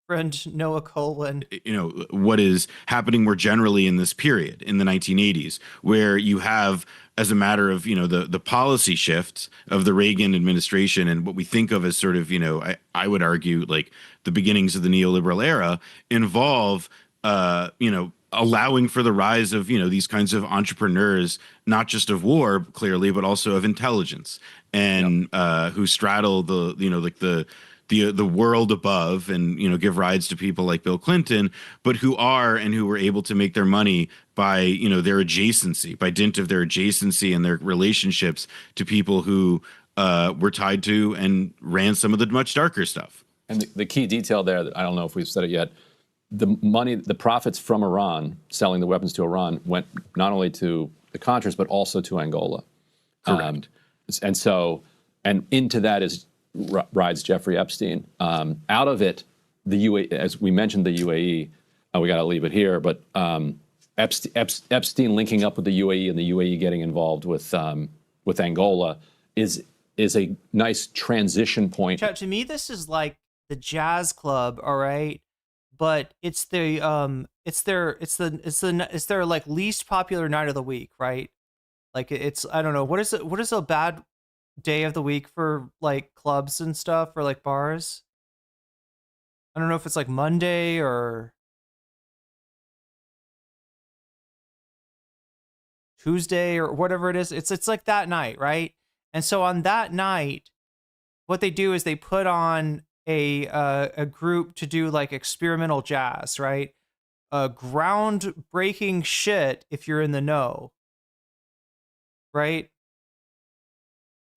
friend Noah Colwyn. You know, what is happening more generally in this period in the 1980s, where you have, as a matter of, you know, the policy shifts of the Reagan administration and what we think of as sort of, you know, I would argue like the beginnings of the neoliberal era involve, you know, allowing for the rise of, you know, these kinds of entrepreneurs, not just of war, clearly, but also of intelligence, and who straddle the, you know, like the world above, and, you know, give rides to people like Bill Clinton, but who were able to make their money by, you know, their adjacency, by dint of their adjacency and their relationships to people who were tied to and ran some of the much darker stuff. And the key detail there, that I don't know if we've said it yet, the profits from Iran, selling the weapons to Iran, went not only to the Contras, but also to Angola. Correct. And into that rides Jeffrey Epstein. Out of it, the UAE, as we mentioned, the UAE, we got to leave it here, but Epstein linking up with the UAE and the UAE getting involved with Angola is a nice transition point. Chat, to me, this is like the jazz club, all right? But it's their like least popular night of the week, right? Like it's, I don't know, what is a bad day of the week for like clubs and stuff, or like bars? I don't know if it's like Monday or Tuesday or whatever it is. It's like that night, right? And so on that night, what they do is they put on a group to do like experimental jazz, right? Groundbreaking shit if you're in the know, right?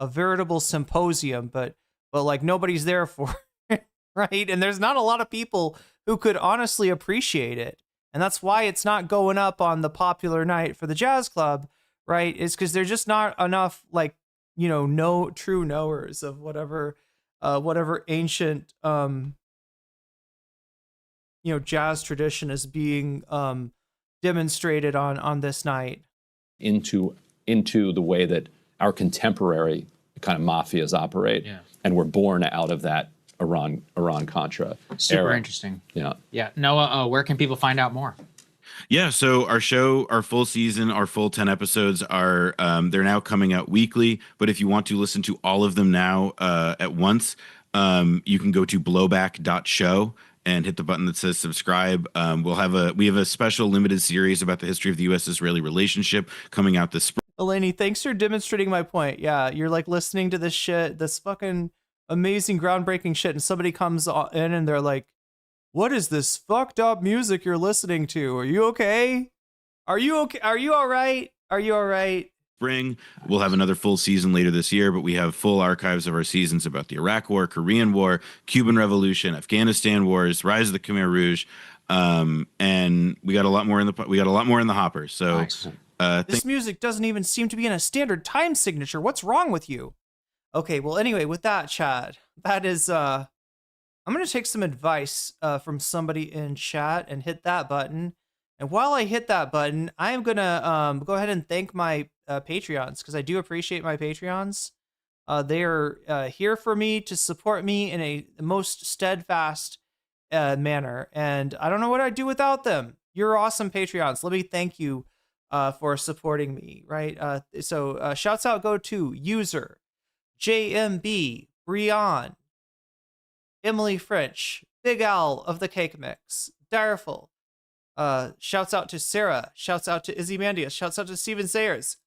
A veritable symposium, but like nobody's there for it, right? And there's not a lot of people who could honestly appreciate it. And that's why it's not going up on the popular night for the jazz club, right? Is because there's just not enough, like, you know, no true knowers of whatever ancient, you know, jazz tradition is being demonstrated on this night. Into the way that our contemporary kind of mafias operate, and we're born out of that Iran-Contra Super era. interesting. Yeah. Yeah. Noah, where can people find out more? Yeah, so our show, our full season, our full 10 episodes are, they're now coming out weekly, but if you want to listen to all of them now at once, you can go to blowback.show and hit the button that says subscribe. We have a special limited series about the history of the U.S.-Israeli relationship coming out this spring. Eleni, thanks for demonstrating my point. Yeah, you're like listening to this shit, this fucking amazing, groundbreaking shit, and somebody comes in and they're like, what is this fucked up music you're listening to? Are you okay? Are you okay? Are you all right? Are you all right? Spring. We'll have another full season later this year, but we have full archives of our seasons about the Iraq War, Korean War, Cuban Revolution, Afghanistan wars, Rise of the Khmer Rouge, and we got a lot more in the hopper. So Nice. This music doesn't even seem to be in a standard time signature. What's wrong with you? Okay, well, anyway, with that, Chad, that is, I'm going to take some advice from somebody in chat and hit that button. And while I hit that button, I am going to go ahead and thank my Patreons, because I do appreciate my Patreons. They are here for me to support me in a most steadfast manner. And I don't know what I'd do without them. You're awesome Patreons. Let me thank you for supporting me, right? So shouts out go to User, JMB, Brian, Emily French, Big Al of the Cake Mix, Direful. Shouts out to Sarah. Shouts out to Izzy Mandius. Shouts out to Steven Sayers.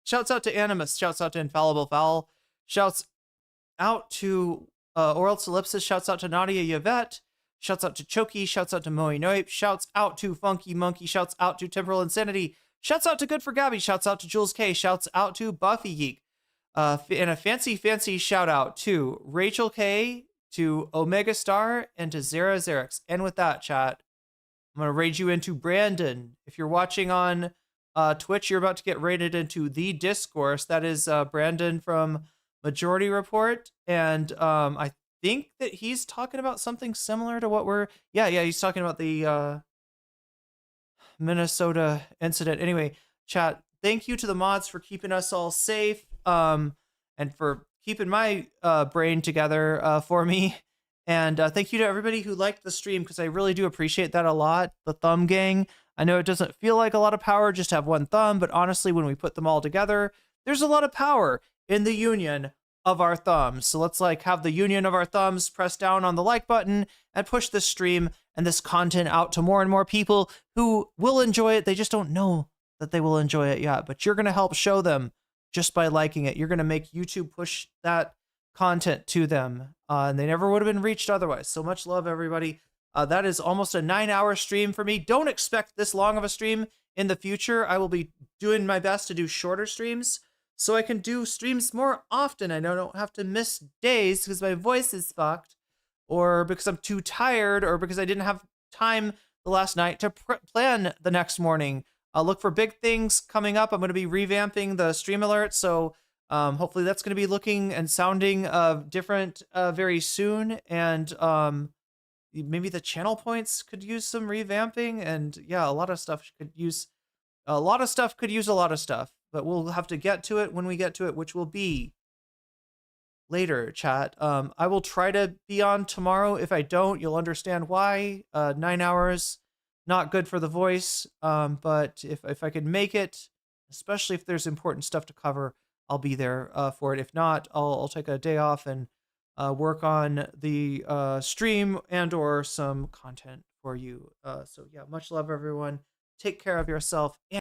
Shouts out to Animus. Shouts out to Infallible Fowl. Shouts out to Oral Solipsis. Shouts out to Nadia Yvette. Shouts out to Choki. Shouts out to Moe Noip. Shouts out to Funky Monkey. Shouts out to Temporal Insanity. Shouts out to Good for Gabby. Shouts out to Jules K. Shouts out to Buffy Geek. And a fancy shout out to Rachel K, to Omega Star, and to Zara Xerix. And with that, chat, I'm going to raid you into Brandon. If you're watching on Twitch, you're about to get raided into the Discourse. That is Brandon from Majority Report. And I think that he's talking about something similar to what we're, yeah, he's talking about the Minnesota incident. Anyway, chat, thank you to the mods for keeping us all safe, and for keeping my brain together for me. And thank you to everybody who liked the stream, because I really do appreciate that a lot. The thumb gang. I know it doesn't feel like a lot of power just to have one thumb, but honestly, when we put them all together, there's a lot of power in the union of our thumbs. So let's like have the union of our thumbs press down on the like button and push this stream and this content out to more and more people who will enjoy it. They just don't know that they will enjoy it yet, but you're going to help show them just by liking it. You're going to make YouTube push that content to them, and they never would have been reached otherwise. So much love, everybody. That is almost a 9-hour stream for me. Don't expect this long of a stream in the future. I will be doing my best to do shorter streams so I can do streams more often. I don't have to miss days because my voice is fucked, or because I'm too tired, or because I didn't have time the last night to plan the next morning. I'll look for big things coming up. I'm going to be revamping the stream alert, so hopefully that's going to be looking and sounding different very soon. And maybe the channel points could use some revamping, and yeah, a lot of stuff could use a lot of stuff, but we'll have to get to it when we get to it, which will be later, chat. I will try to be on tomorrow. If I don't, you'll understand why. 9 hours, not good for the voice, but if I can make it, especially if there's important stuff to cover, I'll be there for it. If not, I'll take a day off and work on the stream and or some content for you. So yeah, much love, everyone. Take care of yourself.